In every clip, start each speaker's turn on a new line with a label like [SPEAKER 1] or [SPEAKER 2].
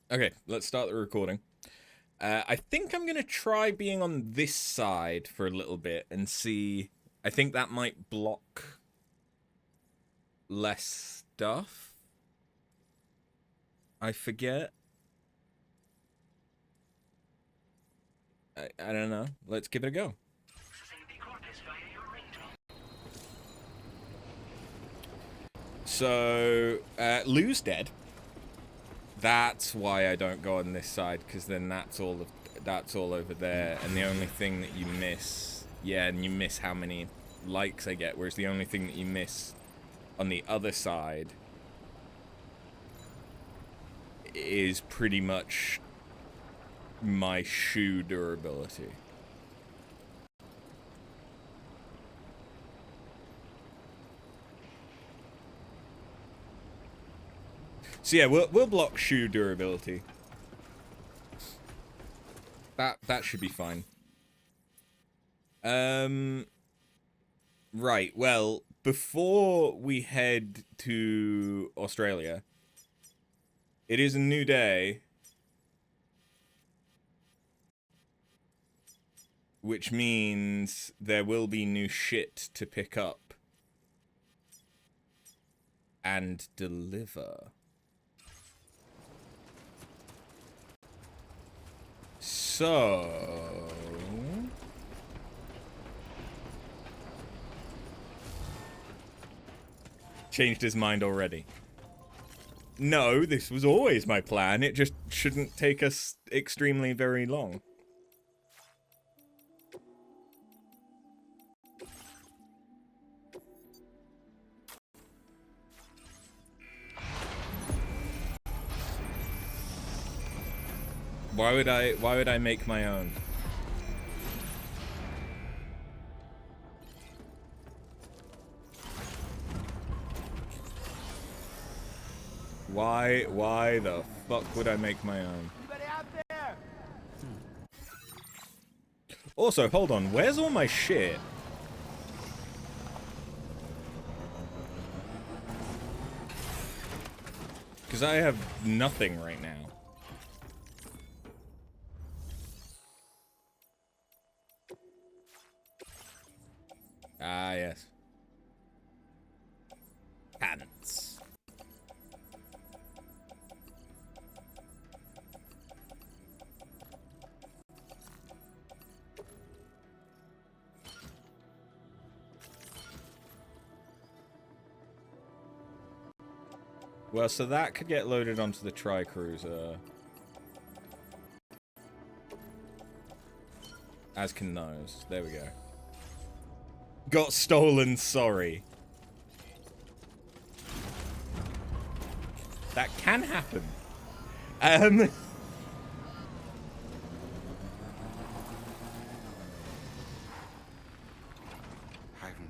[SPEAKER 1] Okay, let's start the recording. I think I'm going to try being on this side for a little bit and see. I think that might block less stuff. I forget. I don't know. Let's give it a go. So, Lou's dead. That's why I don't go on this side, because then that's all over there, and the only thing that you miss, yeah, and you miss how many likes I get, whereas the only thing that you miss on the other side is pretty much my shoe durability. So yeah, we'll block shoe durability. That should be fine. Right, well, before we head to Australia, it is a new day, which means there will be new shit to pick up and deliver. So... changed his mind already. No, this was always my plan. It just shouldn't take us extremely very long. Why would I make my own? Why the fuck would I make my own? Also, hold on, where's all my shit? Because I have nothing right now. Ah, yes. Pants. Well, so that could get loaded onto the Tri-Cruiser. As can those. There we go. Got stolen, sorry. That can happen.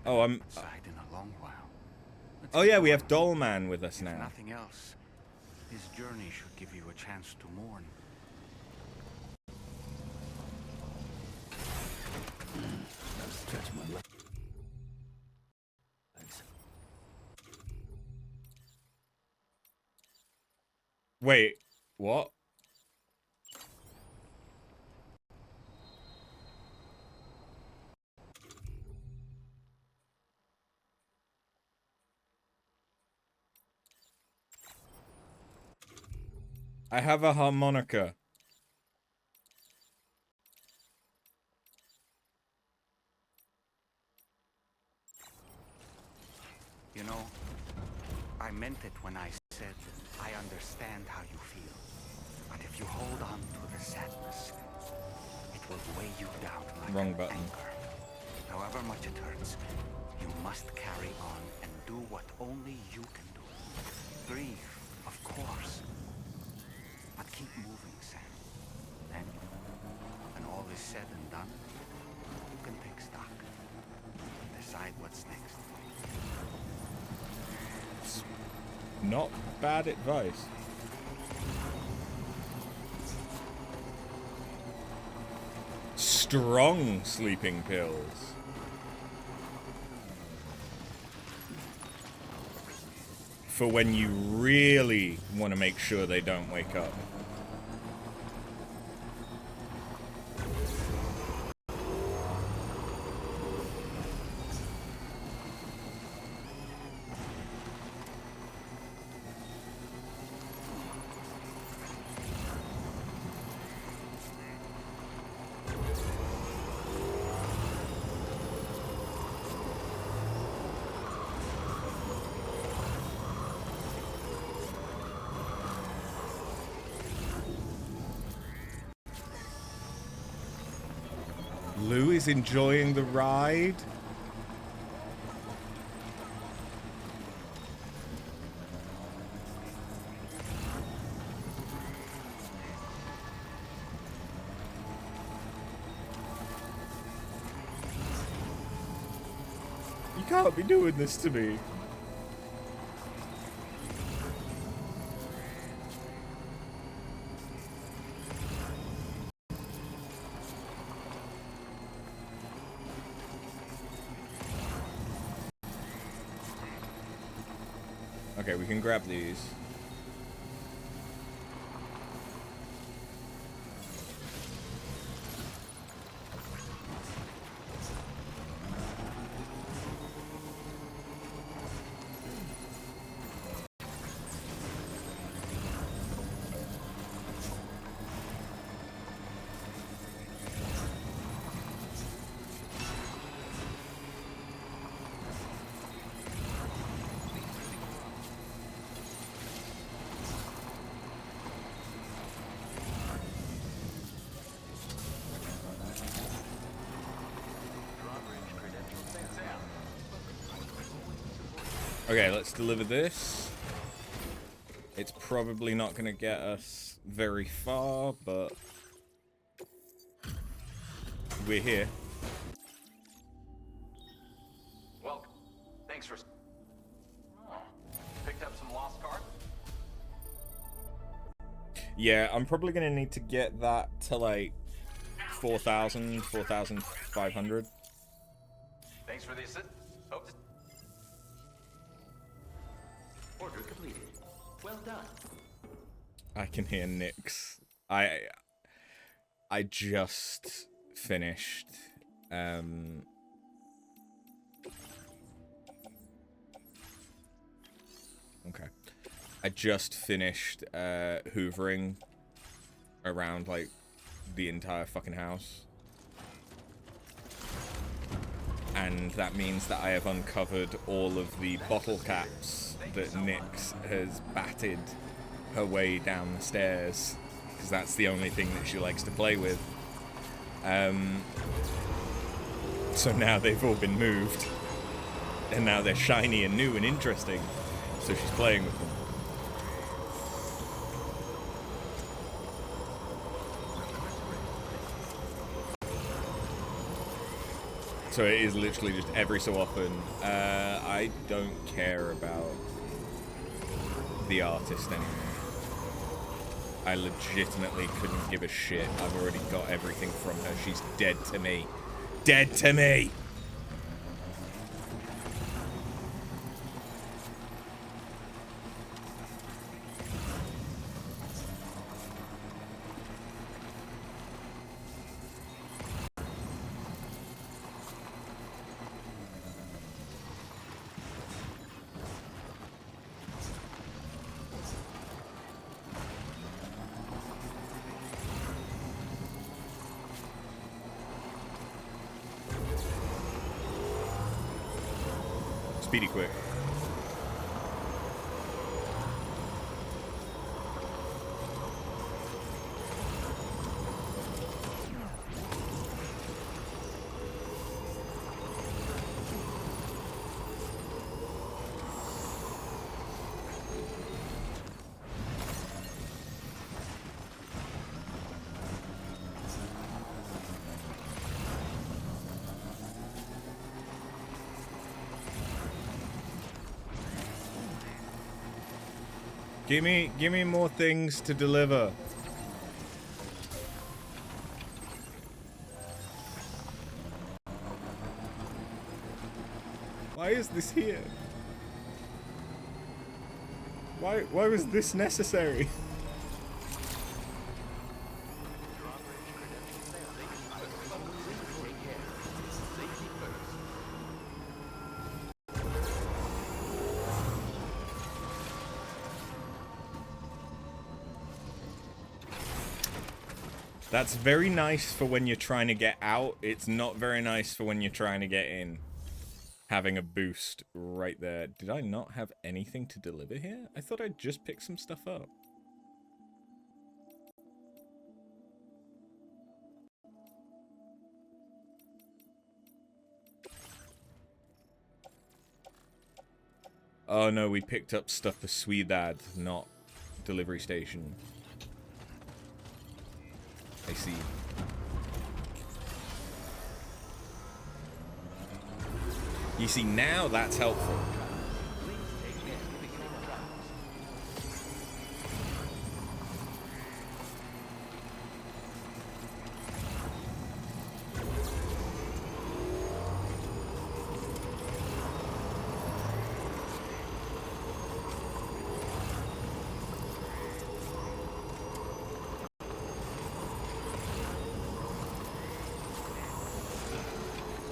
[SPEAKER 1] Oh, I'm... Oh yeah, we have Dollman with us now.
[SPEAKER 2] Nothing else. This journey should give you a chance to mourn.
[SPEAKER 3] Stretch my leg. Thanks.
[SPEAKER 1] Wait, what? I have a harmonica.
[SPEAKER 2] You know, I meant it when I said I understand how you feel. But if you hold on to the sadness, it will weigh you down like
[SPEAKER 1] Wrong
[SPEAKER 2] an
[SPEAKER 1] button.
[SPEAKER 2] anchor. However much it hurts, you must carry on and do what only you can do. Grieve, of course. But keep moving, Sam. Then, when all is said and done, you can take stock. Decide what's next.
[SPEAKER 1] Not bad advice. Strong sleeping pills. For when you really want to make sure they don't wake up. Lou is enjoying the ride. You can't be doing this to me. Okay, we can grab these. Okay, let's deliver this. It's probably not going to get us very far, but we're here.
[SPEAKER 4] Welcome. Thanks for... Oh, picked up some lost cards?
[SPEAKER 1] Yeah, I'm probably going to need to get that to like 4,000, 4,500.
[SPEAKER 4] Thanks for the assist. Hope to...
[SPEAKER 3] Order completed. Well done.
[SPEAKER 1] I can hear Nyx. I just finished okay. I just finished hoovering around like the entire fucking house. And that means that I have uncovered all of the bottle caps that Nyx has batted her way down the stairs, because that's the only thing that she likes to play with. So now they've all been moved, and now they're shiny and new and interesting, so she's playing with them. So it is literally just every so often. I don't care about the artist anymore. I legitimately couldn't give a shit. I've already got everything from her. She's dead to me. Dead to me! Speedy quick. Give me more things to deliver. Why is this here? Why was this necessary? That's very nice for when you're trying to get out. It's not very nice for when you're trying to get in. Having a boost right there. Did I not have anything to deliver here? I thought I'd just picked some stuff up. Oh no, we picked up stuff for Ciudad, not delivery station. I see. You see, now that's helpful.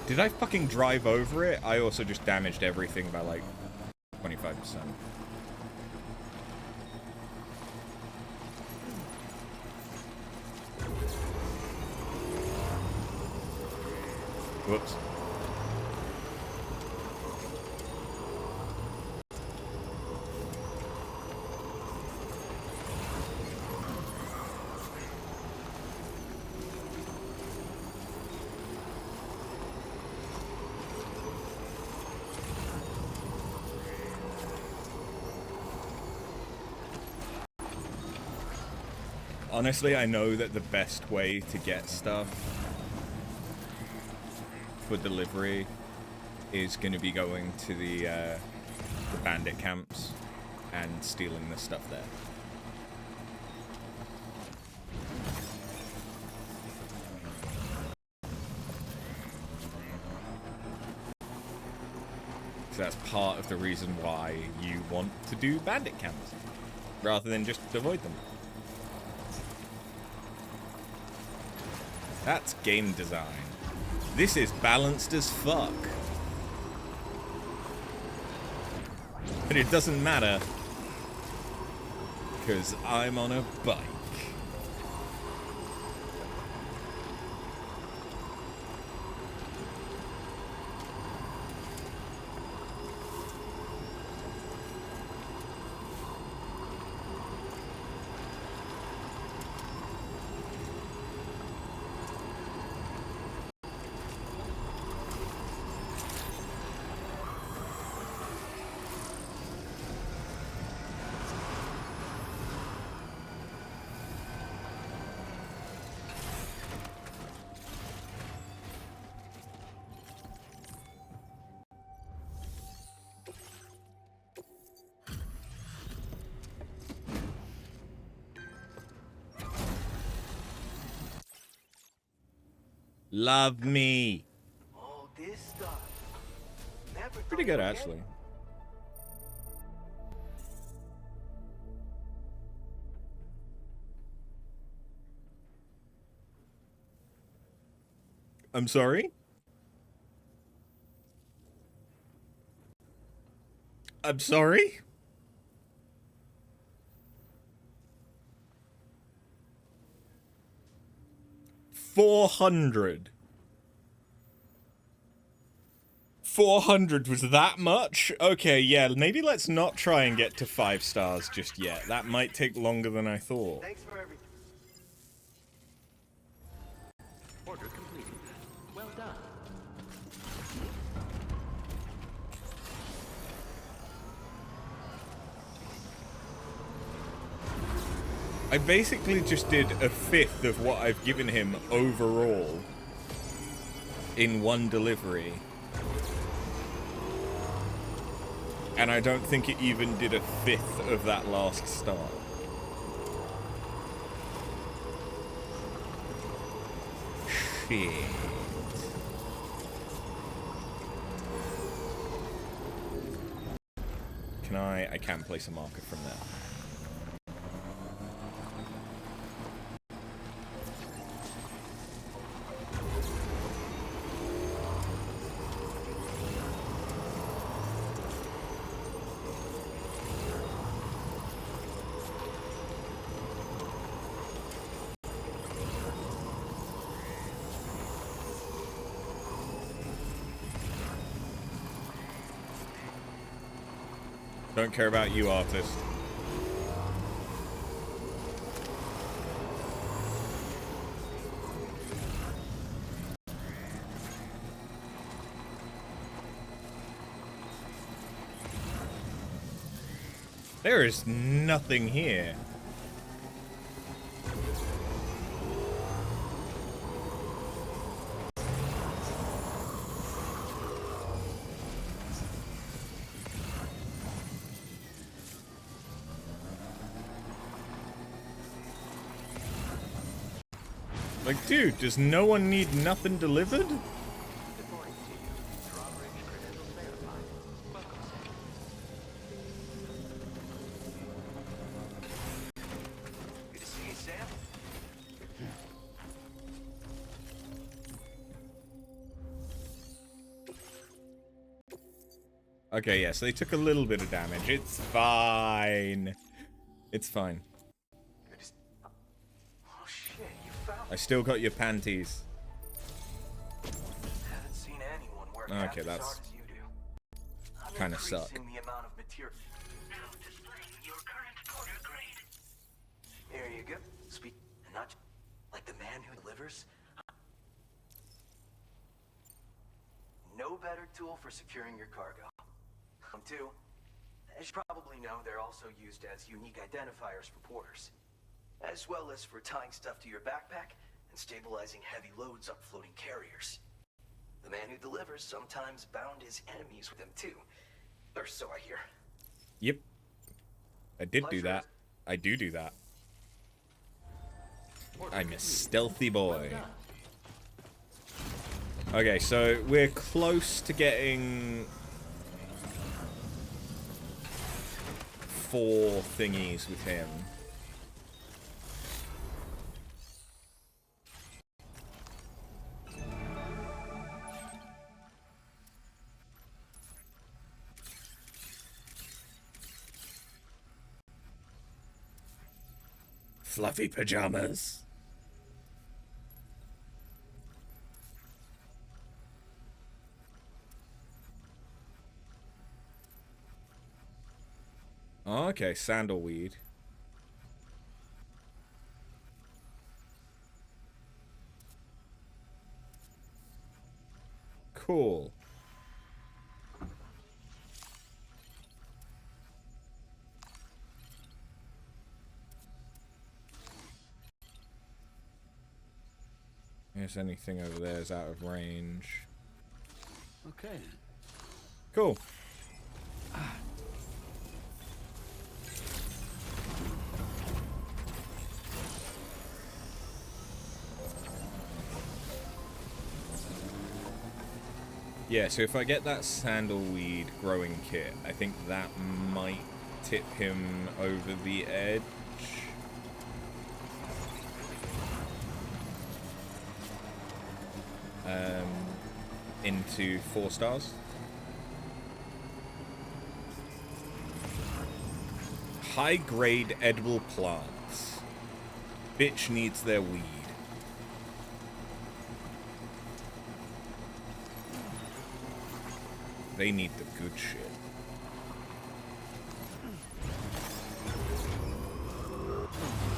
[SPEAKER 1] Did I fucking drive over it? I also just damaged everything by like 25%. Whoops. Honestly, I know that the best way to get stuff for delivery is going to be going to the bandit camps and stealing the stuff there. So that's part of the reason why you want to do bandit camps, rather than just avoid them. That's game design. This is balanced as fuck. But it doesn't matter, because I'm on a bike. Love me.
[SPEAKER 3] All this stuff. Never
[SPEAKER 1] Pretty good, actually. I'm sorry? I'm sorry? $400. 400 was that much? Okay, yeah, maybe let's not try and get to 5 stars just yet. That might take longer than I thought.
[SPEAKER 3] Thanks for everything.
[SPEAKER 4] Order completed. Well done.
[SPEAKER 1] I basically just did a fifth of what I've given him overall in one delivery. And I don't think it even did a fifth of that last start. Shit. Can I can place a marker from there. Don't care about you, artist. There is nothing here. Like, dude, does no one need nothing delivered? Okay, yeah, so they took a little bit of damage. It's fine. It's fine.
[SPEAKER 3] Oh shit, you found
[SPEAKER 1] I still got your panties.
[SPEAKER 3] haven't seen anyone work
[SPEAKER 1] Okay,
[SPEAKER 3] half as
[SPEAKER 1] that's
[SPEAKER 3] hard as you do. I'm
[SPEAKER 1] kinda suck.
[SPEAKER 3] increasing the amount of material.
[SPEAKER 5] Now displaying your current order grade.
[SPEAKER 3] Here you go. Speak, and not like the man who delivers. No better tool for securing your cargo. Two, as you probably know, they're also used as unique identifiers for porters, as well as for tying stuff to your backpack and stabilizing heavy loads up floating carriers. The man who delivers sometimes bound his enemies with them too, or so I hear.
[SPEAKER 1] Yep. I did do that. I do that. I'm a stealthy boy. Okay, so we're close to getting 4 thingies with him. Fluffy pajamas. Oh, okay, sandalweed. Cool. If anything over there is out of range.
[SPEAKER 6] Okay.
[SPEAKER 1] Cool. Yeah, so if I get that sandalweed growing kit, I think that might tip him over the edge. Into 4 stars. High-grade edible plants. Bitch needs their weed. They need the good shit.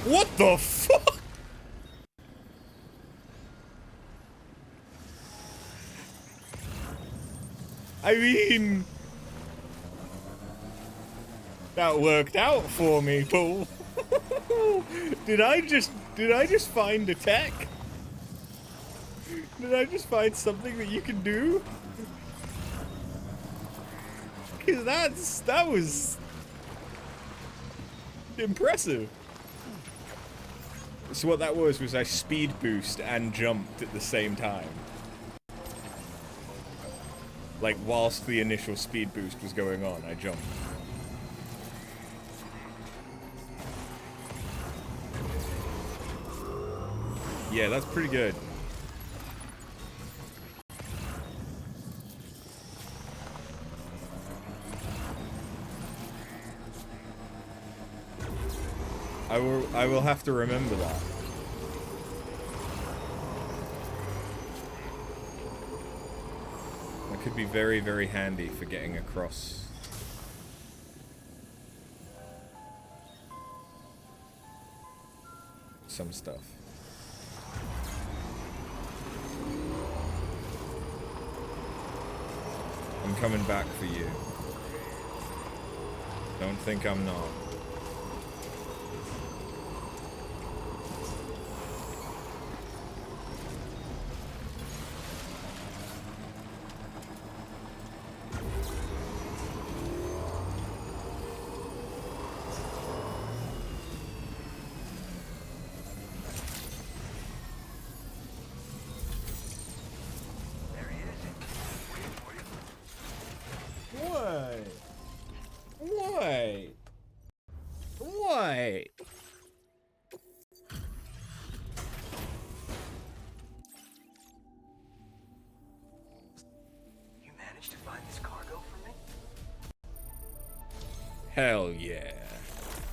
[SPEAKER 1] What the fuck? I mean, that worked out for me, Paul. Did I just find a tech? Did I just find something that you can do? Because that was impressive. So what that was I speed boost and jumped at the same time. Like, whilst the initial speed boost was going on, I jumped. Yeah, that's pretty good. I will have to remember that. That could be very, very handy for getting across. Some stuff. I'm coming back for you. Don't think I'm not. Why? Why?
[SPEAKER 3] You managed to find this cargo for me?
[SPEAKER 1] Hell yeah.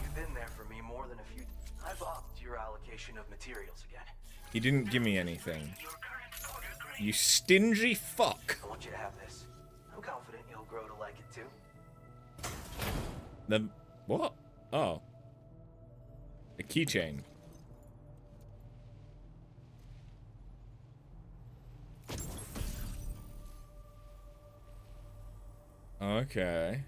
[SPEAKER 3] You've been there for me more than a few. I've upped your allocation of materials again.
[SPEAKER 1] He didn't give me anything.
[SPEAKER 5] Your current quarter grade.
[SPEAKER 1] You stingy fuck.
[SPEAKER 3] I want you to have this. I'm confident you'll grow to like it too.
[SPEAKER 1] The what? Oh. A keychain. Okay.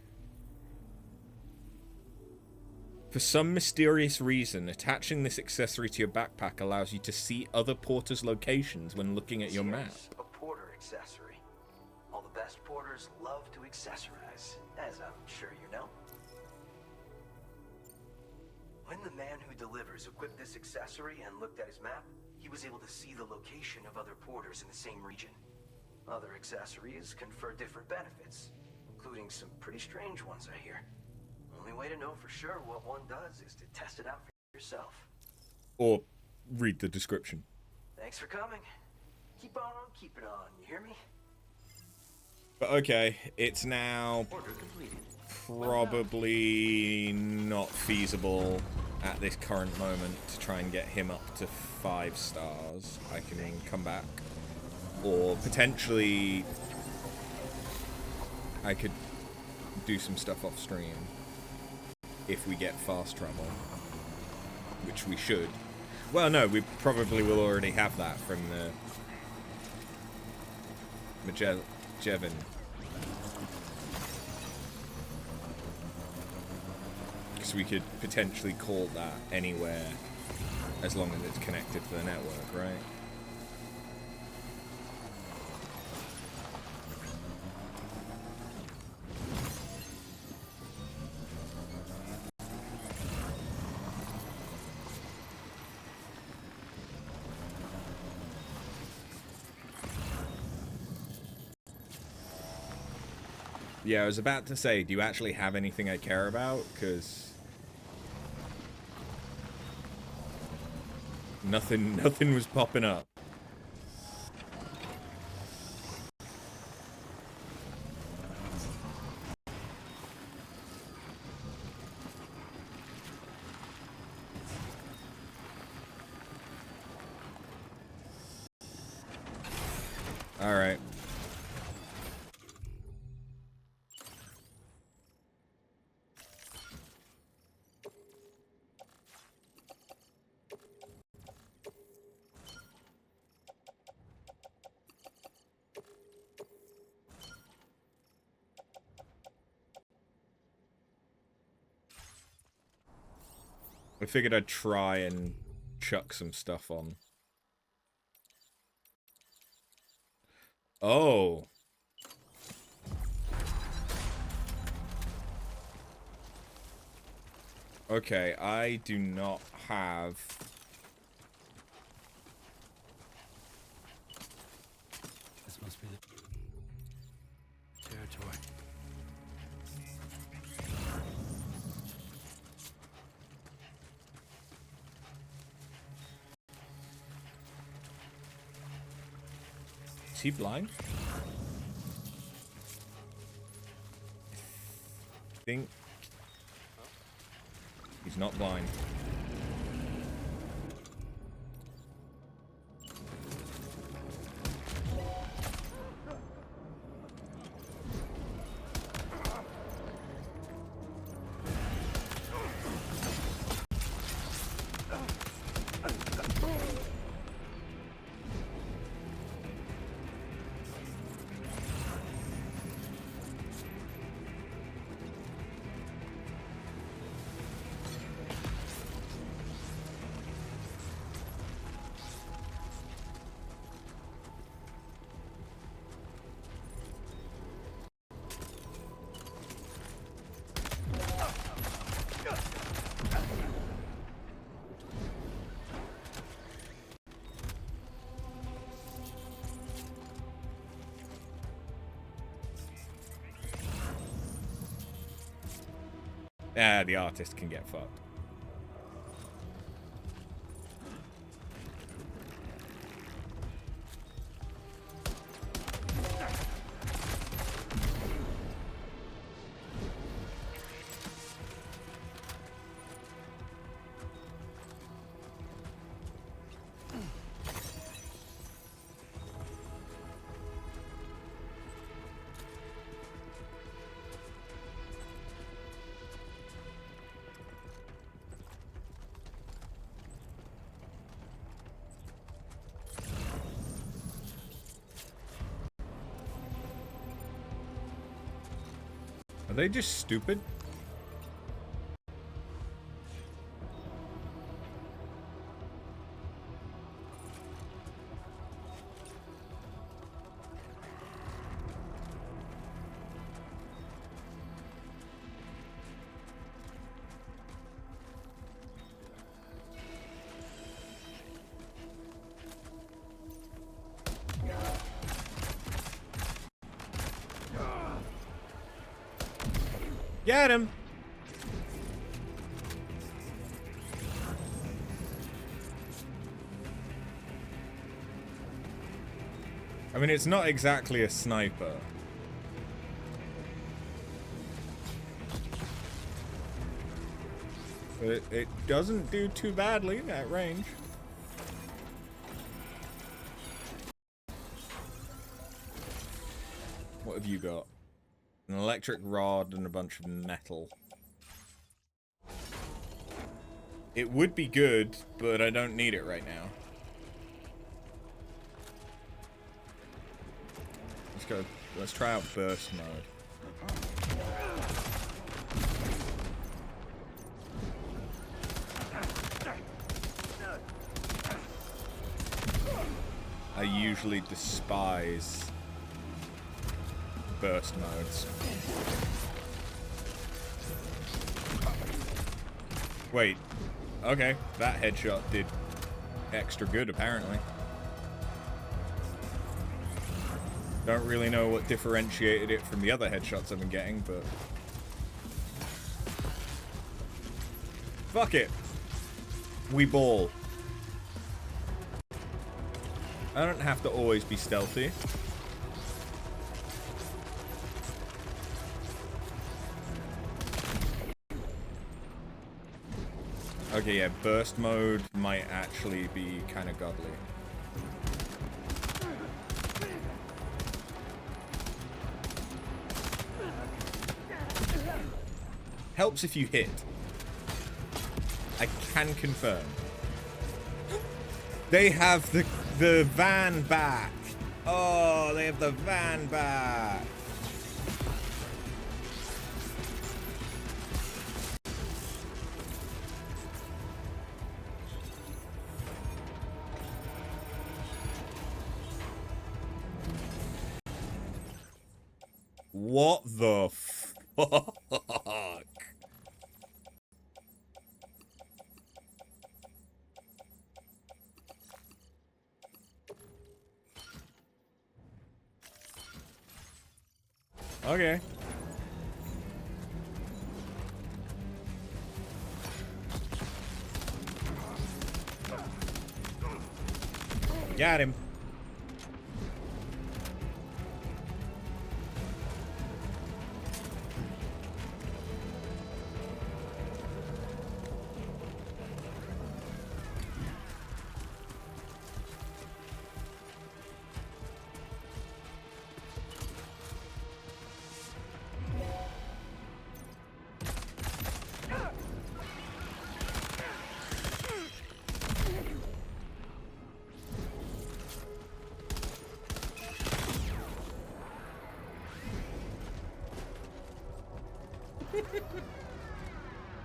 [SPEAKER 1] For some mysterious reason, attaching this accessory to your backpack allows you to see other porters' locations when looking at your map.
[SPEAKER 3] Here's a porter accessory. All the best porters love to accessorize, as I'm sure you know. When the man who delivers equipped this accessory and looked at his map, he was able to see the location of other porters in the same region. Other accessories confer different benefits, including some pretty strange ones, I hear. Only way to know for sure what one does is to test it out for yourself.
[SPEAKER 1] Or read the description.
[SPEAKER 3] Thanks for coming. Keep on keeping on, you hear me?
[SPEAKER 1] But okay, it's now probably not feasible at this current moment to try and get him up to 5 stars. I can come back. Or potentially I could do some stuff off stream if we get fast travel, which we should. Well, no, we probably will already have that from the Jevin. Because we could potentially call that anywhere as long as it's connected to the network, right? Yeah, I was about to say, do you actually have anything I care about? Because nothing was popping up. All right. I figured I'd try and chuck some stuff on. Oh. Okay, I do not have...
[SPEAKER 6] This must be the territory.
[SPEAKER 1] Is he blind? I think he's not blind. The artist can get fucked. Are they just stupid? Get him! I mean, it's not exactly a sniper. But it doesn't do too badly at range. What have you got? An electric rod and a bunch of metal. It would be good, but I don't need it right now. Let's try out burst mode. I usually despise burst modes. Wait. Okay, that headshot did extra good, apparently. Don't really know what differentiated it from the other headshots I've been getting, but... Fuck it. We ball. I don't have to always be stealthy. Okay, yeah, burst mode might actually be kind of godly. Helps if you hit. I can confirm. They have the van back. Oh, they have the van back. What the fuck? Okay. Got him.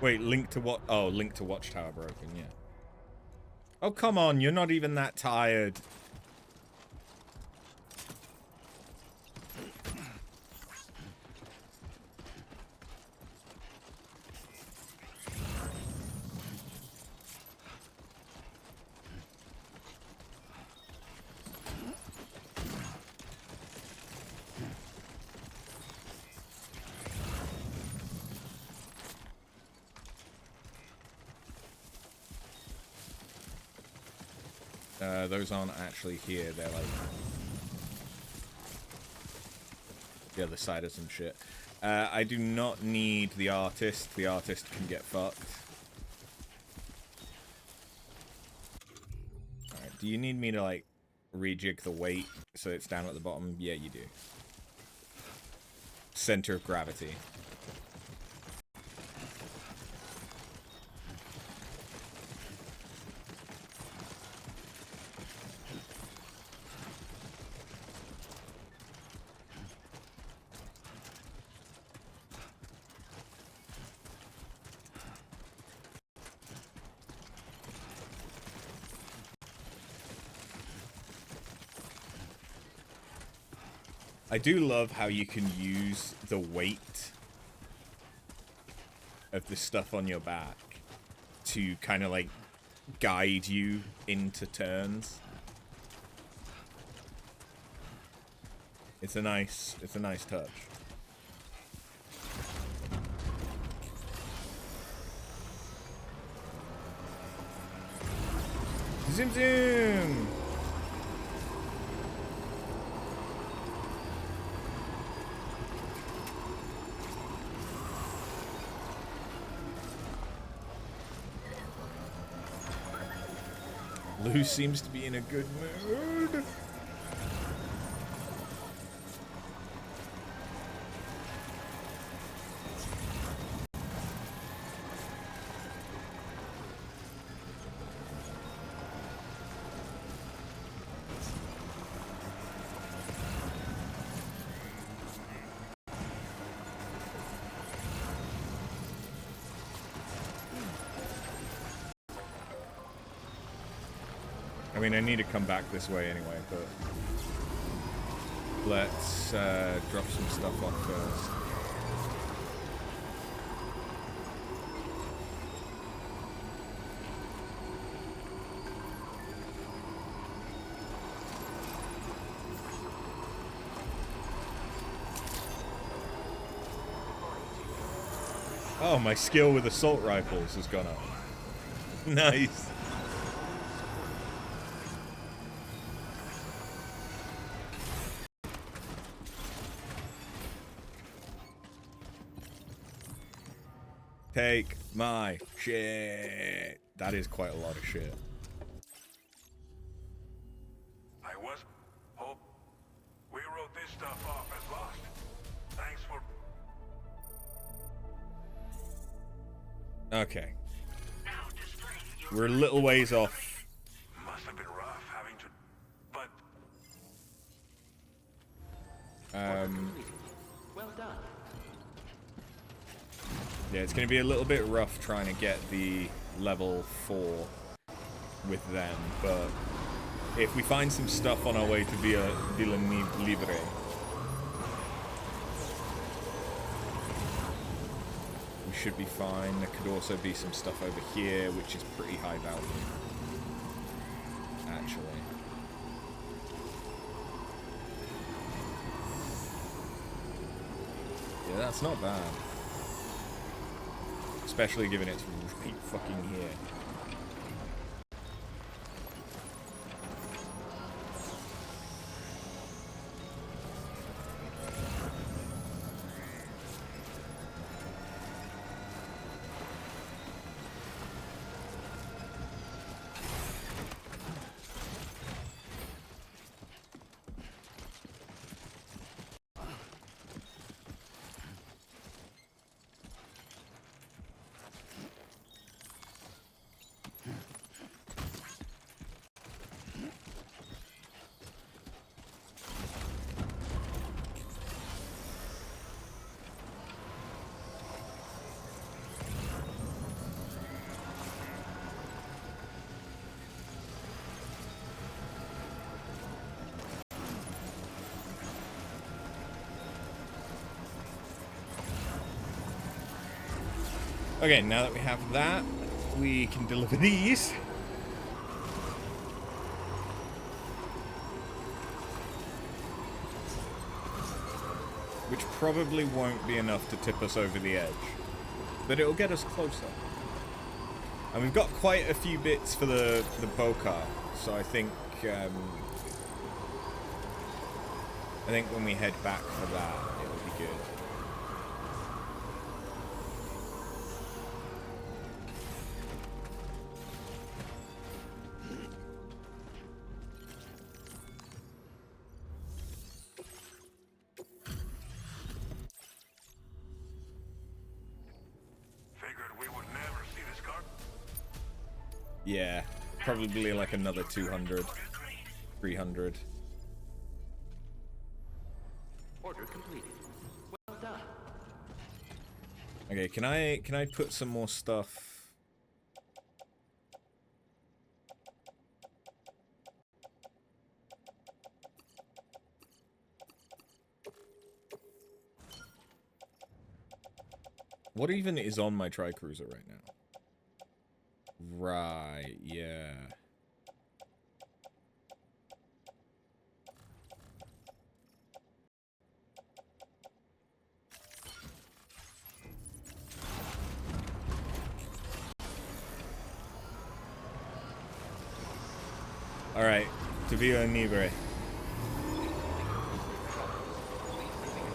[SPEAKER 1] Wait, link to what? Oh, link to Watchtower broken, yeah. Oh, come on, you're not even that tired. Those aren't actually here. They're like the other side of some shit. I do not need the artist. The artist can get fucked. Alright, do you need me to, like, rejig the weight so it's down at the bottom? Yeah, you do. Center of gravity. I do love how you can use the weight of the stuff on your back to kind of like guide you into turns. It's a nice touch. Zoom zoom. Lou seems to be in a good mood. I mean, I need to come back this way anyway, but let's drop some stuff off first. Oh, my skill with assault rifles has gone up. Nice. Take my shit. That is quite a lot of shit.
[SPEAKER 7] I was hope we wrote this stuff off as lost. Thanks for.
[SPEAKER 1] Okay. We're a little ways off.
[SPEAKER 7] Must have been rough having to, but.
[SPEAKER 4] Well done.
[SPEAKER 1] Yeah, it's going to be a little bit rough trying to get the level 4 with them, but if we find some stuff on our way to Villa Libre, we should be fine. There could also be some stuff over here, which is pretty high value, actually. Yeah, that's not bad. Especially given it's right fucking here. Okay, now that we have that, we can deliver these. Which probably won't be enough to tip us over the edge. But it'll get us closer. And we've got quite a few bits for the bow car. So I think when we head back for that, it'll be good. Yeah, probably like another 200, 300.
[SPEAKER 6] Order completed. Well done.
[SPEAKER 1] Okay, can I put some more stuff? What even is on my tri-cruiser right now? Right, yeah. Alright, to Villa Libre.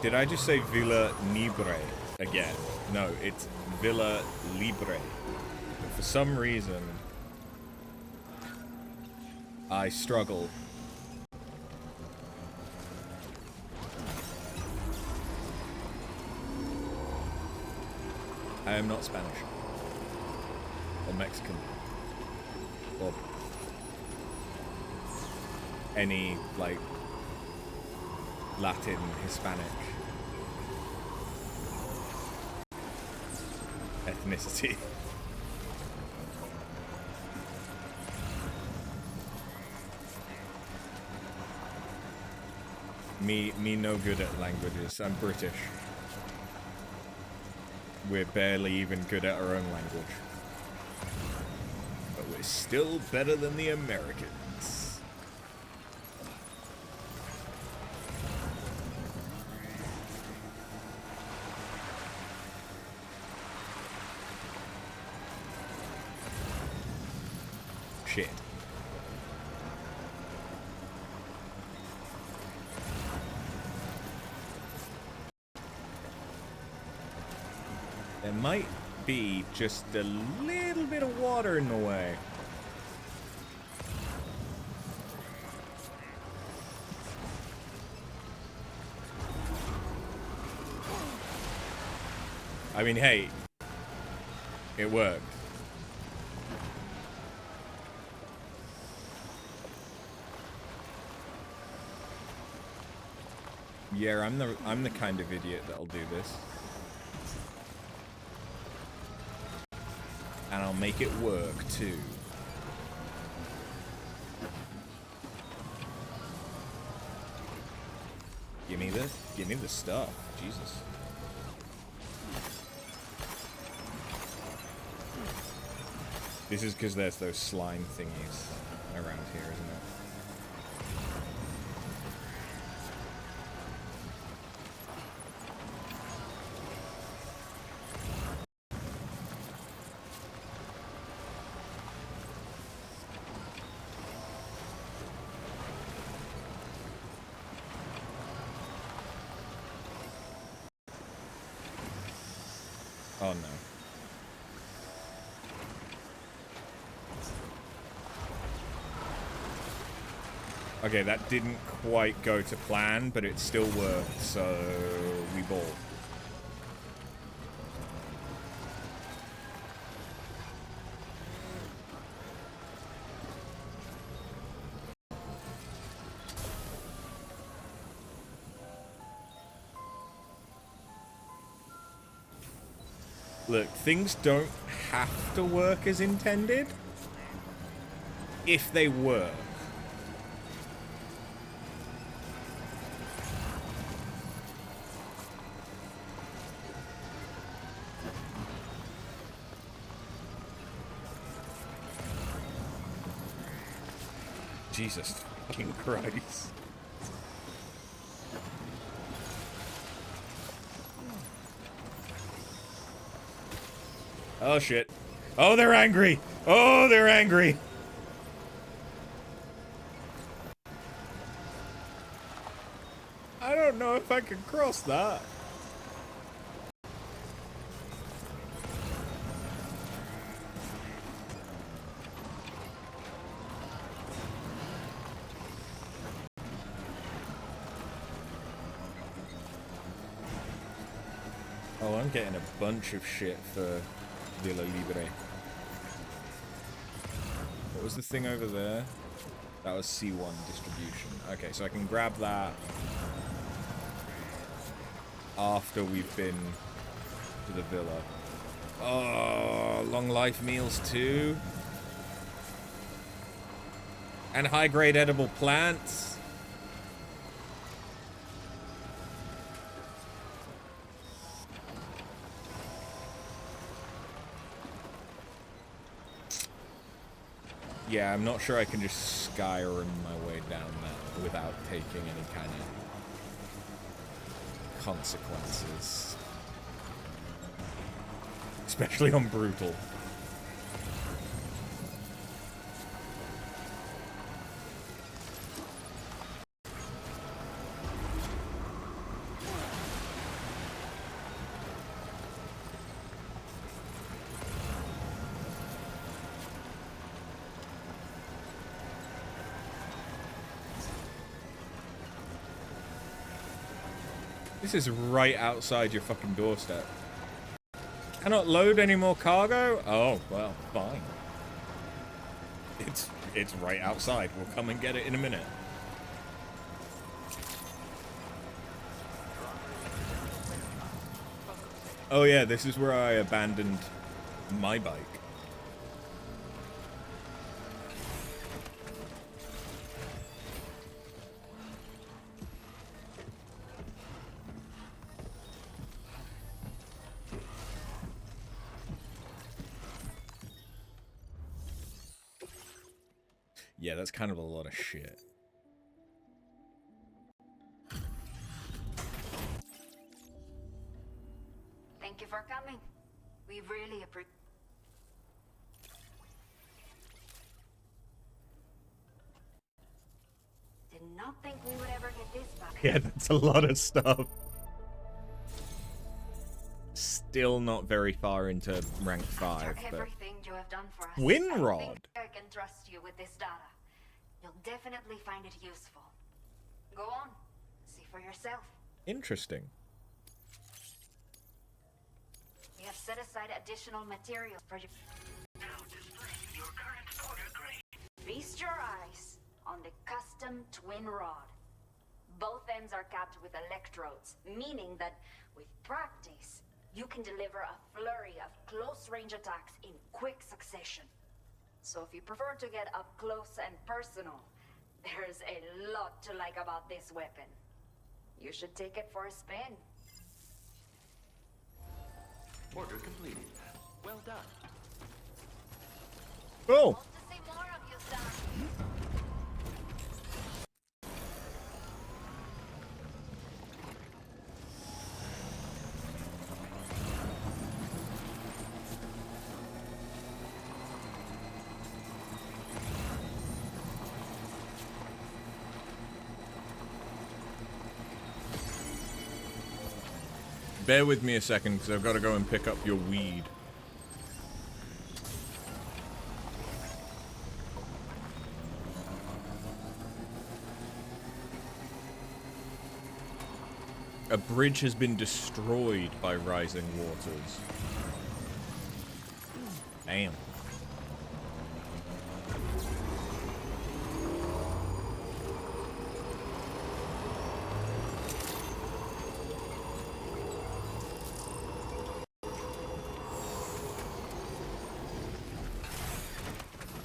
[SPEAKER 1] Did I just say Villa Libre again? No, it's Villa Libre. But for some reason, I struggle. I am not Spanish. Or Mexican. Or any, like, Latin, Hispanic ethnicity. Me no good at languages. I'm British. We're barely even good at our own language. But we're still better than the Americans. Shit. There might be just a little bit of water in the way. I mean, hey, it worked. Yeah, I'm the kind of idiot that'll do this. And I'll make it work too. Give me the stuff. Jesus. This is because there's those slime thingies around here, isn't it? Oh no. Okay, that didn't quite go to plan, but it still worked, so we ball. Look, things don't have to work as intended if they work. Jesus fucking Christ. Oh shit. Oh, they're angry. Oh, they're angry. I don't know if I can cross that. Oh, I'm getting a bunch of shit for Villa Libre. What was the thing over there? That was C1 distribution. Okay, so I can grab that after we've been to the villa. Oh, long life meals too. And high grade edible plants. Yeah, I'm not sure I can just Skyrim my way down that without taking any kind of consequences. Especially on Brutal. This is right outside your fucking doorstep. Cannot load any more cargo? Oh, well, fine. It's right outside. We'll come and get it in a minute. Oh yeah, this is where I abandoned my bike. Yeah, that's kind of a lot of shit.
[SPEAKER 8] Thank you for coming. We really appreciate. Did not think we would ever get this back.
[SPEAKER 1] Yeah, that's a lot of stuff. Still not very far into rank 5,
[SPEAKER 8] After
[SPEAKER 1] but...
[SPEAKER 8] everything you have done for us,
[SPEAKER 1] Winrod!
[SPEAKER 8] I think I can trust you with this data. You'll definitely find it useful. Go on, see for yourself.
[SPEAKER 1] Interesting.
[SPEAKER 8] We have set aside additional materials for you.
[SPEAKER 5] Now displaying your current order grade.
[SPEAKER 8] Feast your eyes on the custom twin rod. Both ends are capped with electrodes, meaning that with practice, you can deliver a flurry of close-range attacks in quick succession. So if you prefer to get up close and personal, there's a lot to like about this weapon. You should take it for a spin.
[SPEAKER 6] Order completed. Well done.
[SPEAKER 1] Oh!
[SPEAKER 8] Hope to see more of you, son.
[SPEAKER 1] Bear with me a second, because I've got to go and pick up your weed. A bridge has been destroyed by rising waters. Damn.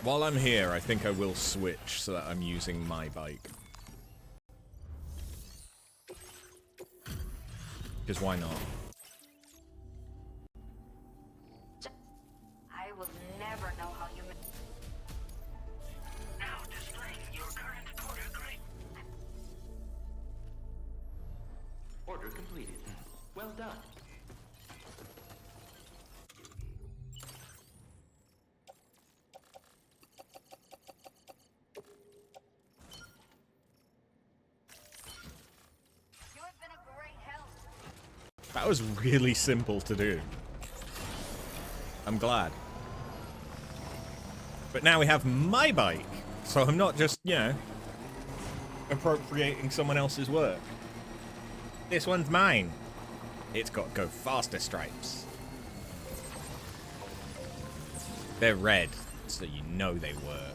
[SPEAKER 1] While I'm here, I think I will switch so that I'm using my bike. Because why not?
[SPEAKER 8] I will never know how you...
[SPEAKER 5] Now displaying your current order grade.
[SPEAKER 6] Order completed. Well done.
[SPEAKER 8] You
[SPEAKER 1] That was really simple to do. I'm glad. But now we have my bike, so I'm not just, you know, appropriating someone else's work. This one's mine. It's got go faster stripes. They're red, so you know they work.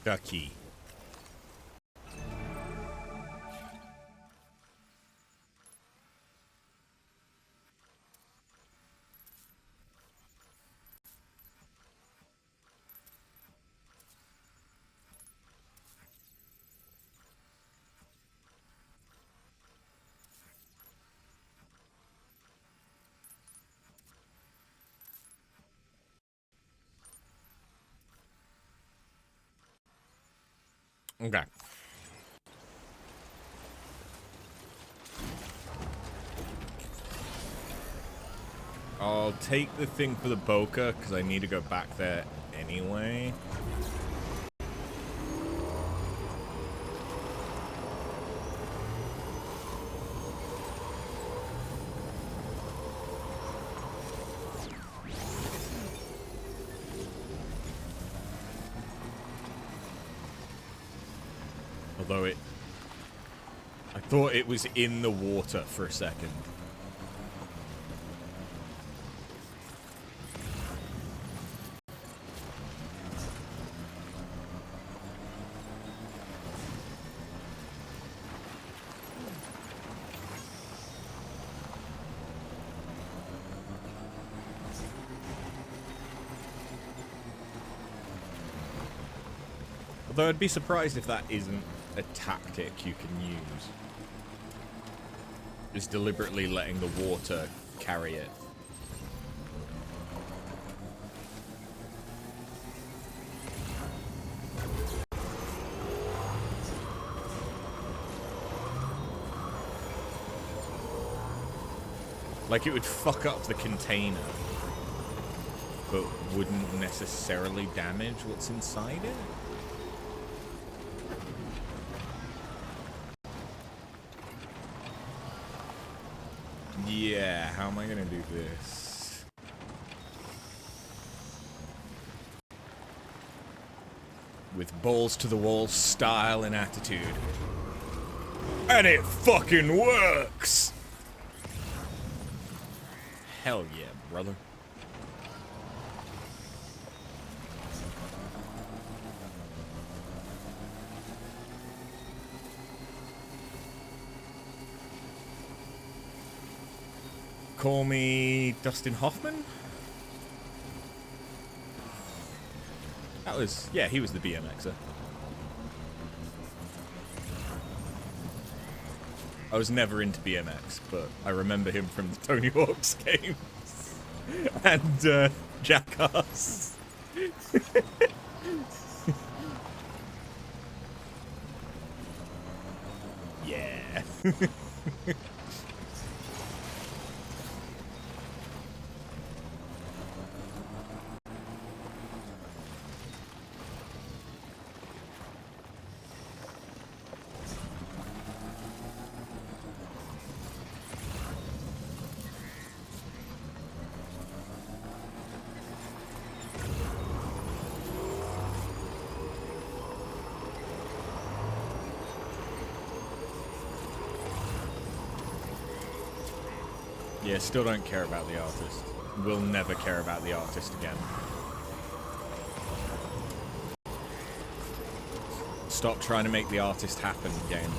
[SPEAKER 1] Ducky. Okay. I'll take the thing for the Boca, because I need to go back there anyway. Although I thought it was in the water for a second. Although I'd be surprised if that isn't a tactic you can use. Is deliberately letting the water carry it. Like it would fuck up the container, but wouldn't necessarily damage what's inside it? Yeah, how am I gonna do this? With balls to the wall style and attitude. And it fucking works! Hell yeah, brother. Call me Dustin Hoffman? That was, yeah, he was the BMXer. I was never into BMX, but I remember him from the Tony Hawk's games. And, Jackass. Yeah. Yeah, still don't care about the artist. Will never care about the artist again. Stop trying to make the artist happen, game.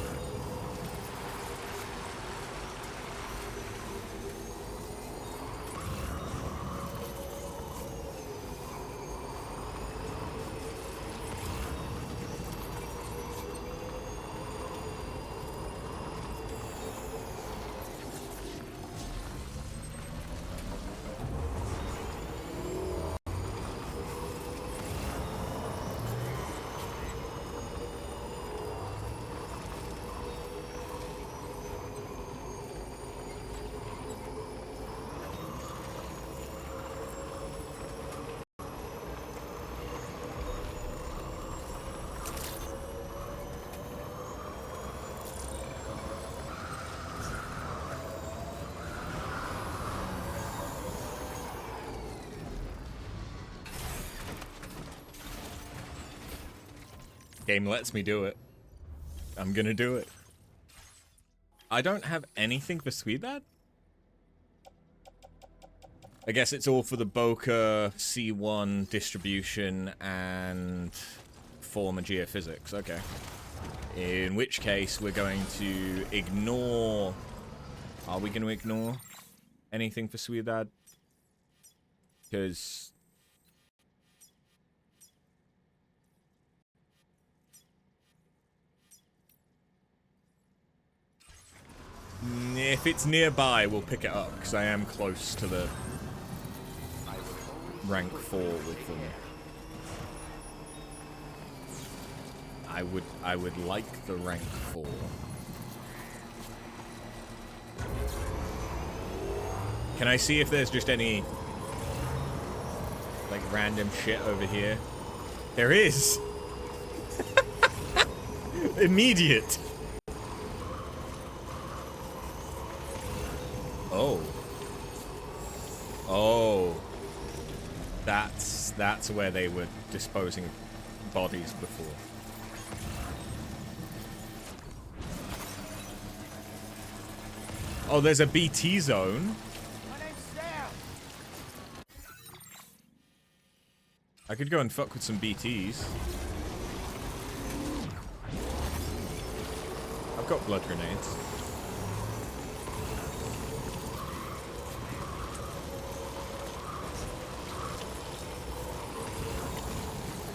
[SPEAKER 1] game lets me do it, I'm gonna do it. I don't have anything for Sweetbad? I guess it's all for the Boca C1 distribution and former geophysics. Okay. In which case, we're going to ignore... Are we going to ignore anything for Sweetbad? Because... if it's nearby, we'll pick it up, because I am close to the rank 4 with them. I would like the rank 4. Can I see if there's just any like random shit over here? There is. Immediate. Oh. Oh. That's where they were disposing of bodies before. Oh, there's a BT zone. I could go and fuck with some BTs. I've got blood grenades.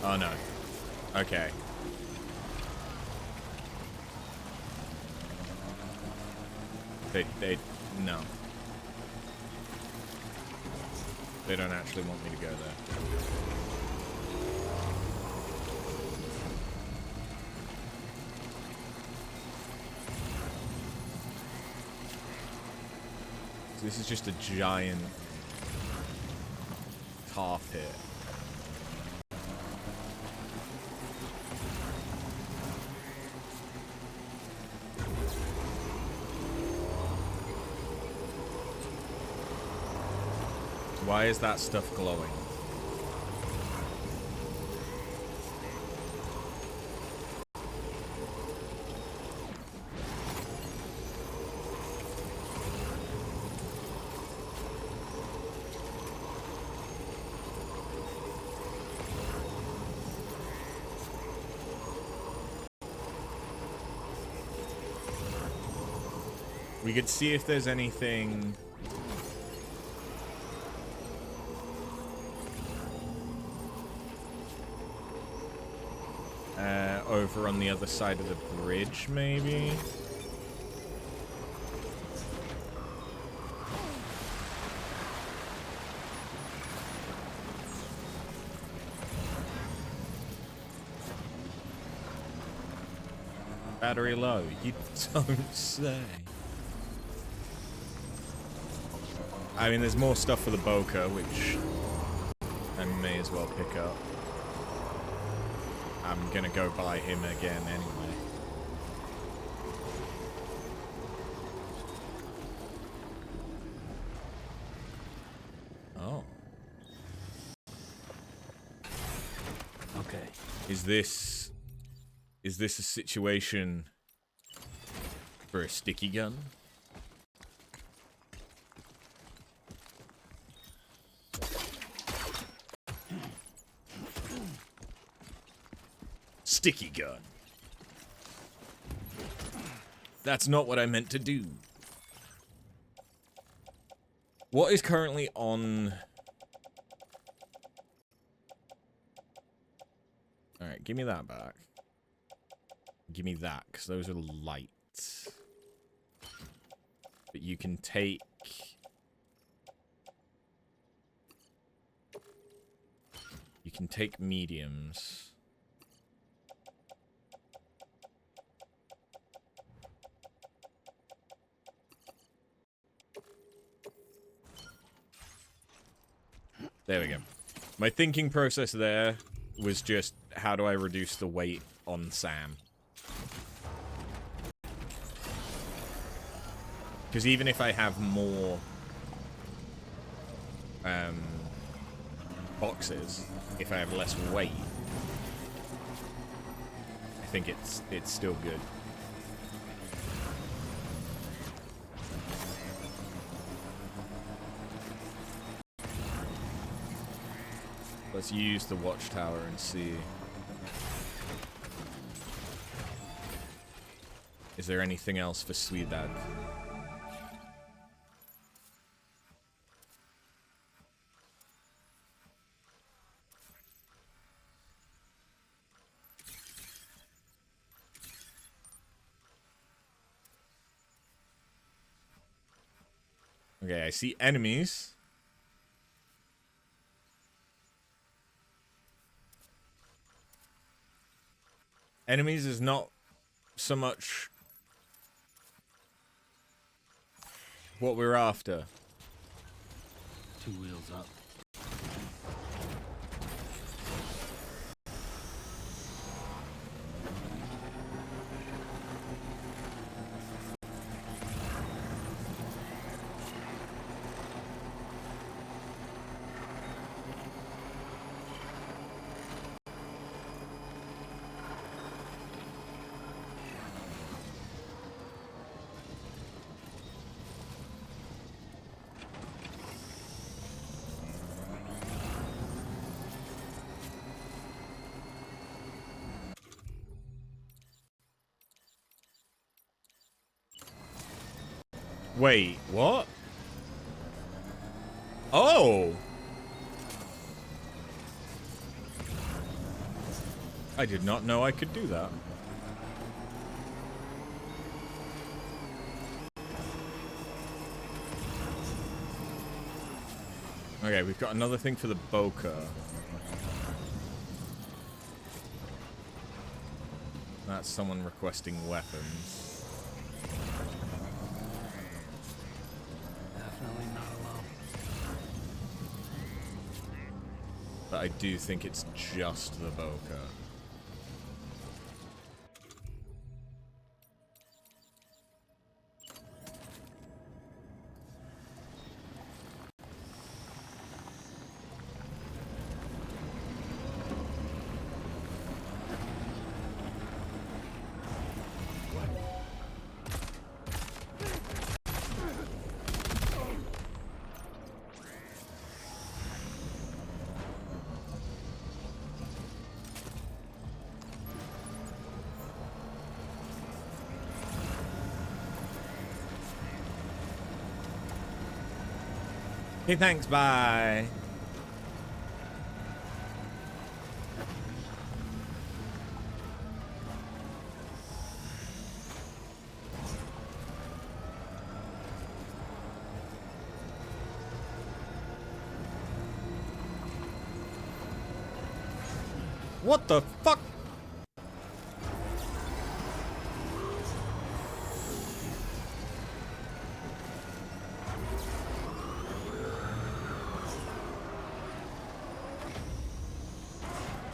[SPEAKER 1] Oh no. Okay. They no. They don't actually want me to go there. So this is just a giant tar pit. Why is that stuff glowing? We could see if there's anything... over on the other side of the bridge, maybe? Battery low, you don't say. I mean, there's more stuff for the Boca, which I may as well pick up. I'm gonna go buy him again anyway. Oh. Okay. Is this a situation for a sticky gun? Sticky gun. That's not what I meant to do. What is currently on... Alright, give me that back. Give me that, because those are lights. But you can take... You can take mediums. There we go. My thinking process there was just, how do I reduce the weight on Sam? Because even if I have more boxes, if I have less weight, think it's still good. Let's use the watchtower and see. Is there anything else for Ciudad? Okay, I see enemies. Enemies is not so much what we're after.
[SPEAKER 9] 2 wheels up.
[SPEAKER 1] Wait, what? Oh! I did not know I could do that. Okay, we've got another thing for the Boca. That's someone requesting weapons.
[SPEAKER 9] Definitely not alone.
[SPEAKER 1] But I do think it's just the Boca. Hey, thanks, bye. What the fuck?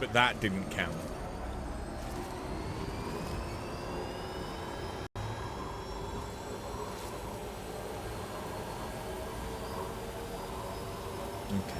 [SPEAKER 1] But that didn't count. Okay.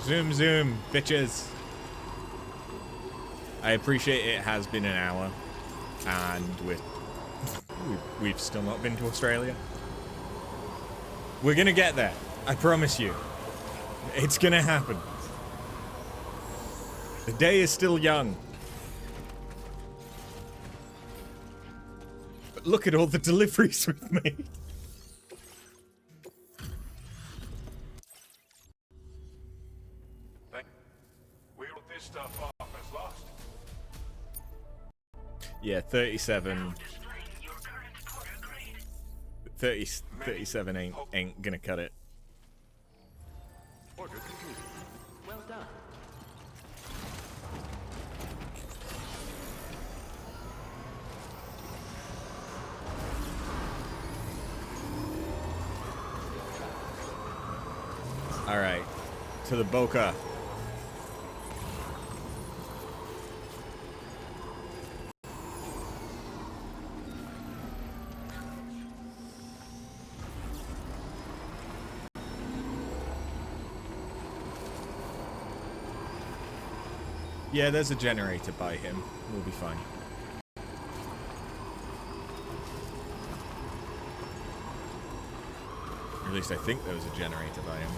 [SPEAKER 1] Zoom, zoom, bitches. I appreciate it has been an hour, and we've still not been to Australia. We're gonna get there. I promise you. It's gonna happen. The day is still young. But look at all the deliveries we've made. Yeah, 37. 37 ain't gonna cut it.
[SPEAKER 6] Order completed. Well done.
[SPEAKER 1] Alright. To the Boca. Yeah, there's a generator by him. We'll be fine. Or at least I think there was a generator by him.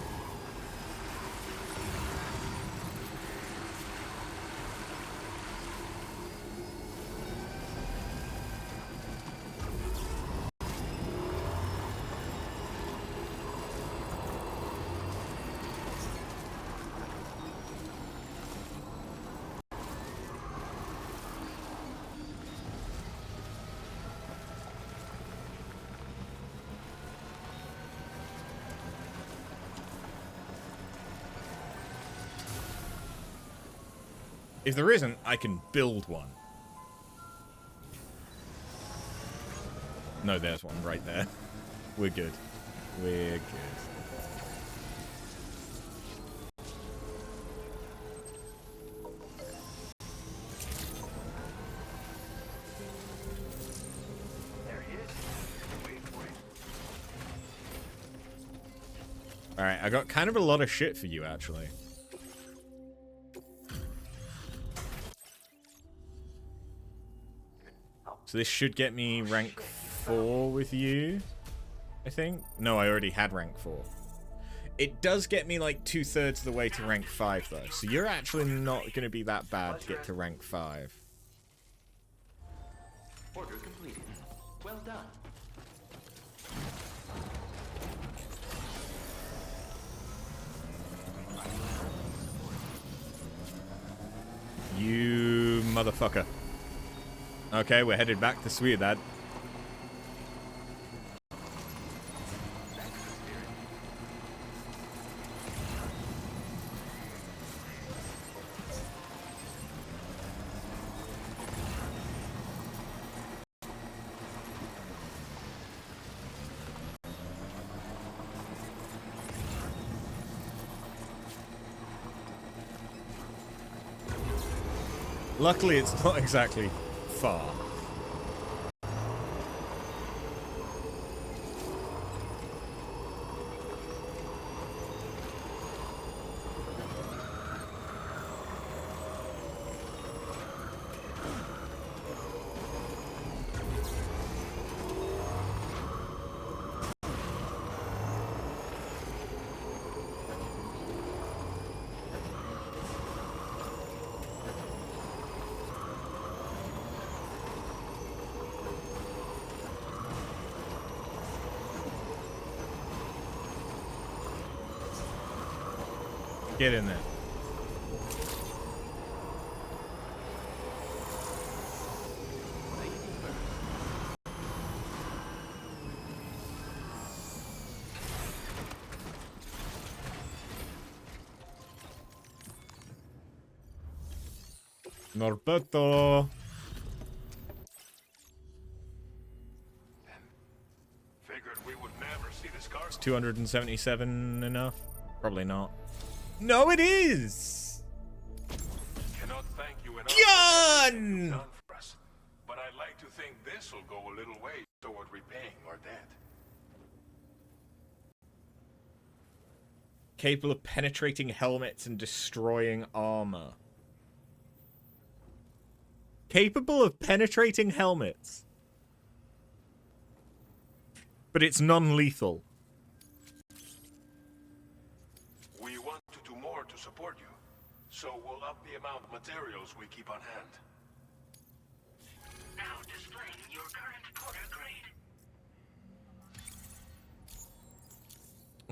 [SPEAKER 1] If there isn't, I can build one. No, there's one right there. We're good. We're good.
[SPEAKER 2] There he is. Wait for it.
[SPEAKER 1] Alright, I got kind of a lot of shit for you, actually. So this should get me rank 4 with you, I think. No, I already had rank 4. It does get me like 2/3 of the way to rank 5 though. So you're actually not going to be that bad to get to rank 5.
[SPEAKER 6] Order completed. Well done.
[SPEAKER 1] You motherfucker. Okay, we're headed back to Ciudad. Luckily, it's not exactly far. Get in there. Norberto.
[SPEAKER 7] Figured we would never see this car.
[SPEAKER 1] Is 277 enough? Probably not. No, it is!
[SPEAKER 7] Cannot thank you enough
[SPEAKER 1] Gun!
[SPEAKER 7] done for us. But I'd like to think this will go a little way toward repaying our debt.
[SPEAKER 1] Capable of penetrating helmets and destroying armor. Capable of penetrating helmets. But it's non-lethal.
[SPEAKER 7] We want to do more to support you, so we'll up the amount of materials we keep on hand.
[SPEAKER 5] Now displaying your current porter grade.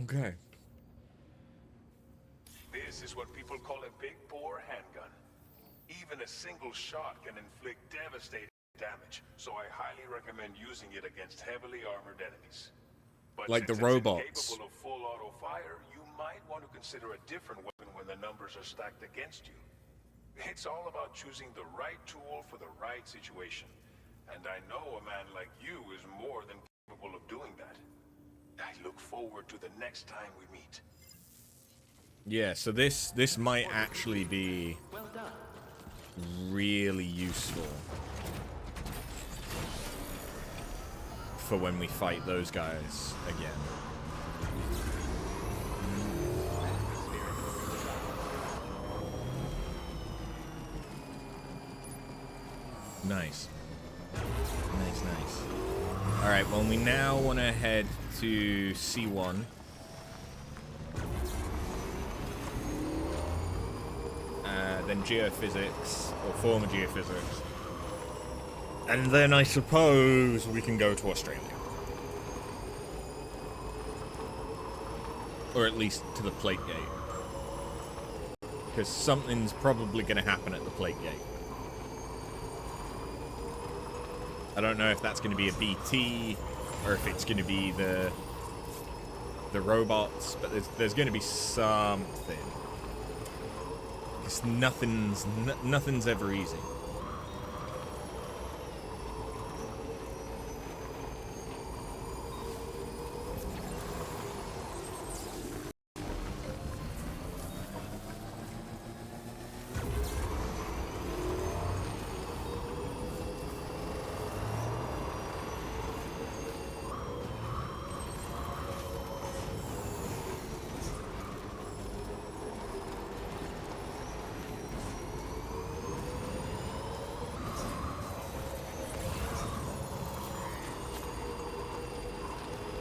[SPEAKER 1] Okay.
[SPEAKER 7] This is what people call a big bore handgun. Even a single shot can inflict devastating damage, so I highly recommend using it against heavily armored enemies. But
[SPEAKER 1] like the
[SPEAKER 7] since
[SPEAKER 1] robots.
[SPEAKER 7] It's incapable of full auto fire, you might want to consider a different weapon when the numbers are stacked against you. It's all about choosing the right tool for the right situation. And I know a man like you is more than capable of doing that. I look forward to the next time we meet.
[SPEAKER 1] Yeah, so this might actually be
[SPEAKER 6] Well done.
[SPEAKER 1] really useful for when we fight those guys again. Nice. Nice, nice. Alright, well, we now want to head to C1. Then geophysics, or former geophysics. And then I suppose we can go to Australia. Or at least to the plate gate. Because something's probably going to happen at the plate gate. I don't know if that's going to be a BT, or if it's going to be the robots, but there's going to be something. Because nothing's ever easy.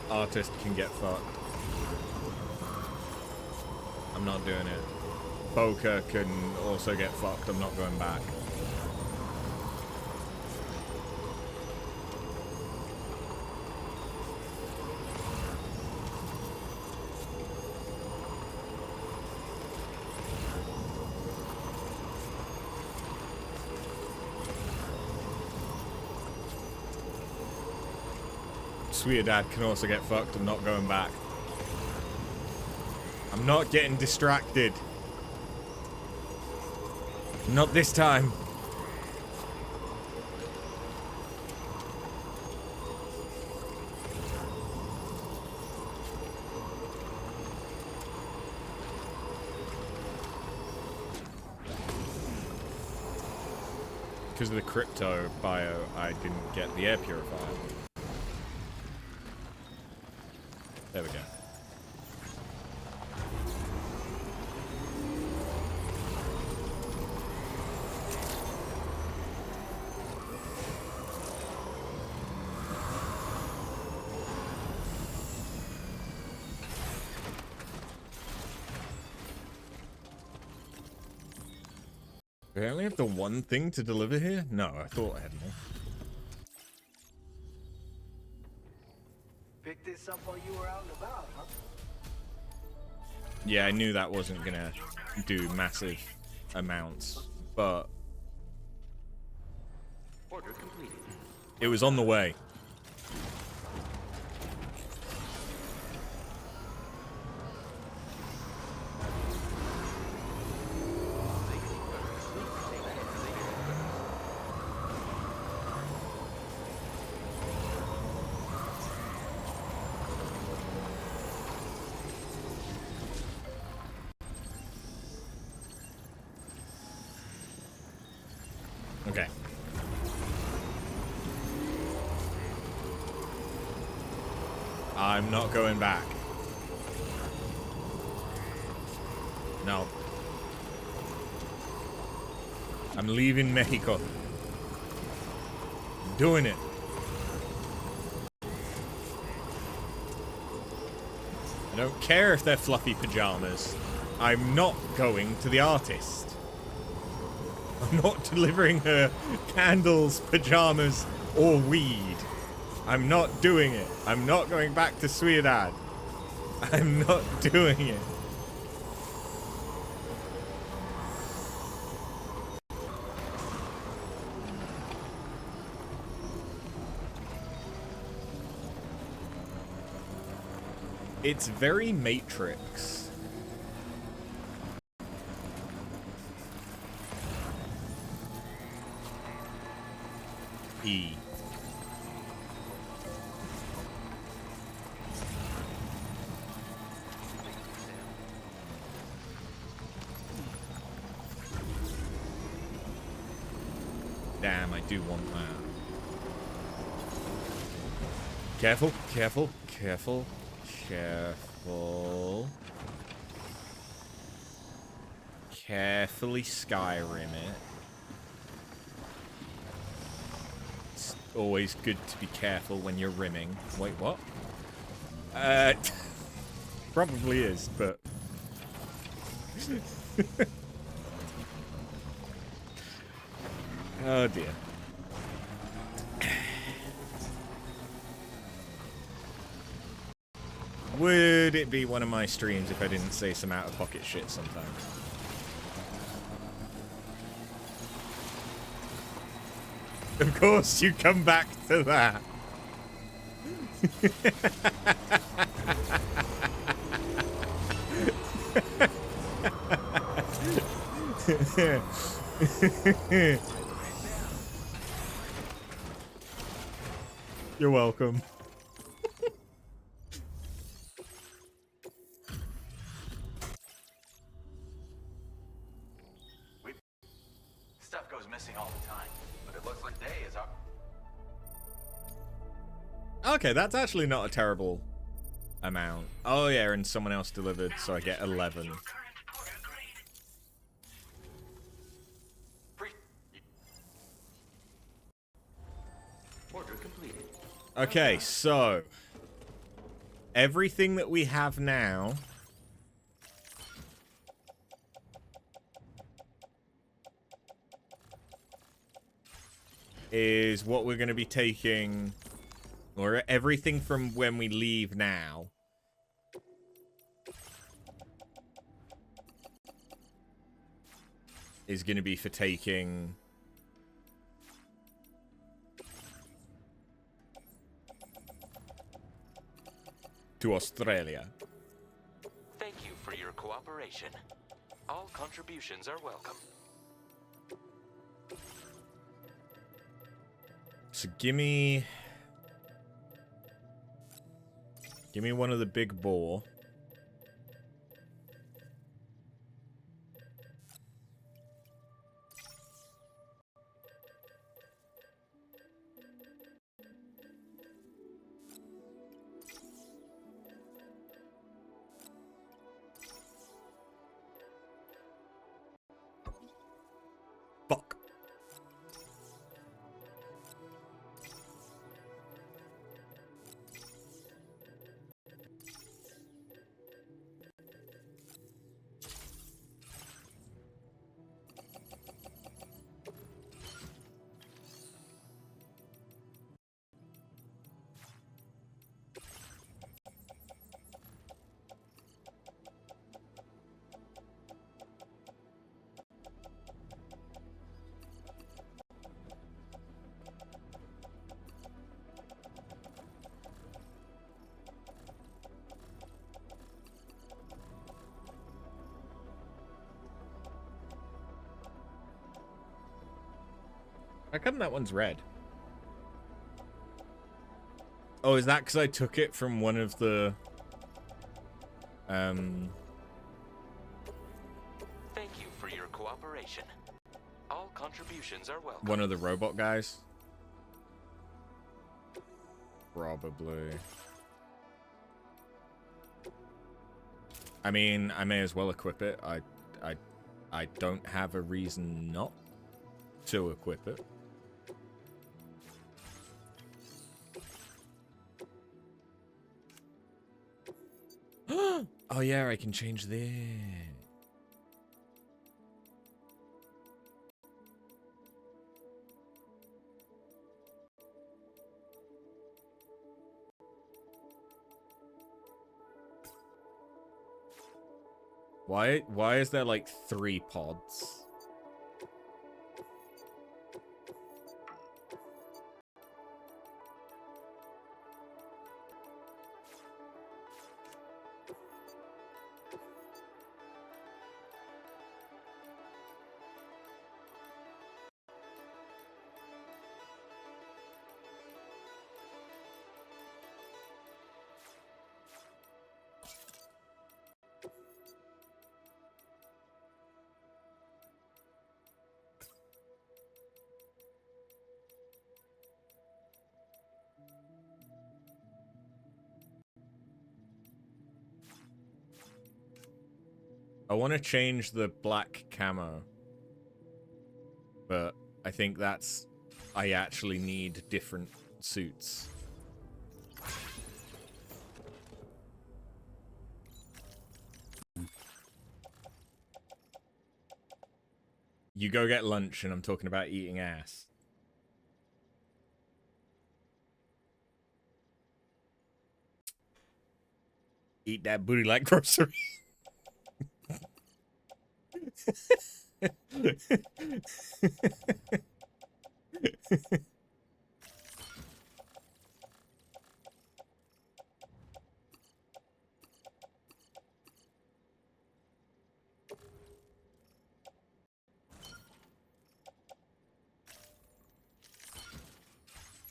[SPEAKER 1] Artist can get fucked. I'm not doing it. Boca can also get fucked. I'm not going back. Dad can also get fucked. I'm not going back. I'm not getting distracted. Not this time. Because of the crypto bio, I didn't get the air purifier. There we go. I only have the one thing to deliver here? No, I thought I had more.
[SPEAKER 3] Picked this up while you were out and about, huh?
[SPEAKER 1] Yeah, I knew that wasn't gonna do massive amounts, but
[SPEAKER 6] Order completed.
[SPEAKER 1] it was on the way. Okay. I'm not going back. No. I'm leaving Mexico. I'm doing it. I don't care if they're fluffy pajamas. I'm not going to the artist. I'm not delivering her candles, pajamas, or weed. I'm not doing it. I'm not going back to Ciudad. I'm not doing it. It's very Matrix. E. Damn, I do want that. Careful, careful, careful, careful. Carefully Skyrim it. It's always good to be careful when you're rimming. Wait, what? Probably is, but... Oh dear. Would it be one of my streams if I didn't say some out-of-pocket shit sometimes? Of course, you come back to that. You're welcome.
[SPEAKER 4] Stuff goes missing all the time, but it looks like day is up.
[SPEAKER 1] Okay, that's actually not a terrible amount. Oh yeah, and someone else delivered, so I get 11.
[SPEAKER 6] Order completed.
[SPEAKER 1] Okay, so everything that we have now is what we're going to be taking, or everything from when we leave now is going to be for taking to Australia.
[SPEAKER 10] Thank you for your cooperation. All contributions are welcome.
[SPEAKER 1] So give me one of the big boar. Fuck. How come that one's red? Oh, is that because I took it from one of the...
[SPEAKER 10] Thank you for your cooperation. All contributions are welcome.
[SPEAKER 1] One of the robot guys? Probably. I mean, I may as well equip it. I don't have a reason not to equip it. Oh yeah, I can change this. Why is there like 3 pods? I want to change the black camo. But I think that's... I actually need different suits. You go get lunch and I'm talking about eating ass. Eat that booty like groceries.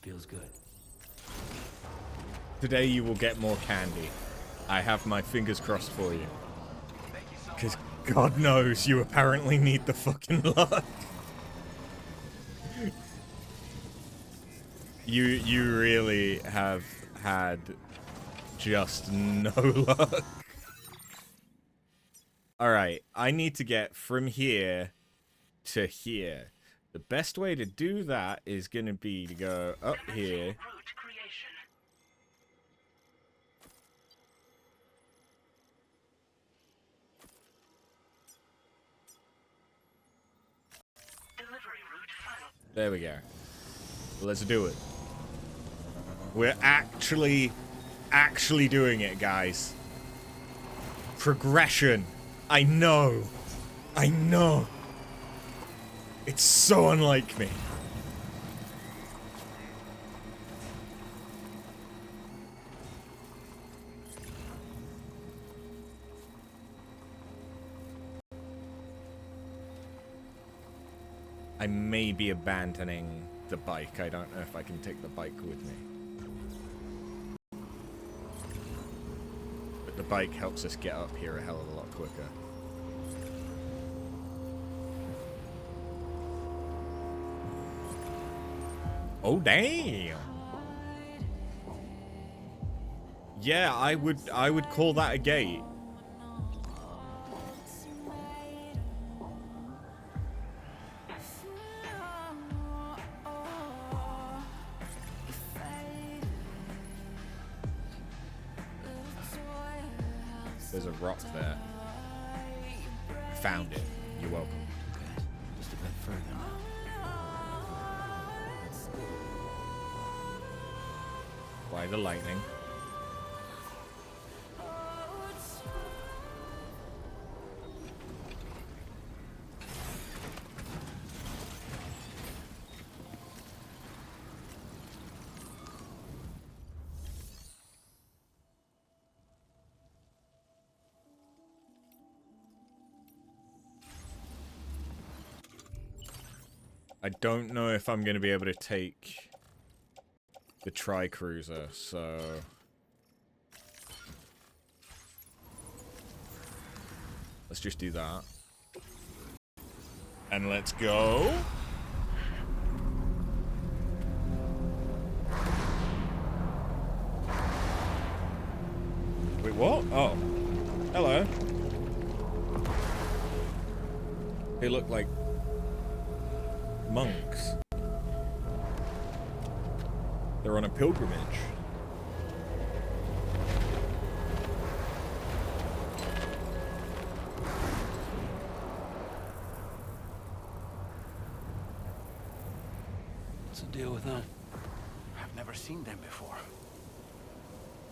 [SPEAKER 9] Feels good.
[SPEAKER 1] Today you will get more candy. I have my fingers crossed for you. Because God knows you apparently need the fucking luck. You really have had just no luck. Alright, I need to get from here to here. The best way to do that is going to be to go up here. There we go. Let's do it. We're actually doing it, guys. Progression. I know. I know. It's so unlike me. I may be abandoning the bike. I don't know if I can take the bike with me. But the bike helps us get up here a hell of a lot quicker. Oh, damn. Yeah, I would call that a gate. There's a rock there. Found it. You're welcome.
[SPEAKER 9] Okay, just a bit further now.
[SPEAKER 1] By the lightning. I don't know if I'm going to be able to take the tri-cruiser, so... let's just do that. And let's go. Wait, what? Oh. Hello. They look like monks. They're on a pilgrimage.
[SPEAKER 9] What's the deal with them?
[SPEAKER 2] I've never seen them before.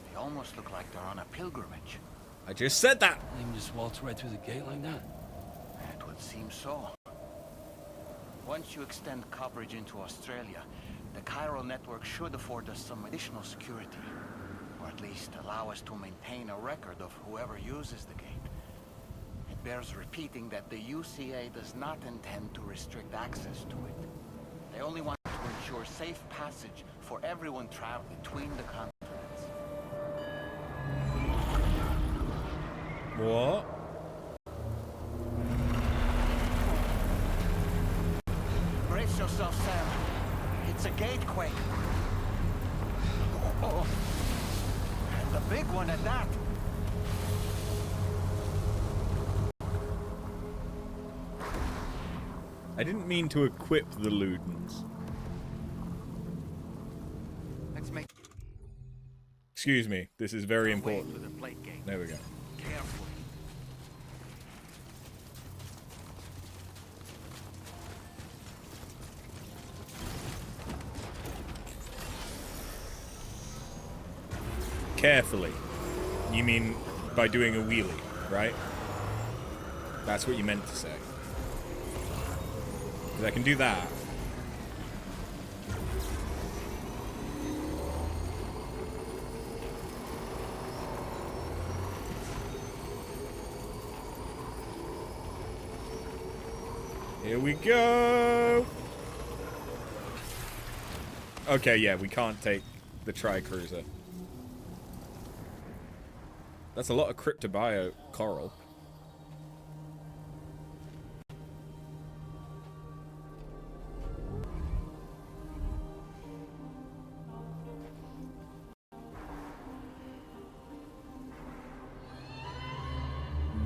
[SPEAKER 2] They almost look like they're on a pilgrimage.
[SPEAKER 1] I just said that.
[SPEAKER 9] They can just waltz right through the gate like that?
[SPEAKER 2] It would seem so. Once you extend coverage into Australia, the chiral network should afford us some additional security. Or at least allow us to maintain a record of whoever uses the gate. It bears repeating that the UCA does not intend to restrict access to it. They only want to ensure safe passage for everyone traveling between the continents.
[SPEAKER 1] What?
[SPEAKER 2] Brace yourself, Sam. It's a gatequake. Oh. And the big one at that.
[SPEAKER 1] I didn't mean to equip the Ludens.
[SPEAKER 2] Let's make.
[SPEAKER 1] Excuse me, this is very
[SPEAKER 2] our way
[SPEAKER 1] important.
[SPEAKER 2] to the plate gate.
[SPEAKER 1] There we go.
[SPEAKER 2] Carefully.
[SPEAKER 1] Carefully. You mean by doing a wheelie, right? That's what you meant to say. Because I can do that. Here we go! Okay, yeah, we can't take the Tri-Cruiser. That's a lot of cryptobio coral.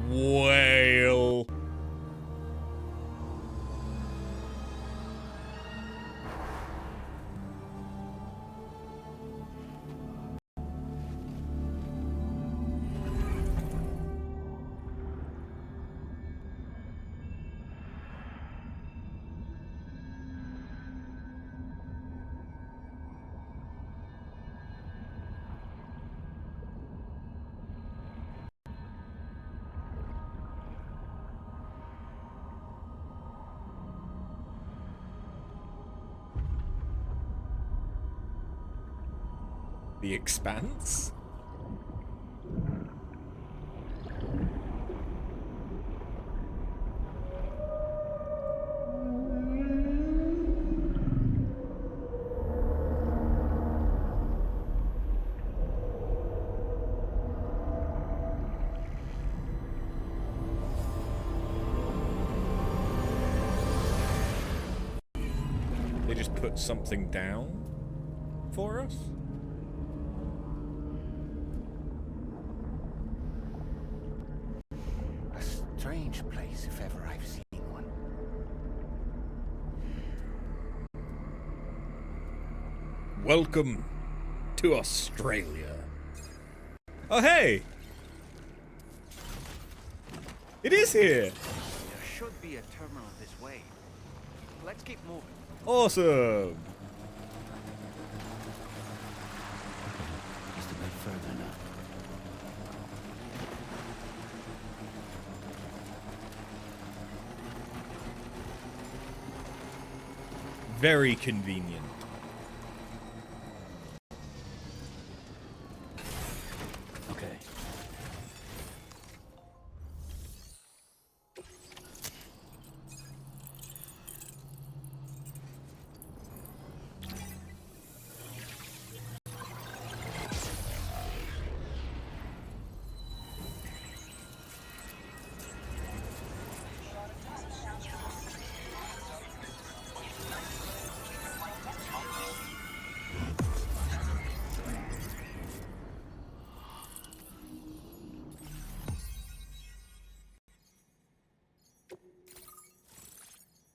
[SPEAKER 1] Whale. The Expanse? They just put something down for us?
[SPEAKER 2] A strange place, if ever I've seen one.
[SPEAKER 1] Welcome to Australia. Oh, hey! It is here!
[SPEAKER 2] There should be a terminal this way. Let's keep moving.
[SPEAKER 1] Awesome!
[SPEAKER 9] Just a bit further now.
[SPEAKER 1] Very convenient.
[SPEAKER 9] Okay.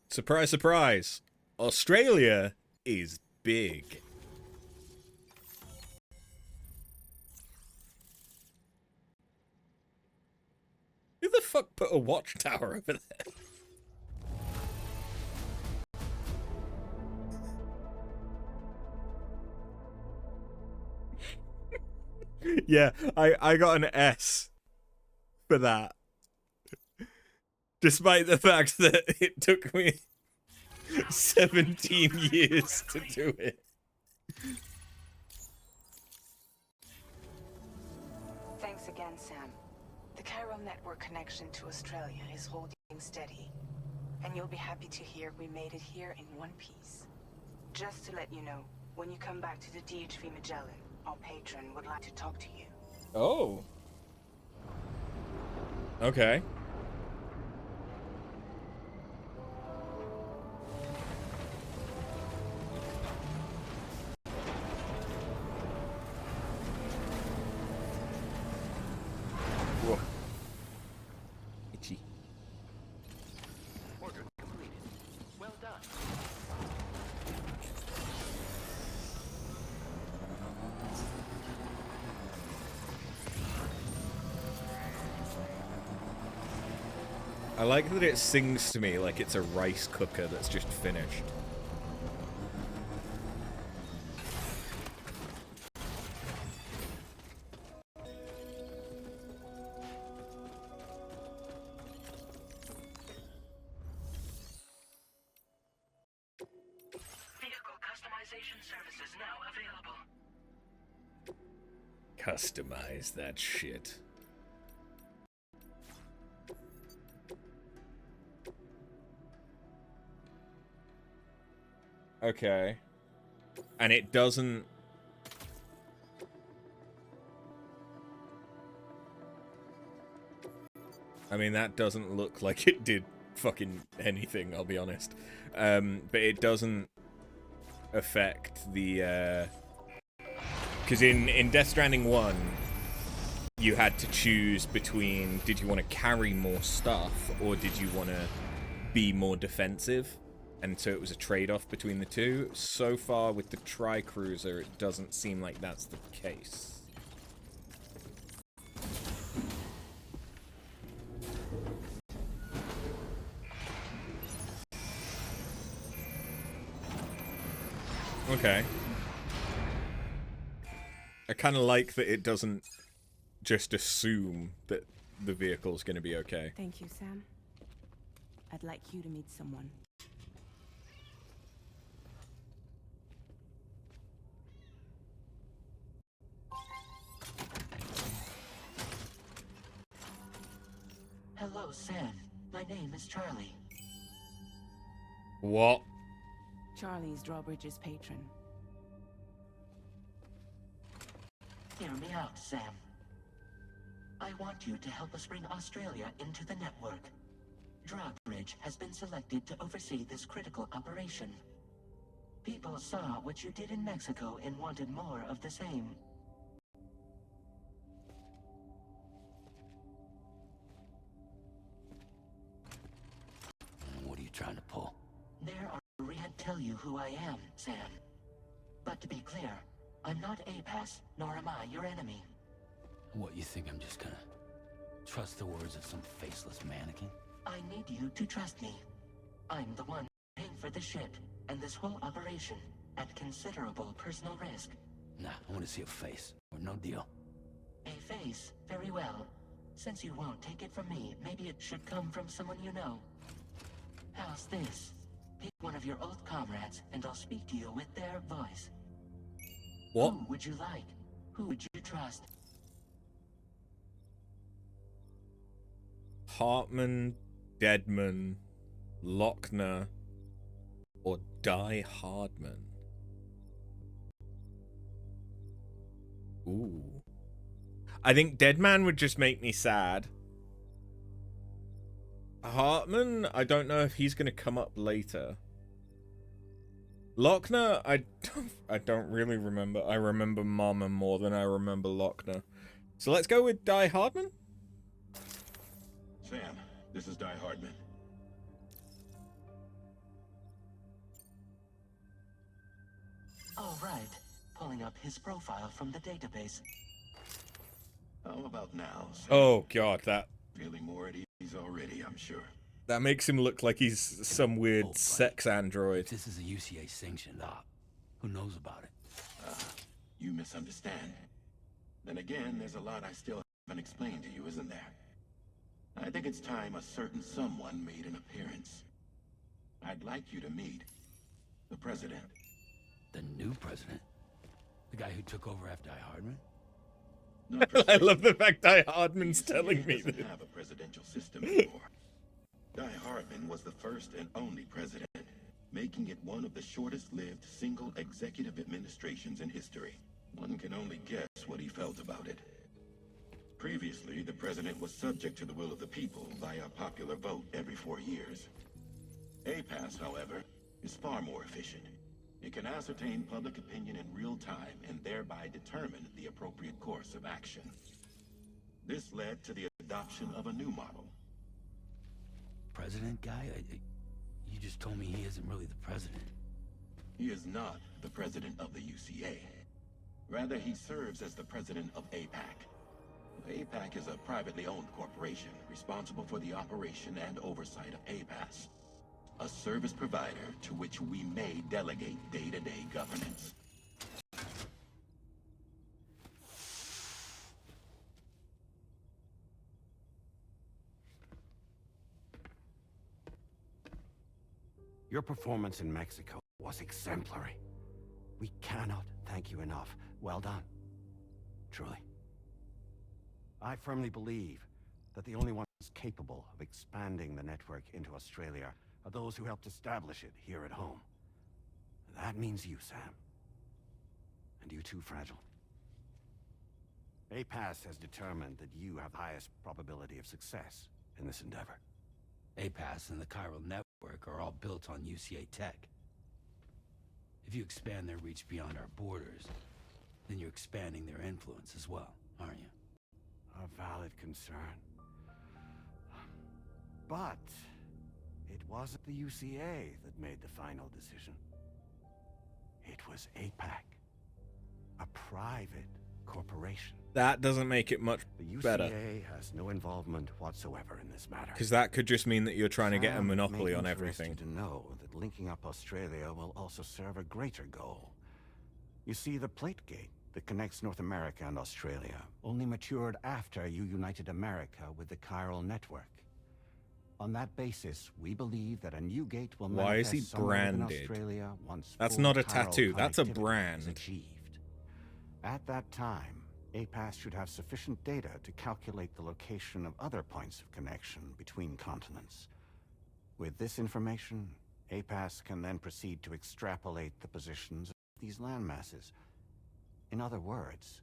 [SPEAKER 1] Surprise, surprise. Australia is big. Who the fuck put a watchtower over there? Yeah, I got an S for that. Despite the fact that it took me 17 years to do it.
[SPEAKER 11] Thanks again, Sam. The Cairo network connection to Australia is holding steady. And you'll be happy to hear we made it here in one piece. Just to let you know, when you come back to the DHV Magellan, our patron would like to talk to you.
[SPEAKER 1] Oh. Okay. Whoa. Itchy.
[SPEAKER 2] Order completed.
[SPEAKER 1] I like that it sings to me like it's a rice cooker that's just finished.
[SPEAKER 5] Vehicle customization services now available.
[SPEAKER 1] Customize that shit. Okay. And it doesn't... I mean, that doesn't look like it did fucking anything, I'll be honest. But it doesn't affect the... Because in Death Stranding 1, you had to choose between, did you want to carry more stuff, or did you want to be more defensive? And so it was a trade-off between the two. So far with the Tri-Cruiser, it doesn't seem like that's the case. Okay. I kind of like that it doesn't just assume that the vehicle's going to be okay.
[SPEAKER 11] Thank you, Sam. I'd like you to meet someone.
[SPEAKER 6] Hello, Sam. My name is Charlie.
[SPEAKER 1] What?
[SPEAKER 11] Charlie's Drawbridge's patron.
[SPEAKER 6] Hear me out, Sam. I want you to help us bring Australia into the network. Drawbridge has been selected to oversee this critical operation. People saw what you did in Mexico and wanted more of the same.
[SPEAKER 9] What are you trying to pull?
[SPEAKER 6] There are... Can't tell you who I am, Sam. But to be clear, I'm not APAS, nor am I your enemy.
[SPEAKER 9] What, you think I'm just gonna trust the words of some faceless mannequin?
[SPEAKER 6] I need you to trust me. I'm the one paying for the ship and this whole operation at considerable personal risk.
[SPEAKER 9] Nah, I want to see a face, or no deal.
[SPEAKER 6] A face? Very well. Since you won't take it from me, maybe it should come from someone you know. How's this? Pick one of your old comrades, and I'll speak to you with their voice.
[SPEAKER 1] What?
[SPEAKER 6] Who would you like? Who would you trust?
[SPEAKER 1] Hartman, Deadman, Lochner, or Die Hardman? Ooh. I think Deadman would just make me sad. Hartman, I don't know if he's going to come up later. Lochner, I don't really remember. I remember Mama more than I remember Lochner. So let's go with Die Hardman.
[SPEAKER 12] Sam, this is Die Hardman.
[SPEAKER 6] All right. Pulling up his profile from the database.
[SPEAKER 12] How about now, Sam?
[SPEAKER 1] Oh god, that...
[SPEAKER 12] Feeling more at ease already, I'm sure.
[SPEAKER 1] That makes him look like he's some weird sex android.
[SPEAKER 9] This is a UCA sanctioned op. Who knows about it?
[SPEAKER 12] You misunderstand. Then again, there's a lot I still haven't explained to you, isn't there? I think it's time a certain someone made an appearance. I'd like you to meet the president.
[SPEAKER 9] The new president? The guy who took over after Die Hardman?
[SPEAKER 1] I love the fact Die Hardman's telling me
[SPEAKER 12] doesn't
[SPEAKER 1] this.
[SPEAKER 12] have a presidential system anymore. Die Hardman was the first and only president, making it one of the shortest-lived single executive administrations in history. One can only guess what he felt about it. Previously, the president was subject to the will of the people via popular vote every 4 years. APAS, however, is far more efficient. It can ascertain public opinion in real time and thereby determine the appropriate course of action. This led to the adoption of a new model.
[SPEAKER 9] President guy? You just told me he isn't really the president.
[SPEAKER 12] He is not the president of the UCA. Rather, he serves as the president of APAC. APAC is a privately owned corporation responsible for the operation and oversight of APAS, a service provider to which we may delegate day-to-day governance.
[SPEAKER 13] Your performance in Mexico was exemplary. We cannot thank you enough. Well done. Truly. I firmly believe that the only ones capable of expanding the network into Australia are those who helped establish it here at home. That means you, Sam. And you too, Fragile. APAS has determined that you have the highest probability of success in this endeavor.
[SPEAKER 9] APAS and the chiral network are all built on UCA tech. If you expand their reach beyond our borders, then you're expanding their influence as well, aren't you?
[SPEAKER 13] A valid concern. But it wasn't the UCA that made the final decision. It was APAC, a private corporation.
[SPEAKER 1] That doesn't make it much better.
[SPEAKER 13] The UCA has no involvement whatsoever in this matter.
[SPEAKER 1] Because that could just mean that you're trying to get a monopoly on everything.
[SPEAKER 13] To know that linking up Australia will also serve a greater goal. You see, the plate gate that connects North America and Australia only matured after you united America with the chiral network. On that basis, we believe that a new gate will
[SPEAKER 1] Why is he branded?
[SPEAKER 13] Australia once
[SPEAKER 1] that's not a tattoo, that's a brand.
[SPEAKER 13] Achieved. At that time, APAS should have sufficient data to calculate the location of other points of connection between continents. With this information, APAS can then proceed to extrapolate the positions of these landmasses. In other words,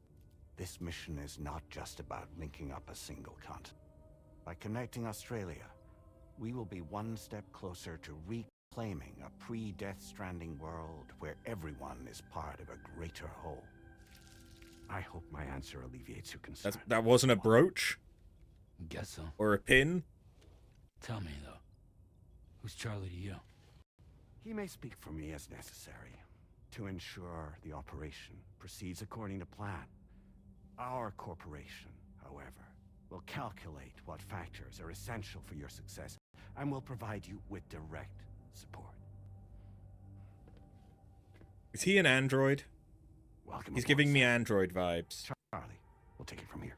[SPEAKER 13] this mission is not just about linking up a single continent. By connecting Australia, we will be one step closer to reclaiming a pre-Death Stranding world where everyone is part of a greater whole. I hope my answer alleviates your concern.
[SPEAKER 1] That wasn't a brooch?
[SPEAKER 9] Guess so.
[SPEAKER 1] Or a pin?
[SPEAKER 9] Tell me, though. Who's Charlie to you?
[SPEAKER 13] He may speak for me as necessary to ensure the operation proceeds according to plan. Our corporation, however, will calculate what factors are essential for your success and will provide you with direct support.
[SPEAKER 1] Is he an android?
[SPEAKER 13] Welcome.
[SPEAKER 1] He's giving me android vibes.
[SPEAKER 13] Charlie, we'll take it from here.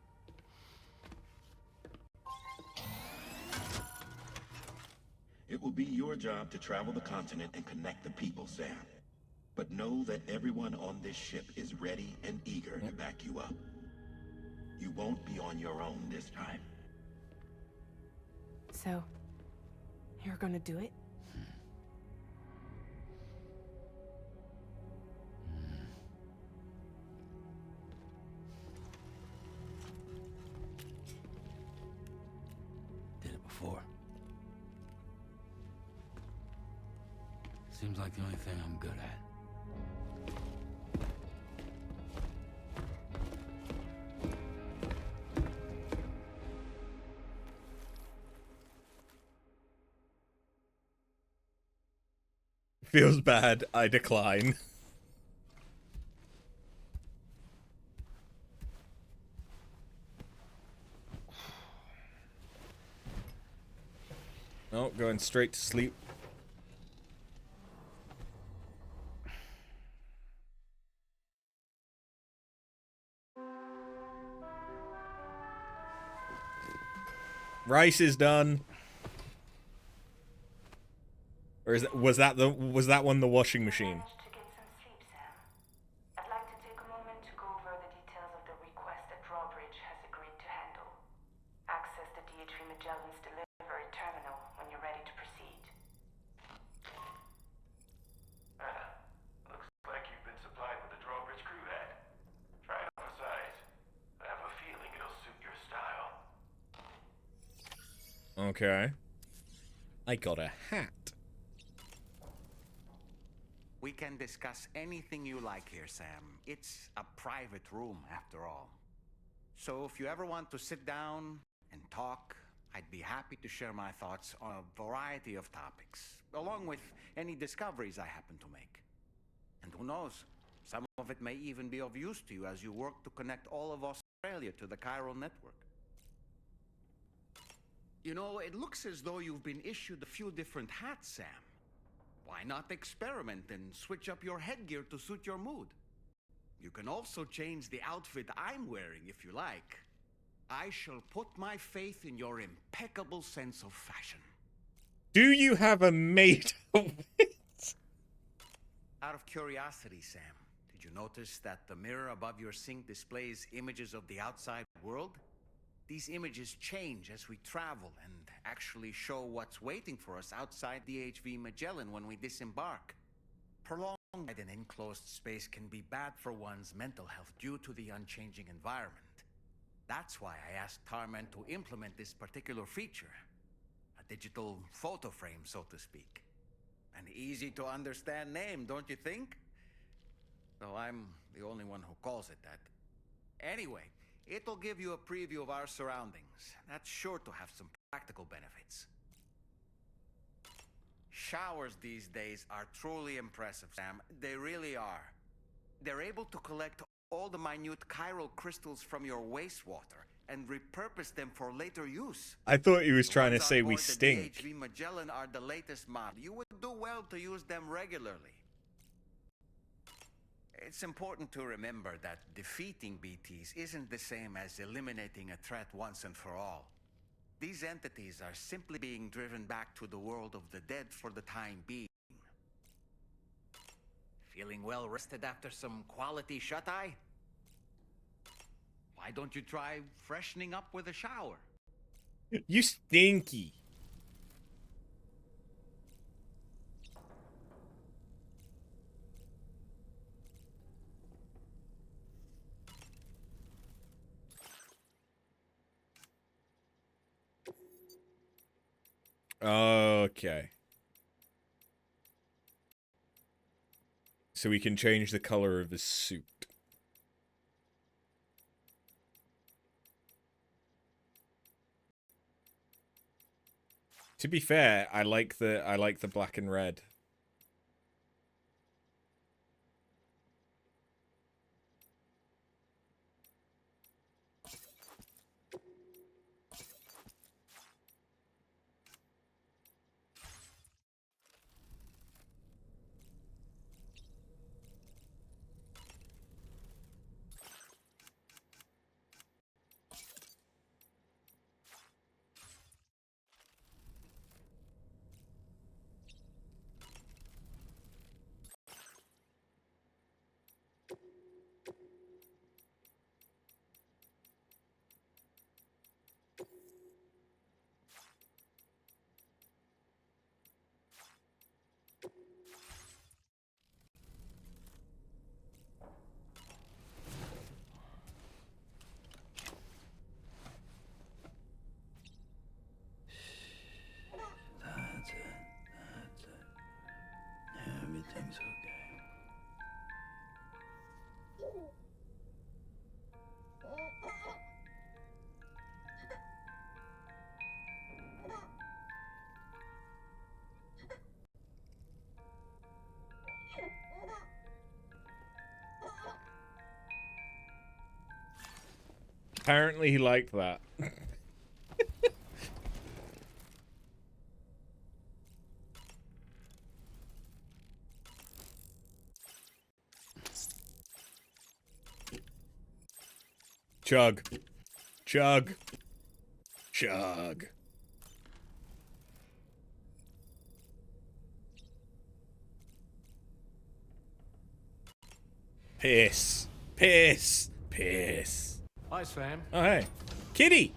[SPEAKER 12] It will be your job to travel the continent and connect the people, Sam. But know that everyone on this ship is ready and eager to back you up. You won't be on your own this time.
[SPEAKER 11] So, you're gonna do it?
[SPEAKER 9] Did it before. Seems like the only thing I'm good at.
[SPEAKER 1] Feels bad, I decline. Oh, going straight to sleep. Rice is done. Or is that, was that one the washing machine?
[SPEAKER 11] I'd like to take a moment to go over the details of the request that Drawbridge has agreed to handle. Access the DH3 Magellan's delivery terminal when you're ready to proceed.
[SPEAKER 7] Looks like you've been supplied with a Drawbridge crew hat. Try it on for size. I have a feeling it'll suit your style.
[SPEAKER 1] Okay. I got a hat.
[SPEAKER 2] We can discuss anything you like here, Sam. It's a private room, after all. So if you ever want to sit down and talk, I'd be happy to share my thoughts on a variety of topics, along with any discoveries I happen to make. And who knows, some of it may even be of use to you as you work to connect all of us Australia to the chiral network. You know, it looks as though you've been issued a few different hats, Sam. Why not experiment and switch up your headgear to suit your mood? You can also change the outfit I'm wearing if you like. I shall put my faith in your impeccable sense of fashion.
[SPEAKER 1] Do you have a mate?
[SPEAKER 2] Out of curiosity, Sam, did you notice that the mirror above your sink displays images of the outside world? These images change as we travel and actually show what's waiting for us outside the HV Magellan when we disembark. Prolonged in an enclosed space can be bad for one's mental health due to the unchanging environment. That's why I asked Tarman to implement this particular feature. A digital photo frame, so to speak. An easy to understand name, don't you think? Though I'm the only one who calls it that. Anyway, it'll give you a preview of our surroundings. That's sure to have some practical benefits. Showers these days are truly impressive, Sam. They really are. They're able to collect all the minute chiral crystals from your wastewater and repurpose them for later use.
[SPEAKER 1] I thought he was trying to
[SPEAKER 2] The ones
[SPEAKER 1] say
[SPEAKER 2] on
[SPEAKER 1] we
[SPEAKER 2] board the
[SPEAKER 1] stink.
[SPEAKER 2] DHV Magellan are the latest model. You would do well to use them regularly. It's important to remember that defeating BTs isn't the same as eliminating a threat once and for all. These entities are simply being driven back to the world of the dead for the time being. Feeling well rested after some quality shut-eye? Why don't you try freshening up with a shower?
[SPEAKER 1] You stinky. Okay. So we can change the color of his suit. To be fair, I like the black and red.
[SPEAKER 9] That's it. That's it. Everything's okay.
[SPEAKER 1] Apparently he liked that. Chug. Chug. Chug. Piss. Piss. Piss.
[SPEAKER 14] Hi, Sam.
[SPEAKER 1] Oh, hey. Kitty!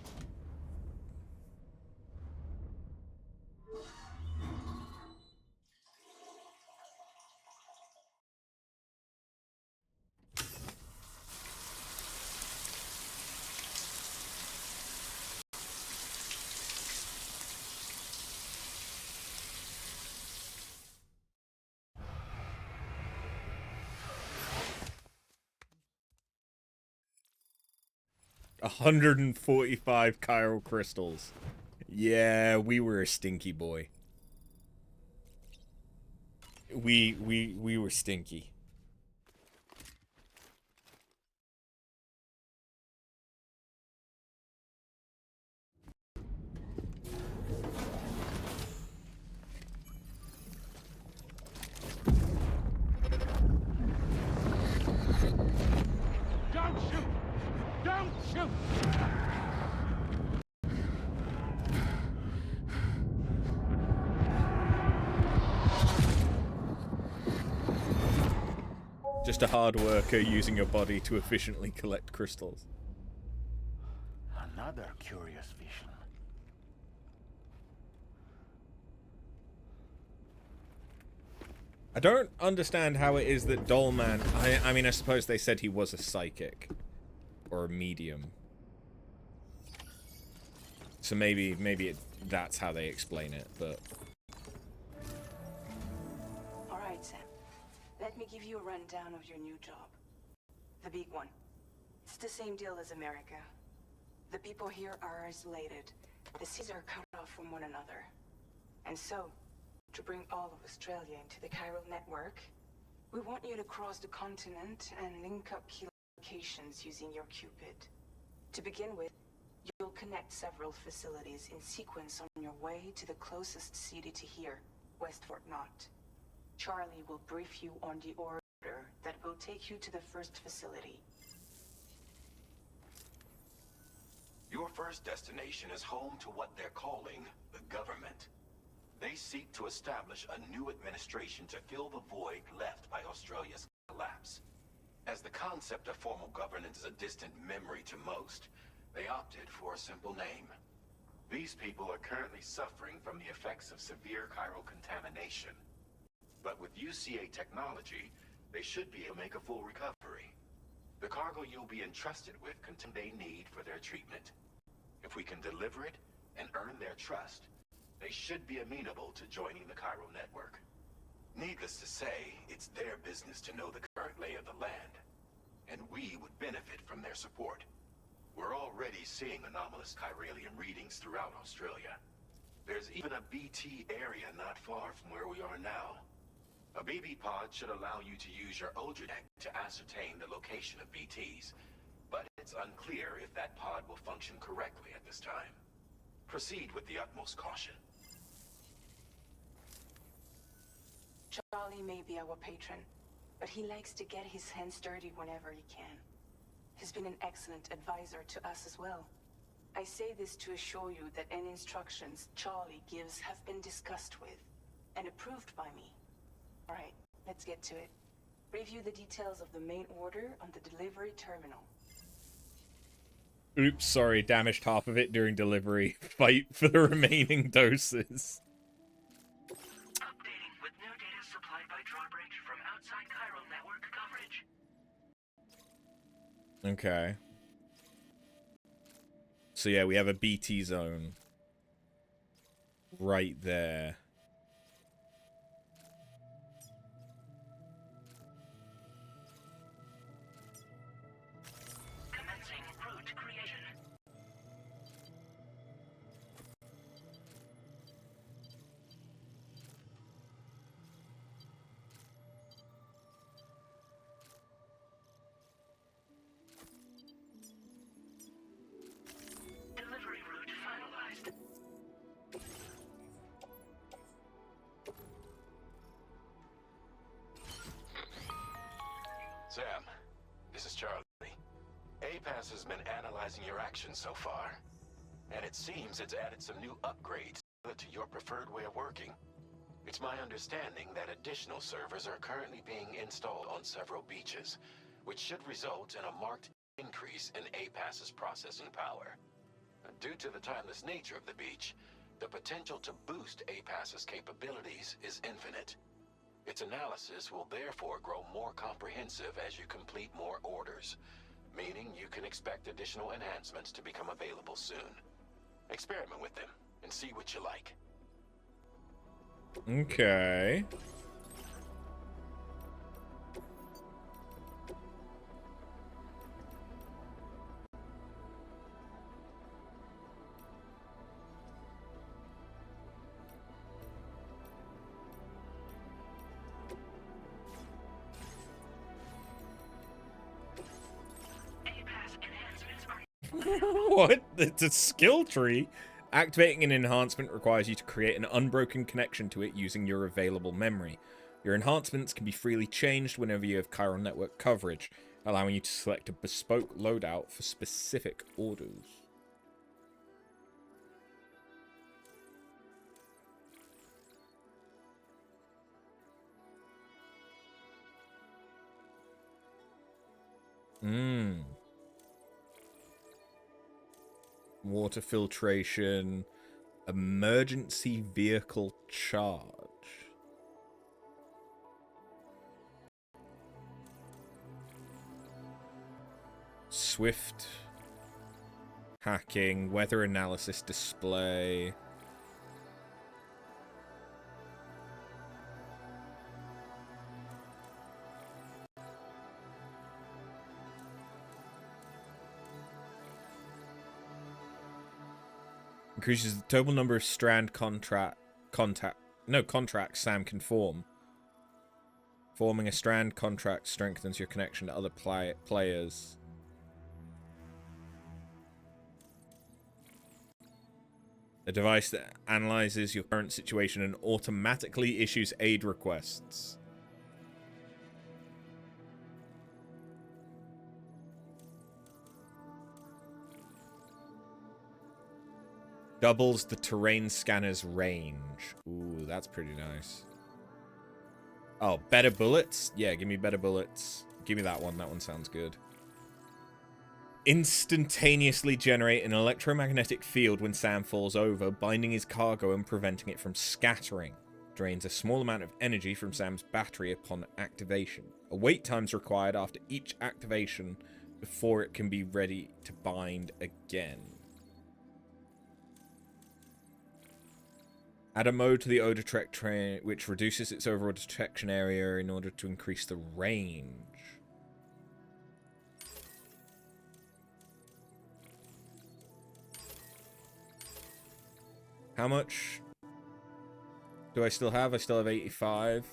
[SPEAKER 1] $145 chiral crystals. Yeah, we were a stinky boy. We were stinky. just a hard worker using your body to efficiently collect crystals.
[SPEAKER 14] Another curious vision.
[SPEAKER 1] I don't understand how it is that Dollman... I mean, I suppose they said he was a psychic. Or a medium. So maybe that's how they explain it, but...
[SPEAKER 11] Alright, Sam. Let me give you a rundown of your new job. The big one. It's the same deal as America. The people here are isolated. The seas are cut off from one another. And so, to bring all of Australia into the chiral network, we want you to cross the continent and link up key locations using your Cupid. To begin with, you'll connect several facilities in sequence on your way to the closest city to here, West Fort Knott. Charlie will brief you on the order that will take you to the first facility.
[SPEAKER 12] Your first destination is home to what they're calling the government. They seek to establish a new administration to fill the void left by Australia's collapse. As the concept of formal governance is a distant memory to most, they opted for a simple name. These people are currently suffering from the effects of severe chiral contamination. But with UCA technology, they should be able to make a full recovery. The cargo you'll be entrusted with contains they need for their treatment. If we can deliver it and earn their trust, they should be amenable to joining the chiral network. Needless to say, it's their business to know the current lay of the land, and we would benefit from their support. We're already seeing anomalous chiralian readings throughout Australia. There's even a BT area not far from where we are now. A BB pod should allow you to use your Ultradeck to ascertain the location of BTs, but it's unclear if that pod will function correctly at this time. Proceed with the utmost caution.
[SPEAKER 11] Charlie may be our patron, but he likes to get his hands dirty whenever he can. He's been an excellent advisor to us as well. I say this to assure you that any instructions Charlie gives have been discussed with and approved by me. Alright, let's get to it. Review the details of the main order on the delivery terminal.
[SPEAKER 1] Oops, sorry, damaged half of it during delivery. Fight for the remaining doses.
[SPEAKER 5] Updating with new data supplied by drawbridge from outside chiral network coverage.
[SPEAKER 1] Okay. So yeah, we have a BT zone. Right there.
[SPEAKER 12] Sam, this is Charlie. APAS has been analyzing your actions so far, and it seems it's added some new upgrades to your preferred way of working. It's my understanding that additional servers are currently being installed on several beaches, which should result in a marked increase in APAS's processing power. Due to the timeless nature of the beach, the potential to boost APAS's capabilities is infinite. Its analysis will therefore grow more comprehensive as you complete more orders, meaning you can expect additional enhancements to become available soon. Experiment with them and see what you like.
[SPEAKER 1] Okay. What? It's a skill tree? Activating an enhancement requires you to create an unbroken connection to it using your available memory. Your enhancements can be freely changed whenever you have chiral network coverage, allowing you to select a bespoke loadout for specific orders. Water filtration. Emergency vehicle charge. Swift hacking, weather analysis display. Increases the total number of strand contracts Sam can form. Forming a strand contract strengthens your connection to other players. A device that analyzes your current situation and automatically issues aid requests. Doubles the terrain scanner's range. Ooh, that's pretty nice. Oh, better bullets? Yeah, give me better bullets. Give me that one. That one sounds good. Instantaneously generate an electromagnetic field when Sam falls over, binding his cargo and preventing it from scattering. Drains a small amount of energy from Sam's battery upon activation. A wait time's required after each activation before it can be ready to bind again. Add a mode to the odor train which reduces its overall detection area in order to increase the range. How much do I still have? I still have 85.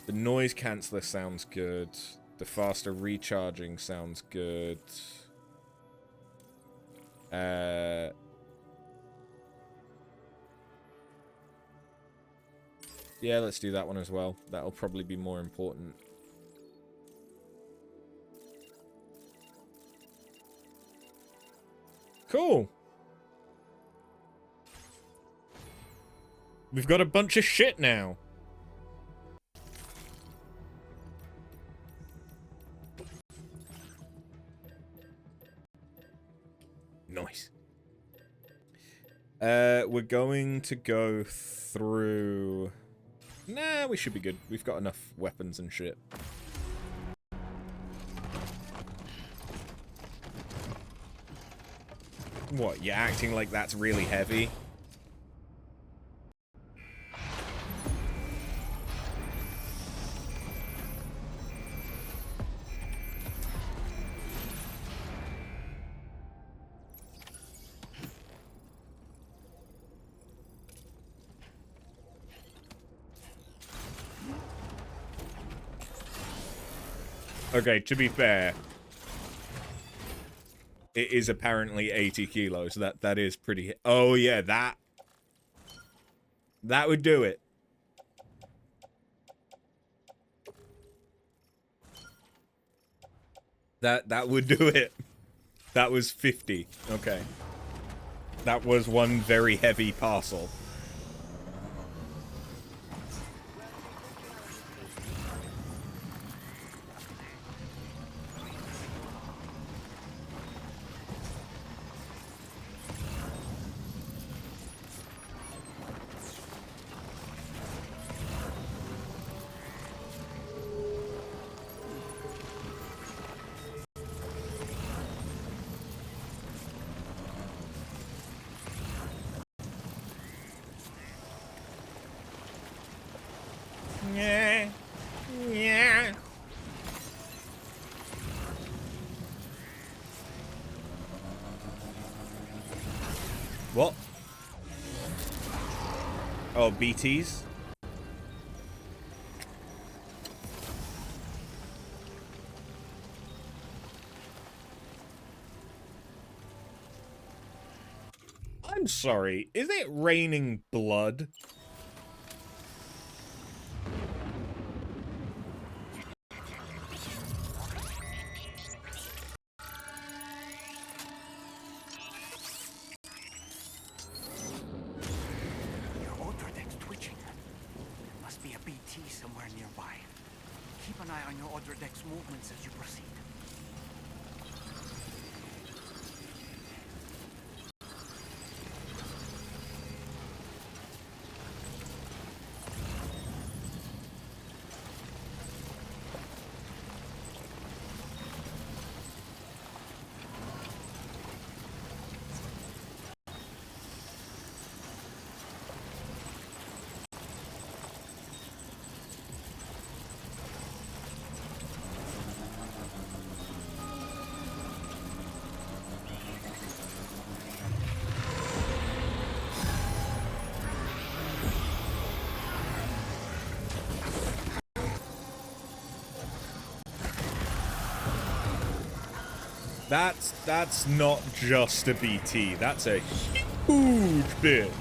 [SPEAKER 1] The noise canceller sounds good. The faster recharging sounds good. Yeah, let's do that one as well. That'll probably be more important. Cool. We've got a bunch of shit now. Nice. We're going to go through... Nah, we should be good. We've got enough weapons and shit. What, you're acting like that's really heavy? Okay, to be fair, it is apparently 80 kilos. That is pretty... Oh, yeah, that would do it. That would do it. That was 50. Okay. That was one very heavy parcel. What? Oh, BTs? I'm sorry, is it raining blood? That's not just a BT. That's a huge bitch.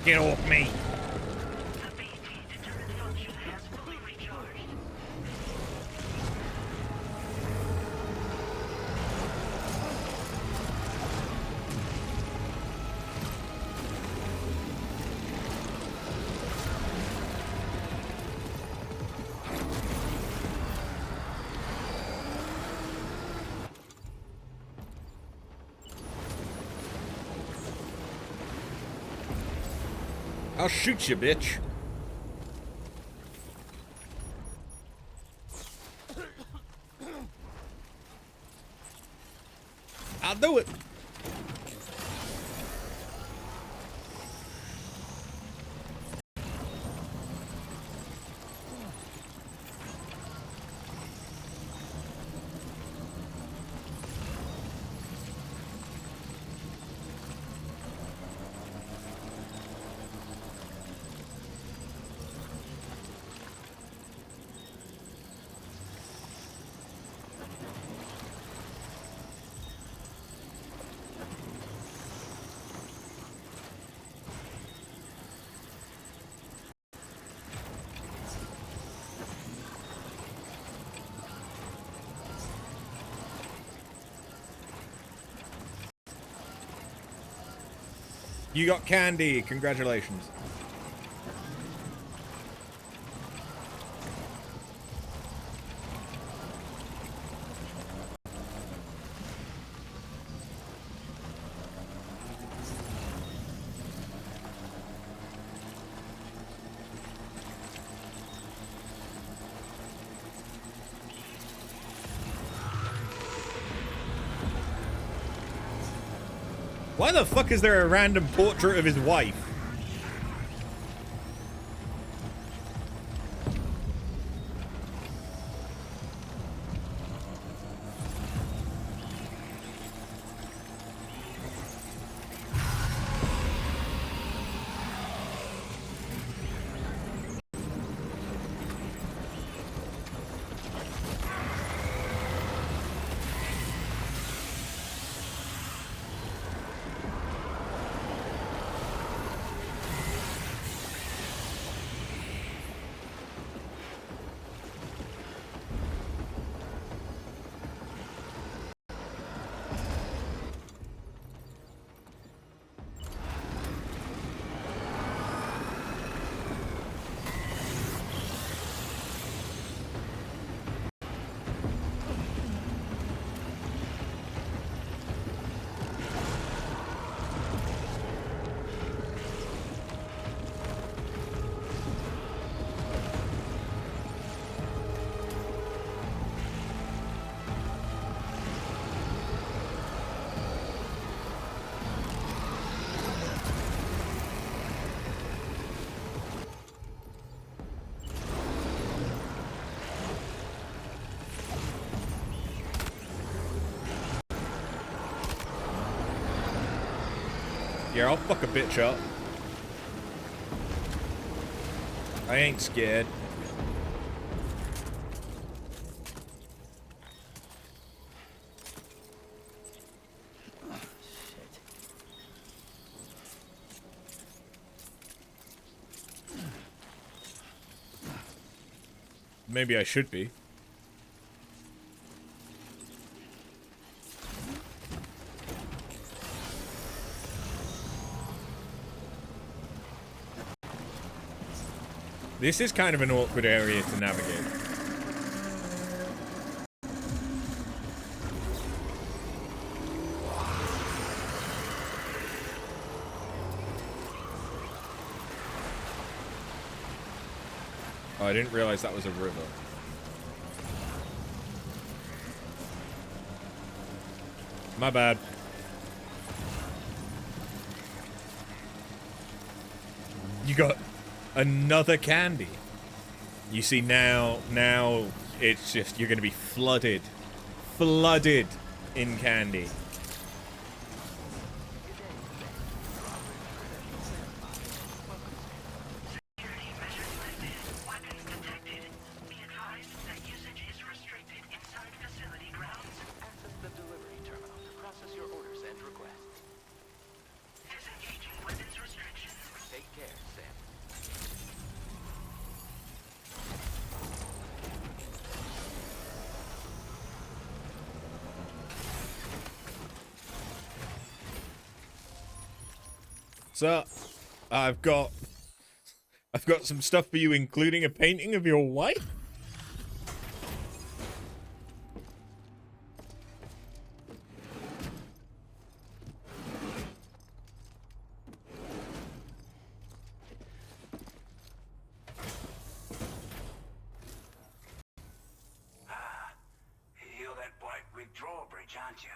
[SPEAKER 1] Get off me. I'll shoot you, bitch. I'll do it. You got candy. Congratulations. Why the fuck is there a random portrait of his wife? Yeah, I'll fuck a bitch up. I ain't scared. Maybe I should be. This is kind of an awkward area to navigate. Oh, I didn't realize that was a river. My bad. You got another candy. You see, now it's just, you're going to be flooded in candy. So, I've got some stuff for you, including a painting of your wife.
[SPEAKER 2] You're that bloke with drawbridge, aren't you?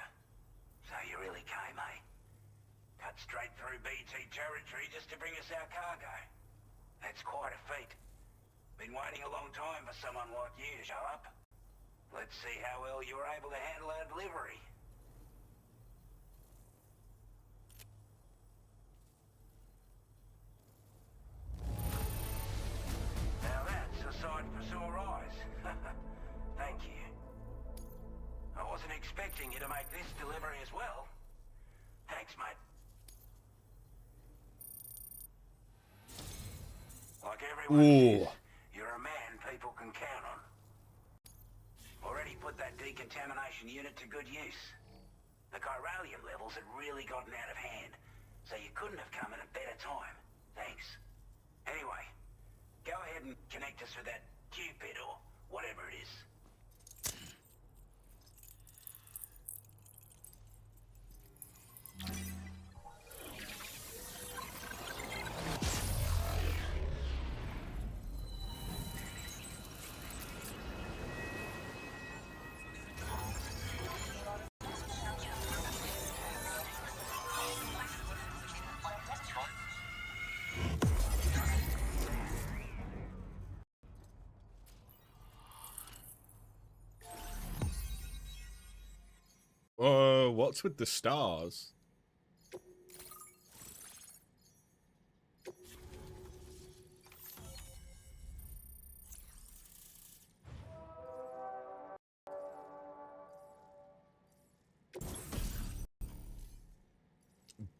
[SPEAKER 2] So you really came, eh? Cut straight through BT territory just to bring us our cargo. That's quite a feat. Been waiting a long time for someone like you to show up. Let's see how well you were able to handle our delivery. Now that's a sight for sore eyes. Thank you. I wasn't expecting you to make this delivery as well. Thanks, mate. Like everyone says, you're a man people can count on. Already put that decontamination unit to good use. The chiralium levels had really gotten out of hand, so you couldn't have come at a better time. Thanks. Anyway, go ahead and connect us with that Cupid or whatever it is.
[SPEAKER 1] What's with the stars?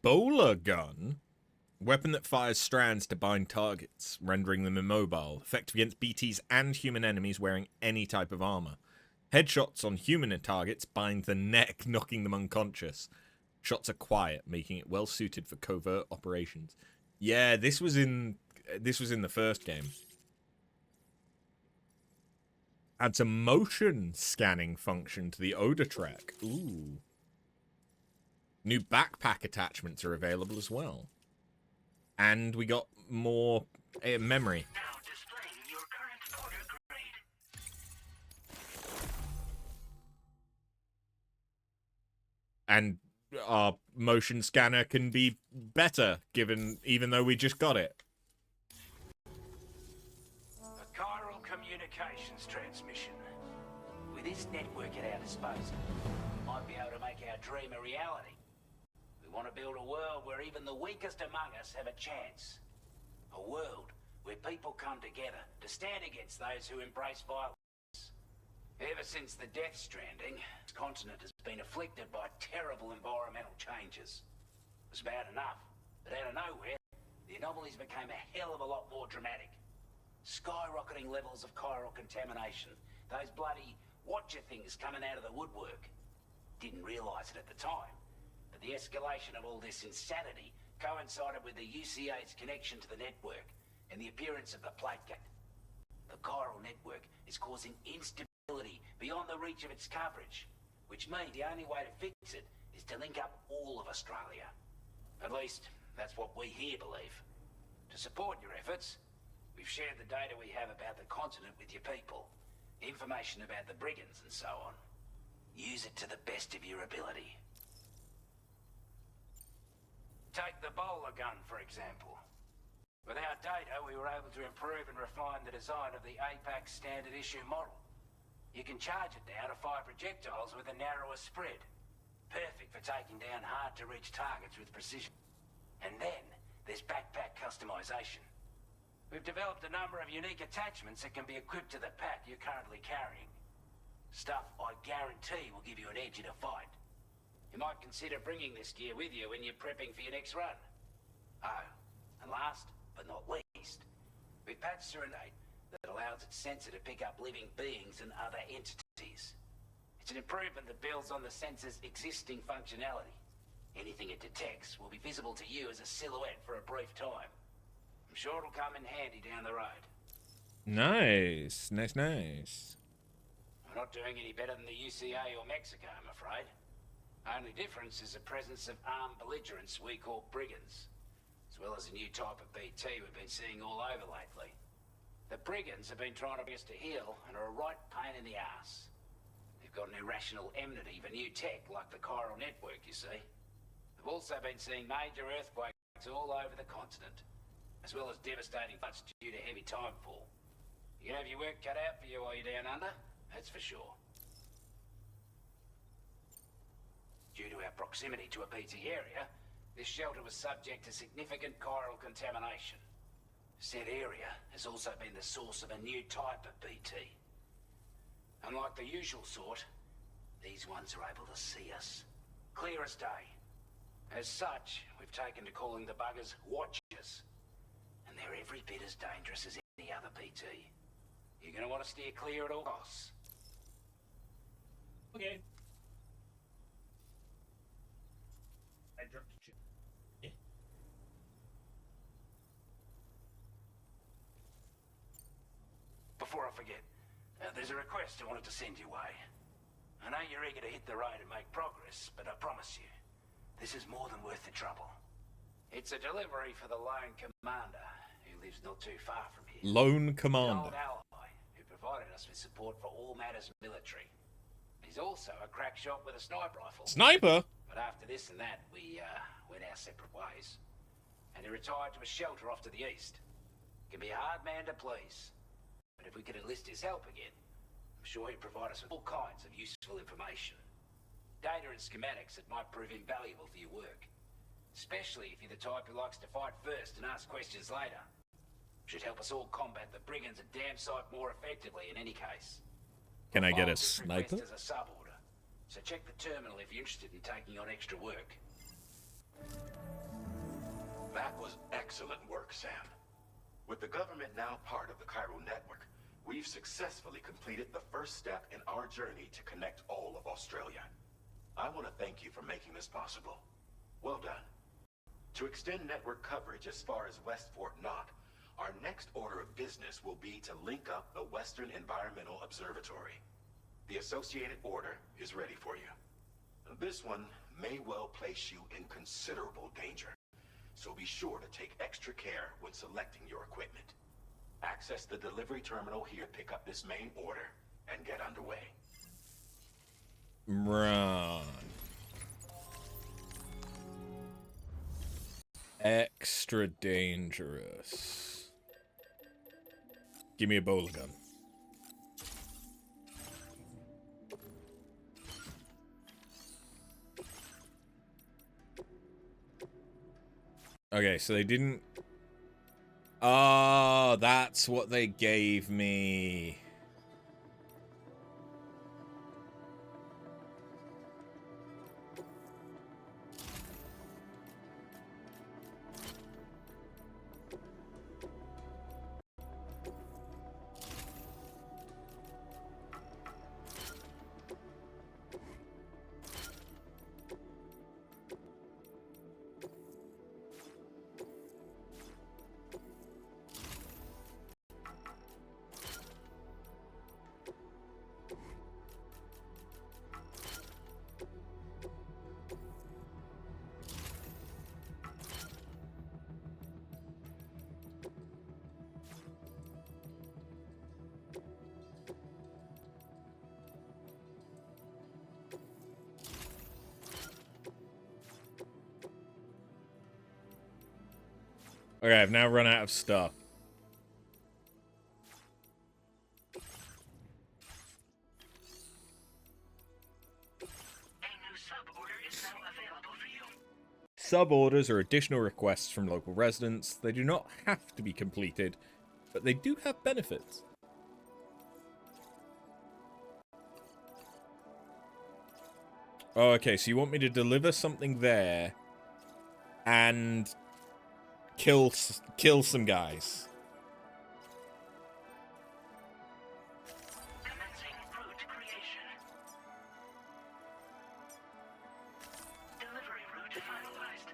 [SPEAKER 1] Bowler gun? Weapon that fires strands to bind targets, rendering them immobile. Effective against BTs and human enemies wearing any type of armor. Headshots on human targets bind the neck, knocking them unconscious. Shots are quiet, making it well suited for covert operations. Yeah, this was in the first game. Adds a motion scanning function to the odor track. Ooh. New backpack attachments are available as well. And we got more memory.
[SPEAKER 5] Now displaying your current order grade.
[SPEAKER 1] And our motion scanner can be better, even though we just got it.
[SPEAKER 2] A chiral communications transmission. With this network at our disposal, we might be able to make our dream a reality. We want to build a world where even the weakest among us have a chance. A world where people come together to stand against those who embrace violence. Ever since the Death Stranding, this continent has been afflicted by terrible environmental changes. It was bad enough, but out of nowhere, the anomalies became a hell of a lot more dramatic. Skyrocketing levels of chiral contamination, those bloody watcher things coming out of the woodwork. Didn't realise it at the time, but the escalation of all this insanity coincided with the UCA's connection to the network and the appearance of the plate gate. The chiral network is causing instability beyond the reach of its coverage, which means the only way to fix it is to link up all of Australia. At least, that's what we here believe. To support your efforts,
[SPEAKER 14] We've shared the data we have about the continent with your people. Information about the brigands and so on. Use it to the best of your ability. Take the bowler gun, for example. With our data, we were able to improve and refine the design of the APAC standard issue model. You can charge it now to fire projectiles with a narrower spread. Perfect for taking down hard-to-reach targets with precision. And then, there's backpack customization. We've developed a number of unique attachments that can be equipped to the pack you're currently carrying. Stuff I guarantee will give you an edge in a fight. You might consider bringing this gear with you when you're prepping for your next run. Oh, and last but not least, we've patched through an aid that allows its sensor to pick up living beings and other entities. It's an improvement that builds on the sensor's existing functionality. Anything it detects will be visible to you as a silhouette for a brief time. I'm sure it'll come in handy down the road.
[SPEAKER 1] Nice, nice, nice.
[SPEAKER 14] We're not doing any better than the UCA or Mexico, I'm afraid. Only difference is the presence of armed belligerents we call brigands, as well as a new type of BT we've been seeing all over lately. The brigands have been trying to get us to heal and are a right pain in the ass. They've got an irrational enmity for new tech like the chiral network, you see. We've also been seeing major earthquakes all over the continent, as well as devastating floods due to heavy timefall. You can have your work cut out for you while you're down under, that's for sure. Due to our proximity to a BT area, this shelter was subject to significant chiral contamination. Said area has also been the source of a new type of BT. Unlike the usual sort, these ones are able to see us, clear as day. As such, we've taken to calling the buggers Watchers, and they're every bit as dangerous as any other BT. You're gonna want to steer clear at all costs.
[SPEAKER 15] Okay. I dropped the chip. Yeah.
[SPEAKER 14] Before I forget, there's a request I wanted to send your way. I know you're eager to hit the road and make progress, but I promise you, this is more than worth the trouble. It's a delivery for the lone commander, who lives not too far from here.
[SPEAKER 1] Lone
[SPEAKER 14] An
[SPEAKER 1] commander.
[SPEAKER 14] old ally, who provided us with support for all matters military. He's also a crack shot with a sniper rifle.
[SPEAKER 1] Sniper?
[SPEAKER 14] But after this and that, we went our separate ways. And he retired to a shelter off to the east. Can be a hard man to please. But if we could enlist his help again, I'm sure he'd provide us with all kinds of useful information. Data and schematics that might prove invaluable for your work. Especially if you're the type who likes to fight first and ask questions later. Should help us all combat the brigands a damn sight more effectively in any case.
[SPEAKER 1] Can I get a
[SPEAKER 14] I'll just
[SPEAKER 1] sniper?
[SPEAKER 14] request as a sub-order. So check the terminal if you're interested in taking on extra work.
[SPEAKER 12] That was excellent work, Sam. With the government now part of the chiral network, we've successfully completed the first step in our journey to connect all of Australia. I want to thank you for making this possible. Well done. To extend network coverage as far as West Fort Knott, our next order of business will be to link up the Western Environmental Observatory. The associated order is ready for you. This one may well place you in considerable danger, so be sure to take extra care when selecting your equipment. Access the delivery terminal here to pick up this main order and get underway.
[SPEAKER 1] Run. Extra dangerous. Give me a bowler gun. Okay, so they didn't... Oh, that's what they gave me. Okay, I've now run out of stuff. Sub-orders are additional requests from local residents. They do not have to be completed, but they do have benefits. Oh, okay, so you want me to deliver something there and kill some guys.
[SPEAKER 5] Commencing route creation. Delivery route finalized.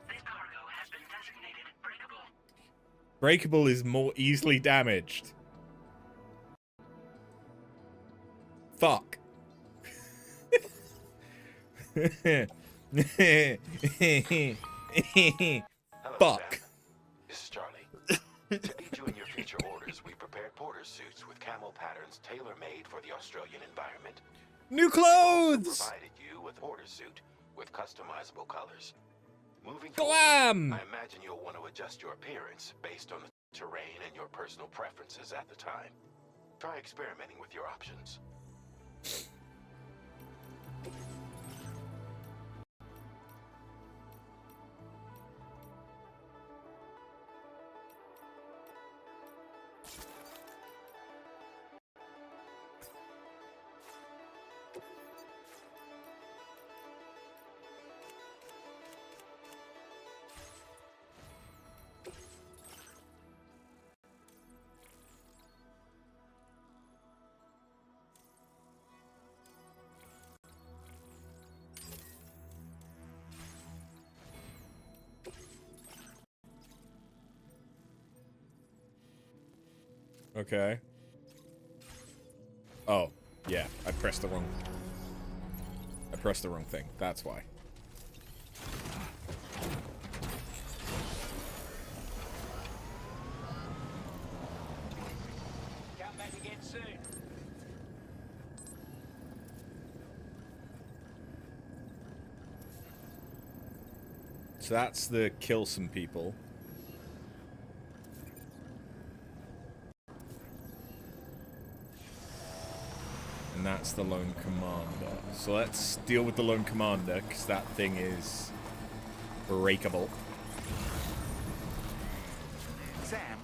[SPEAKER 5] This cargo has been designated breakable.
[SPEAKER 1] Breakable is more easily damaged. Fuck. Fuck.
[SPEAKER 16] This is Charlie. To aid you in your future orders, we prepared porter suits with camo patterns tailor-made for the Australian environment.
[SPEAKER 1] New clothes!
[SPEAKER 16] Provided you with order suit with customizable colors. Moving
[SPEAKER 1] Glam!
[SPEAKER 16] forward, I imagine you'll want to adjust your appearance based on the terrain and your personal preferences at the time. Try experimenting with your options.
[SPEAKER 1] Okay. Oh, yeah, I pressed the wrong thing. That's why.
[SPEAKER 14] Come back again soon.
[SPEAKER 1] So that's the kill some people. And that's the lone commander. So let's deal with the lone commander, because that thing is breakable.
[SPEAKER 2] Sam,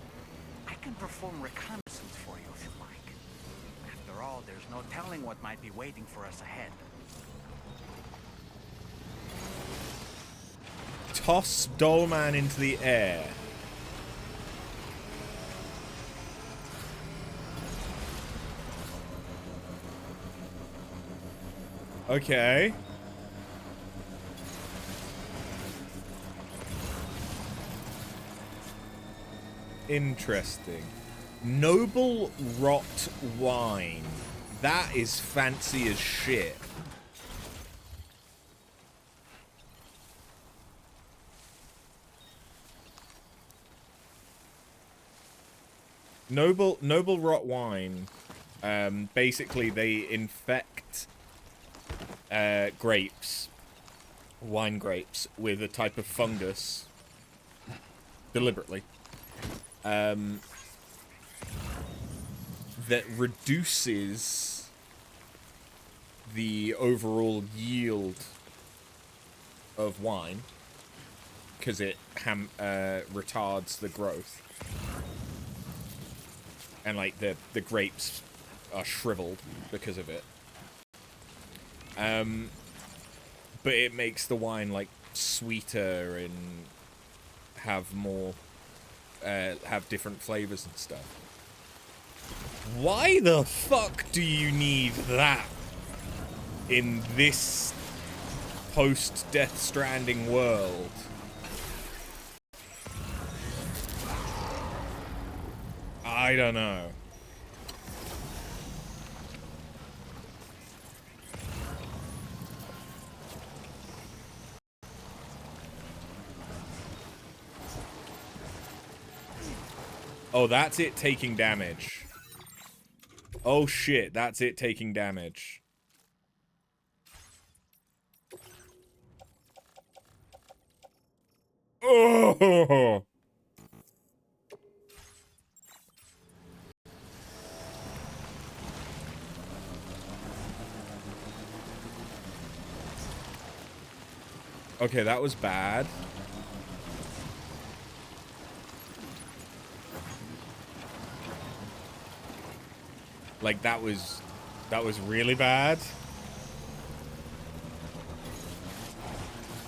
[SPEAKER 2] I can perform reconnaissance for you if you like. After all, there's no telling what might be waiting for us ahead.
[SPEAKER 1] Toss Dollman into the air. Okay. Interesting. Noble rot wine. That is fancy as shit. Noble rot wine. Basically, they infect grapes, wine grapes, with a type of fungus, deliberately, that reduces the overall yield of wine, because it retards the growth, and like the grapes are shriveled because of it. But it makes the wine like sweeter and have more, have different flavors and stuff. Why the fuck do you need that in this post-Death Stranding world? I don't know. Oh, that's it taking damage. Oh shit, that's it taking damage. Oh! Okay, that was bad. Like, that was really bad.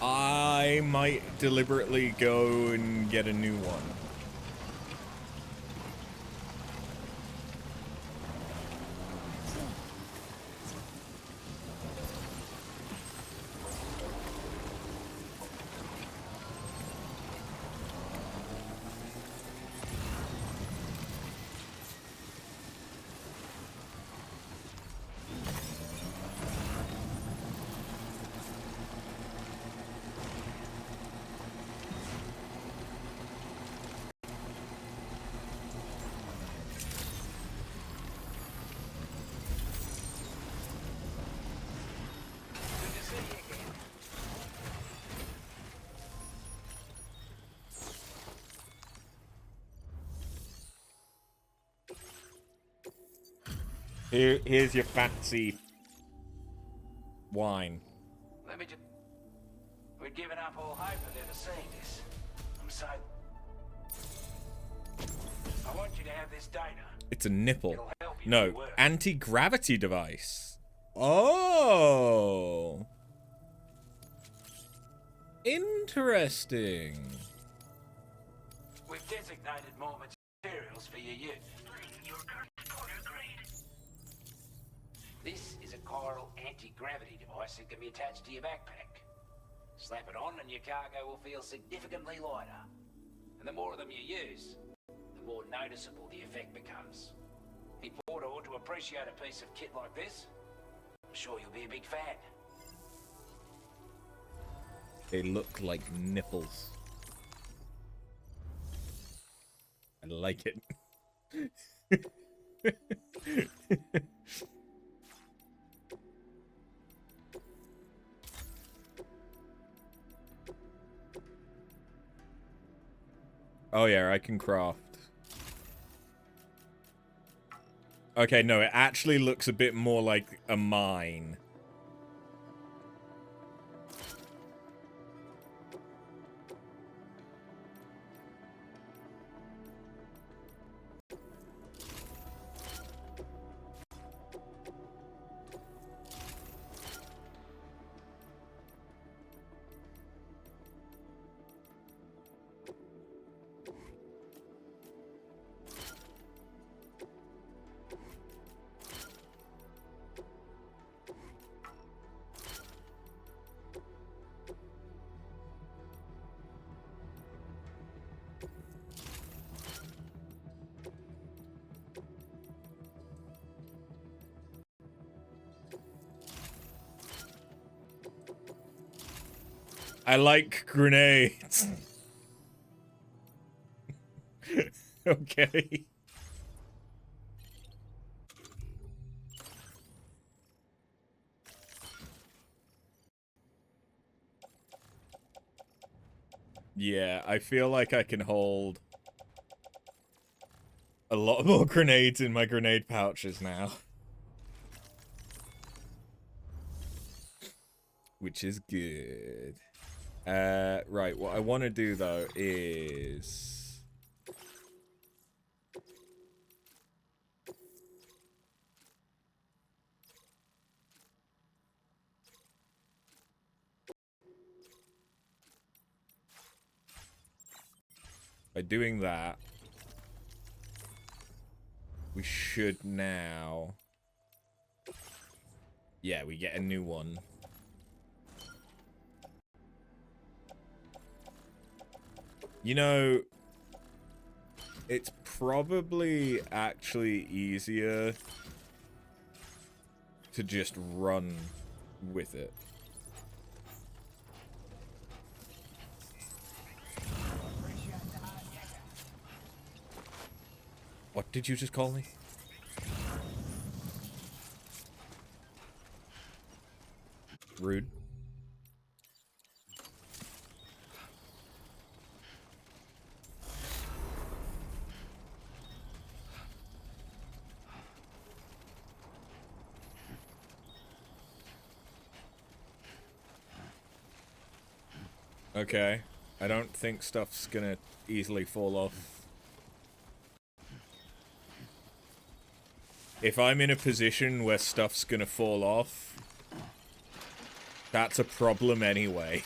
[SPEAKER 1] I might deliberately go and get a new one. Here's your fancy wine.
[SPEAKER 14] Let me just... We'd given up all hope of ever seeing this. I'm so... I want you to have this data.
[SPEAKER 1] It's a nipple.
[SPEAKER 14] It'll help you
[SPEAKER 1] No,
[SPEAKER 14] do work.
[SPEAKER 1] anti-gravity device. Oh. Interesting.
[SPEAKER 14] We've designated more materials for your use. This is a chiral anti-gravity device that can be attached to your backpack. Slap it on and your cargo will feel significantly lighter. And the more of them you use, the more noticeable the effect becomes. If Porter ought to appreciate a piece of kit like this, I'm sure you'll be a big fan.
[SPEAKER 1] They look like nipples. I like it. Oh yeah, I can craft. Okay, no, it actually looks a bit more like a mine. I like grenades. Okay. Yeah, I feel like I can hold a lot more grenades in my grenade pouches now. Which is good. Right, what I want to do though is... by doing that, we should now... yeah, we get a new one. You know, it's probably actually easier to just run with it. What did you just call me? Rude. Okay. I don't think stuff's gonna easily fall off. If I'm in a position where stuff's gonna fall off, that's a problem anyway.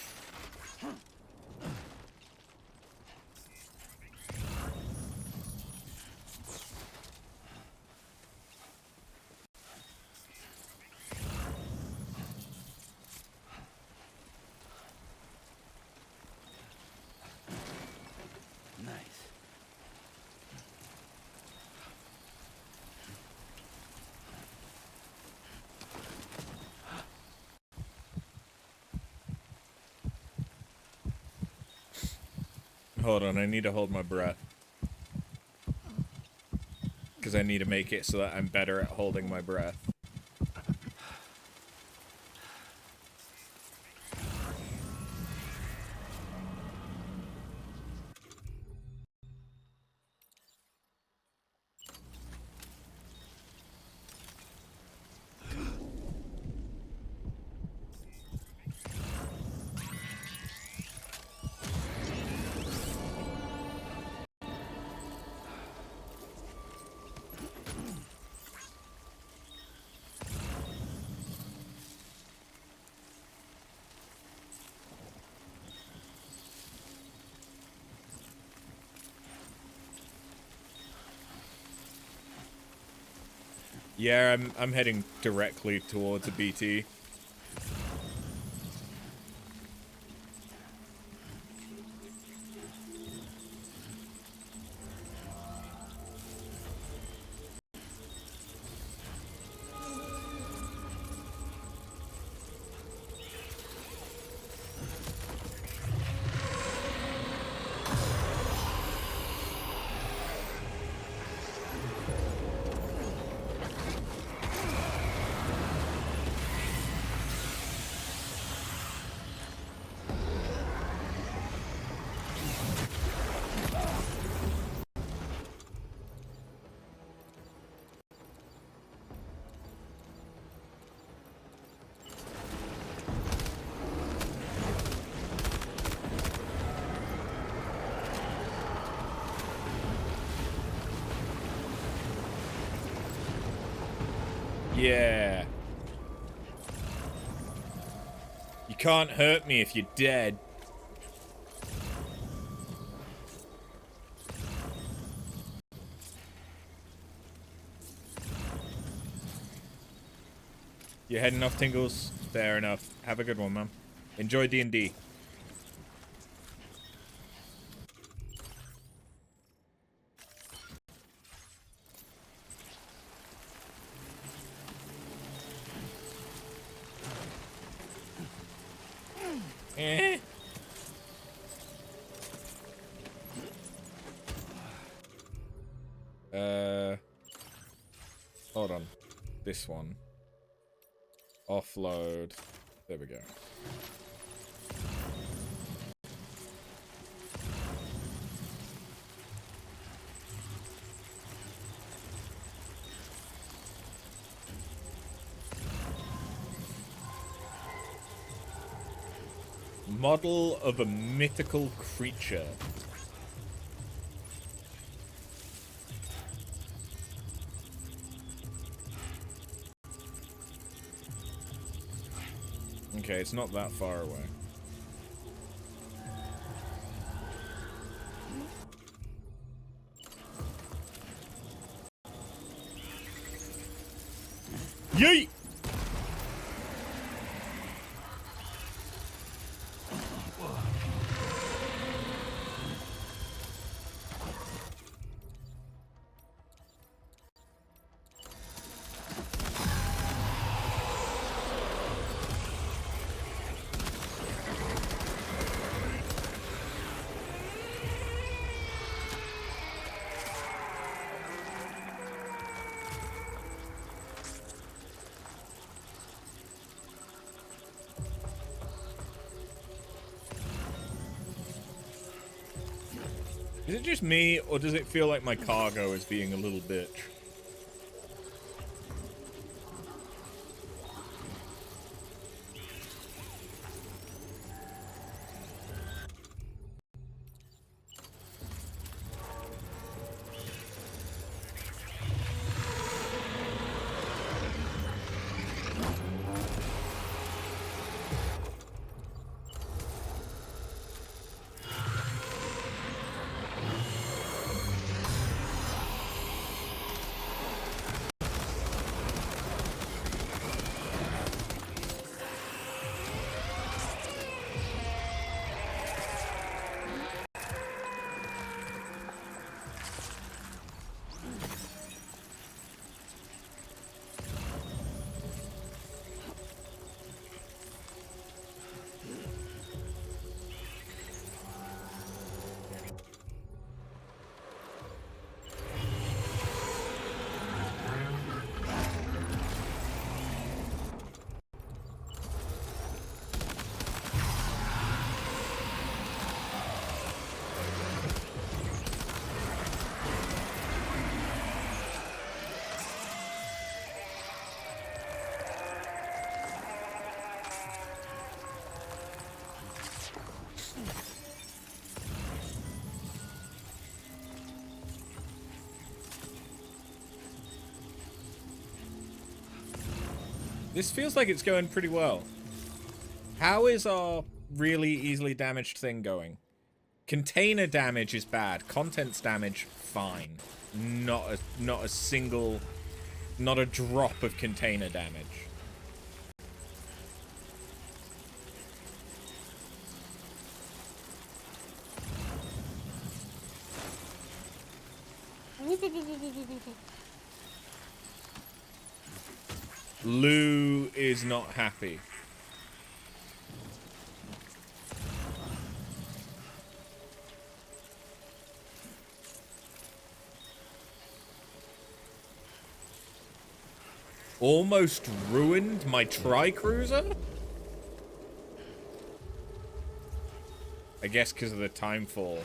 [SPEAKER 1] Hold on, I need to hold my breath. Because I need to make it so that I'm better at holding my breath. Yeah, I'm heading directly towards a BT. Yeah. You can't hurt me if you're dead. You're heading off, Tingles? Fair enough. Have a good one, man. Enjoy D&D. Eh. Hold on. This one. Offload. There we go. Model of a mythical creature. Okay, it's not that far away. Yeet! Is it just me, or does it feel like my cargo is being a little bitch? This feels like it's going pretty well. How is our really easily damaged thing going? Container damage is bad. Contents damage, fine. Not a single, not a drop of container damage. Lou is not happy. Almost ruined my tri-cruiser? I guess because of the time fall.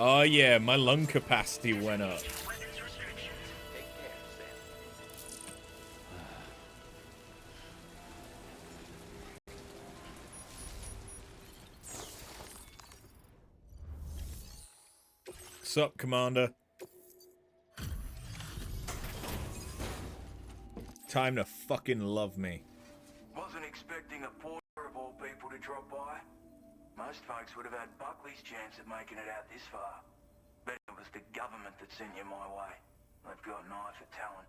[SPEAKER 1] Oh yeah, my lung capacity went up. Sup, Commander? Time to fucking love me.
[SPEAKER 14] Wasn't expecting a porter of all people to drop by. Most folks would have had Buckley's chance of making it out this far. Bet it was the government that sent you my way. They've got an eye for talent.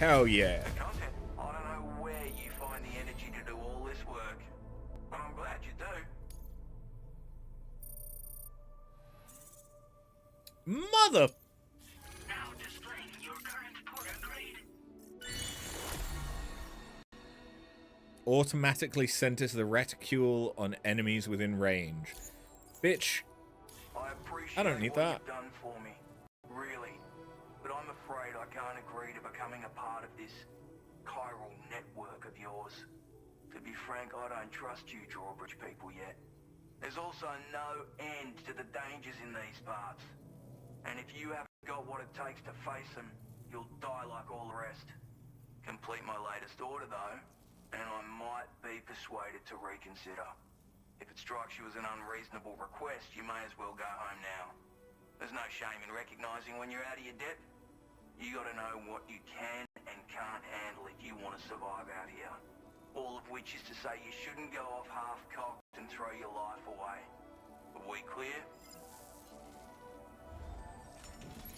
[SPEAKER 1] Hell yeah.
[SPEAKER 14] Content. I don't know where you find the energy to do all this work, but I'm glad you do.
[SPEAKER 1] Mother.
[SPEAKER 5] Now displaying your current porter grade.
[SPEAKER 1] Automatically centers the reticule on enemies within range. Bitch. I don't need that.
[SPEAKER 14] You've done for me, really, but I'm afraid I can't agree to becoming a part of this chiral network of yours. To be frank, I don't trust you drawbridge people yet. There's also no end to the dangers in these parts. And if you haven't got what it takes to face them, you'll die like all the rest. Complete my latest order, though, and I might be persuaded to reconsider. If it strikes you as an unreasonable request, you may as well go home now. There's no shame in recognizing when you're out of your depth. You gotta know what you can and can't handle if you want to survive out here. All of which is to say you shouldn't go off half-cocked and throw your life away. Are we clear?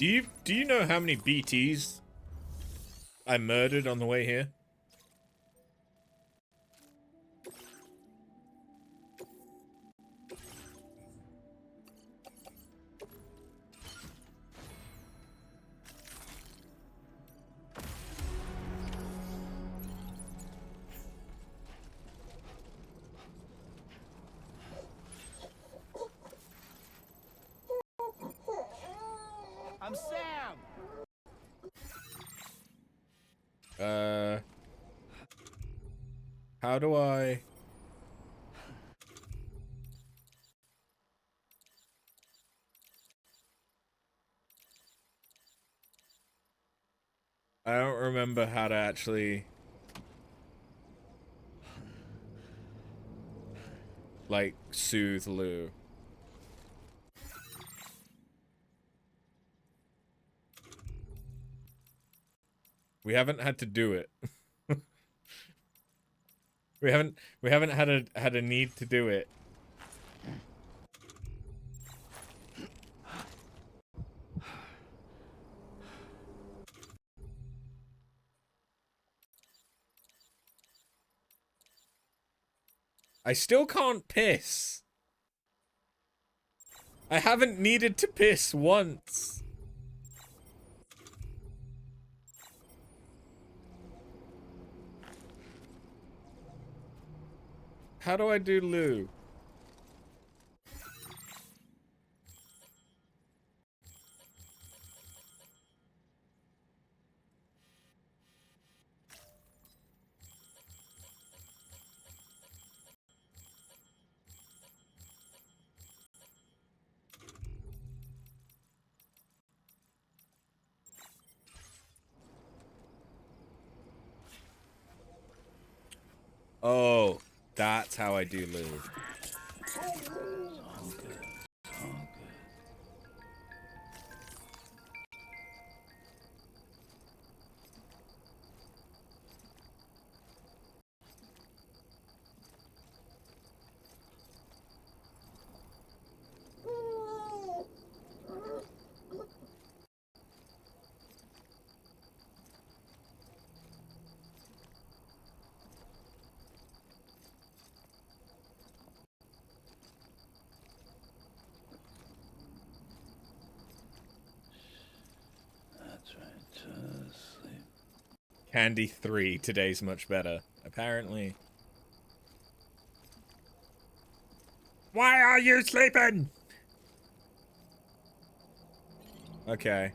[SPEAKER 1] Do you know how many BTs I murdered on the way here?
[SPEAKER 17] I'm Sam.
[SPEAKER 1] How do I... I don't remember how to actually... like, soothe Lou. We haven't had to do it. we haven't had a need to do it. I still can't piss. I haven't needed to piss once. How do I do Lou? Oh, that's how I do lube. Candy 3, today's much better. Apparently. Why are you sleeping? Okay.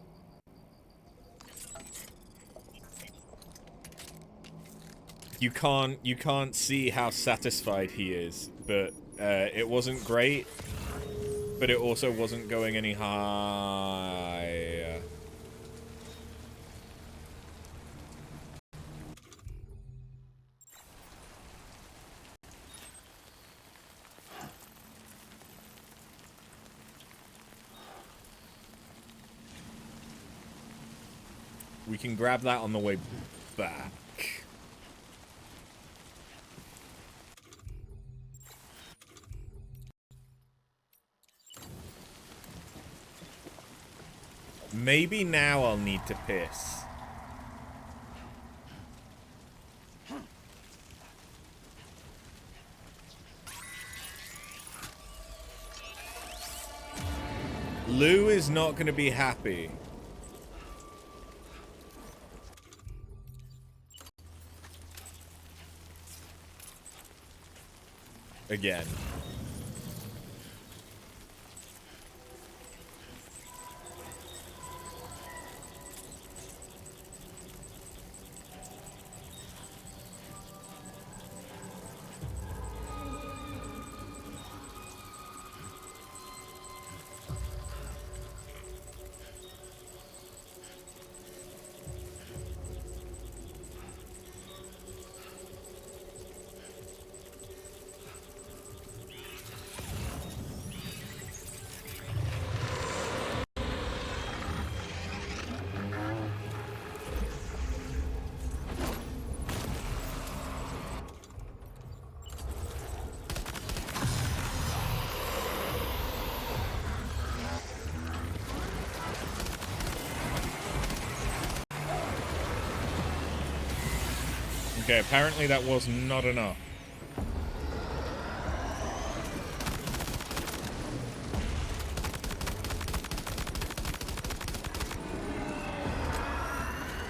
[SPEAKER 1] You can't see how satisfied he is, but it wasn't great, but it also wasn't going any higher. We can grab that on the way back. Maybe now I'll need to piss. Lou is not going to be happy. Again. Okay, apparently that was not enough.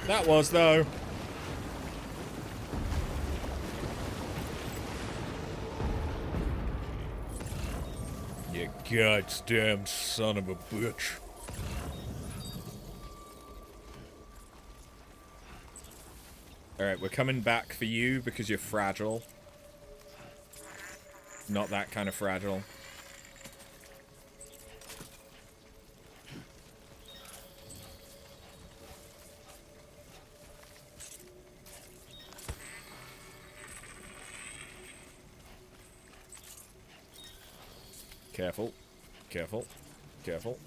[SPEAKER 1] That was, though. You goddamn son of a bitch. Alright, we're coming back for you because you're fragile. Not that kind of fragile. Careful. Careful. Careful.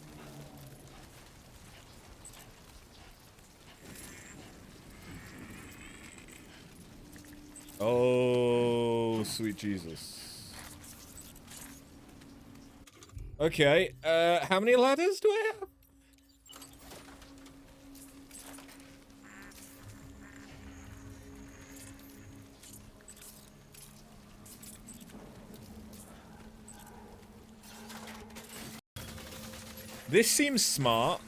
[SPEAKER 1] Oh, sweet Jesus. Okay, how many ladders do I have? This seems smart.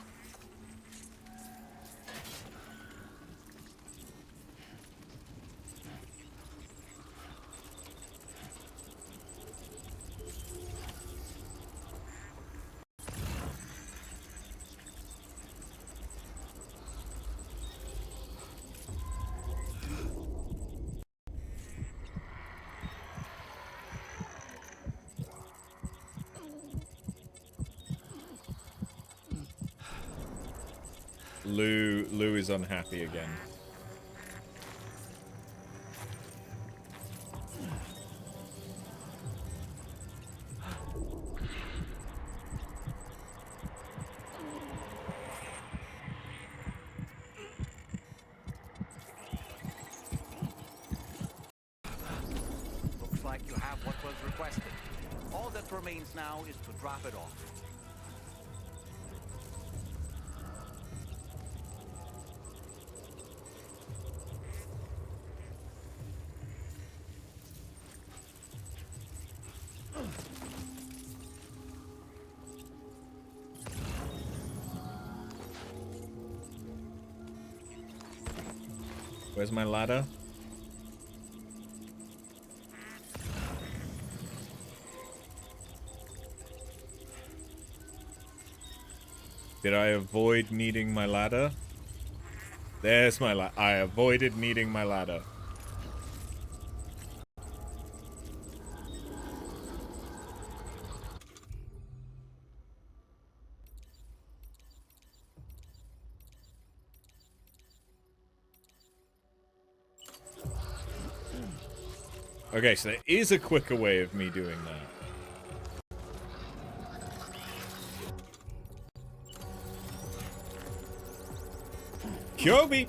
[SPEAKER 1] Lou is unhappy again.
[SPEAKER 2] that remains now is to drop it off.
[SPEAKER 1] Where's my ladder? Did I avoid needing my ladder? There's my ladder. I avoided needing my ladder. Okay, so there is a quicker way of me doing that. Kobe!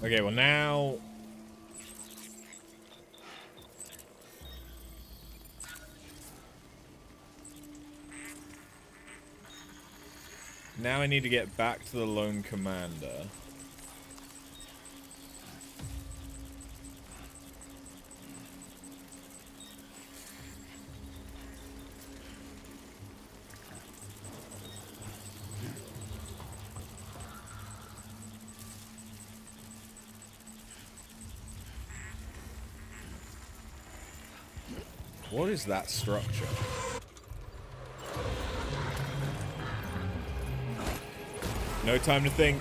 [SPEAKER 1] Okay, well now... Now I need to get back to the Lone Commander. What is that structure? No time to think.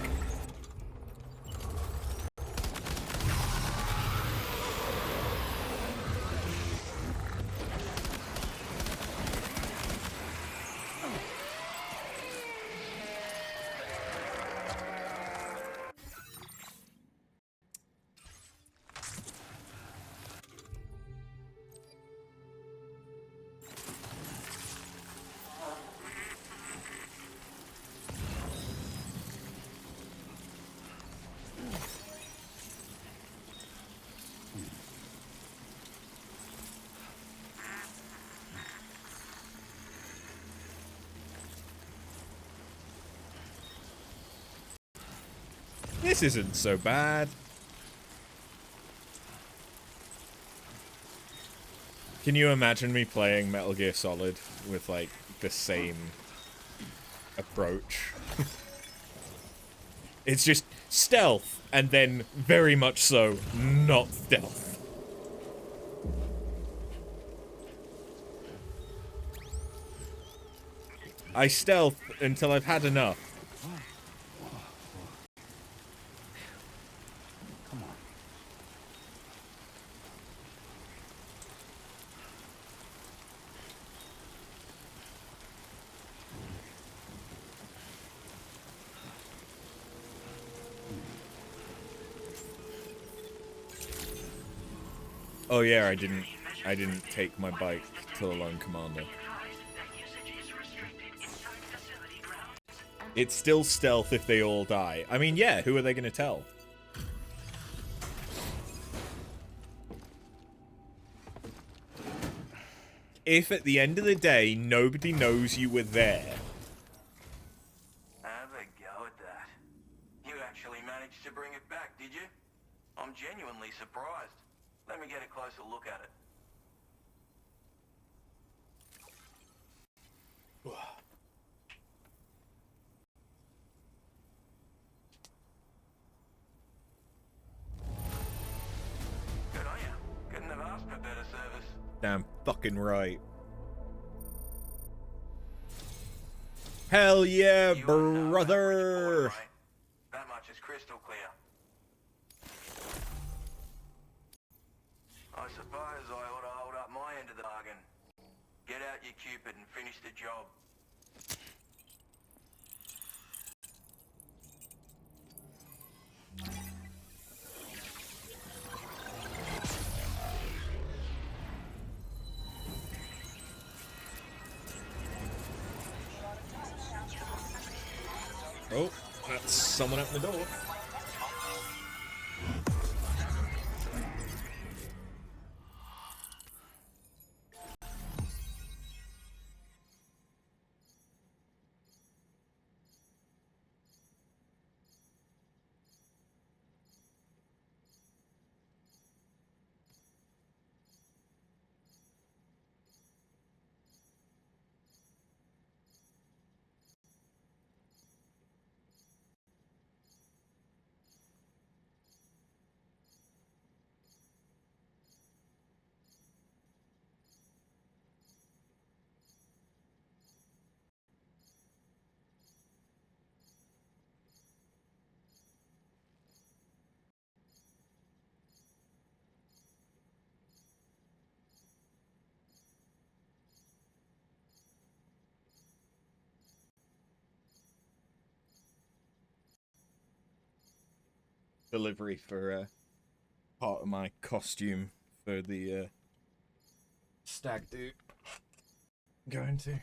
[SPEAKER 1] This isn't so bad. Can you imagine me playing Metal Gear Solid with, like, the same approach? It's just stealth, and then very much so not stealth. I stealth until I've had enough. Oh yeah, I didn't take my bike to the Lone Commander. It's still stealth if they all die. I mean, yeah, who are they gonna tell? If at the end of the day, nobody knows you were there.
[SPEAKER 18] Have a go at that. You actually managed to bring it back, did you? I'm genuinely surprised. Let me get a closer look at it. Good on you. Couldn't have asked for better service.
[SPEAKER 1] Damn fucking right. Hell yeah,
[SPEAKER 18] You wouldn't know about
[SPEAKER 1] brother!
[SPEAKER 18] Bridgeport, mate. That much is crystal clear. I suppose I ought to hold up my end of the bargain. Get out your Cupid and finish the job.
[SPEAKER 1] Oh, that's someone opening the door. Delivery for part of my costume for the stag do. Going to.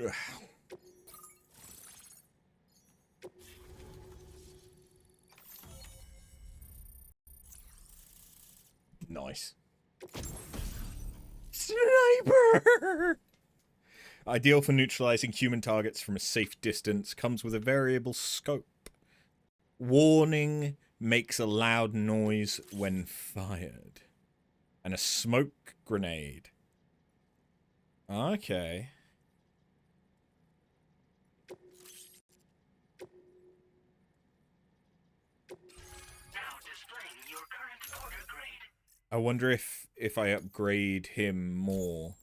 [SPEAKER 1] Ugh. Nice. Sniper! Ideal for neutralizing human targets from a safe distance. Comes with a variable scope. Warning, makes a loud noise when fired. And a smoke grenade. Okay.
[SPEAKER 5] Now displaying your current order grade.
[SPEAKER 1] I wonder if I upgrade him more,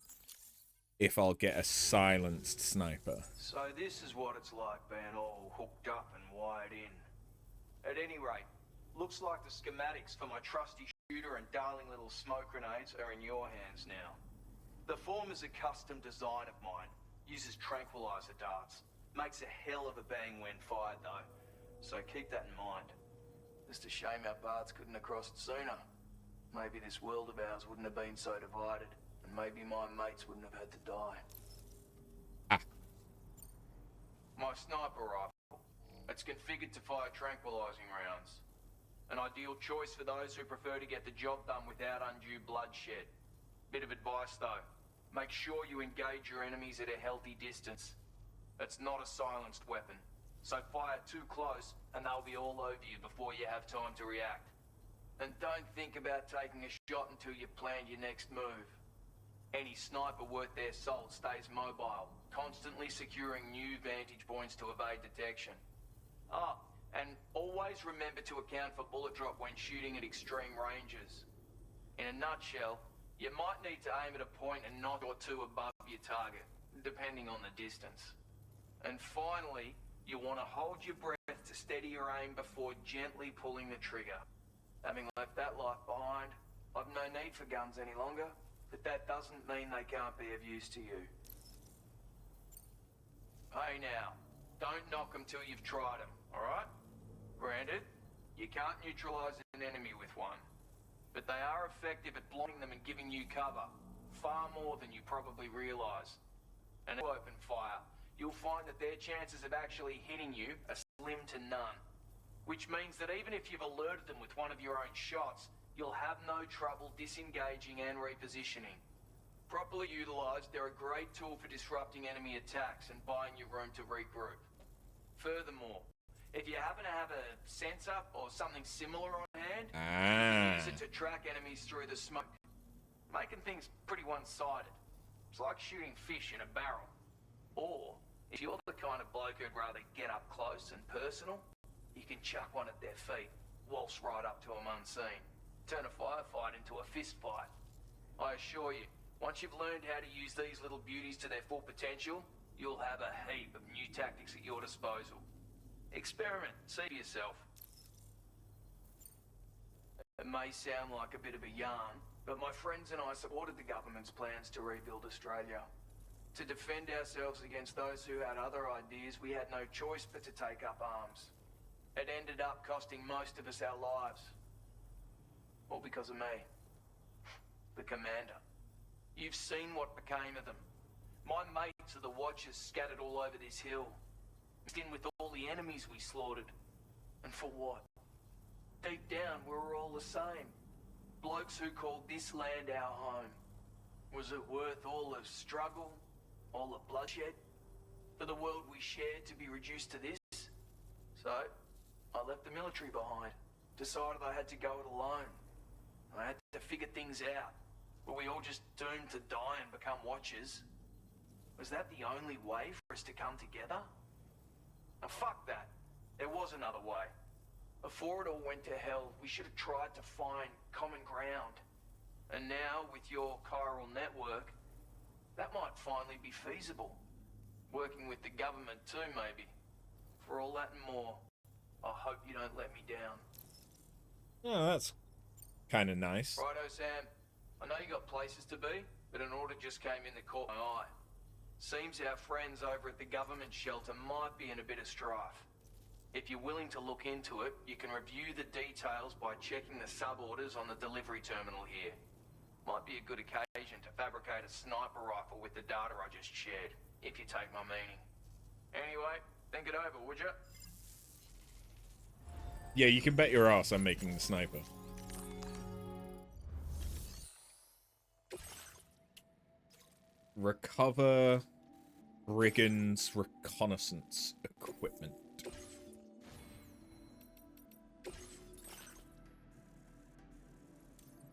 [SPEAKER 1] if I'll get a silenced sniper.
[SPEAKER 3] So this is what it's like being all hooked up and wired in. At any rate, looks like the schematics for my trusty shooter and darling little smoke grenades are in your hands now. The form is a custom design of mine. Uses tranquilizer darts. Makes a hell of a bang when fired though. So keep that in mind. Just a shame our paths couldn't have crossed sooner. Maybe this world of ours wouldn't have been so divided. And maybe my mates wouldn't have had to die. My sniper rifle. It's configured to fire tranquilizing rounds. An ideal choice for those who prefer to get the job done without undue bloodshed. Bit of advice though. Make sure you engage your enemies at a healthy distance. It's not a silenced weapon. So fire too close and they'll be all over you before you have time to react. And don't think about taking a shot until you've planned your next move. Any sniper worth their salt stays mobile, constantly securing new vantage points to evade detection. Ah, and always remember to account for bullet drop when shooting at extreme ranges. In a nutshell, you might need to aim at a point a knot or two above your target, depending on the distance. And finally, you want to hold your breath to steady your aim before gently pulling the trigger. Having left that life behind, I've no need for guns any longer, but that doesn't mean they can't be of use to you. Hey now, don't knock them till you've tried them, alright? Granted, you can't neutralize an enemy with one, but they are effective at blocking them and giving you cover, far more than you probably realize. And if you open fire, you'll find that their chances of actually hitting you are slim to none. Which means that even if you've alerted them with one of your own shots, you'll have no trouble disengaging and repositioning. Properly utilized, they're a great tool for disrupting enemy attacks and buying you room to regroup. Furthermore, if you happen to have a sensor or something similar on hand, you can use it to track enemies through the smoke, making things pretty one-sided. It's like shooting fish in a barrel. Or, if you're the kind of bloke who'd rather get up close and personal, you can chuck one at their feet, waltz right up to them unseen, turn a firefight into a fist fight. I assure you,
[SPEAKER 14] Once you've learned how to use these little beauties to their full potential, you'll have a heap of new tactics at your disposal. Experiment, see for yourself. It may sound like a bit of a yarn, but my friends and I supported the government's plans to rebuild Australia. To defend ourselves against those who had other ideas, we had no choice but to take up arms. It ended up costing most of us our lives. All because of me. The commander. You've seen what became of them. My mates are the Watchers scattered all over this hill. Mixed in with all the enemies we slaughtered. And for what? Deep down, we were all the same. Blokes who called this land our home. Was it worth all the struggle, all the bloodshed, for the world we shared to be reduced to this? So, I left the military behind. Decided I had to go it alone. I had to figure things out. Were we all just doomed to die and become Watchers? Was that the only way for us to come together? Now fuck that. There was another way. Before it all went to hell, we should have tried to find common ground. And now, with your chiral network, that might finally be feasible. Working with the government too, maybe. For all that and more, I hope you don't let me down.
[SPEAKER 1] Oh, that's kind of nice.
[SPEAKER 14] Righto, Sam. I know you got places to be, but an order just came in that caught my eye. Seems our friends over at the government shelter might be in a bit of strife. If you're willing to look into it, you can review the details by checking the sub-orders on the delivery terminal here. Might be a good occasion to fabricate a sniper rifle with the data I just shared, if you take my meaning. Anyway, think it over, would you?
[SPEAKER 1] Yeah, you can bet your ass I'm making the sniper. Recover brigands reconnaissance equipment.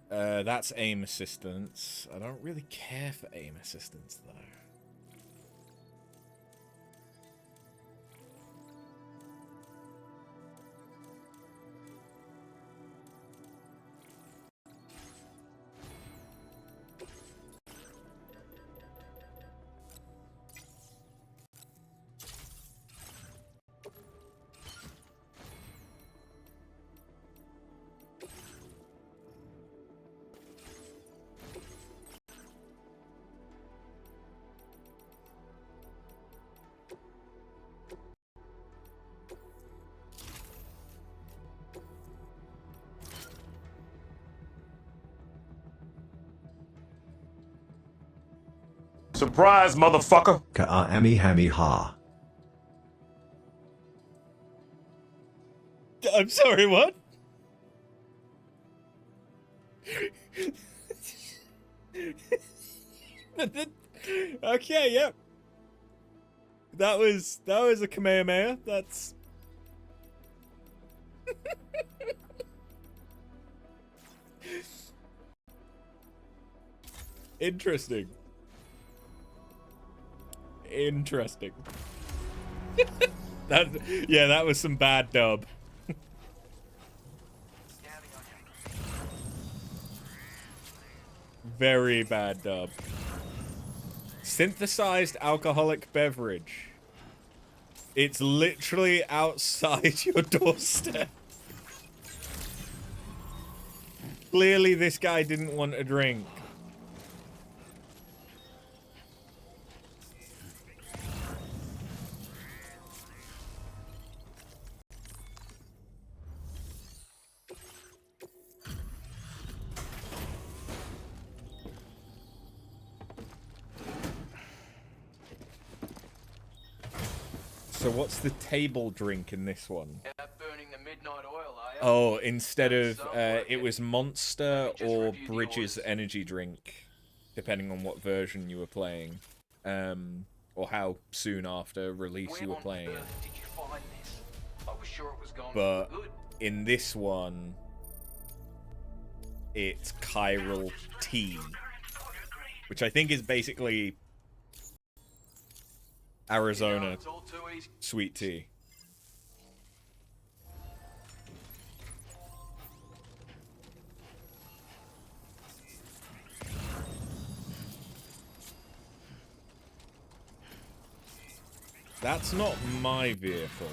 [SPEAKER 1] That's aim assistance. I don't really care for aim assistance though.
[SPEAKER 7] Surprise, motherfucker!
[SPEAKER 19] Ka'ami hami ha.
[SPEAKER 1] I'm sorry, what? Okay, yep. That was a Kamehameha. That's interesting. Interesting. That was some bad dub. Very bad dub. Synthesized alcoholic beverage. It's literally outside your doorstep. Clearly this guy didn't want a drink. So what's the table drink in this one?
[SPEAKER 14] Burning the midnight oil, are you?
[SPEAKER 1] Oh, instead of it was Monster or Bridges energy drink, depending on what version you were playing, or how soon after release you were playing it.
[SPEAKER 14] Did you find this? I was sure it was gone.
[SPEAKER 1] But
[SPEAKER 14] Good.
[SPEAKER 1] in this one, it's chiral tea, which I think is basically Arizona sweet tea. That's not my vehicle.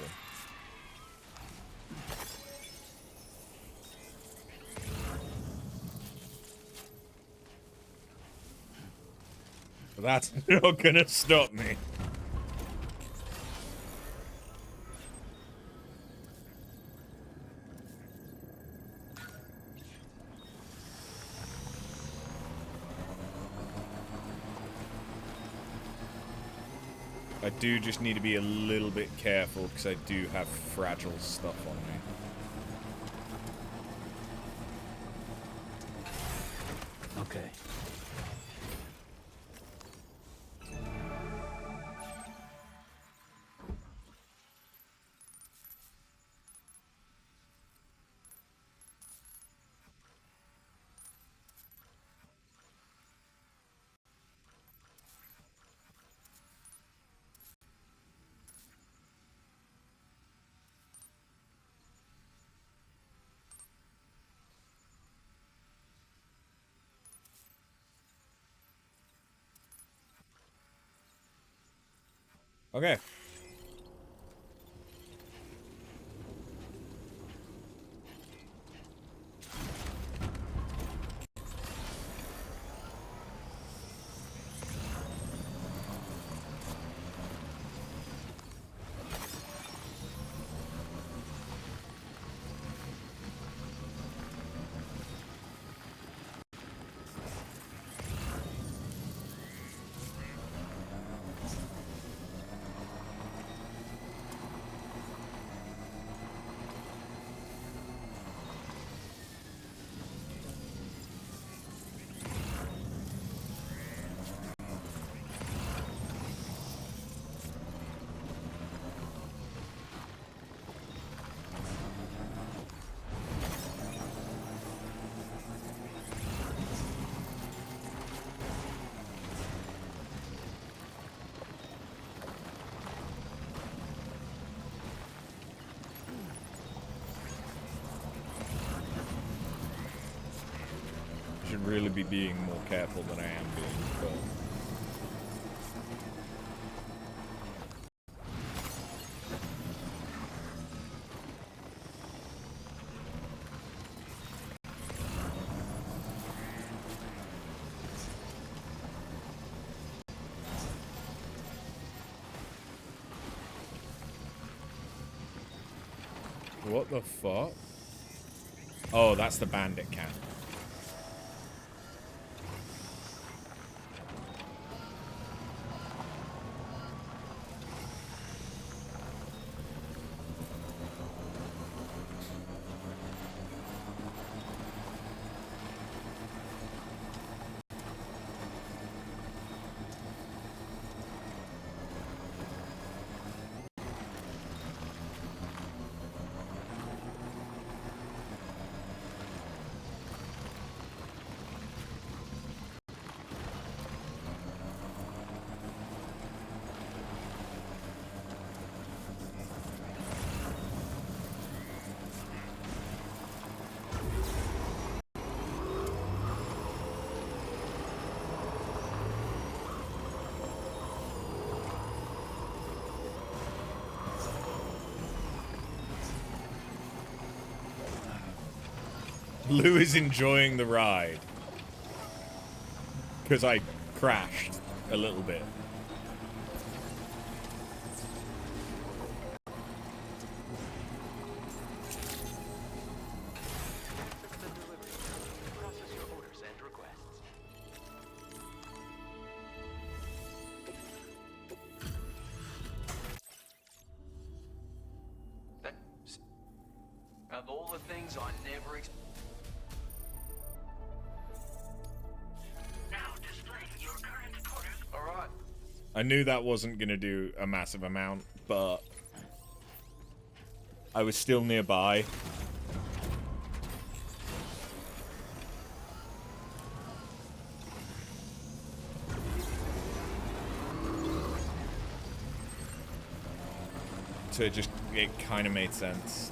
[SPEAKER 1] But that's not gonna stop me. I do just need to be a little bit careful because I do have fragile stuff on me.
[SPEAKER 9] Okay.
[SPEAKER 1] Okay. Should really be being more careful than I am being, but... What the fuck? Oh, that's the bandit camp. Lou is enjoying the ride. Because I crashed a little bit.
[SPEAKER 4] Of all the things I never expected.
[SPEAKER 1] I knew that wasn't going to do a massive amount, but I was still nearby. So it kind of made sense.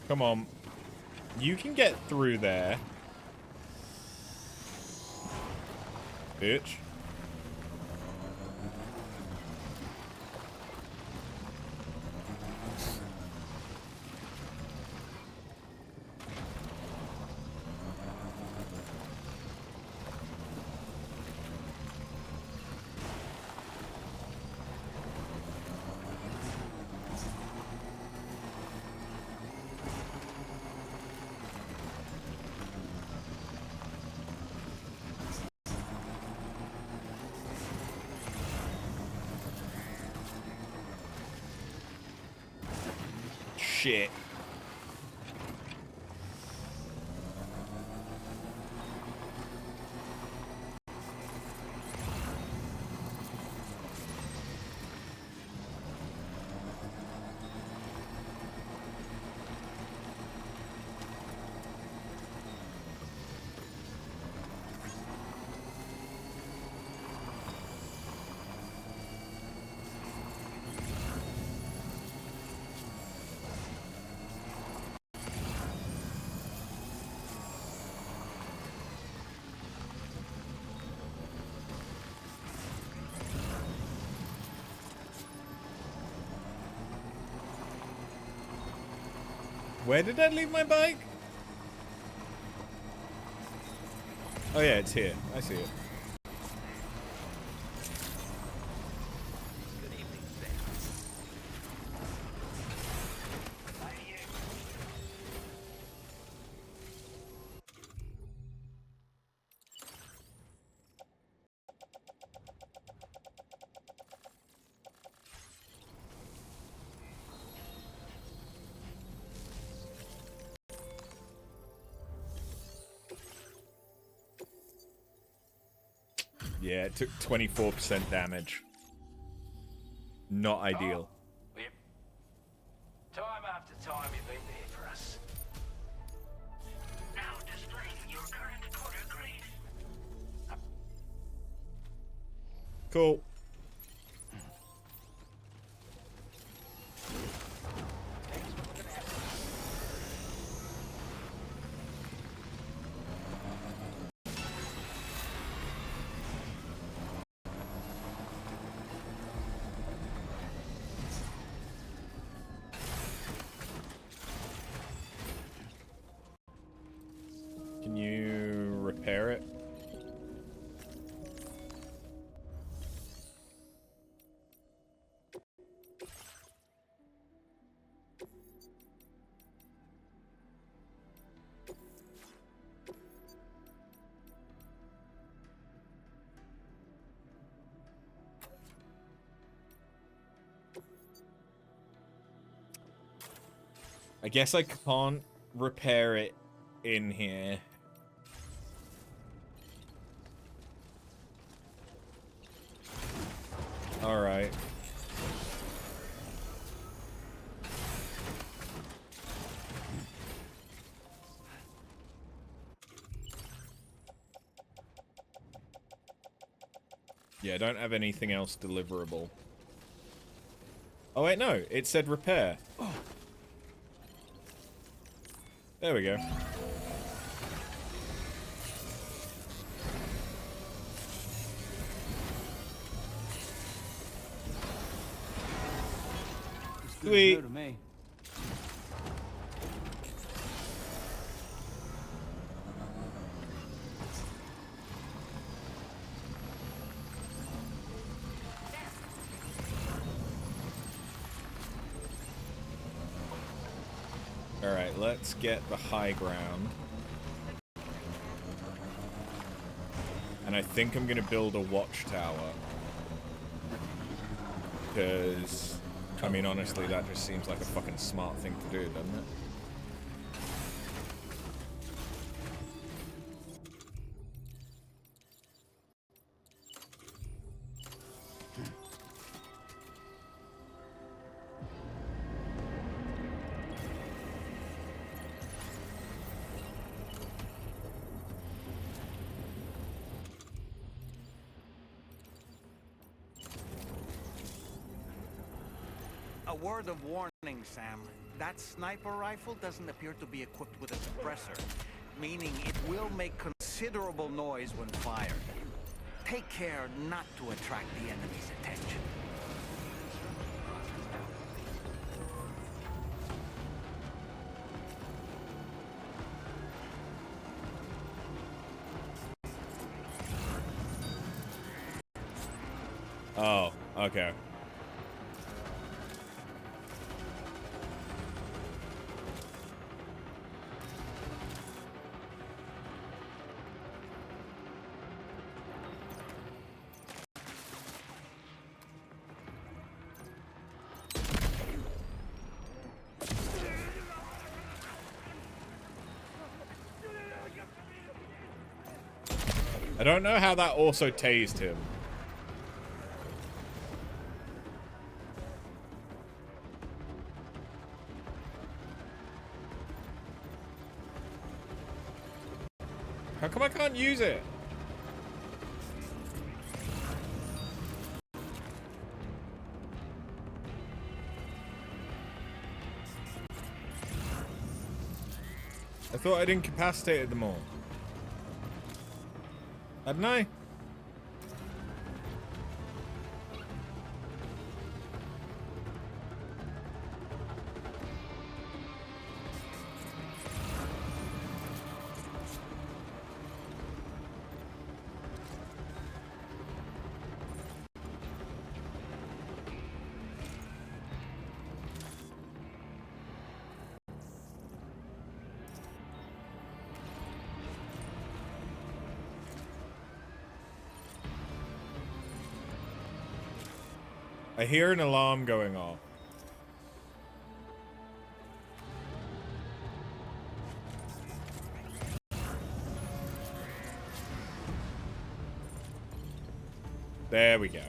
[SPEAKER 1] Come on. You can get through there. Bitch. Shit. Where did I leave my bike? Oh yeah, it's here. I see it. Yeah, it took 24% damage. Not ideal.
[SPEAKER 14] Oh, yep. Time after time you've been there for us.
[SPEAKER 5] Now displaying your current quarter grade.
[SPEAKER 1] Cool. Can you repair it? I guess I can't repair it in here. All right. Yeah, I don't have anything else deliverable. Oh wait, no, it said repair. Oh. There we go. Sweet.
[SPEAKER 17] To me.
[SPEAKER 1] Alright, let's get the high ground. And I think I'm gonna build a watchtower. Because, I mean, honestly, that just seems like a fucking smart thing to do, doesn't it?
[SPEAKER 17] A word of warning, Sam.
[SPEAKER 2] that sniper rifle doesn't appear to be equipped with a suppressor, meaning it will make considerable noise when fired. Take care not to attract the enemy's attention.
[SPEAKER 1] Oh, okay. I don't know how that also tased him. How come I can't use it? I thought I'd incapacitated them all. Hadn't I? I hear an alarm going off. There we go.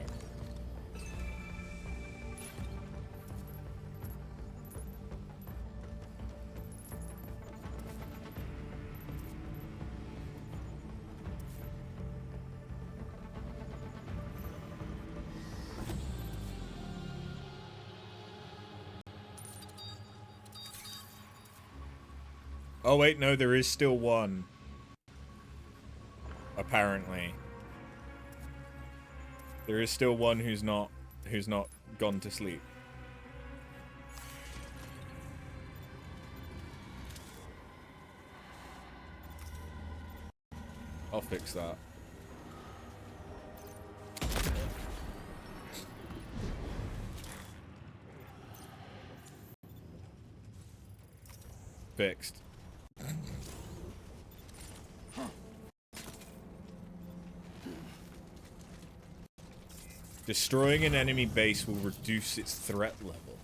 [SPEAKER 1] Oh wait, no, there is still one. Apparently. There is still one who's not gone to sleep. I'll fix that. Fixed. Destroying an enemy base will reduce its threat level.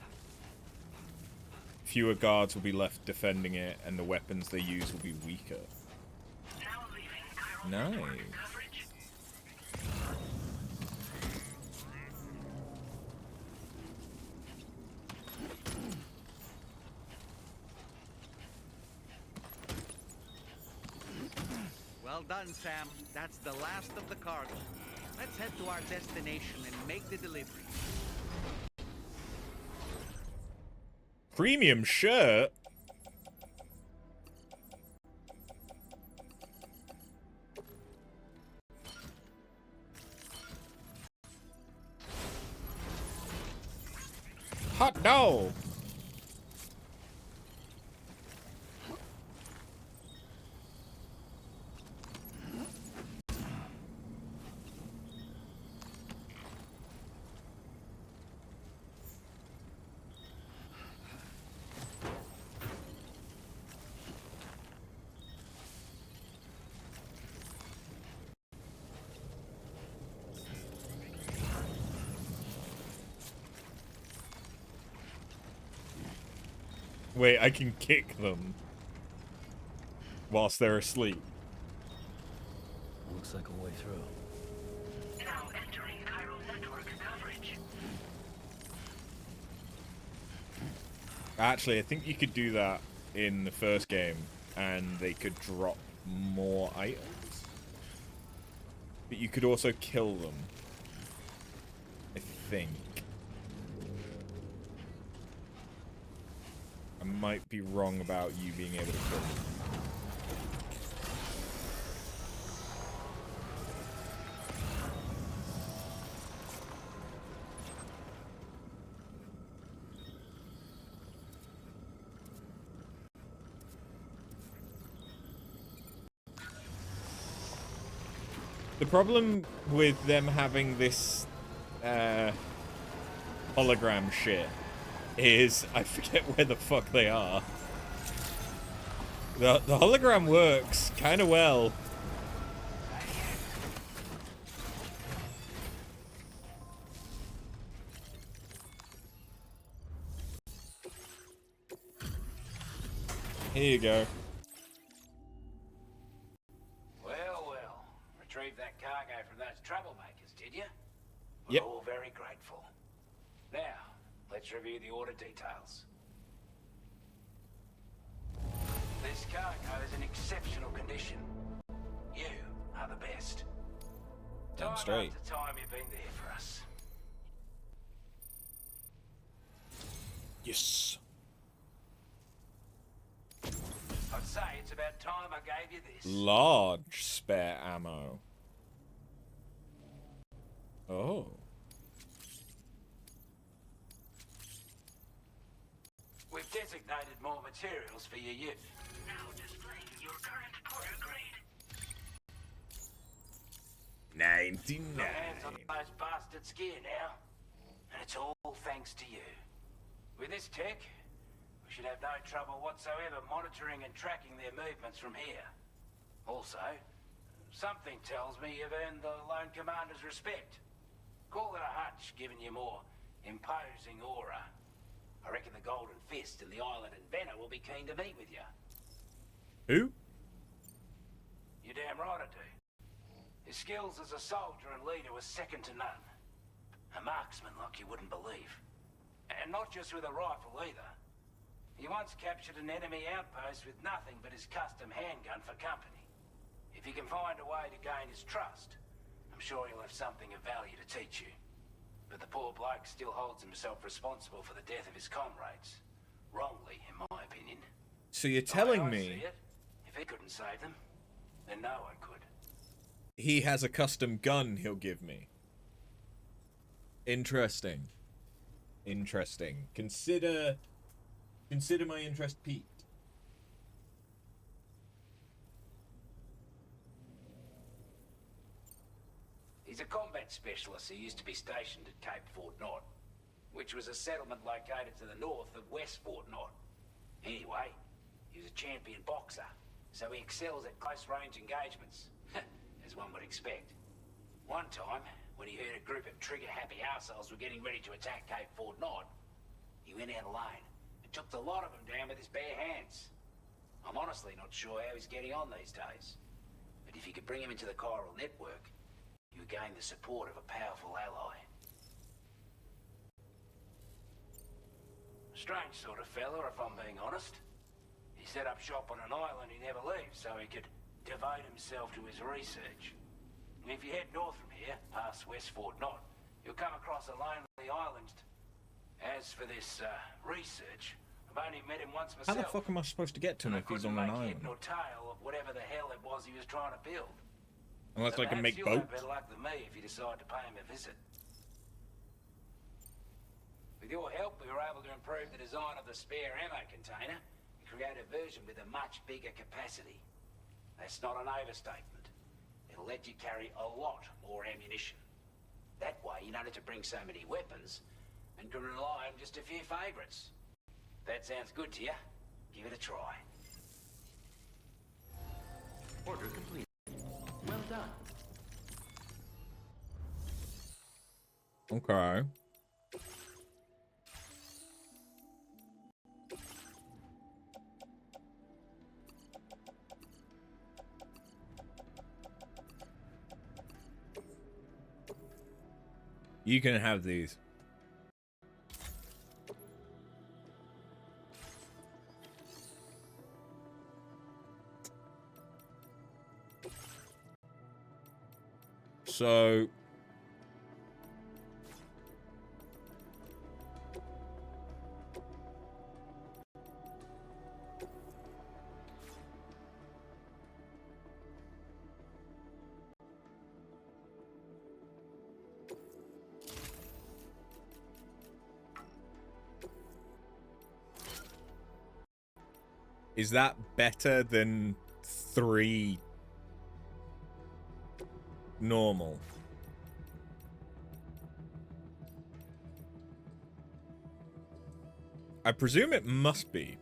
[SPEAKER 1] Fewer guards will be left defending it, and the weapons they use will be weaker. Nice.
[SPEAKER 2] Well done, Sam. That's the last of the cargo. Let's head to our destination and make the delivery.
[SPEAKER 1] Premium shirt? Hot dog! Wait, I can kick them whilst they're asleep.
[SPEAKER 20] Looks like a way through.
[SPEAKER 5] Now entering Cairo network coverage.
[SPEAKER 1] Actually, I think you could do that in the first game, and they could drop more items. But you could also kill them, I think. I might be wrong about you being able to kill them. The problem with them having this hologram shit is I forget where the fuck they are. The hologram works kind of well. Here you go.
[SPEAKER 14] Well. Retrieved that cargo from those troublemakers, did you?
[SPEAKER 1] Yep.
[SPEAKER 14] We're all very grateful. Now, let's review the order details. This cargo is in exceptional condition. You are the best.
[SPEAKER 1] Damn straight.
[SPEAKER 14] After time you've been there for us.
[SPEAKER 1] Yes.
[SPEAKER 14] I'd say it's about time I gave you this.
[SPEAKER 1] Large spare ammo. Oh.
[SPEAKER 14] We've designated more materials for your use.
[SPEAKER 5] Now displaying your current Porter grade.
[SPEAKER 1] 99.
[SPEAKER 14] Your hands on those bastards' gear now. And it's all thanks to you. With this tech, we should have no trouble whatsoever monitoring and tracking their movements from here. Also, something tells me you've earned the Lone Commander's respect. Call it a hunch, giving you more imposing aura. I reckon the Golden Fist and the Island Inventor will be keen to meet with you.
[SPEAKER 1] Who?
[SPEAKER 14] You're damn right I do. His skills as a soldier and leader were second to none. A marksman like you wouldn't believe. And not just with a rifle either. He once captured an enemy outpost with nothing but his custom handgun for company. If you can find a way to gain his trust, I'm sure he'll have something of value to teach you. But the poor bloke still holds himself responsible for the death of his comrades. Wrongly, in my opinion.
[SPEAKER 1] So you're telling
[SPEAKER 14] The way I
[SPEAKER 1] me
[SPEAKER 14] see it, if he couldn't save them, then no one could.
[SPEAKER 1] he has a custom gun he'll give me? Interesting. Interesting. Consider my interest peaked.
[SPEAKER 14] He's a combat specialist who used to be stationed at Cape Fort Knot, which was a settlement located to the north of West Fort Knot. Anyway, he was a champion boxer, so he excels at close-range engagements, as one would expect. One time, when he heard a group of trigger-happy arseholes were getting ready to attack Cape Fort Knot, he went out alone and took the lot of them down with his bare hands. I'm honestly not sure how he's getting on these days, but if you could bring him into the chiral network, you gain the support of a powerful ally. Strange sort of fella, if I'm being honest. He set up shop on an island he never leaves so he could devote himself to his research. And if you head north from here, past West Fort Knot, you'll come across a lonely island. As for this research, I've only met him once
[SPEAKER 1] How
[SPEAKER 14] myself.
[SPEAKER 1] the fuck am I supposed to get to him if he's on an
[SPEAKER 14] Couldn't make
[SPEAKER 1] island?
[SPEAKER 14] head nor tail of whatever the hell it was he was trying to build.
[SPEAKER 1] Unless
[SPEAKER 14] So
[SPEAKER 1] I can
[SPEAKER 14] perhaps
[SPEAKER 1] make
[SPEAKER 14] you'll have
[SPEAKER 1] boats.
[SPEAKER 14] better luck than me if you decide to pay him a visit. With your help, we were able to improve the design of the spare ammo container and create a version with a much bigger capacity. That's not an overstatement. It'll let you carry a lot more ammunition. That way, you don't have to bring so many weapons and can rely on just a few favorites. That sounds good to you? Give it a try.
[SPEAKER 10] Order complete. Well done.
[SPEAKER 1] Okay. You can have these. So Is that better than 3 normal? I presume it must be.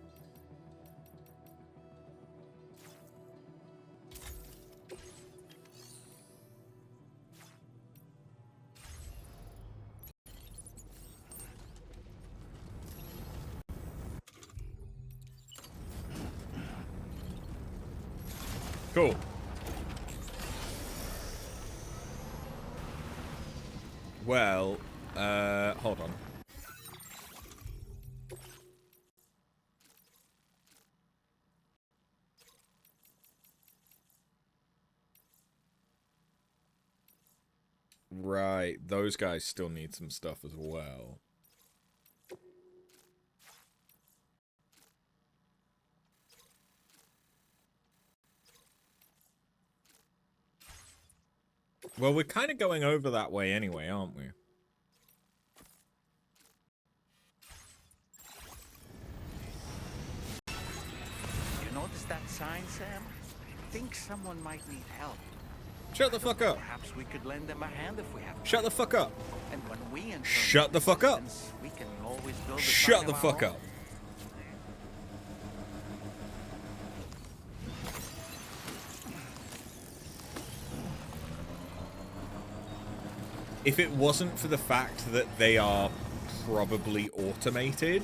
[SPEAKER 1] Cool. Well, hold on. Right, those guys still need some stuff as well. Well, we're kind of going over that way anyway, aren't we?
[SPEAKER 2] You notice that sign, Sam? I think someone might need help.
[SPEAKER 1] Shut the fuck up.
[SPEAKER 2] Perhaps we could lend them a hand if we have.
[SPEAKER 1] Shut the fuck up.
[SPEAKER 2] And when we
[SPEAKER 1] Shut the fuck up.
[SPEAKER 2] We can always build a
[SPEAKER 1] Shut
[SPEAKER 2] sign
[SPEAKER 1] the
[SPEAKER 2] of
[SPEAKER 1] fuck
[SPEAKER 2] our
[SPEAKER 1] up. If it wasn't for the fact that they are probably automated,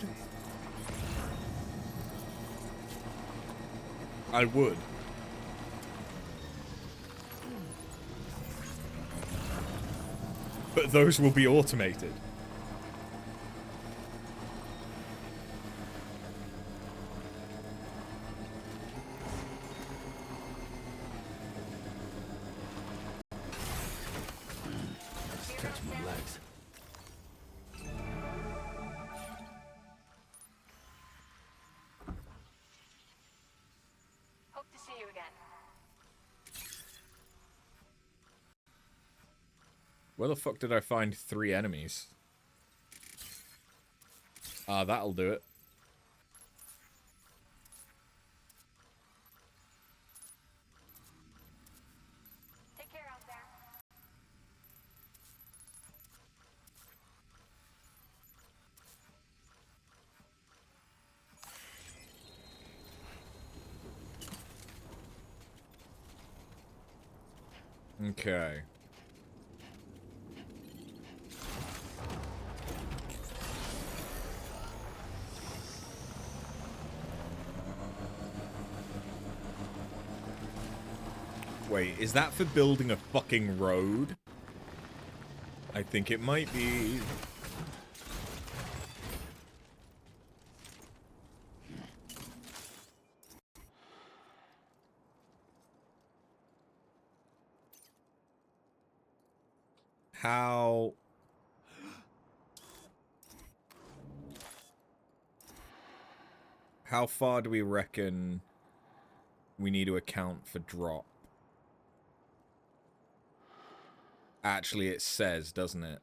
[SPEAKER 1] I would. But those will be automated.
[SPEAKER 9] Just touch my legs.
[SPEAKER 11] Hope to see you again.
[SPEAKER 1] Where the fuck did I find 3 enemies? Ah, that'll do it.
[SPEAKER 11] Take care out there.
[SPEAKER 1] Okay. Wait, is that for building a fucking road? I think it might be. How far do we reckon we need to account for drop? Actually, it says, doesn't it?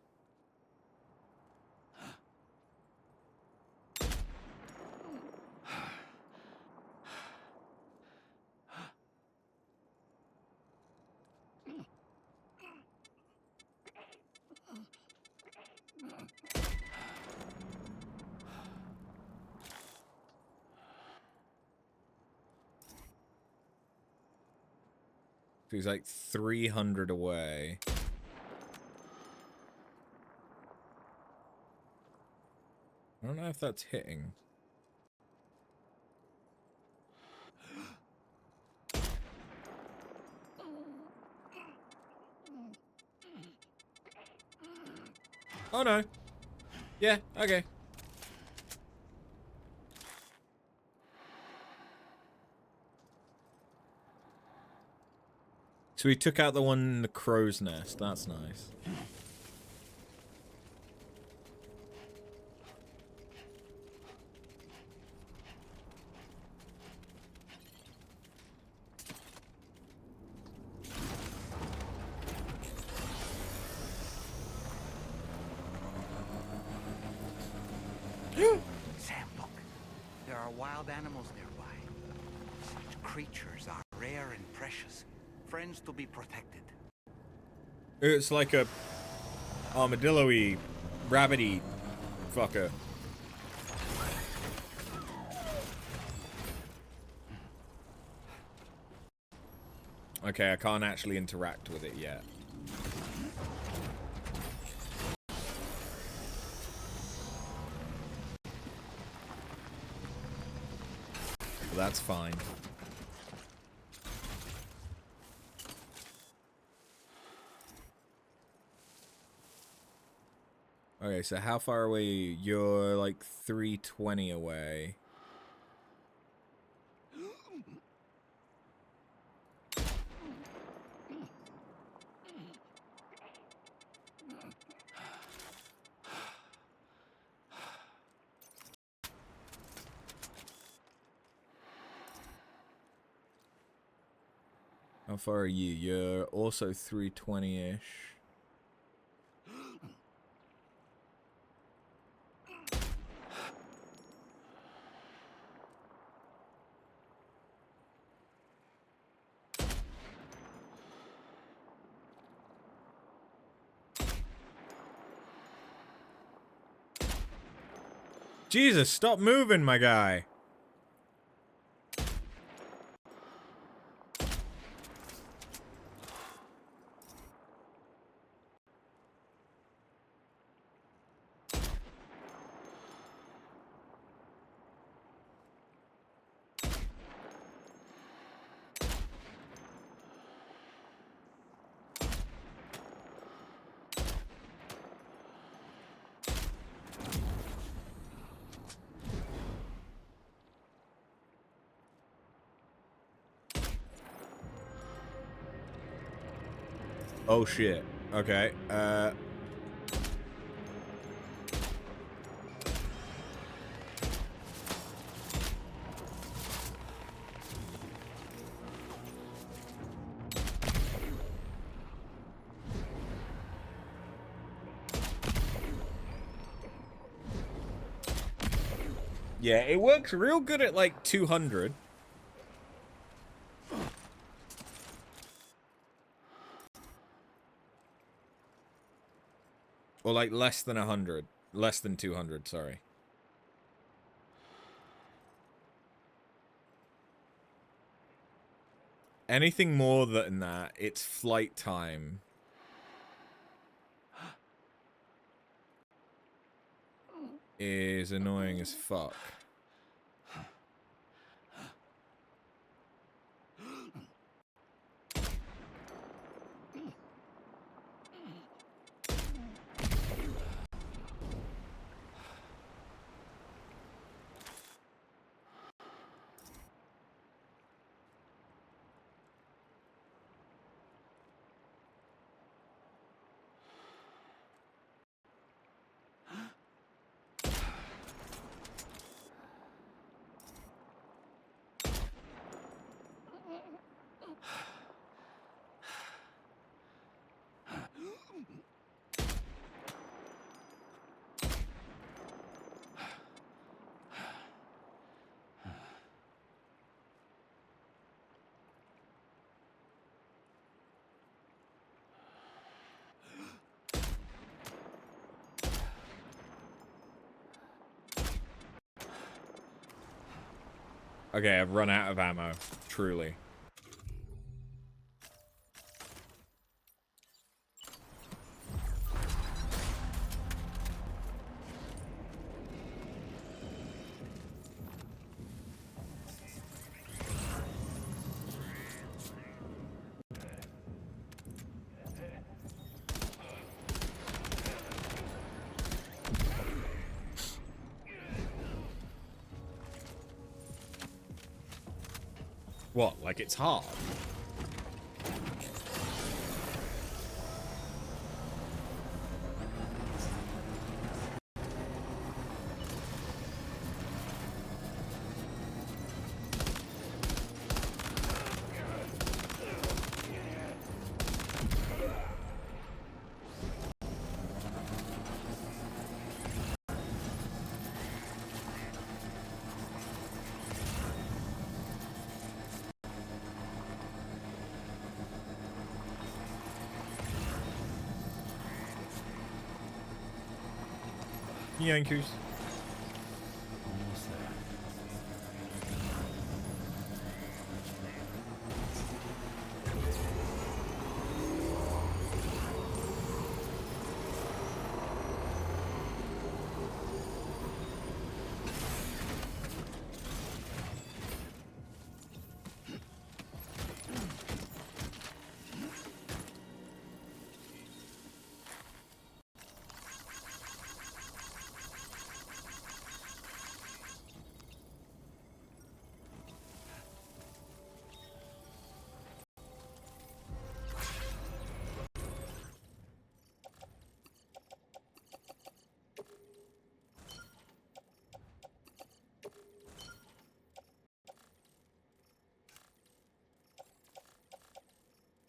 [SPEAKER 1] So he's like 300 away. I don't know if that's hitting. Oh no. Yeah, okay. So we took out the one in the crow's nest. That's nice.
[SPEAKER 2] Sam, look. There are wild animals nearby. creatures are rare and precious, friends to be protected.
[SPEAKER 1] It's like a armadillo-y, rabbity fucker. Okay, I can't actually interact with it yet. But that's fine. Okay, so how far away are you? You're like 320 away. How far are you? You're also 320-ish. Jesus, stop moving, my guy. Oh shit. Okay. Yeah, it works real good at like 200. Or like less than 100. Less than 200, sorry. Anything more than that, it's flight time. Is annoying as fuck. Okay, I've run out of ammo. Truly. What? Like it's hard? Yankees.
[SPEAKER 9] Almost there.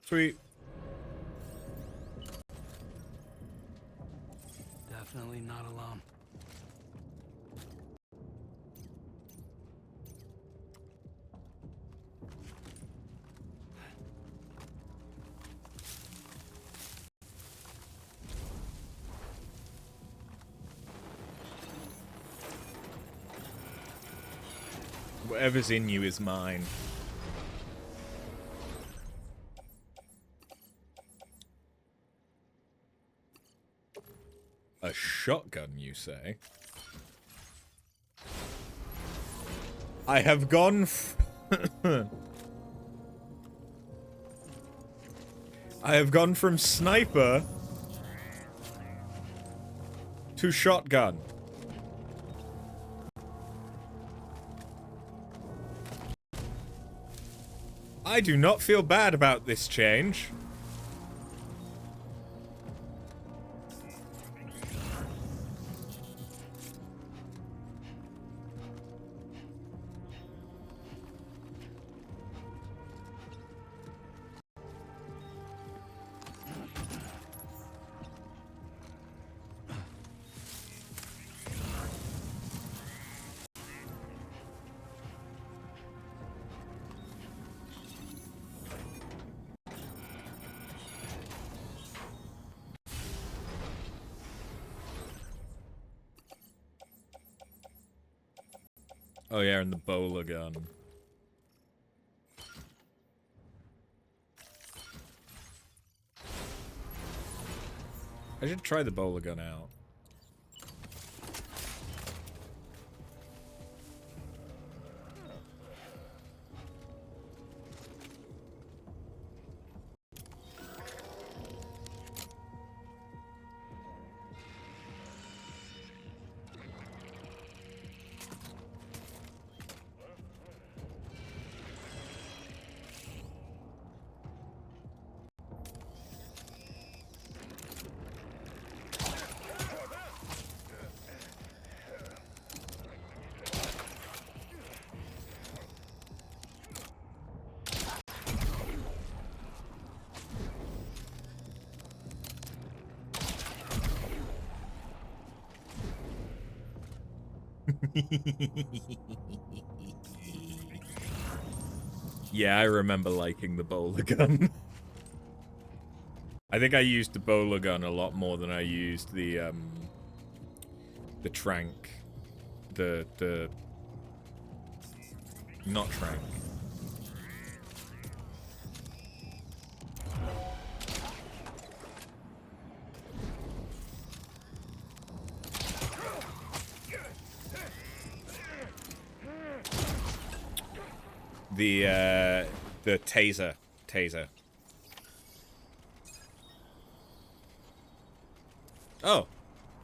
[SPEAKER 1] Sweet.
[SPEAKER 9] Definitely not alone.
[SPEAKER 1] Whatever's in you is mine. A shotgun, you say? I have gone I have gone from sniper to shotgun. I do not feel bad about this change. Oh yeah, and the bowler gun. I should try the bowler gun out. Yeah, I remember liking the bowler gun. I think I used the bowler gun a lot more than I used the trank. The not trank. The taser. Oh,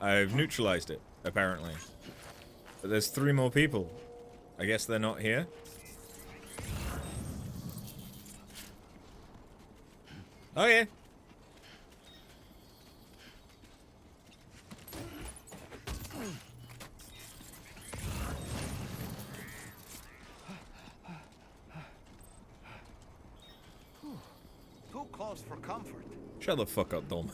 [SPEAKER 1] I've neutralized it, apparently. But there's 3 more people. I guess they're not here. Oh yeah.
[SPEAKER 2] Too close for comfort.
[SPEAKER 1] Shut the fuck up, Dolman.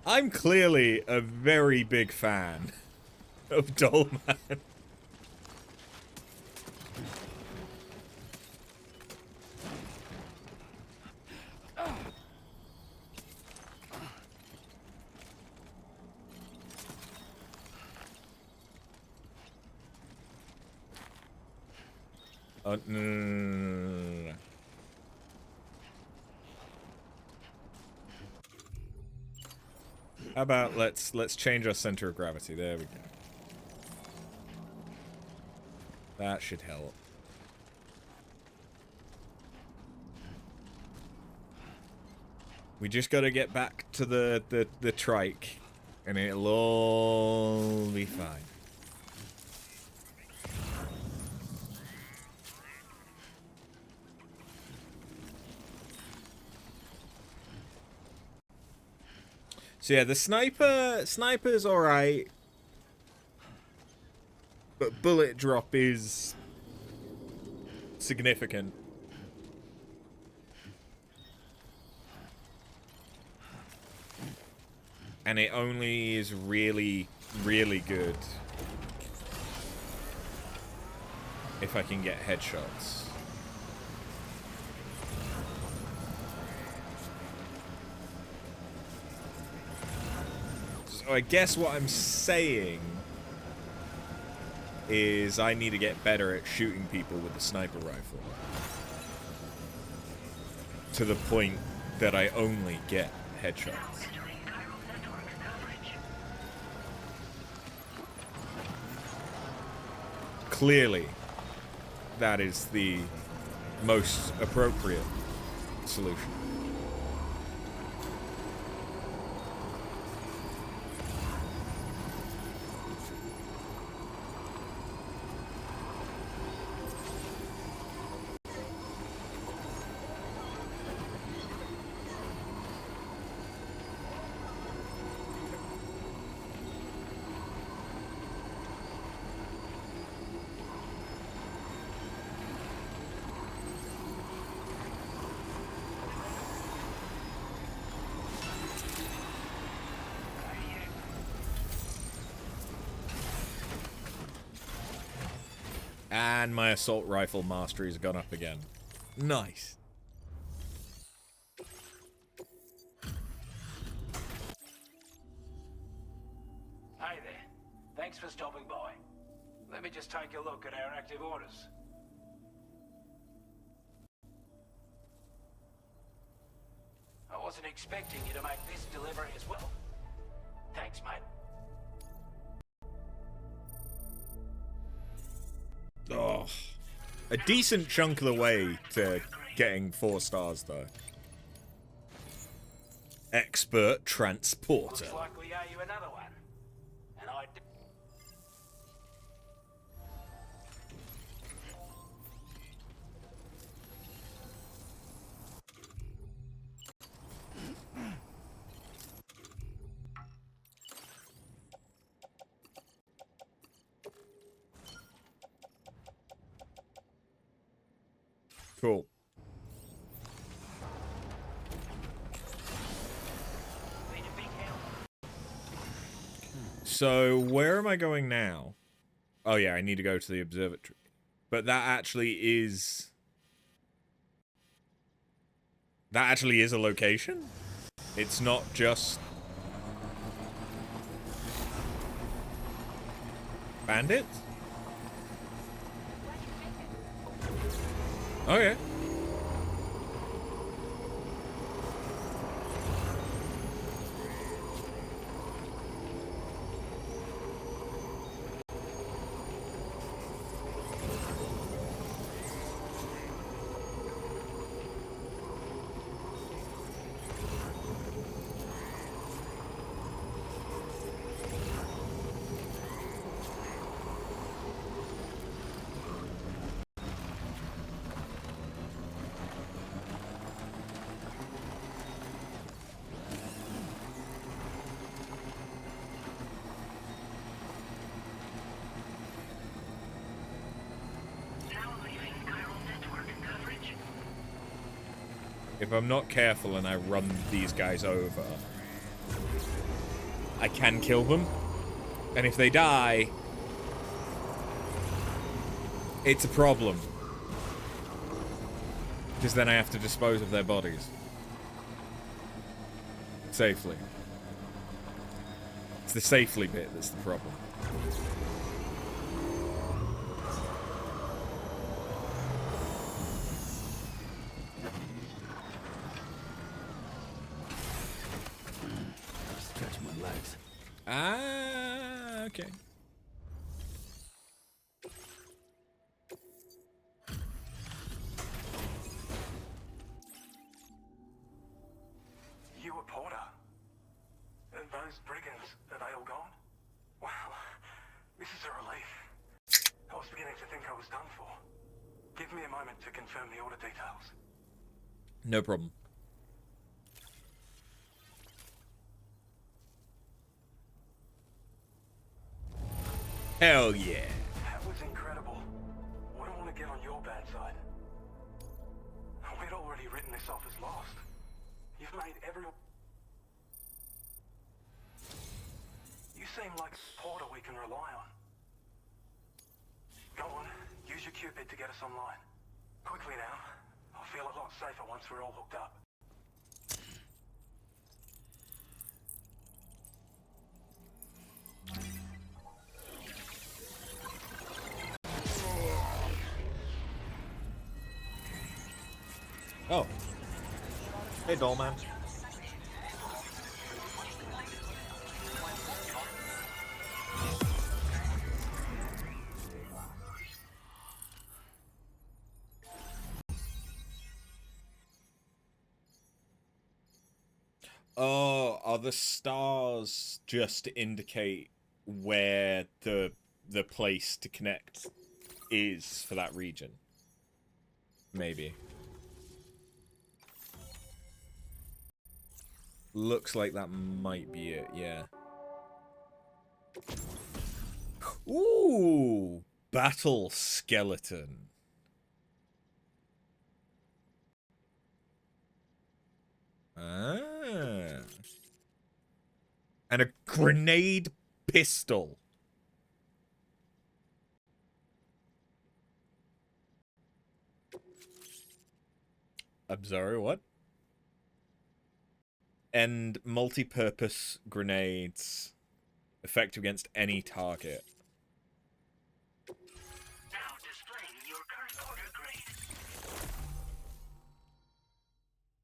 [SPEAKER 1] I'm clearly a very big fan of Dolman. Oh, no. How about let's change our center of gravity. There we go. That should help. We just gotta get back to the trike, and it'll all be fine. So yeah, the sniper's alright, but bullet drop is significant. And it only is really, really good if I can get headshots. So I guess what I'm saying is I need to get better at shooting people with the sniper rifle. To the point that I only get headshots. Clearly, that is the most appropriate solution. And my assault rifle mastery's gone up again. Nice.
[SPEAKER 14] Hey there. Thanks for stopping by. Let me just take a look at our active orders. I wasn't expecting you to make this delivery as well. Thanks, mate.
[SPEAKER 1] Oh, a decent chunk of the way to getting 4 stars, though. Expert transporter.
[SPEAKER 14] Looks like we owe you another one. And I...
[SPEAKER 1] Cool. So, where am I going now? Oh yeah, I need to go to the observatory. But that actually is... That actually is a location? It's not just... bandits? Okay. If I'm not careful and I run these guys over, I can kill them. And if they die, it's a problem. Because then I have to dispose of their bodies. Safely. It's the safely bit that's the problem.
[SPEAKER 18] me a moment to confirm the order details.
[SPEAKER 1] No problem. Hell yeah.
[SPEAKER 18] That was incredible. Wouldn't want to get on your bad side. We'd already written this off as lost. You've made everyone... You seem like a porter we can rely on. Go on, use your Cupid to get us online. Quickly now. I'll feel a lot safer once we're all hooked up.
[SPEAKER 1] Oh.
[SPEAKER 21] Hey, Dollman.
[SPEAKER 1] Oh, are the stars just to indicate where the place to connect is for that region? Maybe. Looks like that might be it, yeah. Ooh! Battle skeleton. Ah. And a grenade pistol. I'm sorry, what? And multi-purpose grenades. Effective against any target.
[SPEAKER 5] Now displaying your current order grade.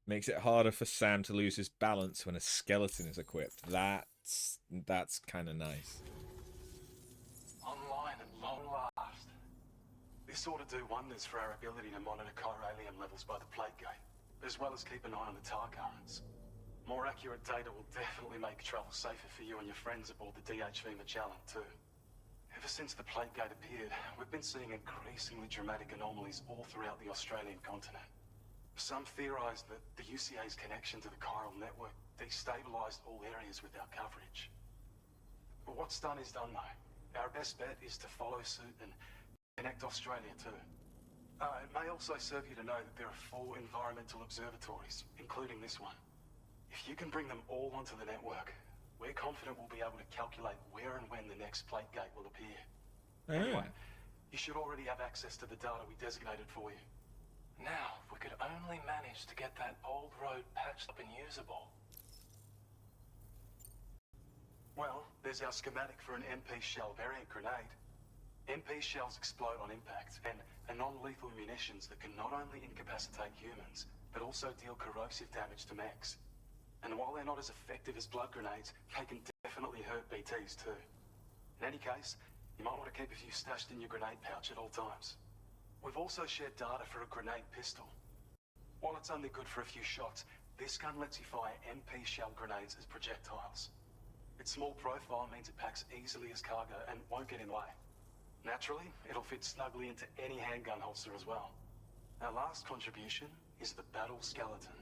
[SPEAKER 1] Makes it harder for Sam to lose his balance when a skeleton is equipped. That's kind of nice.
[SPEAKER 22] Online at long last. This ought to do wonders for our ability to monitor chiralium levels by the plate gate, as well as keep an eye on the tar currents. More accurate data will definitely make travel safer for you and your friends aboard the DHV Magellan too. Ever since the plate gate appeared, we've been seeing increasingly dramatic anomalies all throughout the Australian continent. Some theorise that the UCA's connection to the chiral network destabilised all areas with our coverage. But what's done is done though. Our best bet is to follow suit and connect Australia too. It may also serve you to know that there are 4 environmental observatories, including this one. If you can bring them all onto the network, we're confident we'll be able to calculate where and when the next plate gate will appear. Anyway, you should already have access to the data we designated for you.
[SPEAKER 14] Now, if we could only manage to get that old road patched up and usable.
[SPEAKER 22] Well, there's our schematic for an MP shell variant grenade. MP shells explode on impact and are non-lethal munitions that can not only incapacitate humans, but also deal corrosive damage to mechs. And while they're not as effective as blood grenades, they can definitely hurt BTs too. In any case, you might want to keep a few stashed in your grenade pouch at all times. We've also shared data for a grenade pistol. While it's only good for a few shots, this gun lets you fire MP shell grenades as projectiles. Its small profile means it packs easily as cargo and won't get in the way. Naturally, it'll fit snugly into any handgun holster as well. Our last contribution is the battle skeleton.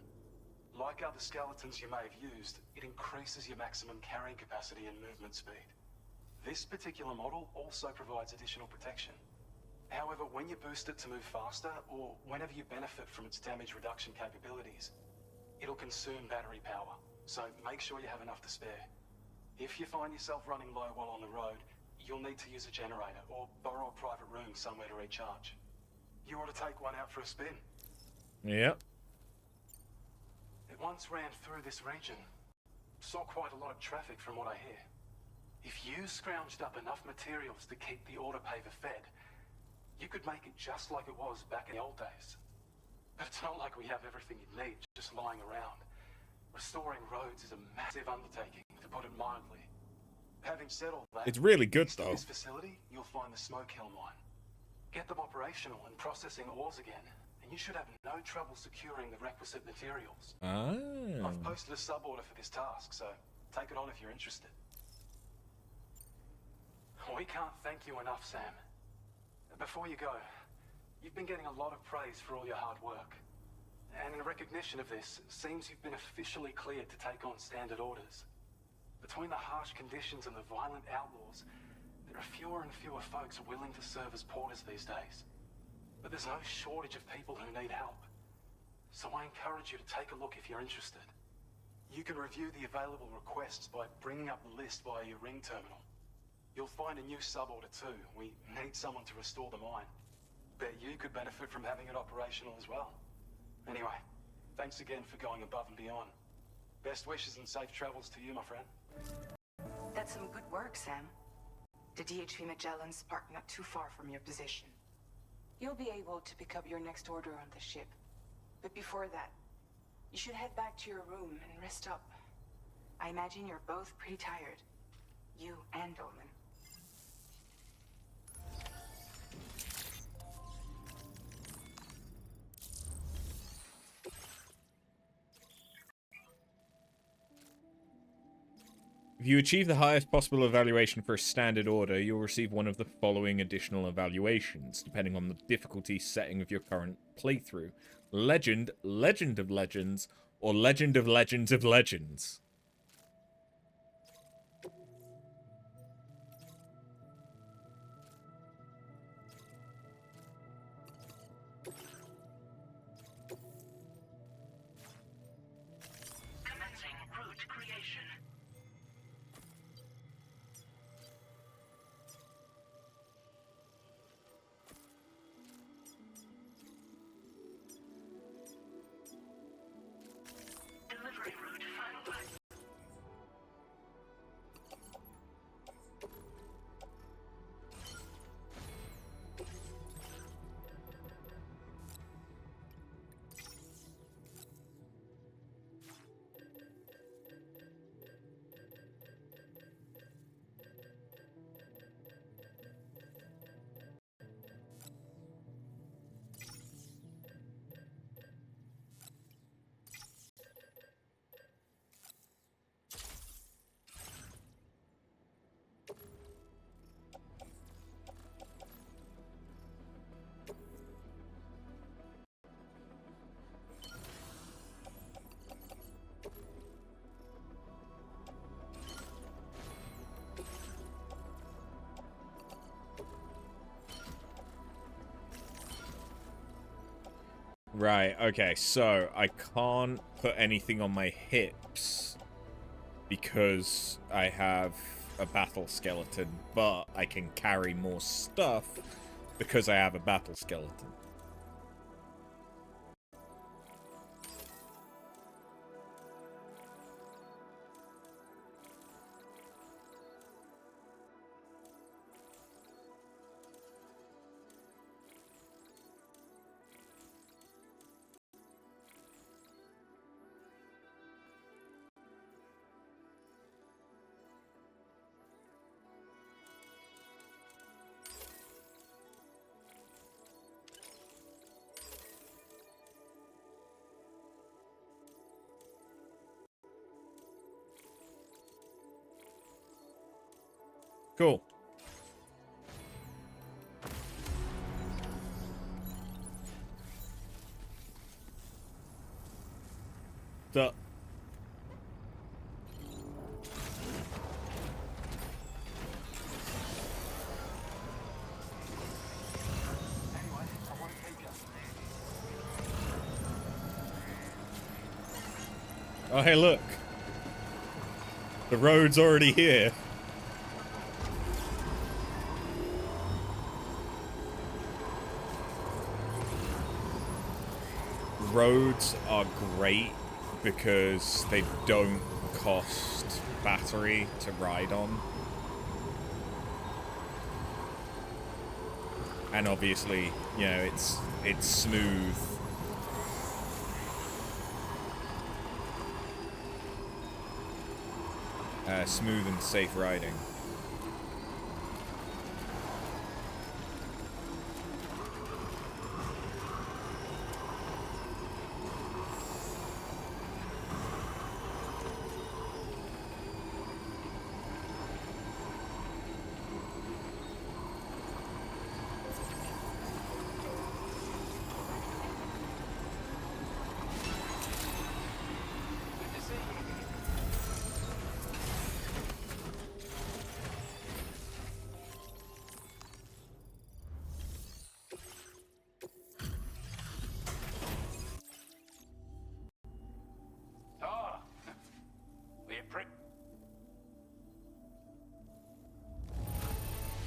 [SPEAKER 22] Like other skeletons you may have used, it increases your maximum carrying capacity and movement speed. This particular model also provides additional protection. However, when you boost it to move faster, or whenever you benefit from its damage reduction capabilities, it'll consume battery power, so make sure you have enough to spare. If you find yourself running low while on the road, you'll need to use a generator, or borrow a private room somewhere to recharge. You ought to take one out for a spin.
[SPEAKER 1] Yep.
[SPEAKER 22] It once ran through this region. Saw quite a lot of traffic from what I hear. If you scrounged up enough materials to keep the autopaver fed, you could make it just like it was back in the old days. But it's not like we have everything you need just lying around. Restoring roads is a massive undertaking, to put it mildly. Having said all that,
[SPEAKER 1] It's really good
[SPEAKER 22] next to
[SPEAKER 1] though.
[SPEAKER 22] this facility, you'll find the smoke hill mine. Get them operational and processing ores again, and you should have no trouble securing the requisite materials. I've posted a sub-order for this task, so take it on if you're interested. We can't thank you enough, Sam. Before you go,
[SPEAKER 18] You've been getting a lot of praise for all your hard work. And in recognition of this, it seems you've been officially cleared to take on standard orders. Between the harsh conditions and the violent outlaws, there are fewer and fewer folks willing to serve as porters these days. But there's no shortage of people who need help. So I encourage you to take a look if you're interested. You can review the available requests by bringing up the list via your ring terminal. You'll find a new sub-order too. We need someone to restore the mine. Bet you could benefit from having it operational as well. Anyway, thanks again for going above and beyond. Best wishes and safe travels to you, my friend.
[SPEAKER 11] That's some good work, Sam. The DHV Magellan's parked not too far from your position. You'll be able to pick up your next order on the ship. But before that, you should head back to your room and rest up. I imagine you're both pretty tired. You and Dolman.
[SPEAKER 1] If you achieve the highest possible evaluation for a standard order, you'll receive one of the following additional evaluations, depending on the difficulty setting of your current playthrough. Legend, Legend of Legends, or Legend of Legends of Legends.
[SPEAKER 5] Commencing route creation. Delivery route finalized.
[SPEAKER 1] Right, okay, so I can't put anything on my hips because I have a battle skeleton, but I can carry more stuff because I have a battle skeleton. Cool. The Oh, hey, look. The road's already here. Roads are great because they don't cost battery to ride on. And obviously, you know, it's smooth. Smooth and safe riding.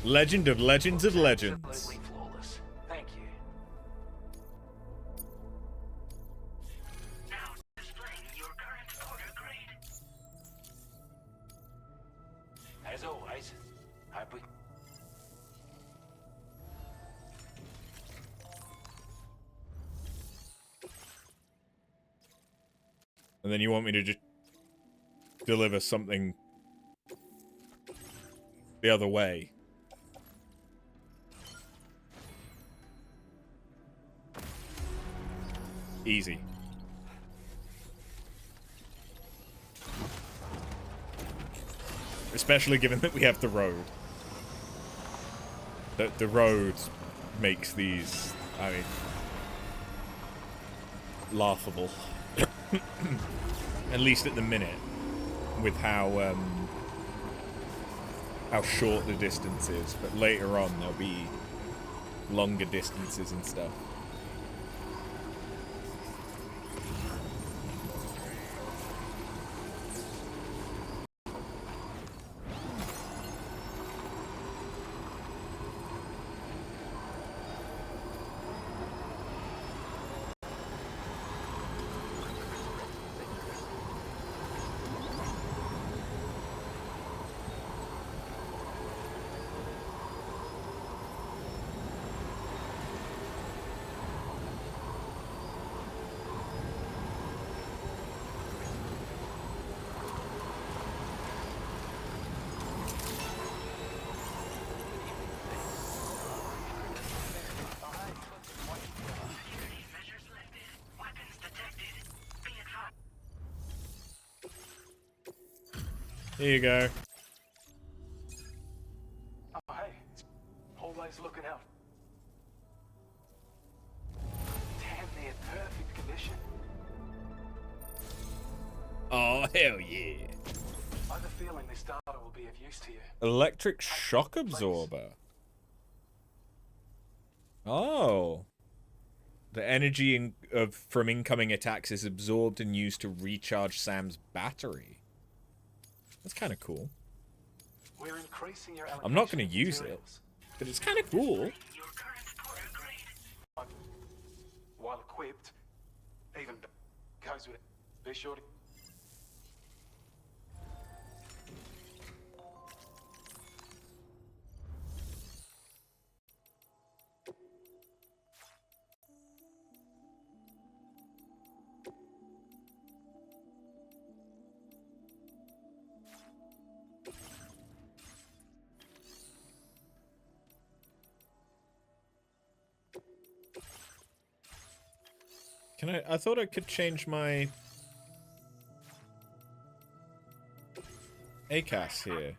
[SPEAKER 1] Legend of Legends of Legends.
[SPEAKER 14] Absolutely flawless. Thank you.
[SPEAKER 5] Now displaying your current order grade.
[SPEAKER 14] As always, hope we...
[SPEAKER 1] And then you want me to just deliver something the other way. Easy. Especially given that we have the road. The road makes these, I mean, laughable. At least at the minute, with how short the distance is. But later on, there'll be longer distances and stuff. Here you go.
[SPEAKER 18] Oh, hey, it's always looking out. Damn near perfect condition.
[SPEAKER 1] Oh, hell yeah.
[SPEAKER 18] I have a feeling this data will be of use to you.
[SPEAKER 1] Electric shock absorber. Oh. The energy from incoming attacks is absorbed and used to recharge Sam's battery. That's kind of cool.
[SPEAKER 18] We're increasing your
[SPEAKER 1] I'm not going to use it, but it's kind of cool.
[SPEAKER 18] While equipped, even goes with it. Be sure to...
[SPEAKER 1] Can I thought I could change my ACAS here.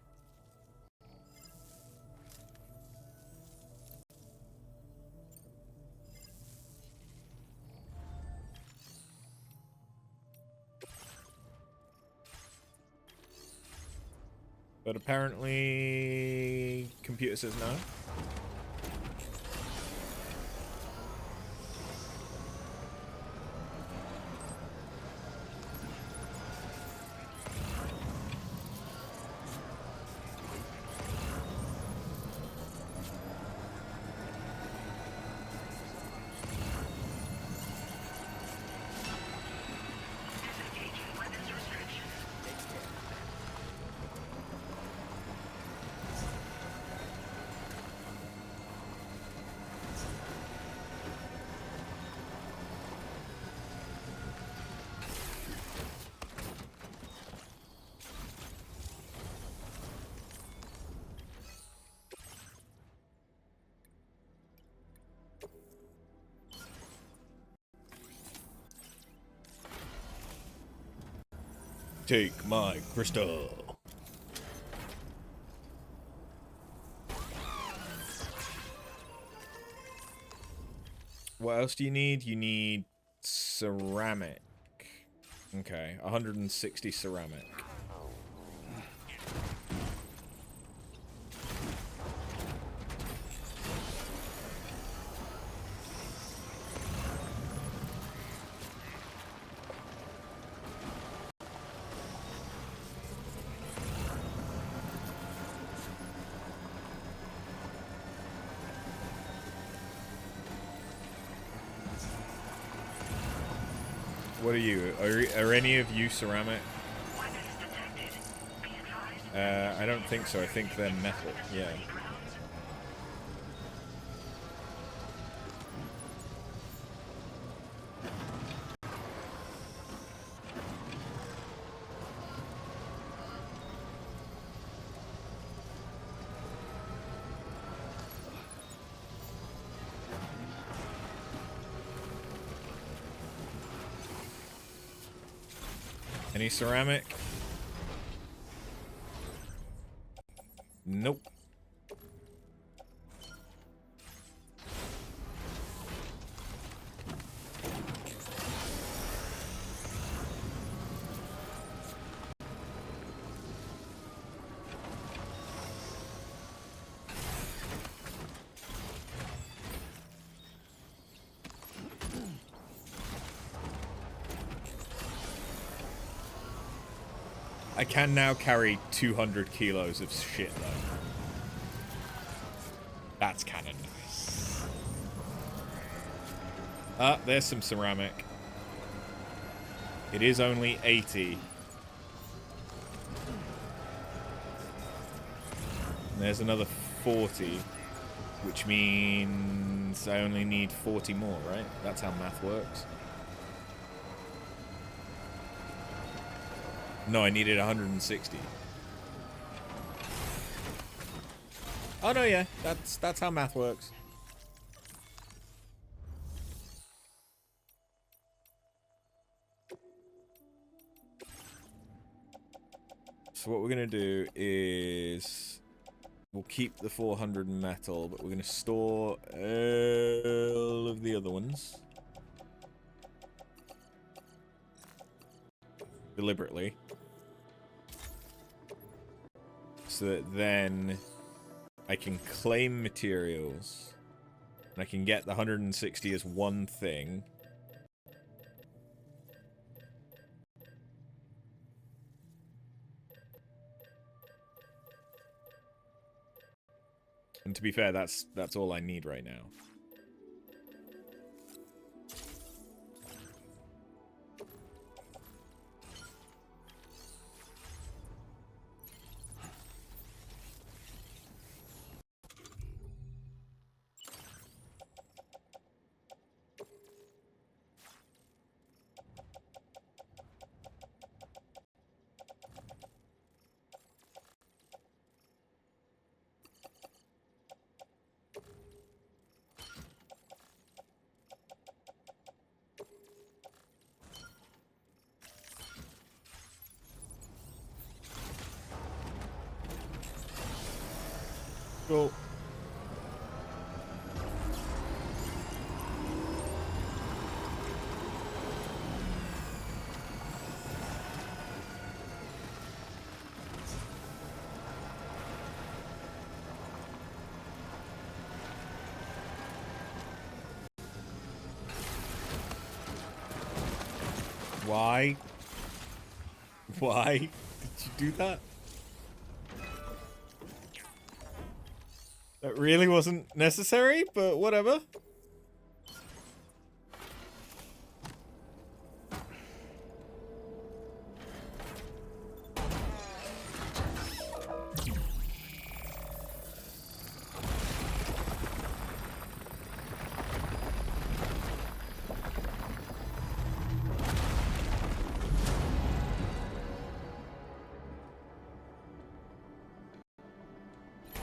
[SPEAKER 1] But apparently computer says no. Take my crystal. What else do you need? You need ceramic. Okay, 160 ceramic. What are you? Are any of you ceramic? I don't think so. I think they're metal. Yeah. Any ceramic? Nope. I can now carry 200 kilos of shit, though. That's kind of nice. Ah, there's some ceramic. It is only 80. And there's another 40, which means I only need 40 more, right? That's how math works. No, I needed 160. Oh no, yeah, that's how math works. So what we're gonna do is we'll keep the 400 metal, but we're gonna store all of the other ones deliberately, so that then I can claim materials, and I can get the 160 as one thing. And to be fair, that's all I need right now. Cool. Why? Why did you do that? That really wasn't necessary, but whatever.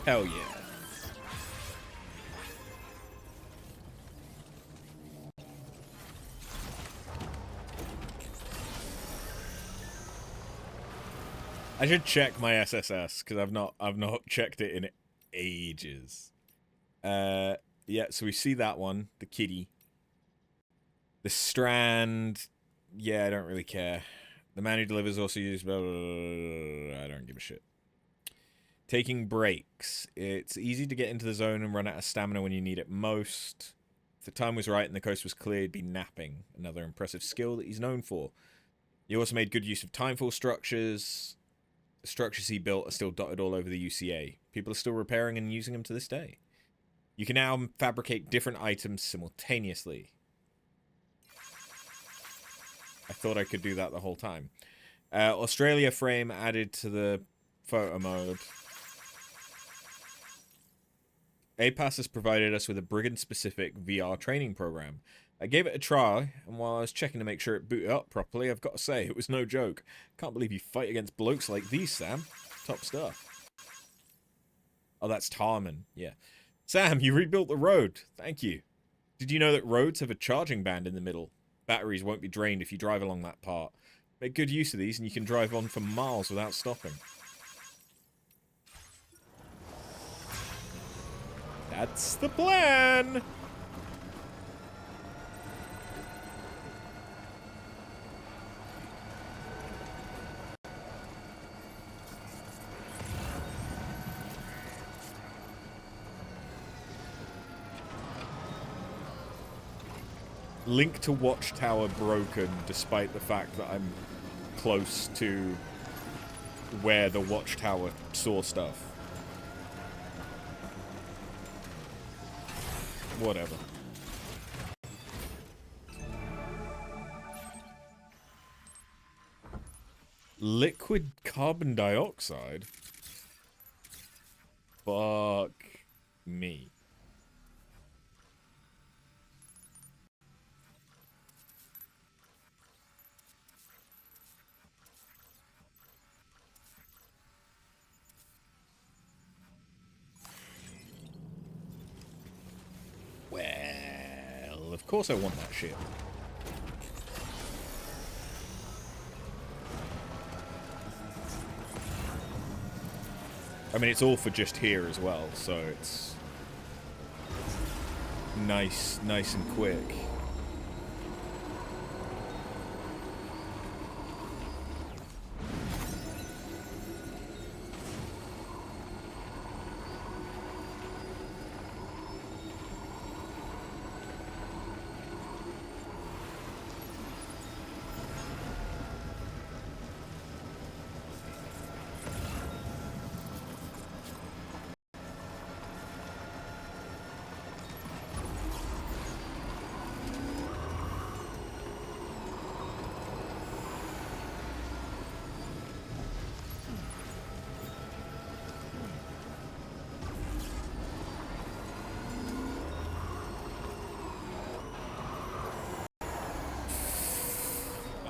[SPEAKER 1] Hell yeah. I should check my SSS because I've not checked it in ages. Yeah, so we see that one, the kitty. The strand, yeah, I don't really care. The man who delivers also used blah, blah, blah, blah, I don't give a shit. Taking breaks. It's easy to get into the zone and run out of stamina when you need it most. If the time was right and the coast was clear, he'd be napping. Another impressive skill that he's known for. He also made good use of timefall structures. The structures he built are still dotted all over the UCA. People are still repairing and using them to this day. You can now fabricate different items simultaneously. I thought I could do that the whole time. Australia frame added to the photo mode. APAS has provided us with a brigand-specific VR training program. I gave it a try, and while I was checking to make sure it booted up properly, I've got to say, it was no joke. Can't believe you fight against blokes like these, Sam. Top stuff. Oh, that's Tarman. Yeah. Sam, you rebuilt the road. Thank you. Did you know that roads have a charging band in the middle? Batteries won't be drained if you drive along that part. Make good use of these, and you can drive on for miles without stopping. That's the plan! Link to Watchtower broken, despite the fact that I'm close to where the Watchtower saw stuff. Whatever. Liquid carbon dioxide? Fuck me. Well, of course I want that shit. I mean, it's all for just here as well, so it's nice and quick.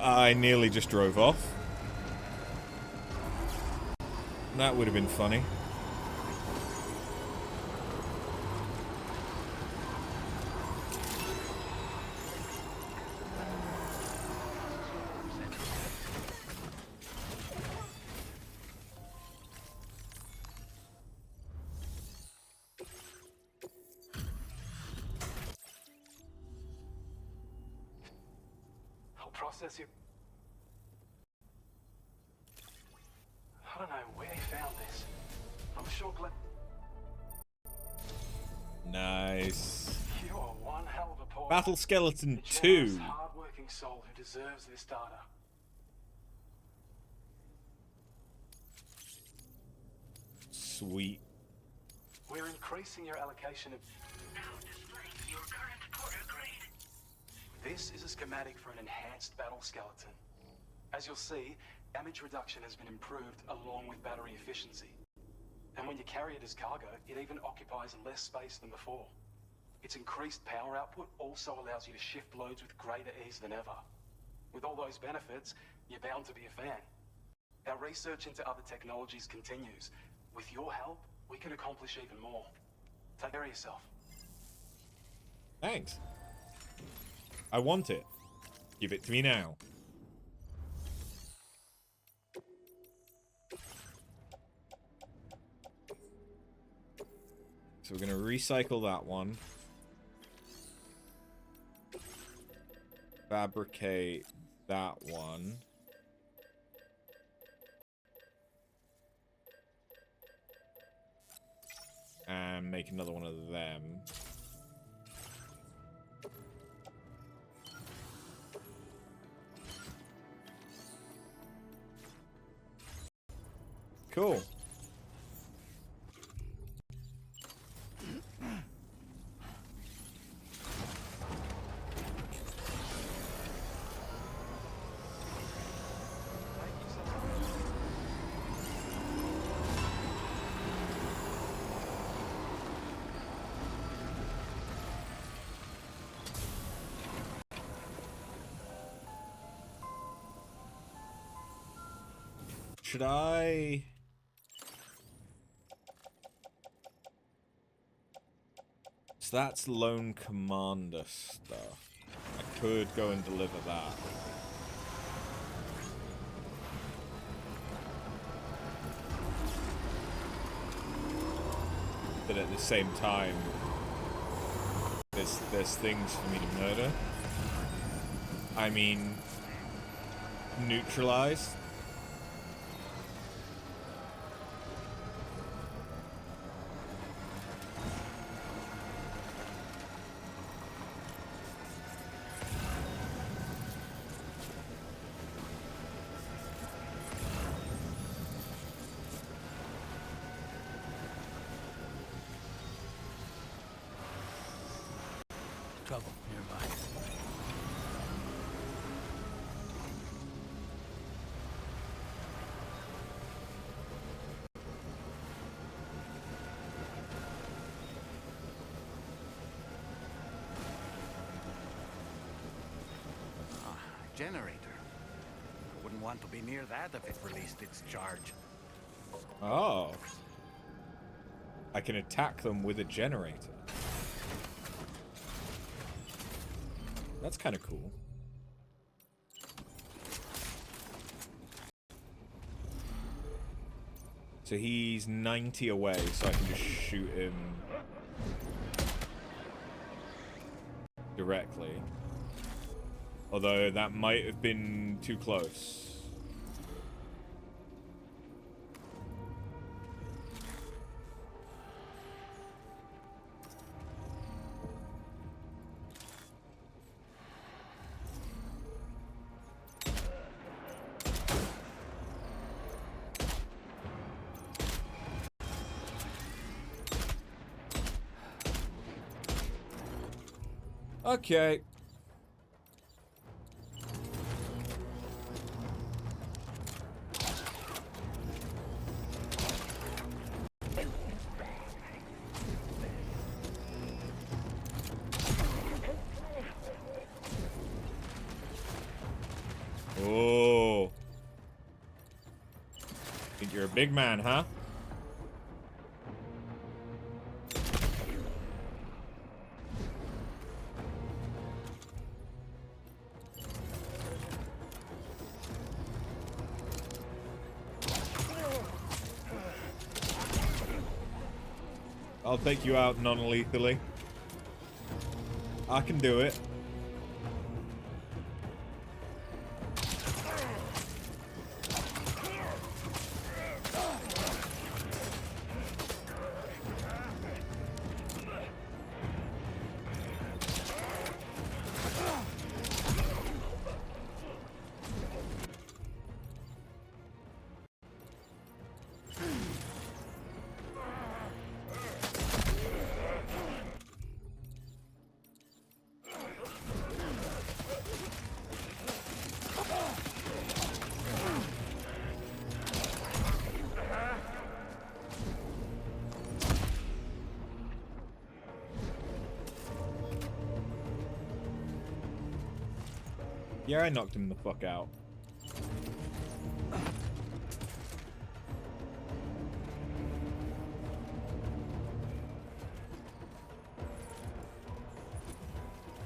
[SPEAKER 1] I nearly just drove off. That would have been funny.
[SPEAKER 18] I'll process you. I don't know where he found this. I'm sure glad.
[SPEAKER 1] Nice.
[SPEAKER 18] You are one hell of a porter.
[SPEAKER 1] Battle Skeleton
[SPEAKER 18] A
[SPEAKER 1] 2.
[SPEAKER 18] generous, hard-working soul who deserves this data.
[SPEAKER 1] Sweet.
[SPEAKER 18] We're increasing your allocation of.
[SPEAKER 5] Now displaying your current porter grade.
[SPEAKER 18] This is a schematic for an enhanced battle skeleton. As you'll see, damage reduction has been improved along with battery efficiency. And when you carry it as cargo, it even occupies less space than before. Its increased power output also allows you to shift loads with greater ease than ever. With all those benefits, you're bound to be a fan. Our research into other technologies continues. With your help, we can accomplish even more. Take care of yourself.
[SPEAKER 1] Thanks. I want it. Give it to me now. So we're going to recycle that one. Fabricate that one. And make another one of them. Cool. Should I... So that's Lone Commander stuff. I could go and deliver that. But at the same time, there's things for me to murder. I mean, neutralize.
[SPEAKER 20] Trouble nearby.
[SPEAKER 2] Generator. I wouldn't want to be near that if it released its charge.
[SPEAKER 1] Oh. I can attack them with a generator. That's kind of cool. So he's 90 away, so I can just shoot him directly. Although that might have been too close. Okay. Oh. Think you're a big man, huh? I'll take you out non-lethally. I can do it. Yeah, I knocked him the fuck out.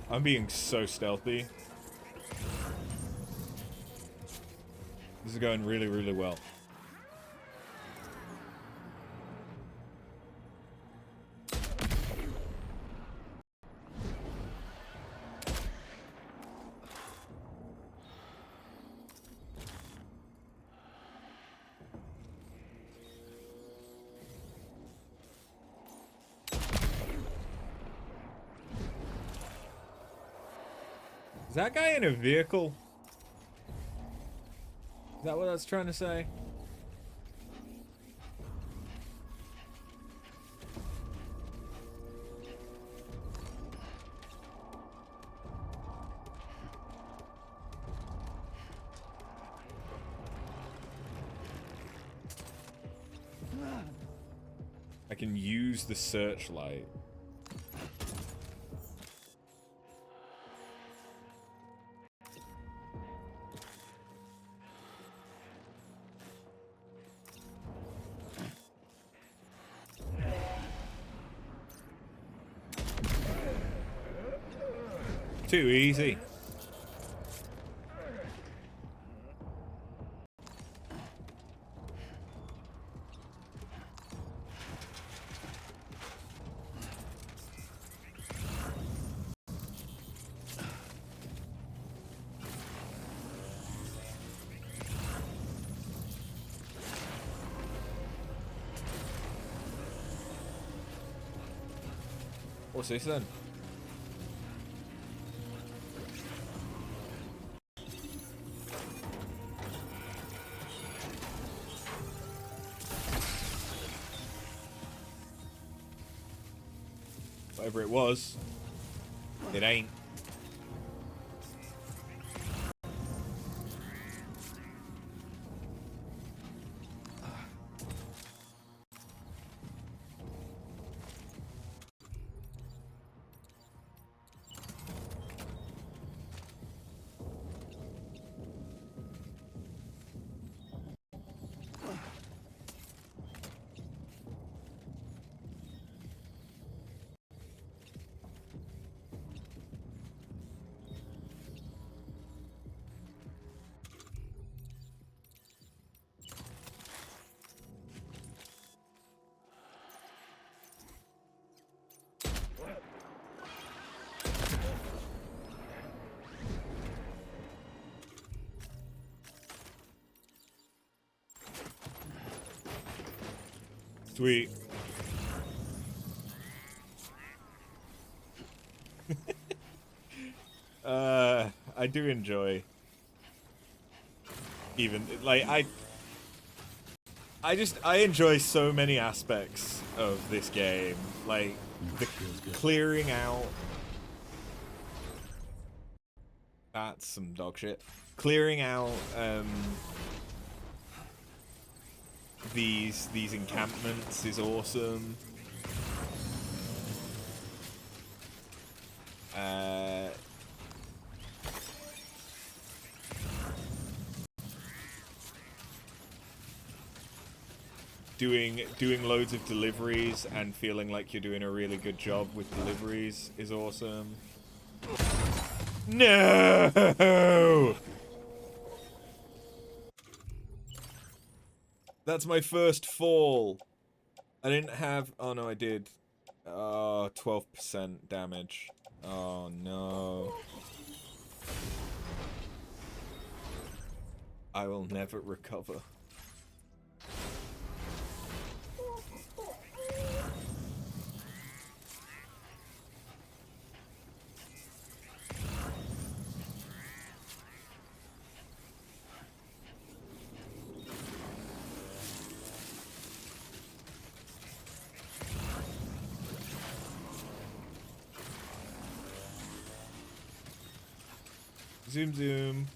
[SPEAKER 1] I'm being so stealthy. This is going really, really well. Is that guy in a vehicle? Is that what I was trying to say? I can use the searchlight. Too easy. What's this then? Whatever it was, it ain't. Sweet. I do enjoy even like I enjoy so many aspects of this game, like the clearing out. That's some dog shit. Clearing out these encampments is awesome. Doing loads of deliveries and feeling like you're doing a really good job with deliveries is awesome. No! That's my first fall. I didn't have... Oh, no, I did. 12% damage. Oh, no. I will never recover. Zoom zoom.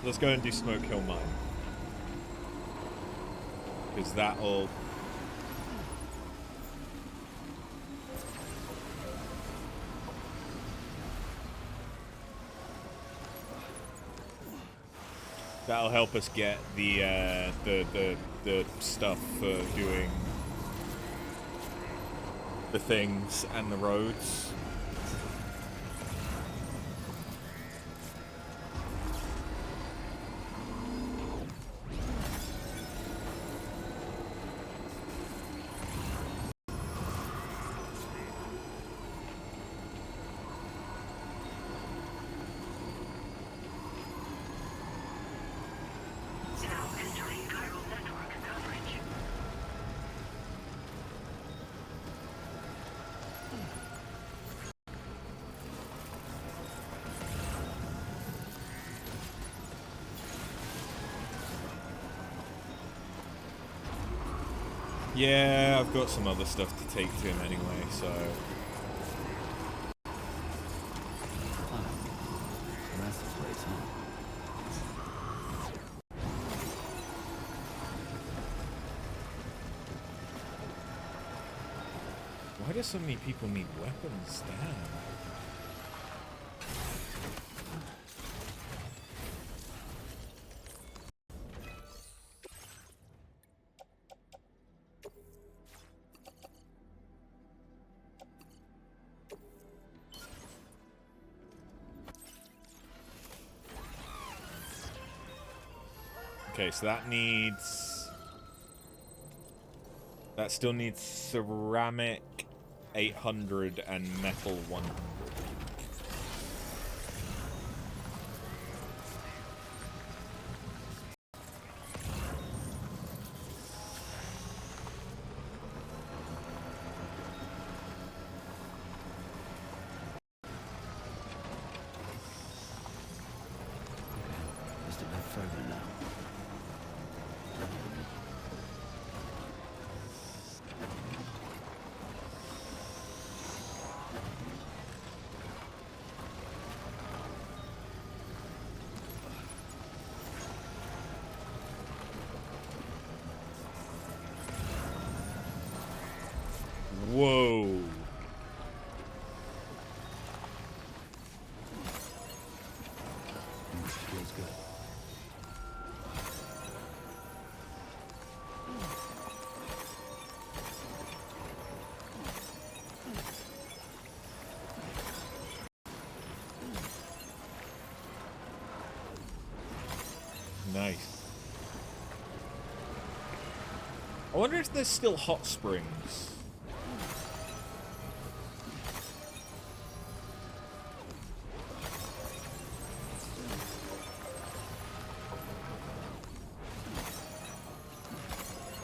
[SPEAKER 1] Let's go and do Smoke Hill Mine. Because that'll... That'll help us get the stuff for doing the things and the roads. Yeah, I've got some other stuff to take to him anyway, so...
[SPEAKER 9] That's the place, huh?
[SPEAKER 1] Why do so many people need weapons? Damn. Okay, so that needs... That still needs ceramic 800 and metal 100.
[SPEAKER 9] Just a bit further now.
[SPEAKER 1] Whoa.
[SPEAKER 9] Feels good.
[SPEAKER 1] Nice. I wonder if there's still hot springs.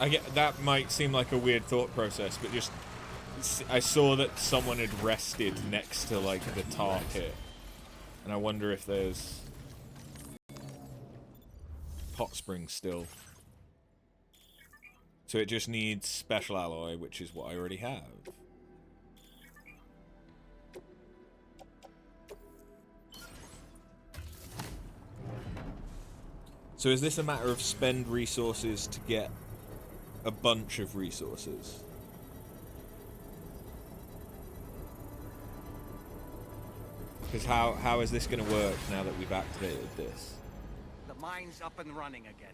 [SPEAKER 1] I get that might seem like a weird thought process, but just I saw that someone had rested next to like the tar pit, and I wonder if there's hot springs still. So it just needs special alloy, which is what I already have. So is this a matter of spend resources to get a bunch of resources? Because how is this going to work now that we've activated this?
[SPEAKER 17] The mine's up and running again.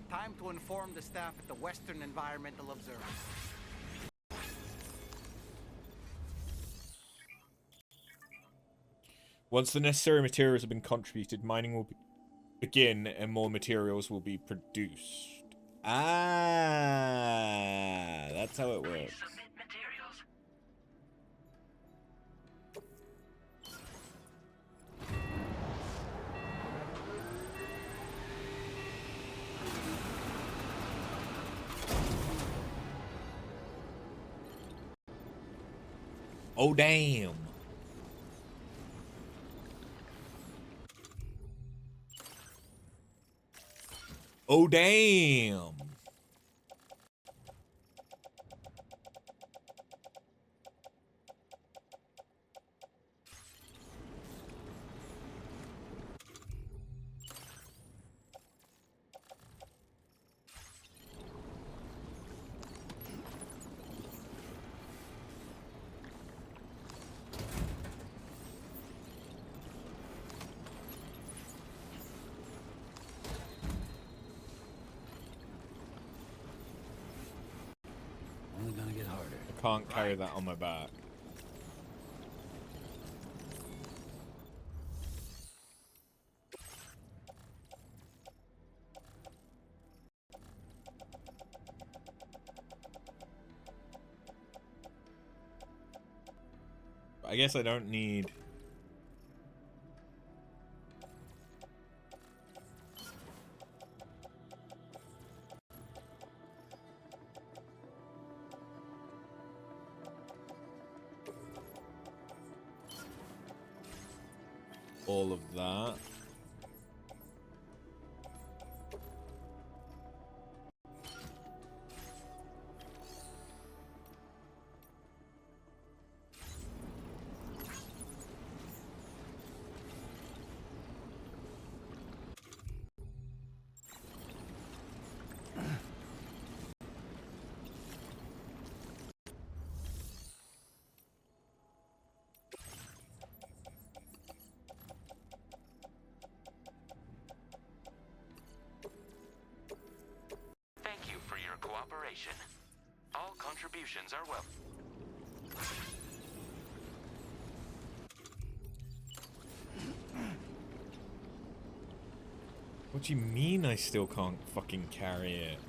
[SPEAKER 17] Time to inform the staff at the Western Environmental Observatory.
[SPEAKER 1] Once the necessary materials have been contributed, mining will begin and more materials will be produced. Ah, that's how it works. Oh, damn. Oh, damn.
[SPEAKER 9] Only gonna get harder.
[SPEAKER 1] I can't carry that on my back. I guess I don't need... all of that.
[SPEAKER 10] cooperation. All contributions are welcome.
[SPEAKER 1] What do you mean I still can't fucking carry it?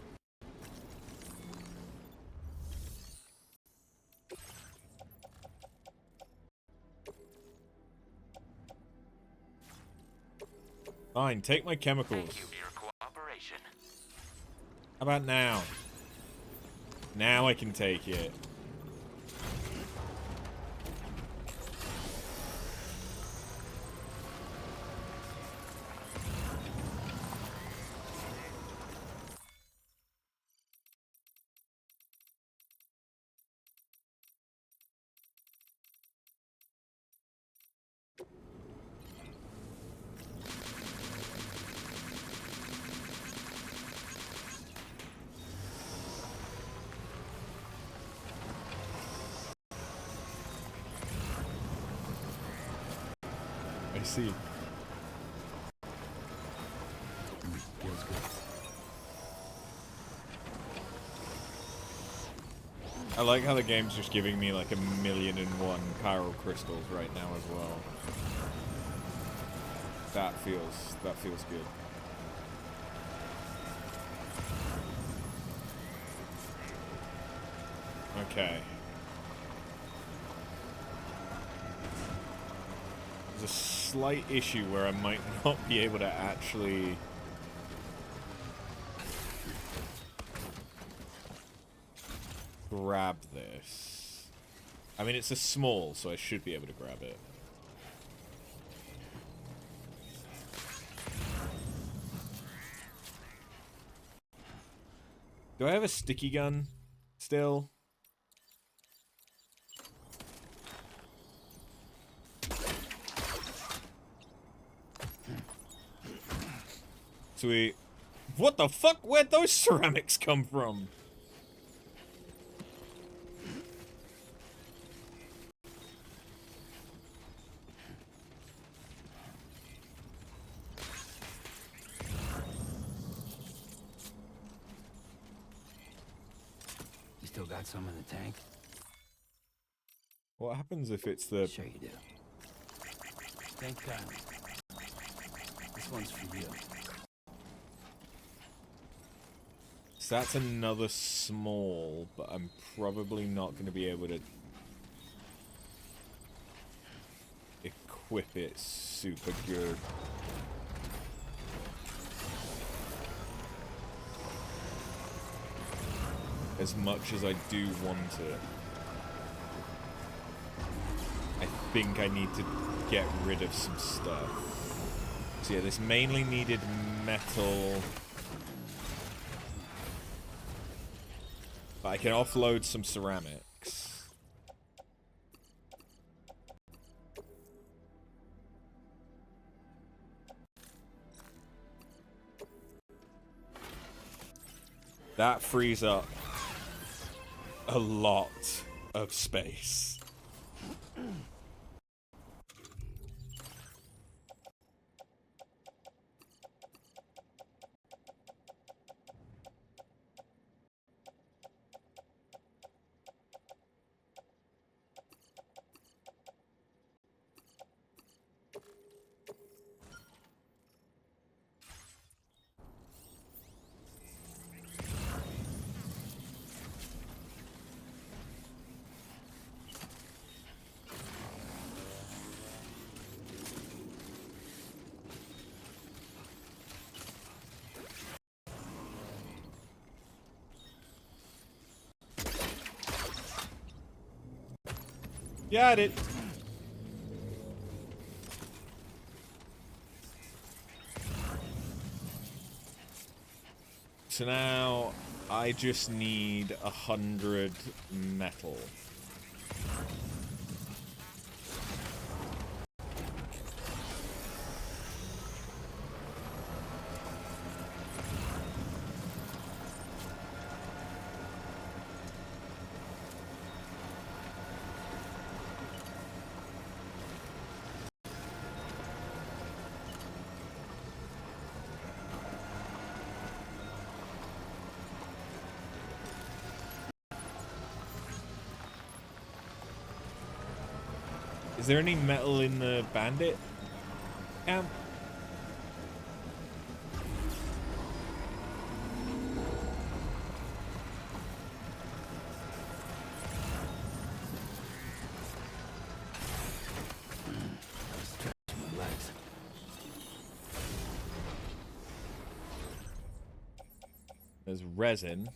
[SPEAKER 1] Fine, take my chemicals.
[SPEAKER 10] Thank you for your cooperation.
[SPEAKER 1] How about now? Now I can take it. I see.
[SPEAKER 9] Feels good.
[SPEAKER 1] I like how the game's just giving me like 1,000,001 chiral crystals right now as well. That feels good. Okay. There's a slight issue where I might not be able to actually grab this. I mean, it's a small, so I should be able to grab it. Do I have a sticky gun still? Sweet. What the fuck? Where'd those ceramics come from?
[SPEAKER 9] You still got some in the tank?
[SPEAKER 1] What happens if it's the...
[SPEAKER 9] Sure you do. Thank God. This one's for you.
[SPEAKER 1] So that's another small, but I'm probably not going to be able to equip it super good. As much as I do want it. I think I need to get rid of some stuff. So yeah, this mainly needed metal. But I can offload some ceramics. That frees up a lot of space. Got it. So now I just need 100 metal. Is there any metal in the bandit camp? There's resin.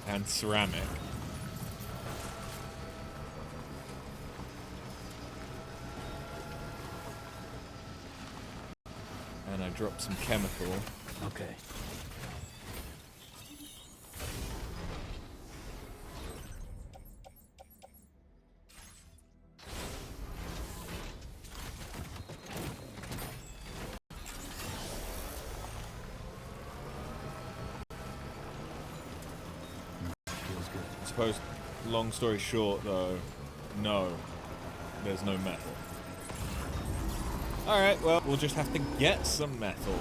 [SPEAKER 1] And ceramic. And I dropped some chemical.
[SPEAKER 9] Okay.
[SPEAKER 1] I suppose, long story short, though, no, there's no metal. Alright, well, we'll just have to get some metal.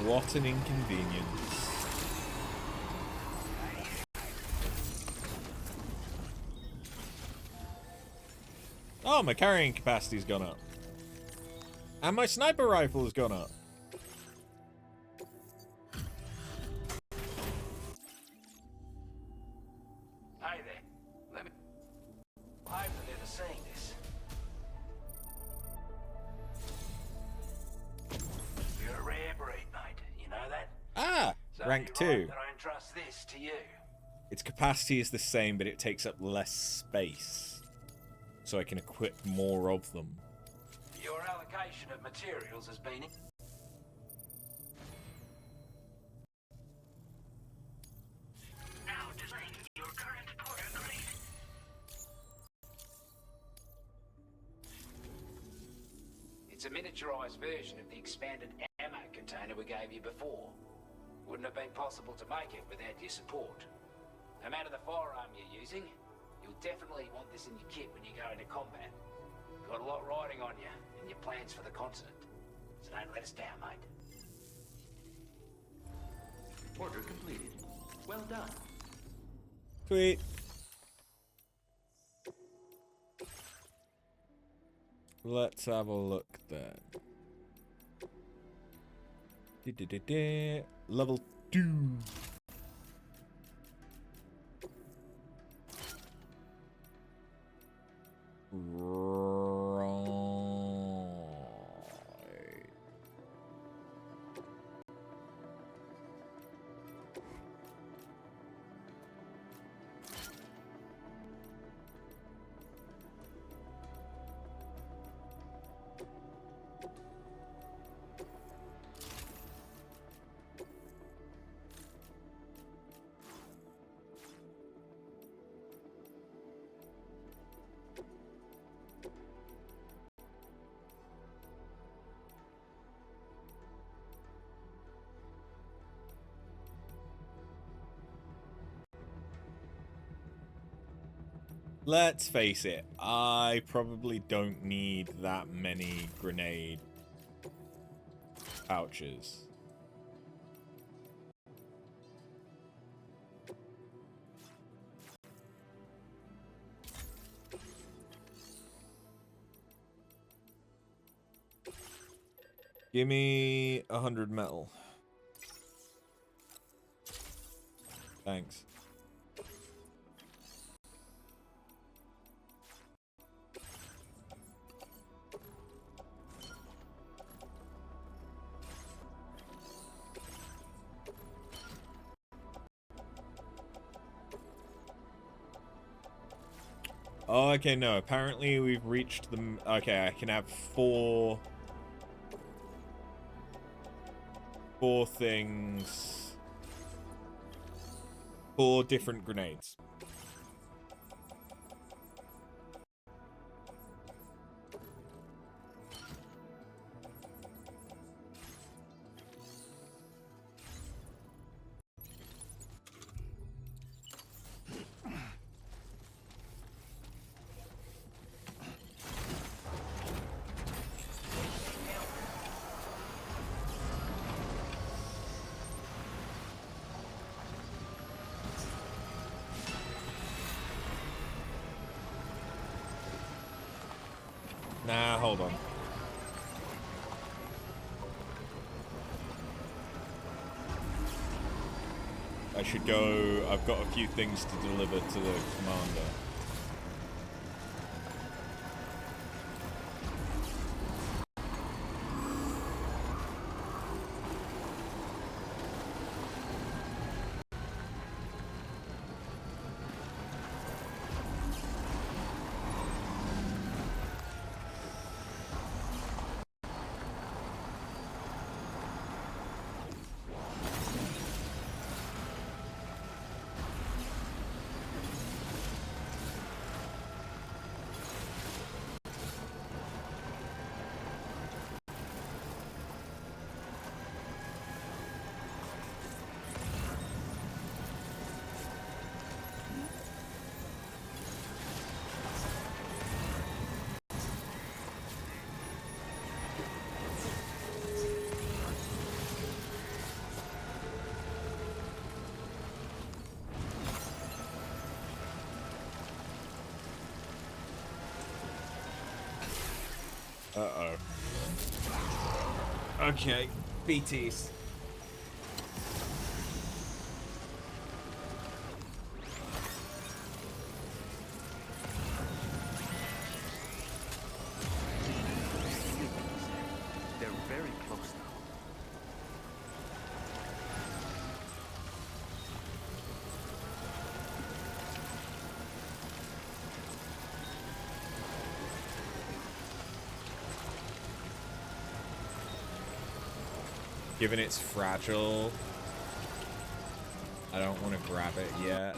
[SPEAKER 1] What an inconvenience. Oh, my carrying capacity's gone up. And my sniper rifle has gone up.
[SPEAKER 14] Hey there. Let me... I've never seen this. You're a rare breed, mate. You know that?
[SPEAKER 1] Ah!
[SPEAKER 14] So
[SPEAKER 1] Rank
[SPEAKER 14] you're right
[SPEAKER 1] 2.
[SPEAKER 14] that I entrust this to you.
[SPEAKER 1] Its capacity is the same, but it takes up less space. So I can equip more of them.
[SPEAKER 14] Your allocation of materials has been...
[SPEAKER 5] Now displaying your current porter grade.
[SPEAKER 14] It's a miniaturized version of the expanded ammo container we gave you before. Wouldn't have been possible to make it without your support. No matter the firearm you're using, you'll definitely want this in your kit when you go into combat. Got a lot riding on you and your plans for the continent. So don't let us down, mate.
[SPEAKER 10] Order completed. Well done.
[SPEAKER 1] Sweet. Let's have a look then. Level 2. Right. Let's face it, I probably don't need that many grenade pouches. Give me 100 metal. Thanks. Oh, okay, no. Apparently we've reached the... Okay, I can have four things. 4 different grenades. hold on. I should go. I've got a few things to deliver to the commander. Uh-oh. Okay, BTs.
[SPEAKER 3] They're very close now.
[SPEAKER 1] Given it's fragile, I don't want to grab it yet.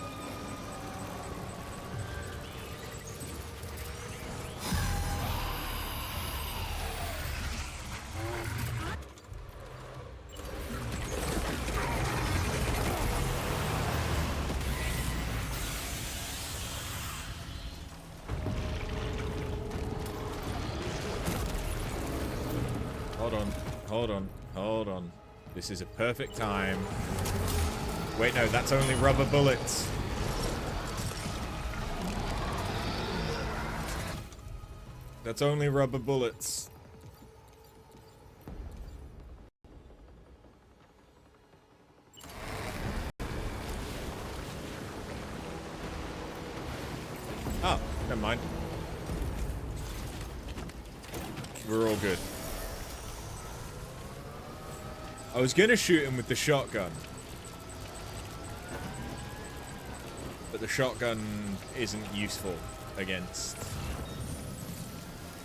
[SPEAKER 1] Hold on. This is a perfect time. Wait, no, that's only rubber bullets. That's only rubber bullets. Oh, never mind. We're all good. I was gonna shoot him with the shotgun, but the shotgun isn't useful against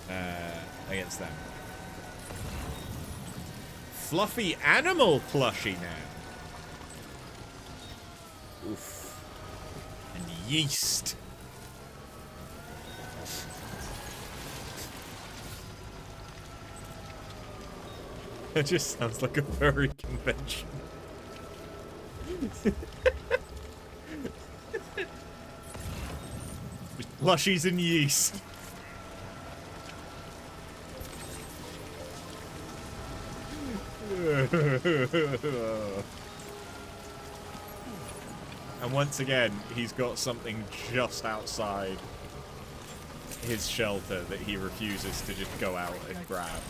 [SPEAKER 1] them. Fluffy animal plushie now. Oof. And yeast. That just sounds like a furry convention. Plushies and yeast. And once again, he's got something just outside his shelter that he refuses to just go out and grab.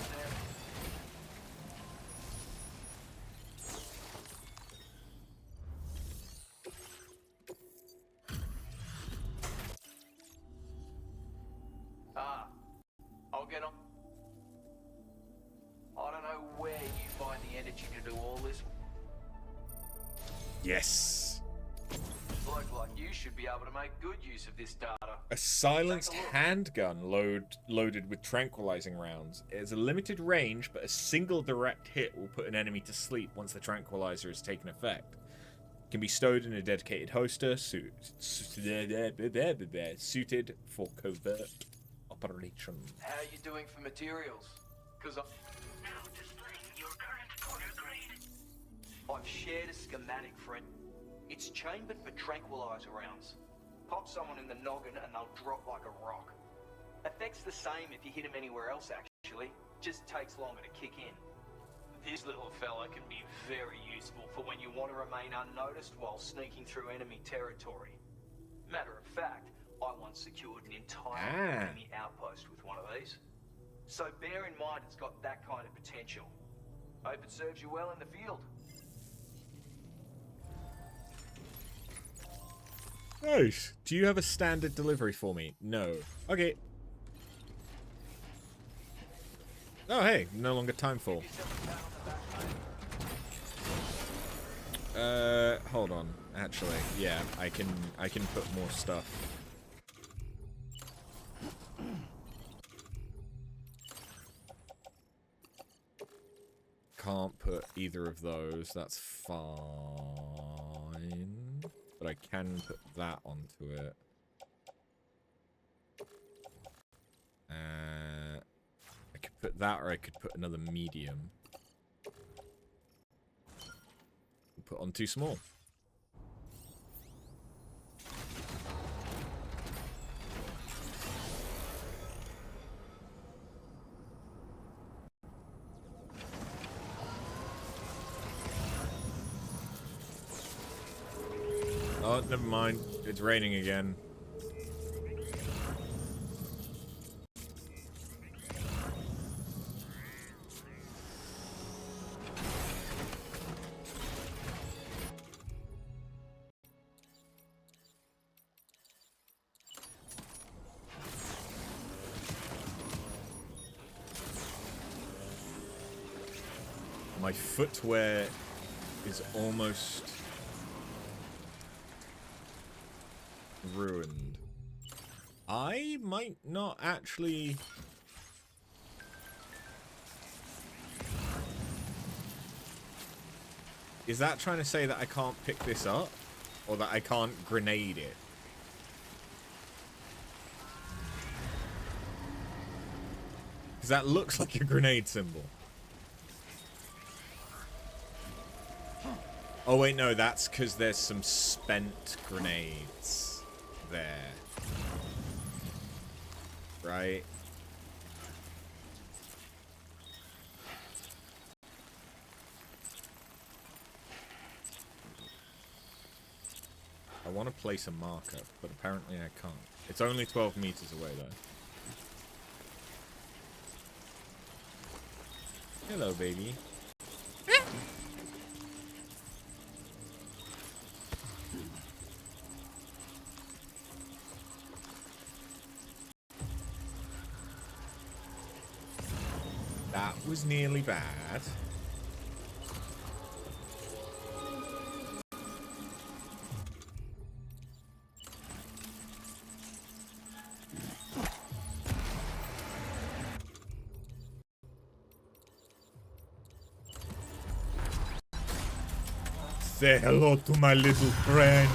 [SPEAKER 4] I'll get on. I don't know where you find the energy to do all this.
[SPEAKER 1] Yes.
[SPEAKER 4] A bloke like you should be able to make good use of this data.
[SPEAKER 1] A silenced handgun loaded with tranquilizing rounds. It has a limited range, but a single direct hit will put an enemy to sleep once the tranquilizer has taken effect. It can be stowed in a dedicated holster suited for covert operation.
[SPEAKER 4] How are you doing for materials? Because
[SPEAKER 5] Now displaying your current porter grade.
[SPEAKER 3] I've shared a schematic, friend. It's chambered for tranquilizer rounds. Pop someone in the noggin and they'll drop like a rock. Effect's the same if you hit them anywhere else, actually. Just takes longer to kick in. This little fella can be very useful for when you want to remain unnoticed while sneaking through enemy territory. Matter of fact, I once secured an entire enemy outpost with one of these. So bear in mind it's got that kind of potential. Hope it serves you well in the field.
[SPEAKER 1] Nice. Do you have a standard delivery for me? No. Okay. Oh, hey. No longer time for. Hold on. Actually, yeah, I can put more stuff. Can't put either of those. That's fine. But I can put that onto it. I could put that, or I could put another medium. Put on too small. Oh, never mind. It's raining again. My footwear is almost ruined. I might not actually... Is that trying to say that I can't pick this up? Or that I can't grenade it? Because that looks like a grenade symbol. Oh wait, no, that's because there's some spent grenades there. Right? I want to place a marker, but apparently I can't. It's only 12 meters away, though. Hello, baby. That was nearly bad. Say hello to my little friend.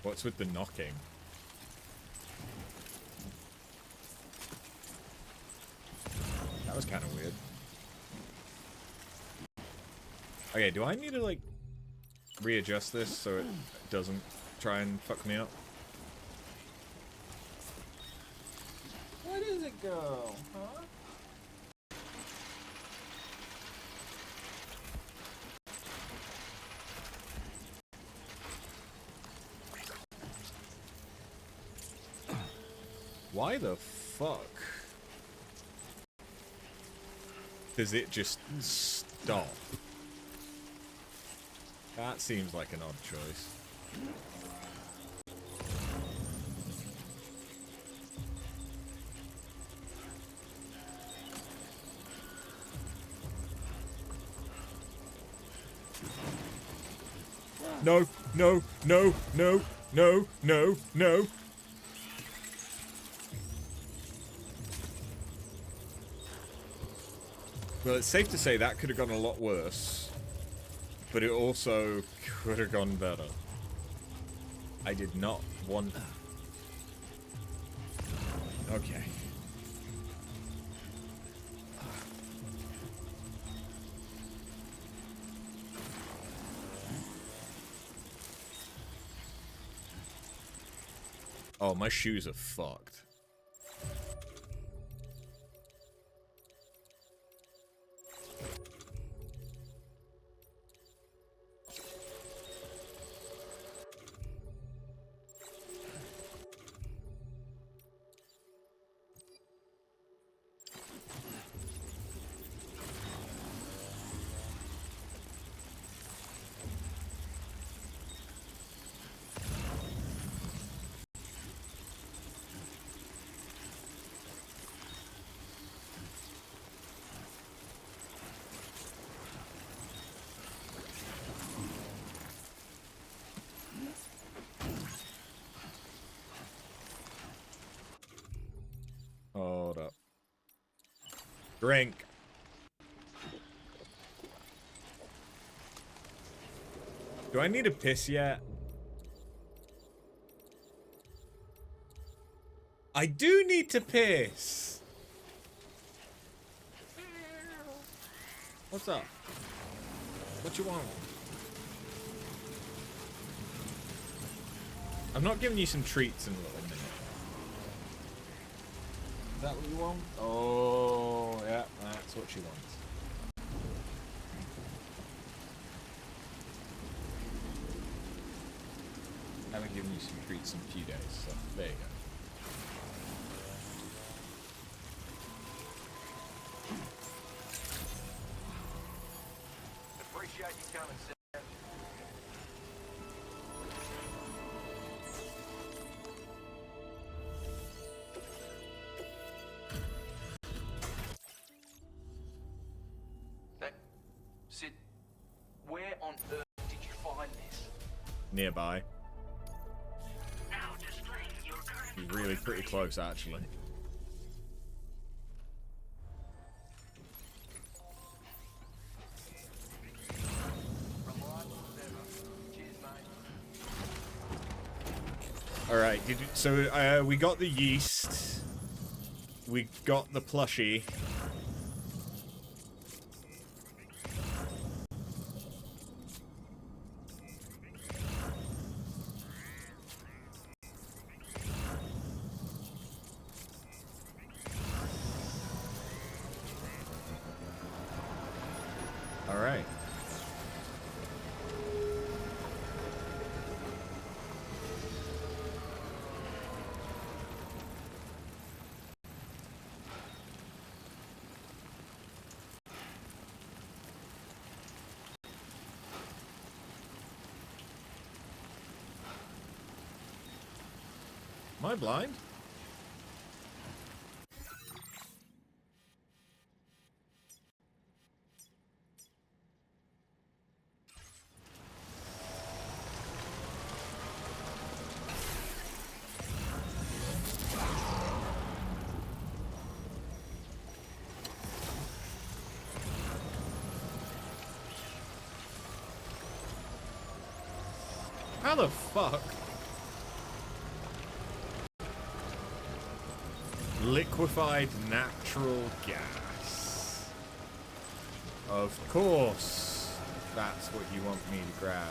[SPEAKER 1] What's with the knocking? That was kind of weird. Okay, do I need to, like, readjust this so it doesn't try and fuck me up? Where does it go, huh? Why the fuck does it just stop? That seems like an odd choice. No, no, no, no, no, no, no. Well, it's safe to say that could have gone a lot worse, but it also could have gone better. I did not want... Okay. Oh, my shoes are fucked. Hold up. Drink. Do I need a piss yet? I do need to piss. What's up? What you want? I'm not giving you some treats in a little minute. Is that what you want? Oh, yeah, that's what she wants. I haven't given you some treats in a few days, so there you go.
[SPEAKER 3] Appreciate you coming, Sam.
[SPEAKER 4] Sid, where on earth did you find this?
[SPEAKER 1] Nearby. Really pretty close, actually. All right. So we got the yeast. We got the plushie. Am I blind? How the fuck? Liquefied natural gas. Of course, that's what you want me to grab.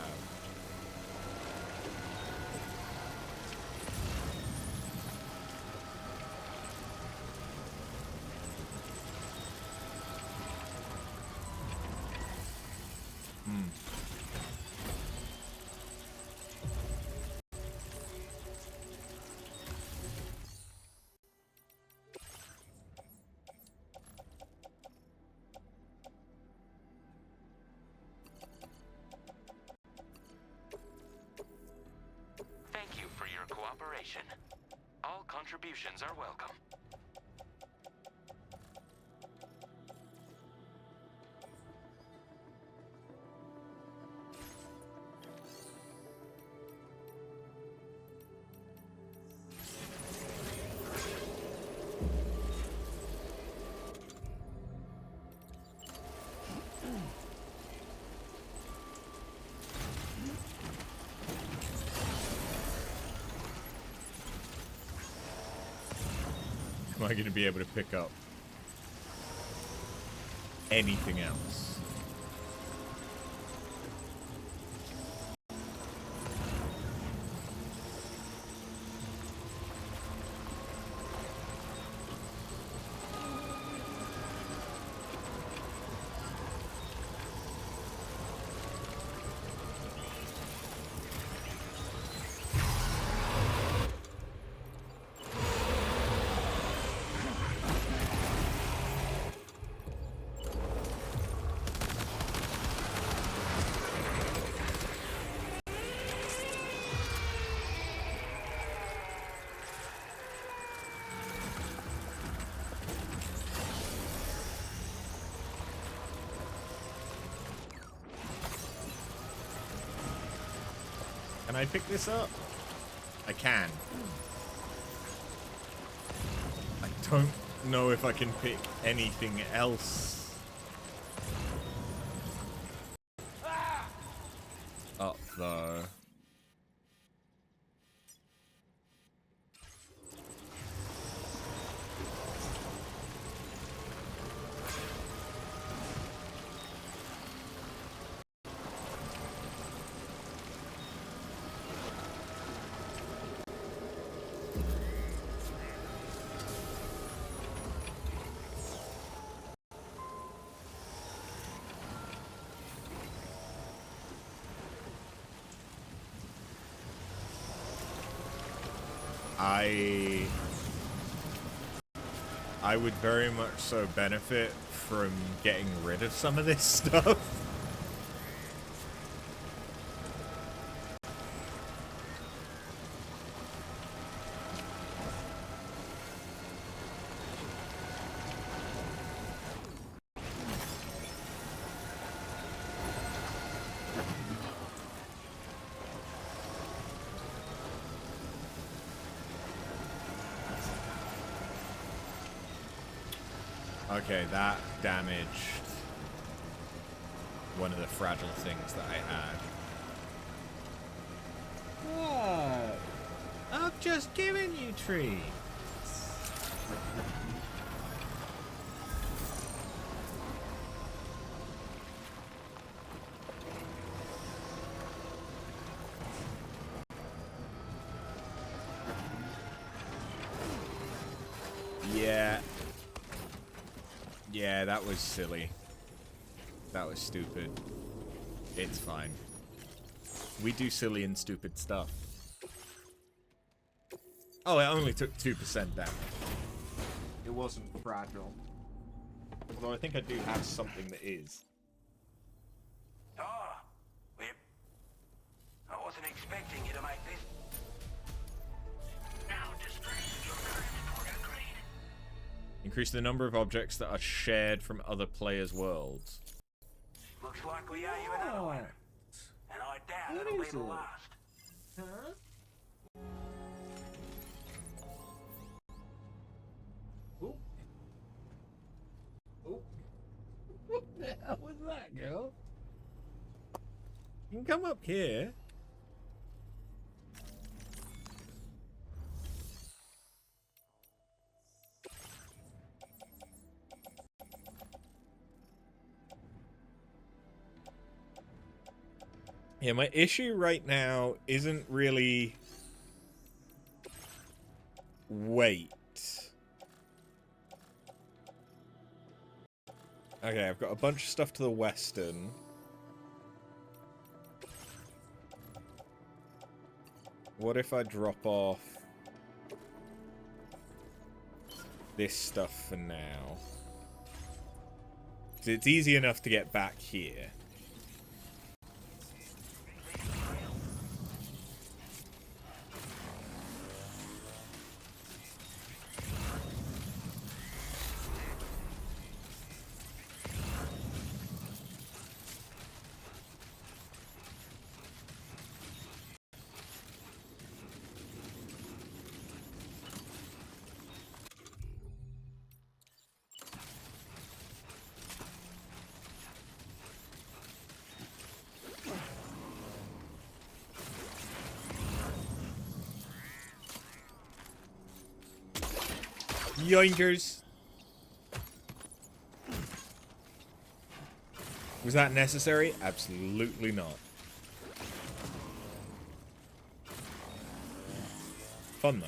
[SPEAKER 10] All contributions are welcome.
[SPEAKER 1] Am I going to be able to pick up anything else? Can I pick this up? I can. I don't know if I can pick anything else up, though. I would very much so benefit from getting rid of some of this stuff. Okay, that damaged one of the fragile things that I had. What? I've just given you treats. Yeah. Yeah, that was silly. That was stupid. It's fine. We do silly and stupid stuff. Oh, it only took 2% damage. It wasn't fragile. Although I think I do have something that is.
[SPEAKER 14] Ah, Whip. I wasn't expecting you to make this.
[SPEAKER 5] Now display your current order grade.
[SPEAKER 1] Increase the number of objects that are shared from other players' worlds.
[SPEAKER 14] Looks like we owe you another one. And I doubt it'll be the last.
[SPEAKER 15] Huh? Oh. Oh. What the hell was that, girl?
[SPEAKER 1] You can come up here. Yeah, my issue right now isn't really weight. Okay, I've got a bunch of stuff to the western. What if I drop off this stuff for now? 'Cause it's easy enough to get back here. Yoinkers. Was that necessary? Absolutely not. Fun though.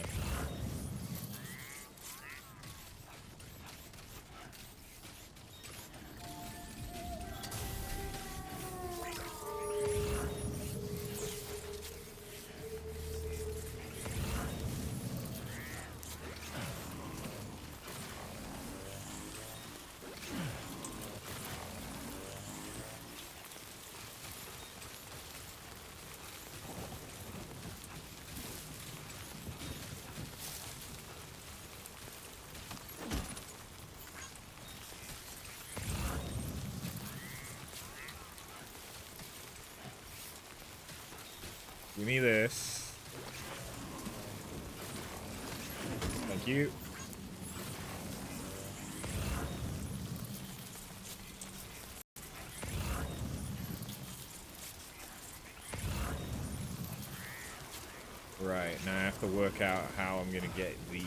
[SPEAKER 1] Give me this. Thank you. Right, now I have to work out how I'm gonna get these.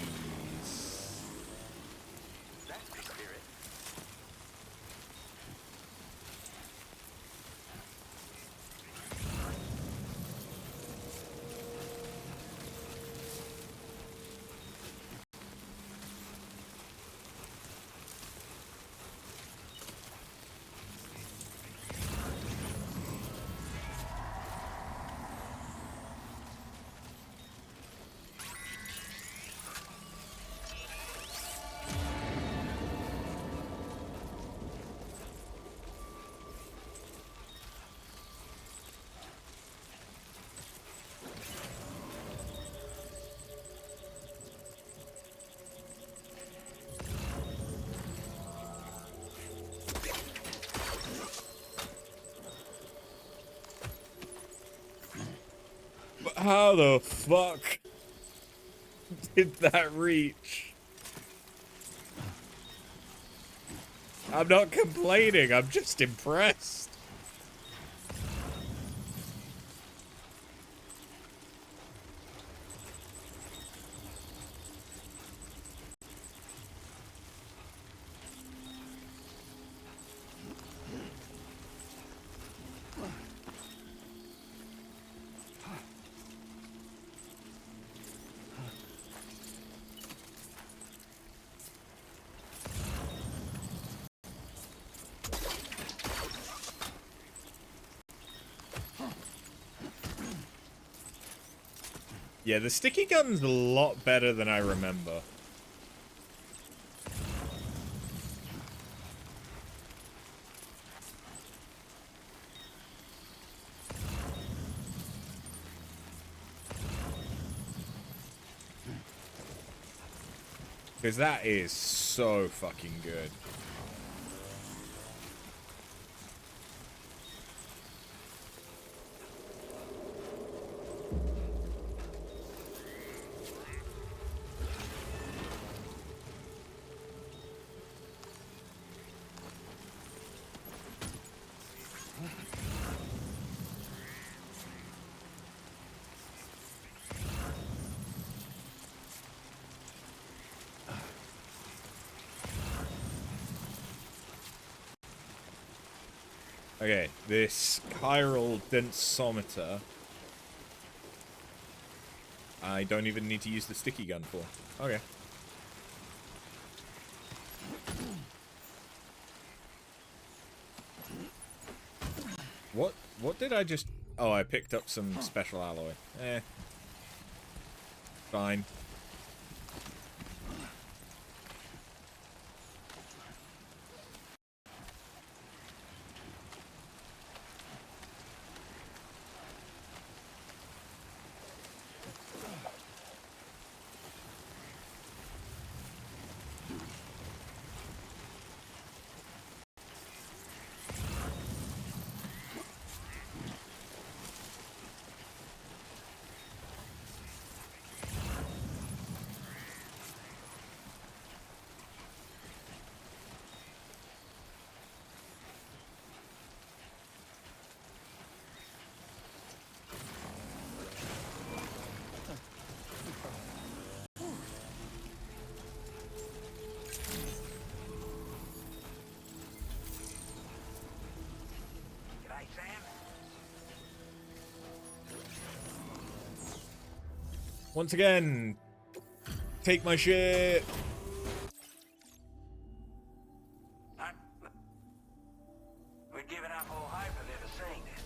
[SPEAKER 1] But how the fuck did that reach? I'm not complaining, I'm just impressed. Yeah, the sticky gun's a lot better than I remember. Because that is so fucking good. Okay, this chiral densometer, I don't even need to use the sticky gun for. Okay. What did I just... Oh, I picked up some special alloy. Fine. Once again, take my shit.
[SPEAKER 14] We're giving up all hope of ever seeing it.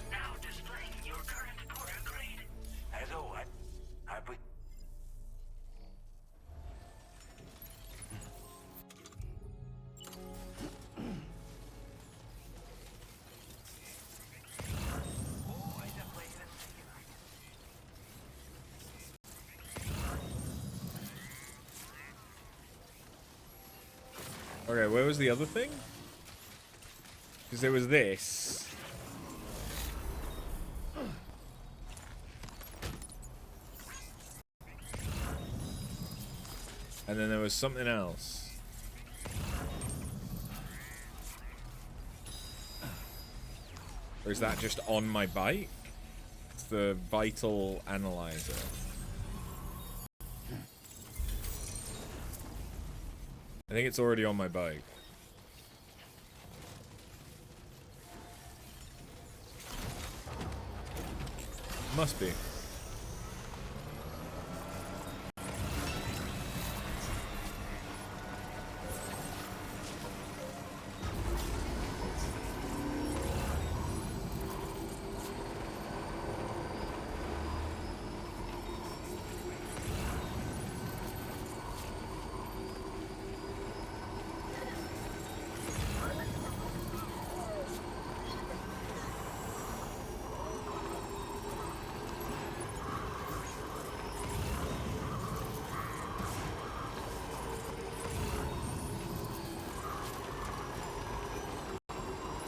[SPEAKER 5] Now displaying your current porter grade.
[SPEAKER 14] As always, hope we...
[SPEAKER 1] Okay, where was the other thing? Because there was this. And then there was something else. Or is that just on my bike? It's the vital analyzer. I think it's already on my bike. Must be.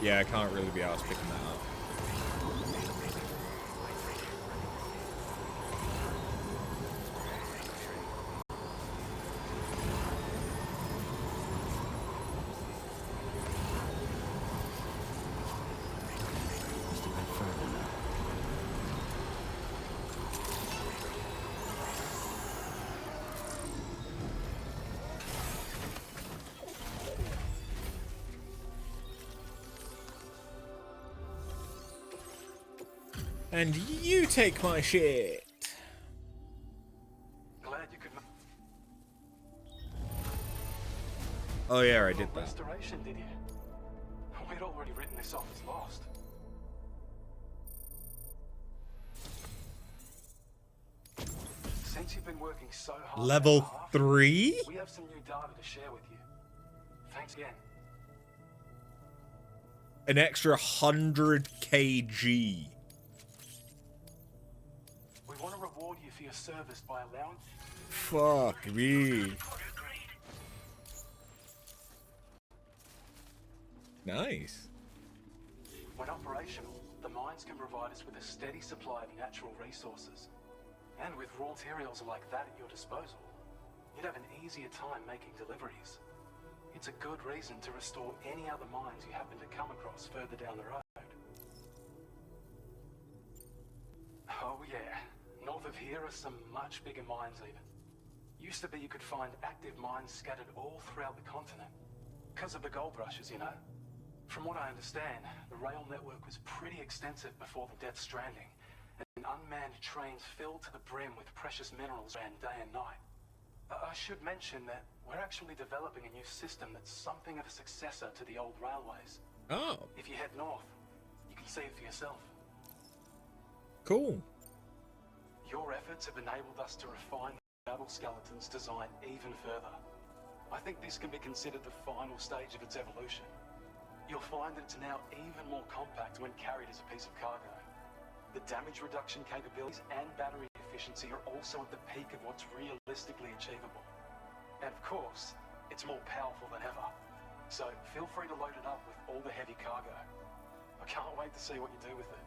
[SPEAKER 1] Yeah, I can't really be arsed picking that up. And you take my shit.
[SPEAKER 18] Glad you could.
[SPEAKER 1] Oh yeah, I did that.
[SPEAKER 18] Restoration, did you? We'd already written this off as lost. Since you've been working so hard.
[SPEAKER 1] Level 3?
[SPEAKER 18] We have some new data to share with you. Thanks again.
[SPEAKER 1] An extra 100 kg.
[SPEAKER 18] We want to reward you for your service by allowing.
[SPEAKER 1] Fuck me. Nice.
[SPEAKER 18] When operational, the mines can provide us with a steady supply of natural resources. And with raw materials like that at your disposal, you'd have an easier time making deliveries. It's a good reason to restore any other mines you happen to come across further down the road. Oh yeah, north of here are some much bigger mines even. Used to be you could find active mines scattered all throughout the continent. Because of the gold rushes, you know. From what I understand, the rail network was pretty extensive before the Death Stranding, and unmanned trains filled to the brim with precious minerals ran day and night. I should mention that we're actually developing a new system that's something of a successor to the old railways.
[SPEAKER 1] Oh.
[SPEAKER 18] If you head north, you can see it for yourself.
[SPEAKER 1] Cool.
[SPEAKER 18] Your efforts have enabled us to refine the battle skeleton's design even further. I think this can be considered the final stage of its evolution. You'll find that it's now even more compact when carried as a piece of cargo. The damage reduction capabilities and battery efficiency are also at the peak of what's realistically achievable. And of course, it's more powerful than ever. So feel free to load it up with all the heavy cargo. I can't wait to see what you do with it.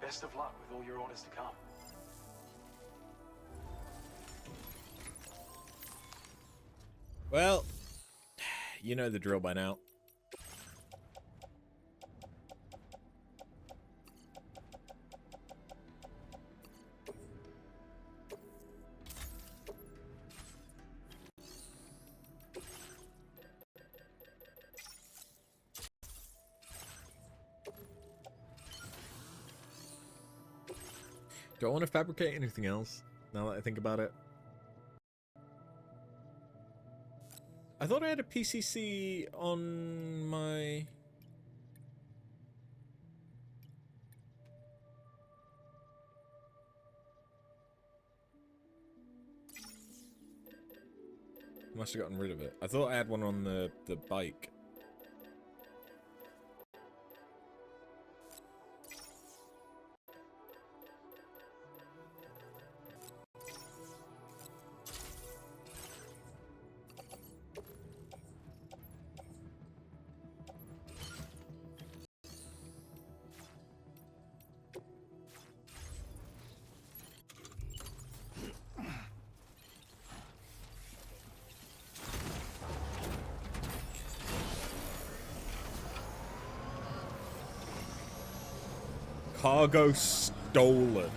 [SPEAKER 18] Best of luck with all your orders to come.
[SPEAKER 1] Well, you know the drill by now. Do I want to fabricate anything else, now that I think about it? I thought I had a PCC on my... Must have gotten rid of it. I thought I had one on the bike. Cargo stolen.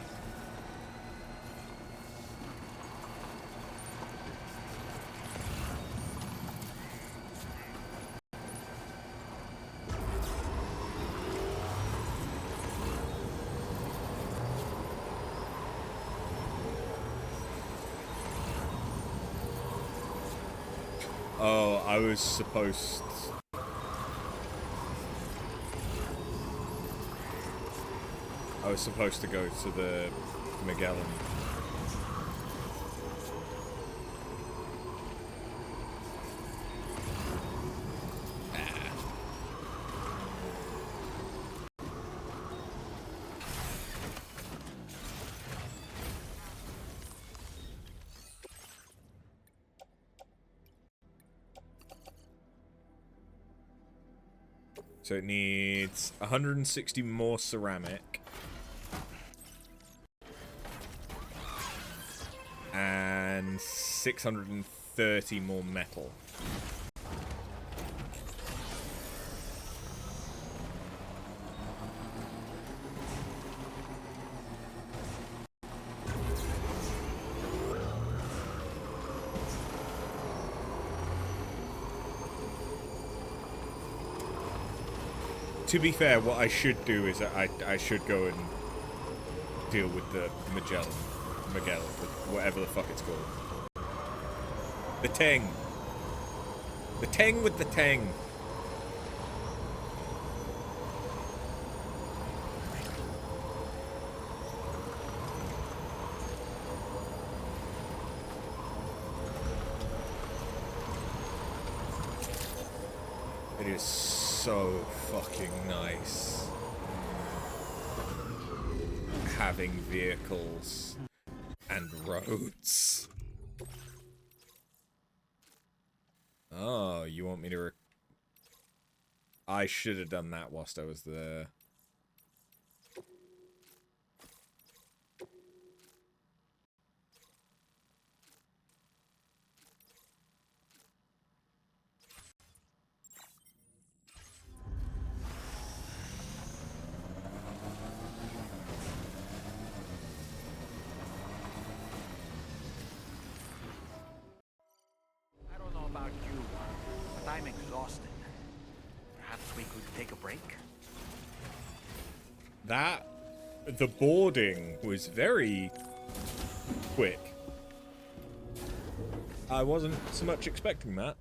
[SPEAKER 1] Oh, I was supposed... I was supposed to go to the Magellan. So it needs 160 more ceramic. And 630 more metal. To be fair, what I should do is I should go and deal with the Magellan, whatever the fuck it's called. The Teng. The Teng with the Teng. It is so fucking nice having vehicles and roads. Oh, you want me to I should have done that whilst I was there.
[SPEAKER 17] I'm exhausted. Perhaps we could take a break?
[SPEAKER 1] The boarding was very quick. I wasn't so much expecting that.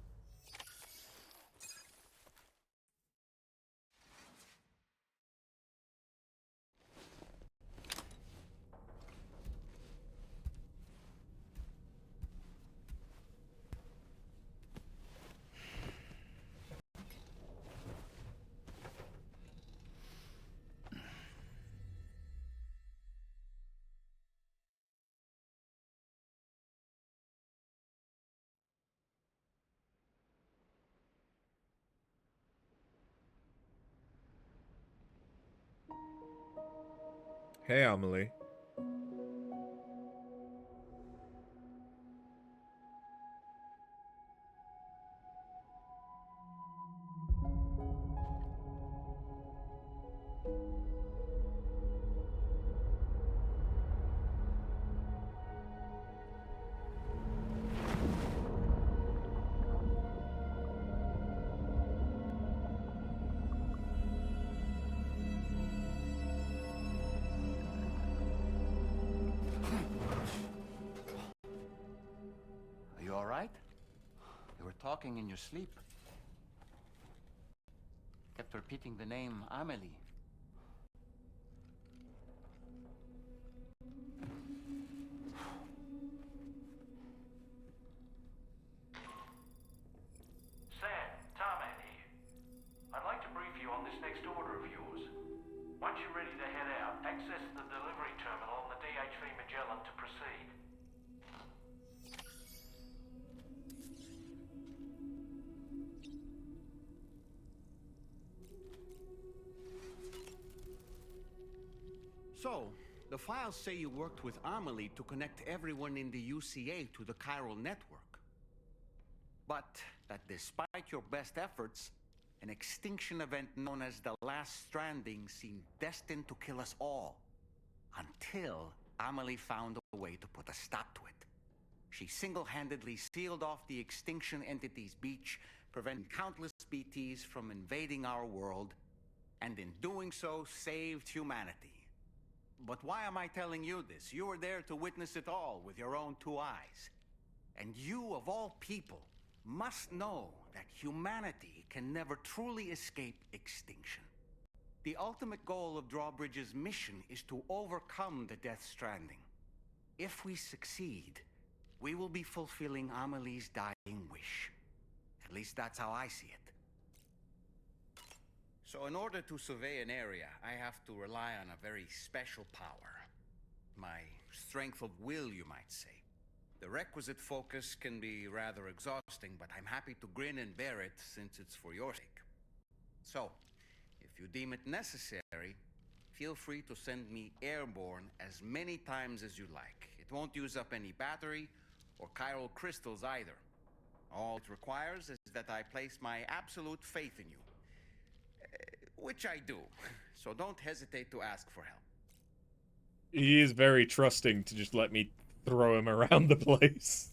[SPEAKER 1] Hey, Amelie.
[SPEAKER 2] Talking in your sleep. Kept repeating the name Amelie.
[SPEAKER 5] Sam, Tommie here. I'd like to brief you on this next order of yours. Once you're ready to head out, access the delivery terminal on the DHV Magellan to proceed.
[SPEAKER 17] So, the files say you worked with Amelie to connect everyone in the UCA to the chiral network. But that despite your best efforts, An extinction event known as the Last Stranding seemed destined to kill us all. Until Amelie found a way to put a stop to it. She single-handedly sealed off the extinction entity's beach, preventing countless BTs from invading our world, and in doing so, saved humanity. But why am I telling you this? You were there to witness it all with your own 2 eyes. And you, of all people, must know that humanity can never truly escape extinction. The ultimate goal of Drawbridge's mission is to overcome the Death Stranding. If we succeed, we will be fulfilling Amelie's dying wish. At least that's how I see it. So in order to survey an area, I have to rely on a very special power. My strength of will, you might say. The requisite focus can be rather exhausting, but I'm happy to grin and bear it since it's for your sake. So, if you deem it necessary, feel free to send me airborne as many times as you like. It won't use up any battery or chiral crystals either. All it requires is that I place my absolute faith in you. Which I do, so don't hesitate to ask for help.
[SPEAKER 1] He is very trusting to just let me throw him around the place.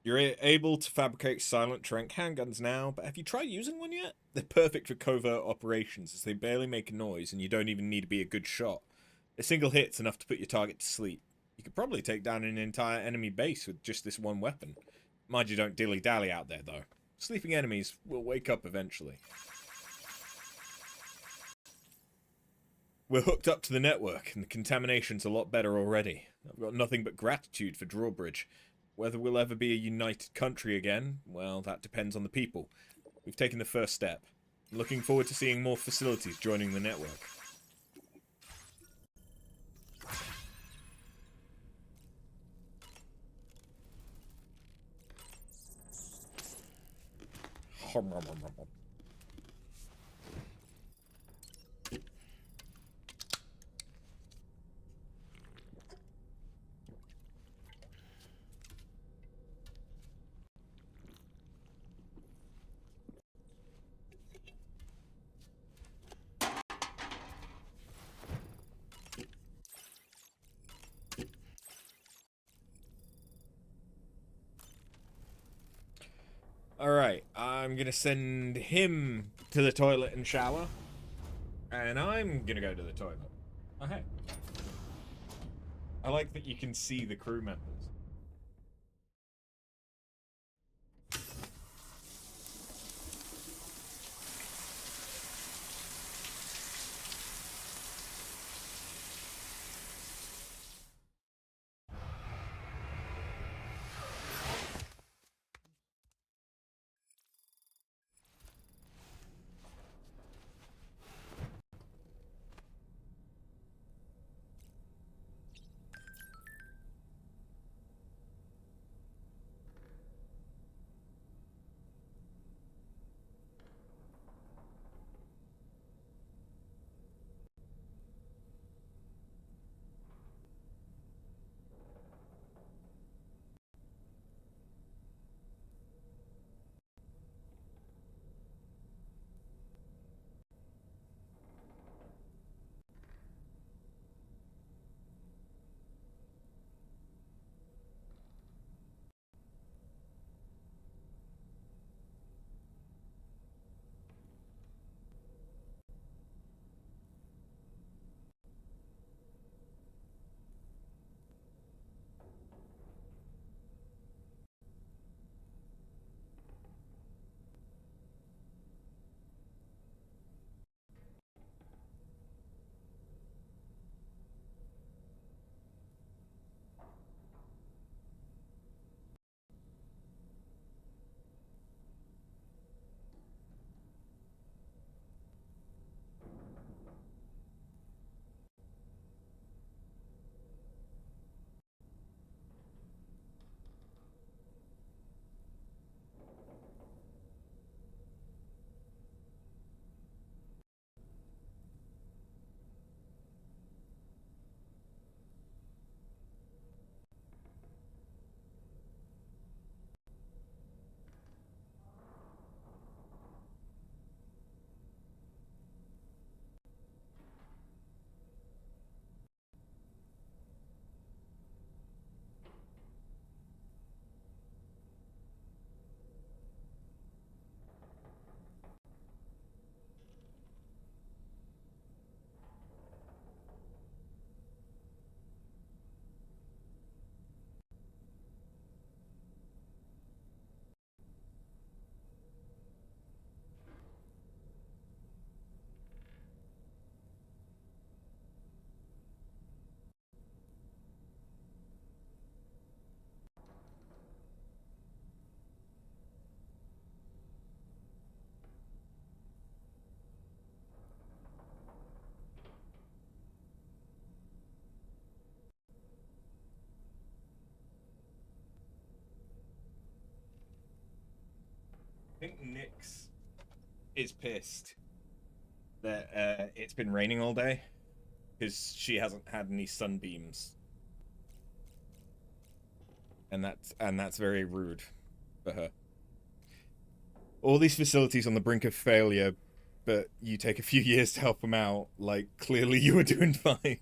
[SPEAKER 1] You're able to fabricate silent trank handguns now, but have you tried using one yet? They're perfect for covert operations, as they barely make a noise and you don't even need to be a good shot. A single hit's enough to put your target to sleep. You could probably take down an entire enemy base with just this one weapon. Mind you, don't dilly-dally out there, though. Sleeping enemies will wake up eventually. We're hooked up to the network, and the contamination's a lot better already. I've got nothing but gratitude for Drawbridge. Whether we'll ever be a united country again, well, that depends on the people. We've taken the first step. I'm looking forward to seeing more facilities joining the network. Alright, I'm gonna send him to the toilet and shower. And I'm gonna go to the toilet. Oh, hey. I like that you can see the crew members. think Nyx is pissed that it's been raining all day because she hasn't had any sunbeams, and that's very rude for her. All these facilities on the brink of failure, but you take a few years to help them out. Like, clearly you were doing fine.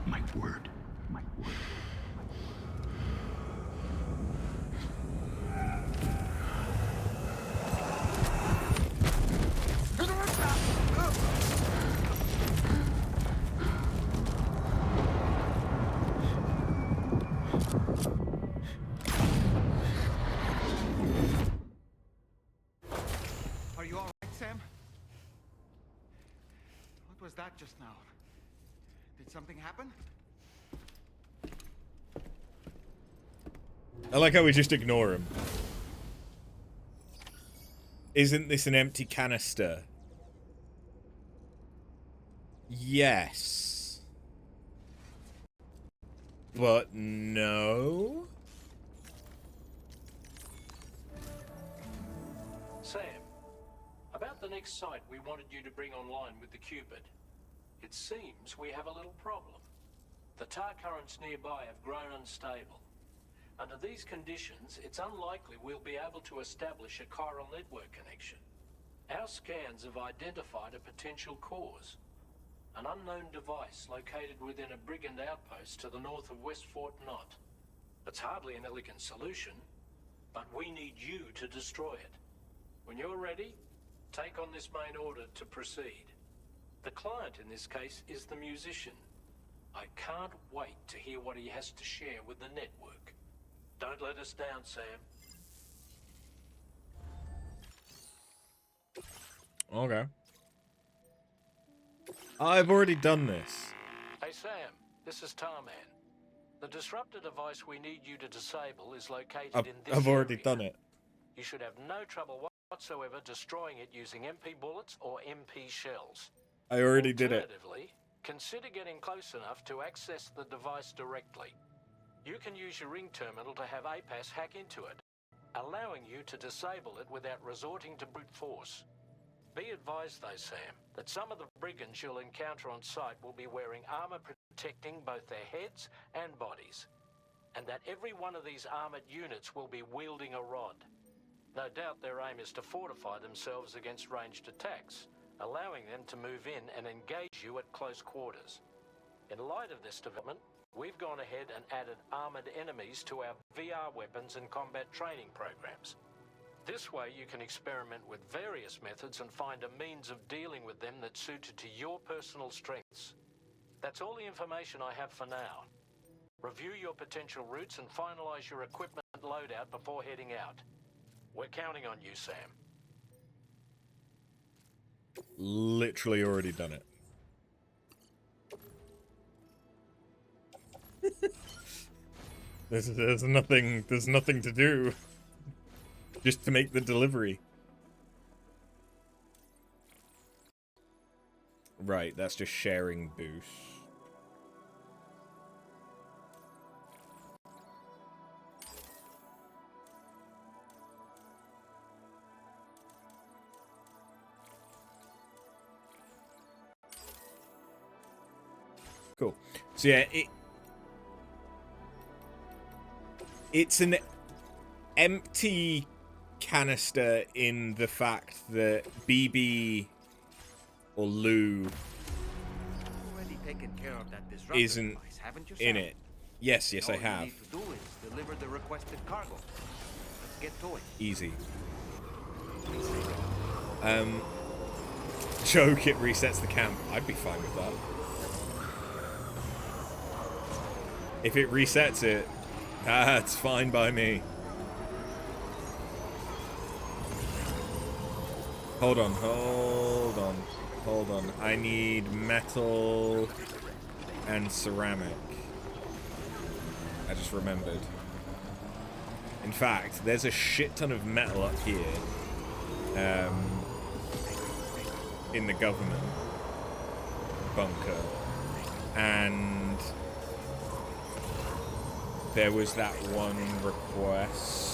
[SPEAKER 12] My word.
[SPEAKER 17] Are you all right, Sam? What was that just now? Did something happen?
[SPEAKER 1] I like how we just ignore him. Isn't this an empty canister? Yes. But no?
[SPEAKER 5] Sam, about the next site we wanted you to bring online with the Cupid. It seems we have a little problem. The tar currents nearby have grown unstable. Under these conditions, it's unlikely we'll be able to establish a chiral network connection. Our scans have identified a potential cause. An unknown device located within a brigand outpost to the north of West Fort Knot. It's hardly an elegant solution, but we need you to destroy it. When you're ready, take on this main order to proceed. The client in this case is the musician. I can't wait to hear what he has to share with the network. Don't let us down, Sam.
[SPEAKER 1] Okay. I've already done this.
[SPEAKER 5] Hey Sam, this is Tarman. The disruptor device we need you to disable is located in this
[SPEAKER 1] I've already
[SPEAKER 5] area.
[SPEAKER 1] done it.
[SPEAKER 5] You should have no trouble whatsoever destroying it using MP bullets or MP shells.
[SPEAKER 1] I already did it.
[SPEAKER 5] Alternatively, consider getting close enough to access the device directly. You can use your ring terminal to have APAS hack into it, allowing you to disable it without resorting to brute force. Be advised though, Sam, that some of the brigands you'll encounter on site will be wearing armor protecting both their heads and bodies, and that every one of these armored units will be wielding a rod. No doubt their aim is to fortify themselves against ranged attacks, allowing them to move in and engage you at close quarters. In light of this development, we've gone ahead and added armored enemies to our VR weapons and combat training programs. This way you can experiment with various methods and find a means of dealing with them that's suited to your personal strengths. That's all the information I have for now. Review your potential routes and finalize your equipment loadout before heading out. We're counting on you, Sam.
[SPEAKER 1] Literally already done it. There's nothing to do. Just to make the delivery. Right, that's just sharing boost. Cool. So yeah, it's an empty canister in the fact that BB or Lou isn't in it. Yes, I have.
[SPEAKER 17] All you need to do is deliver the requested cargo. Let's get to it.
[SPEAKER 1] Easy. Joke, it resets the camp. I'd be fine with that. If it resets it, that's fine by me. Hold on. I need metal. and ceramic. I just remembered. In fact, there's a shit ton of metal up here in the government bunker. And there was that one request.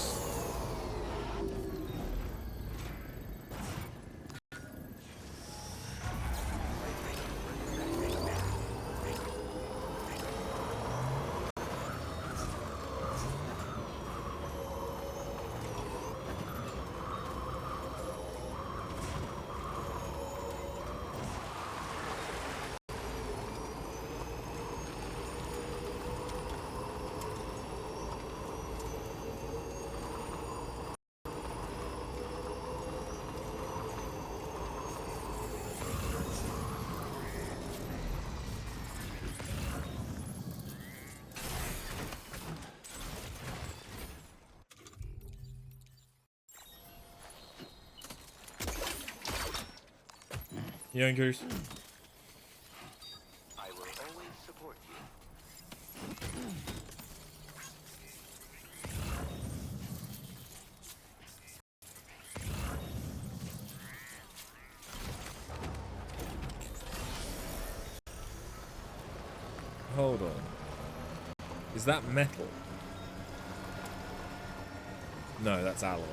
[SPEAKER 1] Youngers.
[SPEAKER 16] I will always support you.
[SPEAKER 1] Hold on. Is that metal? No, that's alloy.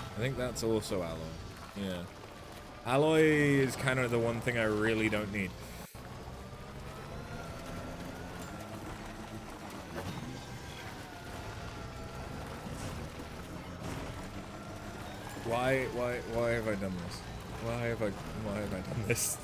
[SPEAKER 1] I think that's also alloy. Yeah. Alloy is kind of the one thing I really don't need. Why have I done this? Why have I done this?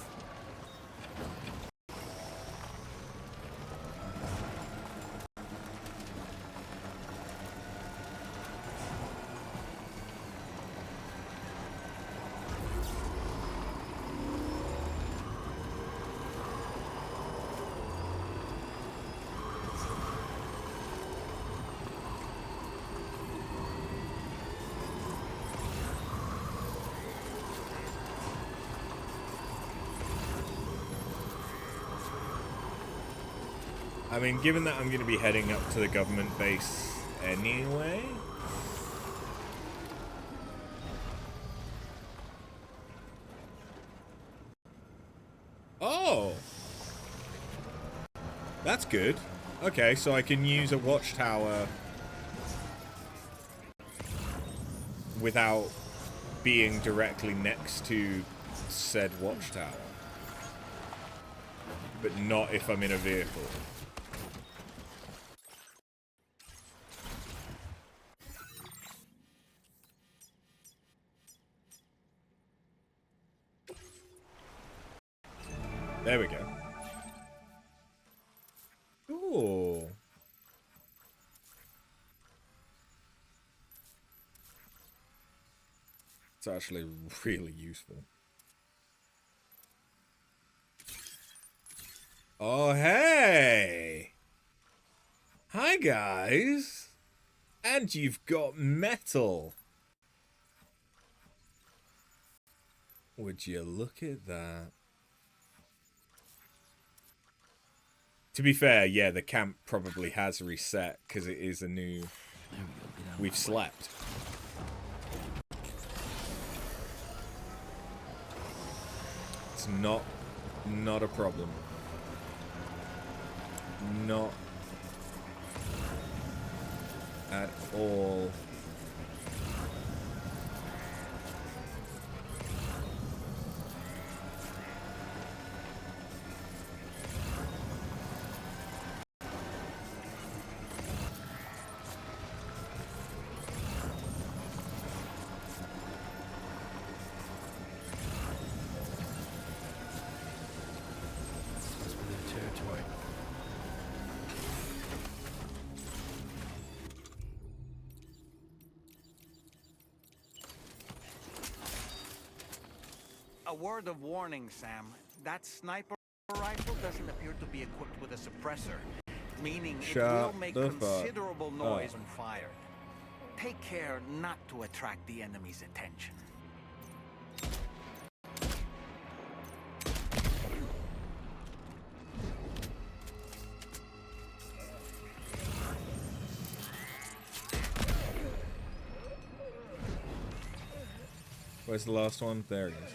[SPEAKER 1] I mean, given that I'm going to be heading up to the government base anyway... Oh! That's good. Okay, so I can use a watchtower without being directly next to said watchtower. But not if I'm in a vehicle. There we go. Ooh. It's actually really useful. Oh, hey! Hi, guys! And you've got metal. Would you look at that? To be fair, yeah, the camp probably has reset because it is a new... We've slept. It's not a problem. Not at all.
[SPEAKER 17] A word of warning, Sam. That sniper rifle doesn't appear to be equipped with a suppressor, meaning it will make considerable noise when fired. take care not to attract the enemy's attention.
[SPEAKER 1] Where's the last one? There it is.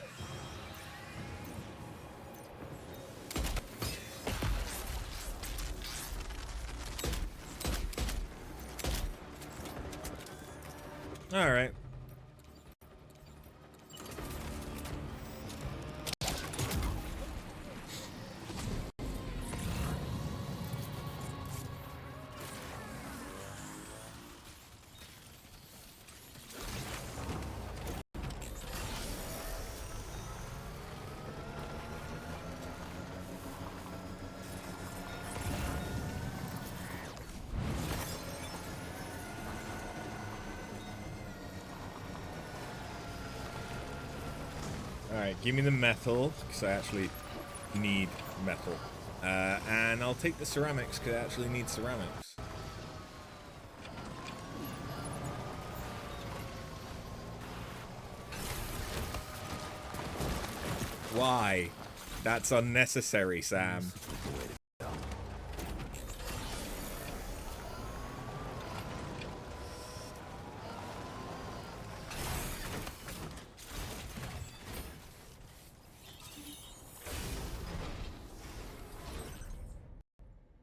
[SPEAKER 1] All right. Alright, give me the metal, because I actually need metal. And I'll take the ceramics, because I actually need ceramics. Why? That's unnecessary, Sam.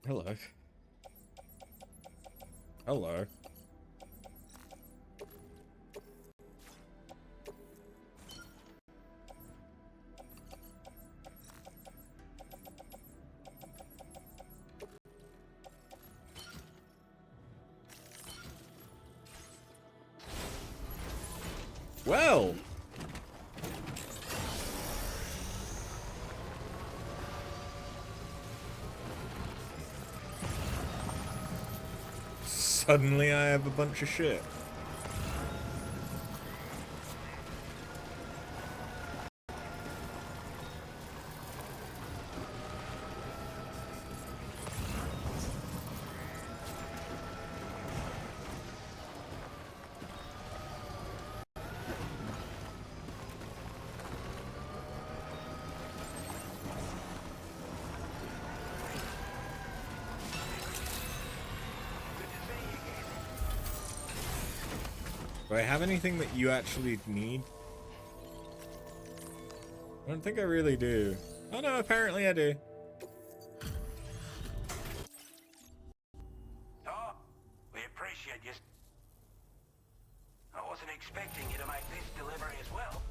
[SPEAKER 1] Hello. Hello. Well. Suddenly I have a bunch of shit. Do I have anything that you actually need? I don't think I really do. Oh no, apparently I do.
[SPEAKER 14] Oh, we appreciate you. I wasn't expecting you to make this delivery as well.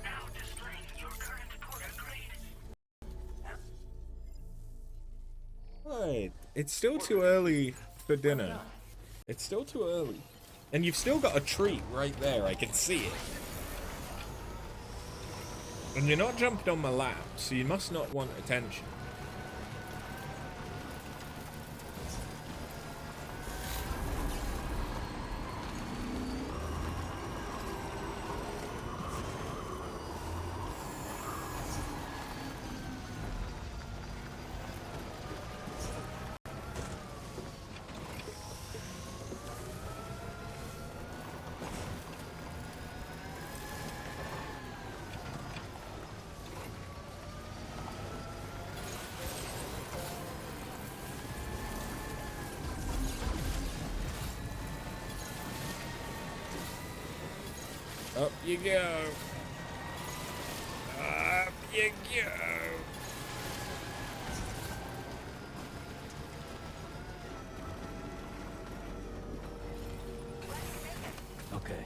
[SPEAKER 14] Now displaying your current porter grade.
[SPEAKER 1] Wait, it's still too early for dinner. It's still too early. And you've still got a treat right there, I can see it. And you're not jumping on my lap, so you must not want attention. Up you go. Up you go.
[SPEAKER 9] Okay.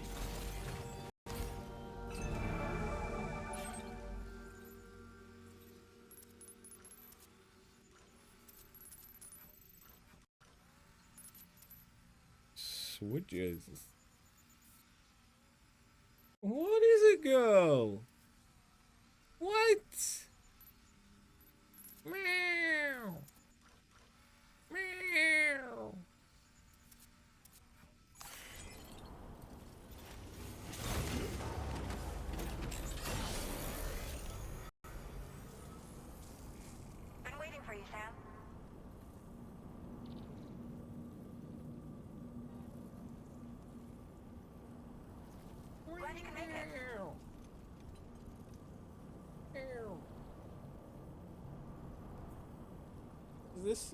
[SPEAKER 1] Switches. What is it, girl? What? Meow. Meow.
[SPEAKER 11] Been waiting for you, Sam. glad you can make it.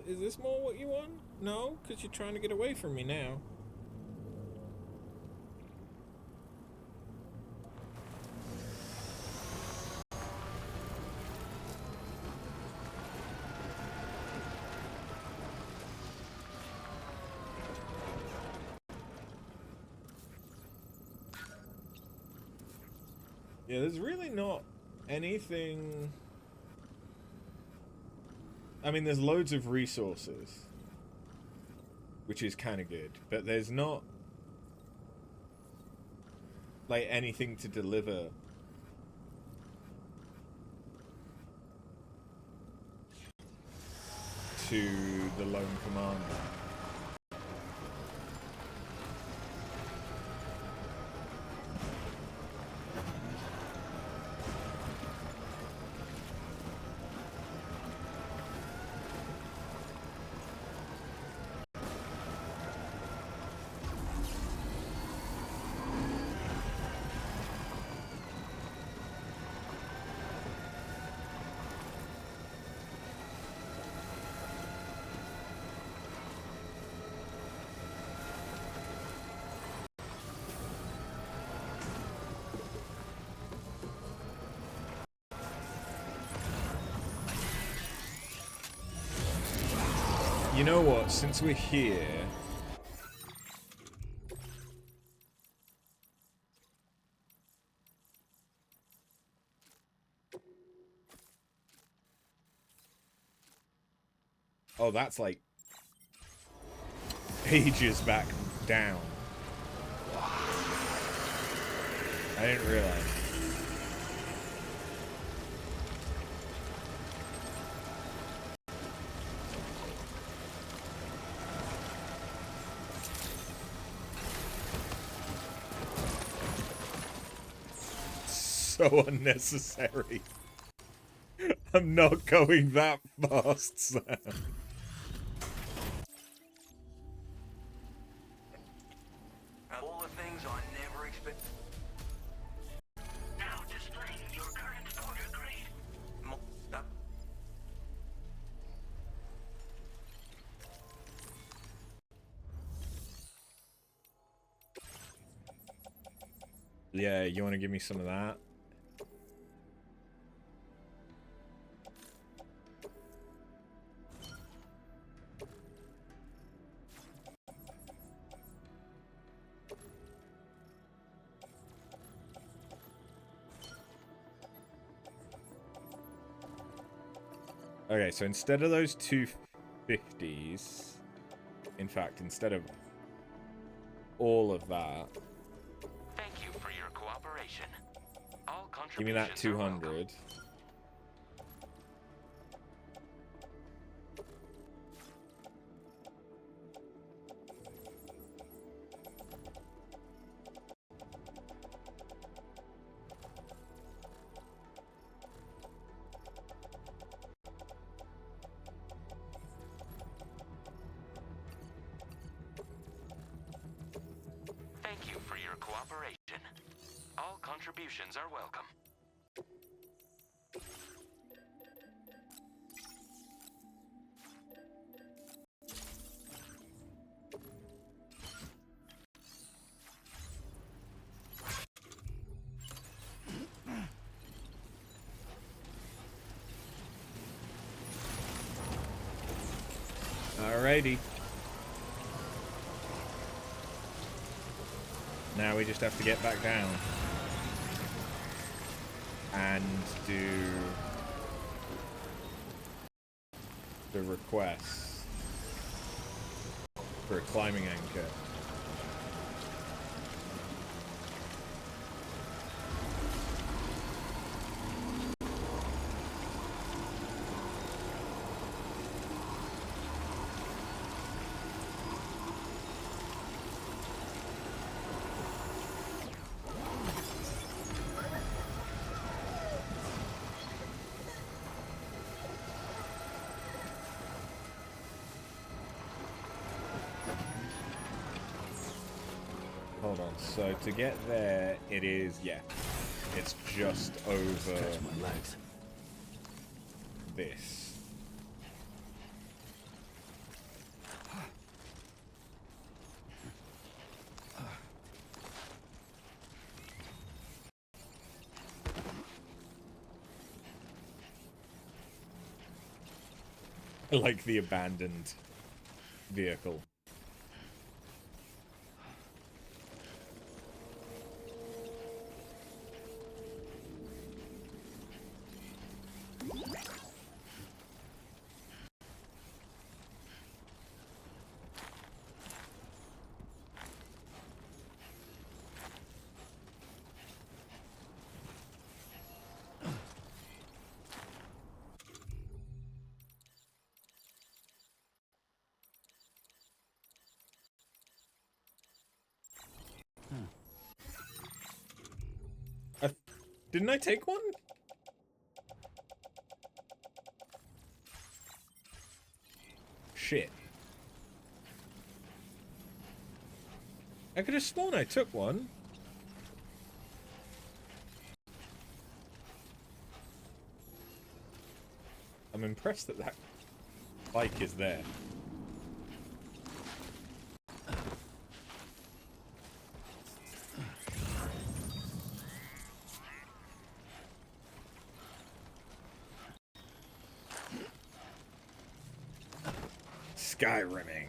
[SPEAKER 1] Is this more what you want? No, because you're trying to get away from me now. Yeah, there's really not anything... I mean, there's loads of resources, which is kind of good, but there's not, like, anything to deliver to the lone commander. You know what, since we're here... Oh, that's like... ages back down. I didn't realize. So unnecessary. I'm not going that fast, Sam.
[SPEAKER 3] All the things I never expect. Now displaying your current order grade.
[SPEAKER 1] Yeah, you want to give me some of that? Okay, so instead of those 250s, in fact, instead of all of that,
[SPEAKER 10] Thank you for your cooperation. All
[SPEAKER 1] give me that
[SPEAKER 10] contributions are welcome.
[SPEAKER 1] 200.
[SPEAKER 10] Thank you for your cooperation. All contributions are welcome.
[SPEAKER 1] Alrighty. Now we just have to get back down and do the request for a climbing anchor. hold on. So to get there, it is, yeah. It's just over
[SPEAKER 9] my legs.
[SPEAKER 1] This. Like the abandoned vehicle. Didn't I take one? Shit. I could have sworn I took one. I'm impressed that that bike is there. Skyrimming.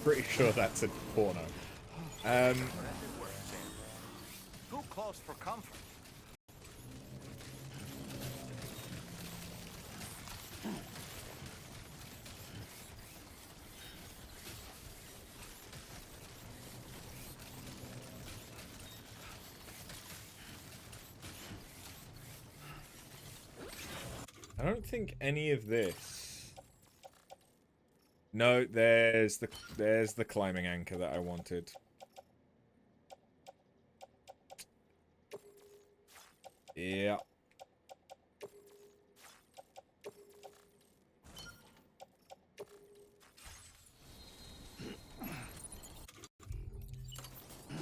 [SPEAKER 1] Pretty sure that's a porno.
[SPEAKER 17] Too close for comfort.
[SPEAKER 1] I don't think any of this. No, there's the climbing anchor that I wanted. Yeah.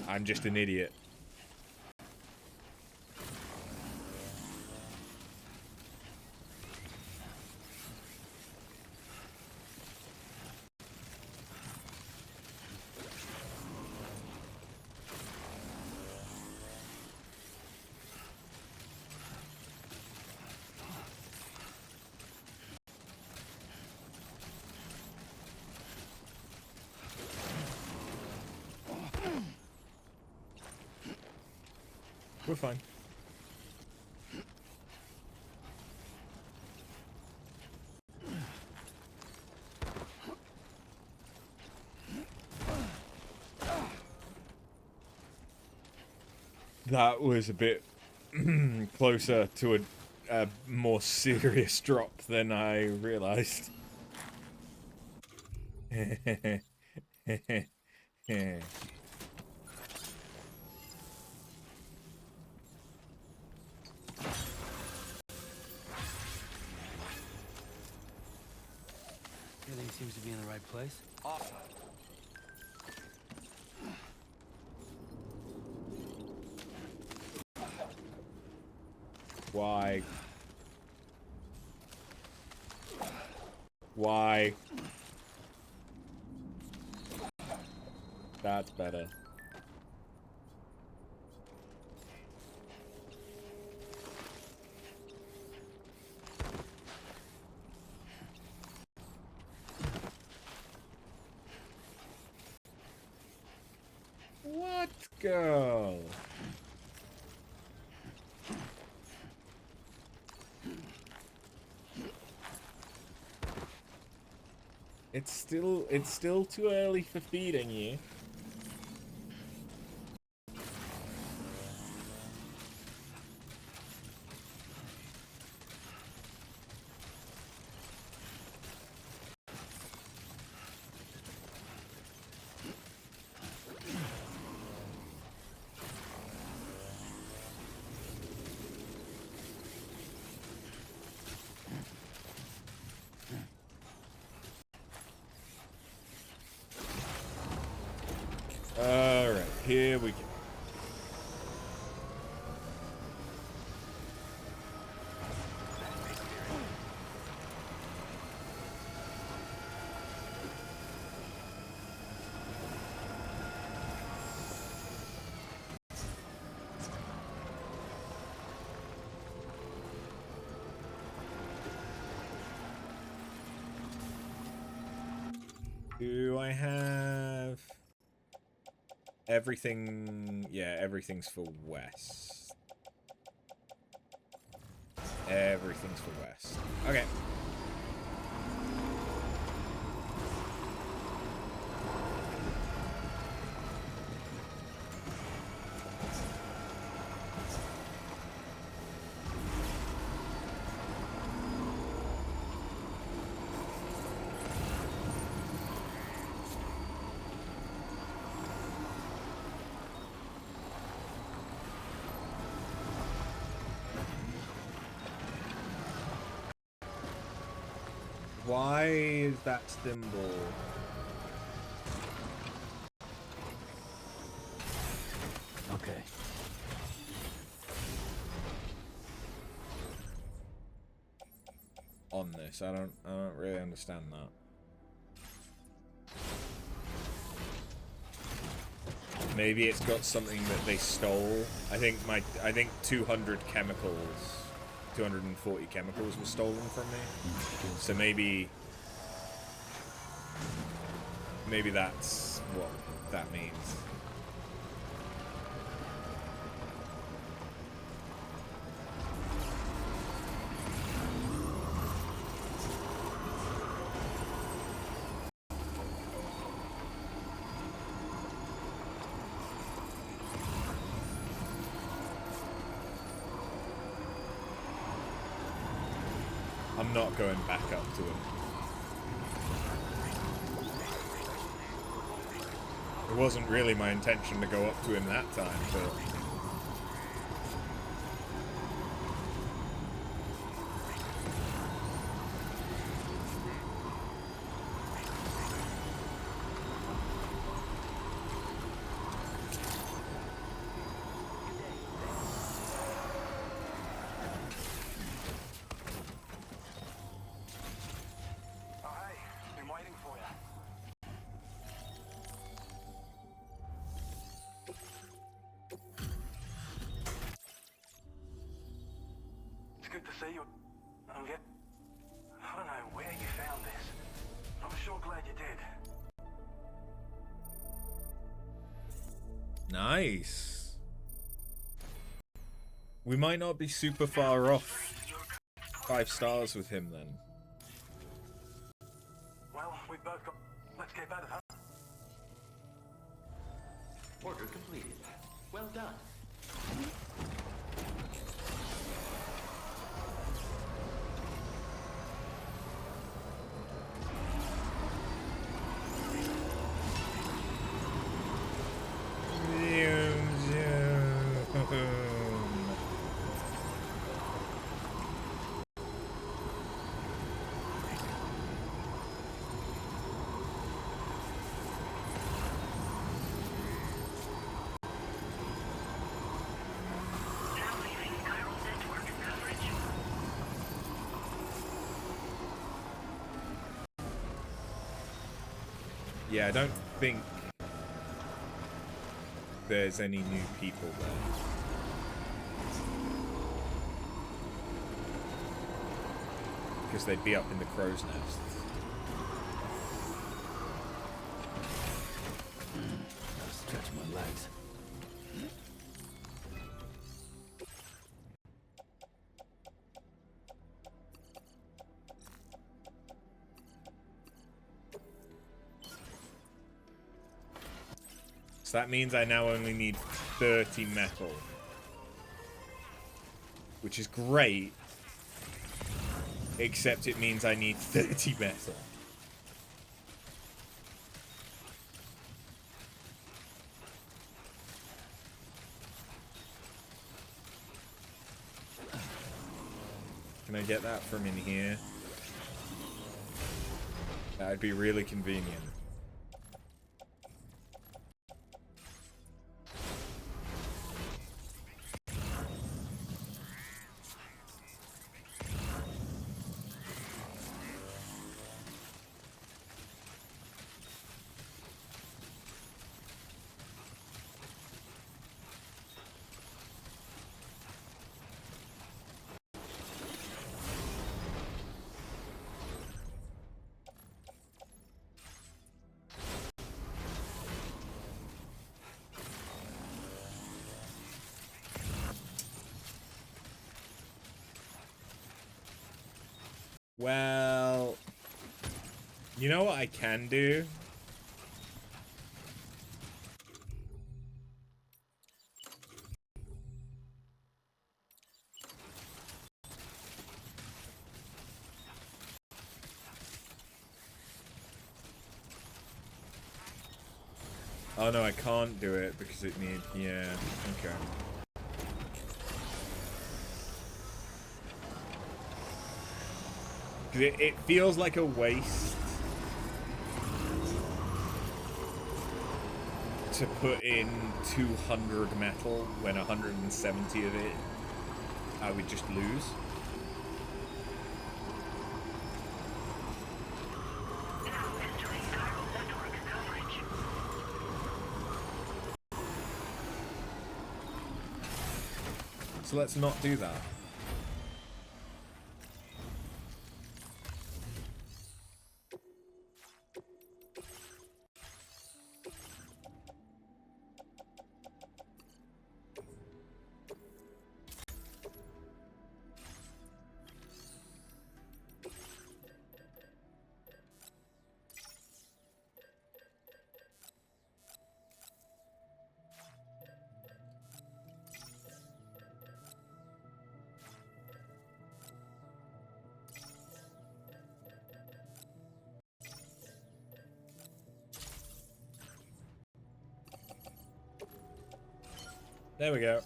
[SPEAKER 1] I'm just an idiot. We're fine. That was a bit closer to a more serious drop than I realized.
[SPEAKER 9] Everything seems to be in the right place.
[SPEAKER 17] Awesome.
[SPEAKER 1] Why? Why? That's better. What girl? It's still too early for feeding you. Do I have everything? Yeah, everything's for west. Everything's for west. Okay. Why is that symbol?
[SPEAKER 9] Okay.
[SPEAKER 1] On this, I don't really understand that. Maybe it's got something that they stole. I think 200 chemicals, 240 chemicals were stolen from me. So maybe that's what that means. I'm not going back up to him. It wasn't really my intention to go up to him that time, but...
[SPEAKER 18] Good to see you. I don't know where you found this. I'm sure glad you did.
[SPEAKER 1] Nice. We might not be super far off 5 stars with him then.
[SPEAKER 18] Well, we both got... Let's get at it, huh?
[SPEAKER 10] Order completed. Well done.
[SPEAKER 1] Yeah, I don't think there's any new people there. Because they'd be up in the crow's nest.
[SPEAKER 9] Stretch my legs.
[SPEAKER 1] So that means I now only need 30 metal. Which is great. Except it means I need 30 metal. Can I get that from in here? That'd be really convenient. Well, you know what I can do? Oh no, I can't do it because it needs... Yeah, okay. It feels like a waste to put in 200 metal when 170 of it I would just lose. So let's not do that. There we go.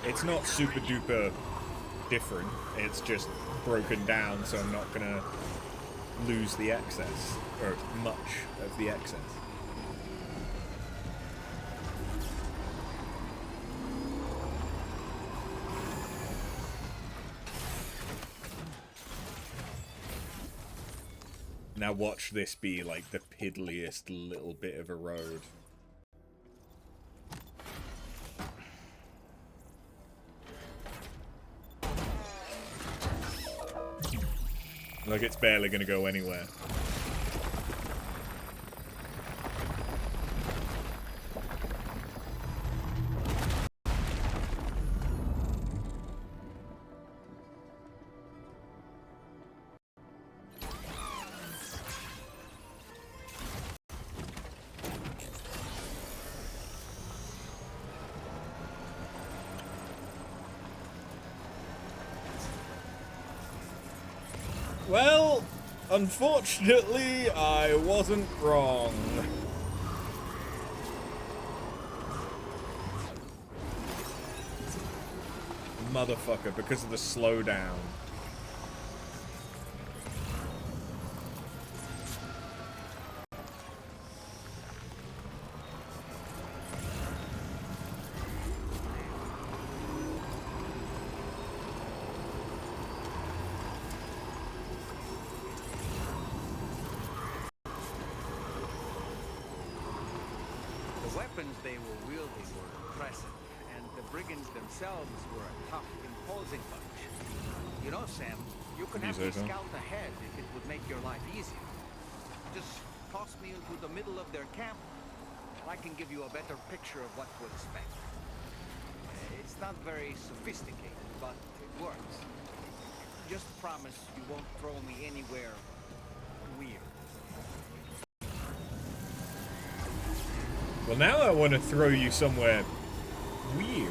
[SPEAKER 1] It's not super duper different, it's just broken down so I'm not gonna lose the excess, or much of the excess. Now watch this be like the piddliest little bit of a road. Like it's barely gonna go anywhere. Well, unfortunately, I wasn't wrong. Motherfucker, because of the slowdown.
[SPEAKER 17] They were wielding were impressive, and the brigands themselves were a tough, imposing bunch. You know, Sam, you can have me scout ahead if it would make your life easier. Just toss me into the middle of their camp, and I can give you a better picture of what to expect. It's not very sophisticated, but it works. Just promise you won't throw me anywhere weird.
[SPEAKER 1] Well, now I want to throw you somewhere weird.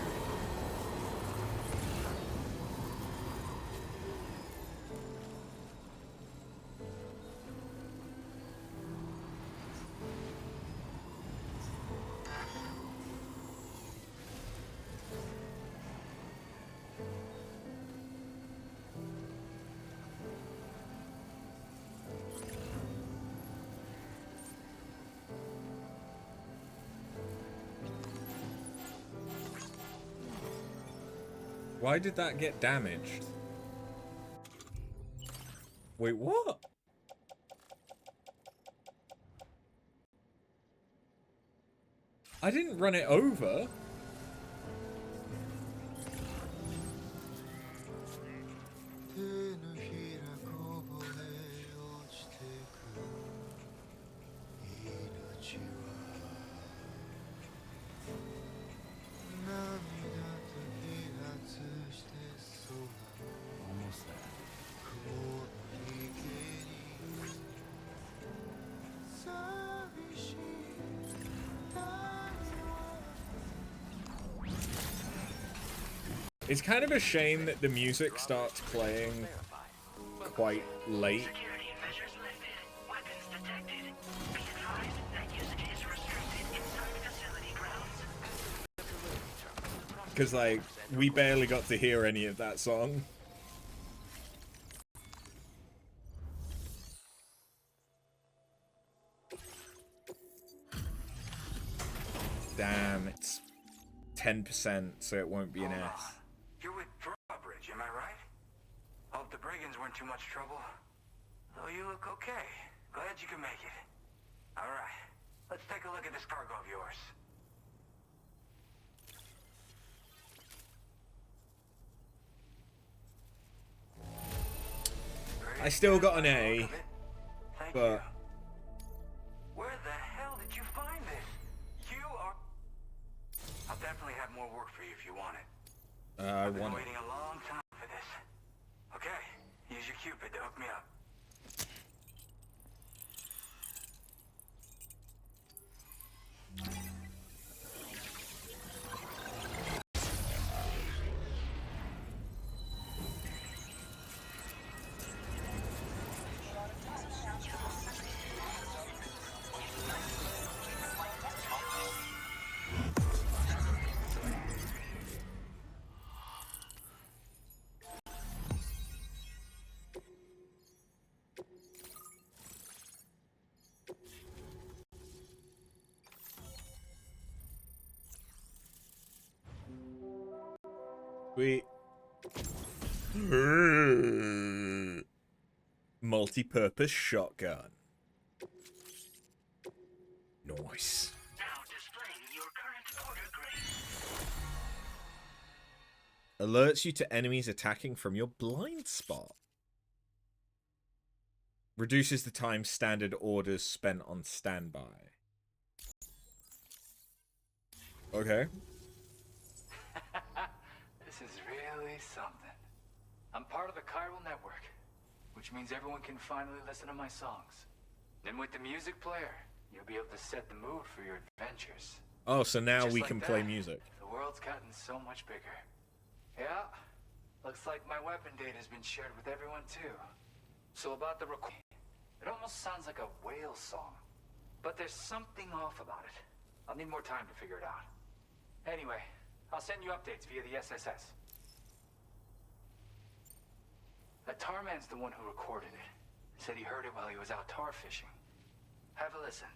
[SPEAKER 1] Why did that get damaged? Wait, what? I didn't run it over. It's kind of a shame that the music starts playing quite late. Because, like, we barely got to hear any of that song. Damn, it's 10%, so it won't be an S.
[SPEAKER 17] You're with Drawbridge, am I right? Hope the brigands weren't too much trouble. Though you look okay. Glad you can make it. Alright, let's take a look at this cargo of yours.
[SPEAKER 1] I still got an A, but...
[SPEAKER 17] Where the hell did you find this? You are... I'll definitely have more work for you if you want it.
[SPEAKER 1] I
[SPEAKER 17] I've been
[SPEAKER 1] want it.
[SPEAKER 17] waiting a long time for this. Okay, use your Cupid to hook me up.
[SPEAKER 1] Sweet. Multi-purpose shotgun. Nice. Alerts you to enemies attacking from your blind spot. Reduces the time standard orders spent on standby. Okay.
[SPEAKER 14] This is really something. I'm part of the chiral network, which means everyone can finally listen to my songs. And with the music player, you'll be able to set the mood for your adventures.
[SPEAKER 1] Oh, so now
[SPEAKER 14] Just
[SPEAKER 1] we
[SPEAKER 14] like
[SPEAKER 1] can
[SPEAKER 14] that,
[SPEAKER 1] play music.
[SPEAKER 14] The world's gotten so much bigger. Yeah, looks like my weapon data has been shared with everyone too. So about the recording, it almost sounds like a whale song. But there's something off about it. I'll need more time to figure it out. Anyway, I'll send you updates via the SSS. That tar man's the one who recorded it. Said he heard it while he was out tar fishing. Have a listen.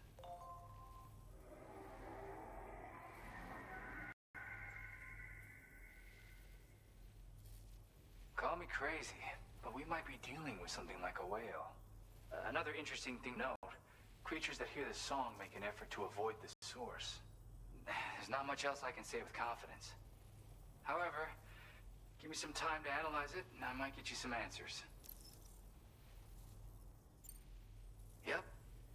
[SPEAKER 14] Call me crazy, but we might be dealing with something like a whale. Another interesting thing to note, creatures that hear this song make an effort to avoid the source. There's not much else I can say with confidence. However, give me some time to analyze it, and I might get you some answers. Yep,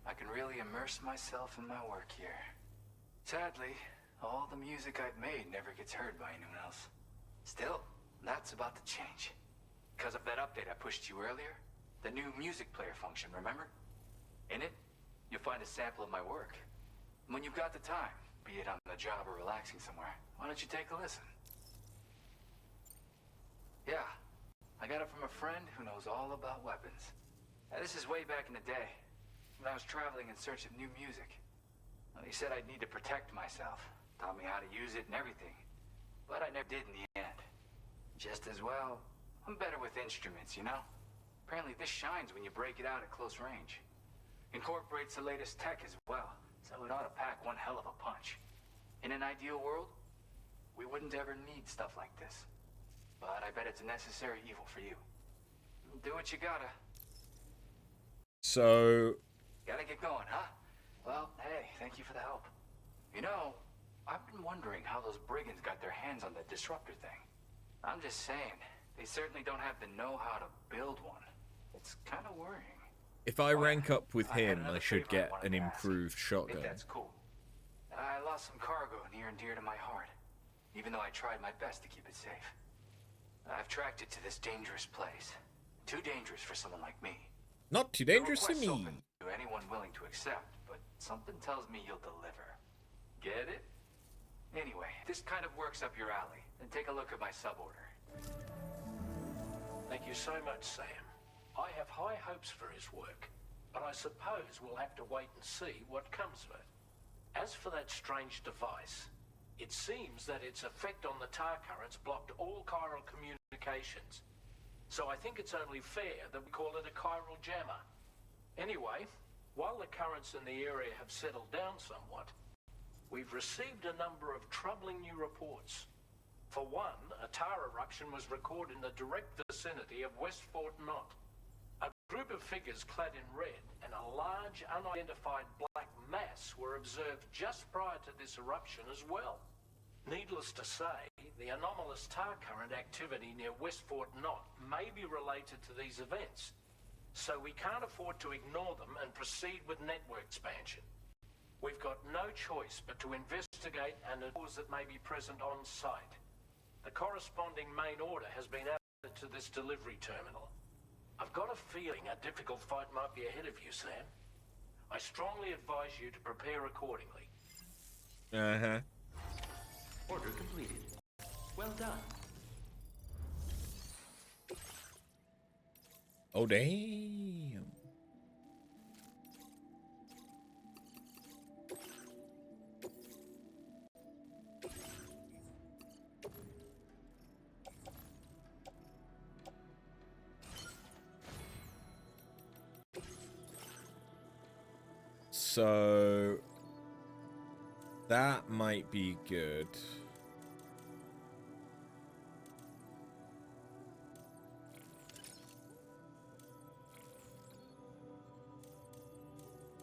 [SPEAKER 14] I can really immerse myself in my work here. Sadly, all the music I've made never gets heard by anyone else. Still, that's about to change. Because of that update I pushed you earlier, the new music player function, remember? In it, you'll find a sample of my work. When you've got the time, be it on the job or relaxing somewhere, why don't you take a listen? Yeah, I got it from a friend who knows all about weapons. Now, this is way back in the day, when I was traveling in search of new music. Well, he said I'd need to protect myself, taught me how to use it and everything. But I never did in the end. Just as well, I'm better with instruments, you know? Apparently this shines when you break it out at close range. Incorporates the latest tech as well, so it ought to pack one hell of a punch. In an ideal world, we wouldn't ever need stuff like this. But I bet it's a necessary evil for you. Do what you gotta.
[SPEAKER 1] So...
[SPEAKER 14] Gotta get going, huh? Well, hey, thank you for the help. You know, I've been wondering how those brigands got their hands on the disruptor thing. I'm just saying, they certainly don't have the know-how to build one. It's kind of worrying.
[SPEAKER 1] If I rank up with him, I should get an improved shotgun.
[SPEAKER 14] If that's cool. I lost some cargo near and dear to my heart, even though I tried my best to keep it safe. I've tracked it to this dangerous place. Too dangerous for someone like me.
[SPEAKER 1] Not too dangerous for me.
[SPEAKER 14] Open to anyone willing to accept, but something tells me you'll deliver. Get it? Anyway, this kind of works up your alley. then take a look at my suborder.
[SPEAKER 5] Thank you so much, Sam. I have high hopes for his work, but I suppose we'll have to wait and see what comes of it. As for that strange device, it seems that its effect on the tar currents blocked all chiral communications. So I think it's only fair that we call it a chiral jammer. Anyway, while the currents in the area have settled down somewhat, we've received a number of troubling new reports. For one, a tar eruption was recorded in the direct vicinity of West Fort Knot. A group of figures clad in red and a large unidentified black mass were observed just prior to this eruption as well. Needless to say, the anomalous tar current activity near West Fort Knot may be related to these events, so we can't afford to ignore them and proceed with network expansion. We've got no choice but to investigate and cause that may be present on site. The corresponding main order has been added to this delivery terminal. I've got a feeling a difficult fight might be ahead of you, Sam. I strongly advise you to prepare accordingly.
[SPEAKER 1] Uh-huh.
[SPEAKER 10] Order completed. Well done.
[SPEAKER 1] Oh, damn. So that might be good.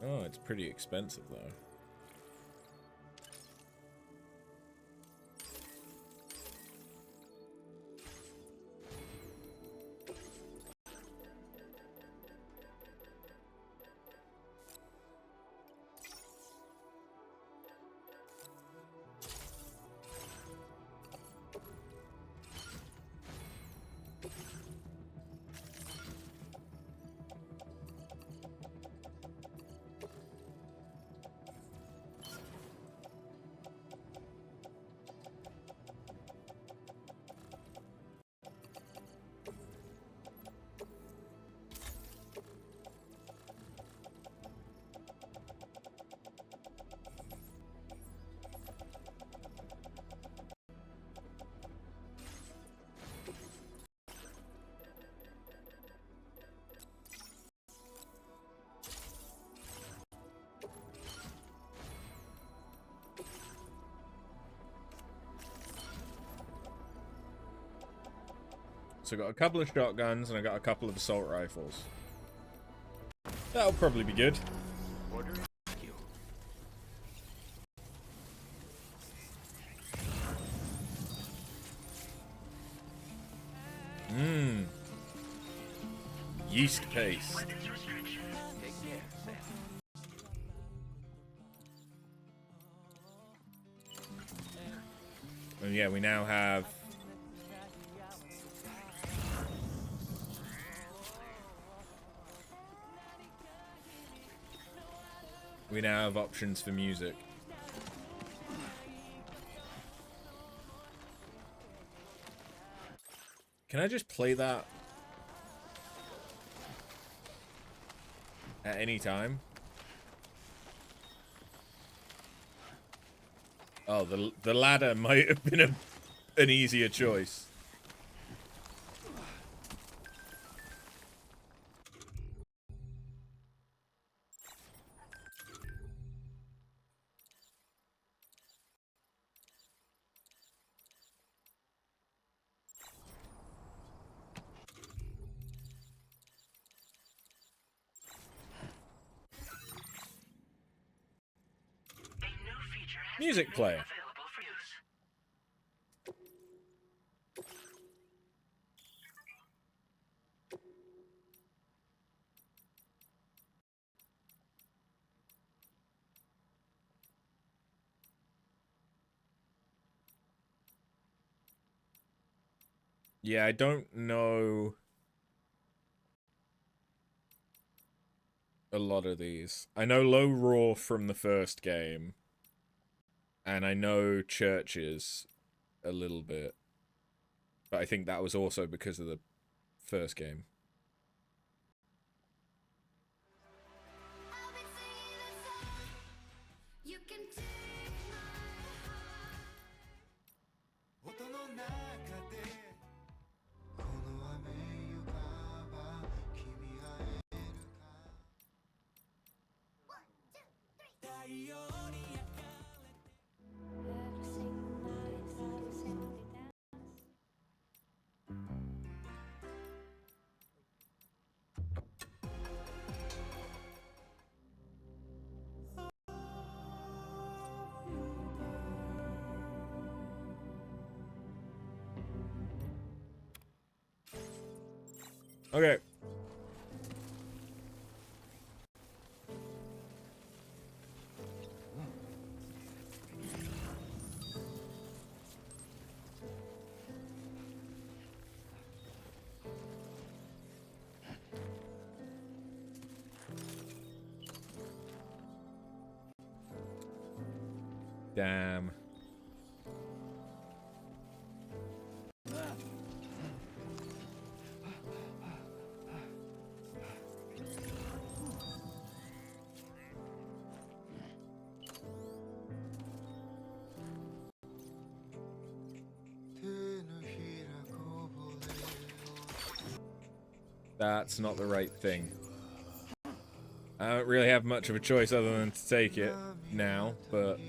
[SPEAKER 1] Oh, it's pretty expensive though. So I got a couple of shotguns and I got a couple of assault rifles. That'll probably be good.
[SPEAKER 10] Order
[SPEAKER 1] Mmm. Yeast paste.
[SPEAKER 10] Take care, Sam.
[SPEAKER 1] And yeah, we now have options for music. Can I just play that at any time? Oh, the ladder might have been an easier choice. Music player. Yeah, I don't know a lot of these. I know Low Roar from the first game. And I know Churches a little bit. But I think that was also because of the first game. Okay. Damn. That's not the right thing. I don't really have much of a choice other than to take it now, but...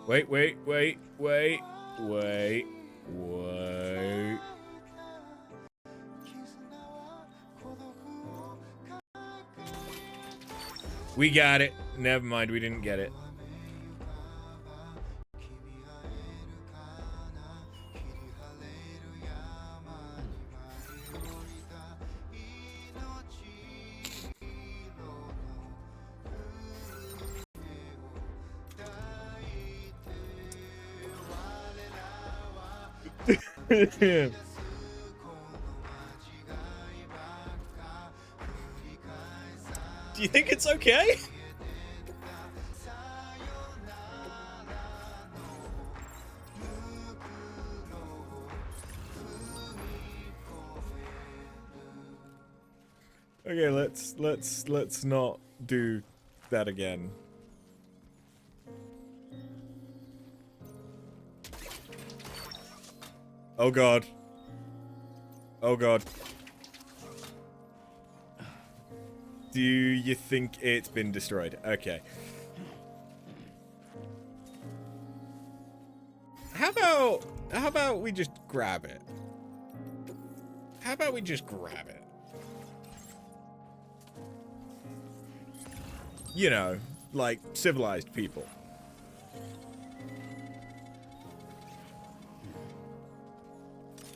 [SPEAKER 1] Wait. We got it. Never mind, we didn't get it. Do you think it's okay? Okay, let's not do that again. Oh god. Oh god. Do you think it's been destroyed? Okay. How about we just grab it? How about we just grab it? You know, like civilized people.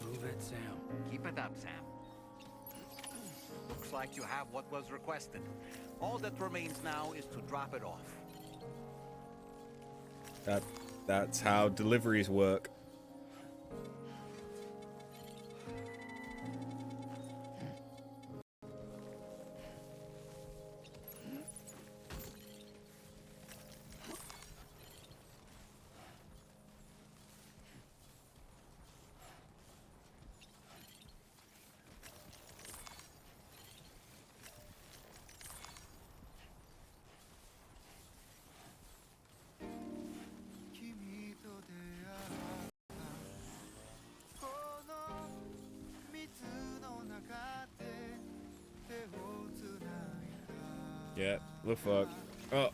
[SPEAKER 17] Move it, Sam. Keep it up, Sam. Looks like you have what was requested. All that remains now is to drop it off.
[SPEAKER 1] That's how deliveries work. Yeah, the fuck. Oh.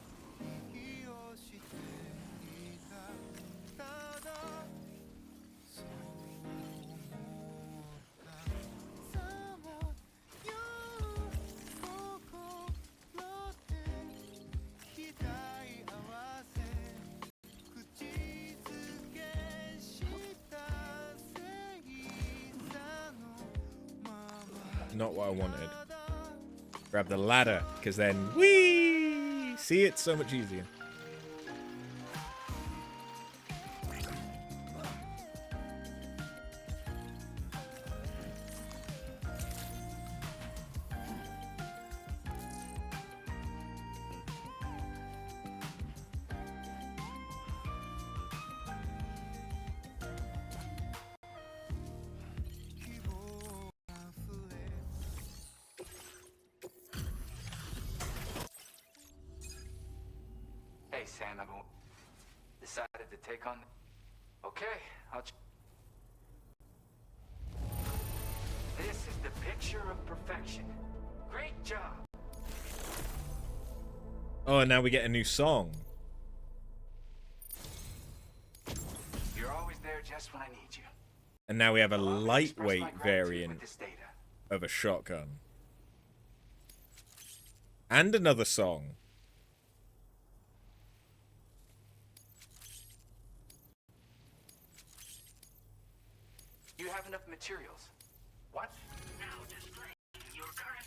[SPEAKER 1] Not what I wanted. Grab the ladder, because then, whee! See, it's so much easier.
[SPEAKER 14] Sam, I've decided to take on... Okay, This is the picture of perfection. Great job.
[SPEAKER 1] Oh, and now we get a new song.
[SPEAKER 14] You're always there just when I need you.
[SPEAKER 1] And now we have a lightweight variant of a shotgun. And another song.
[SPEAKER 14] You have enough materials. What? Now display your current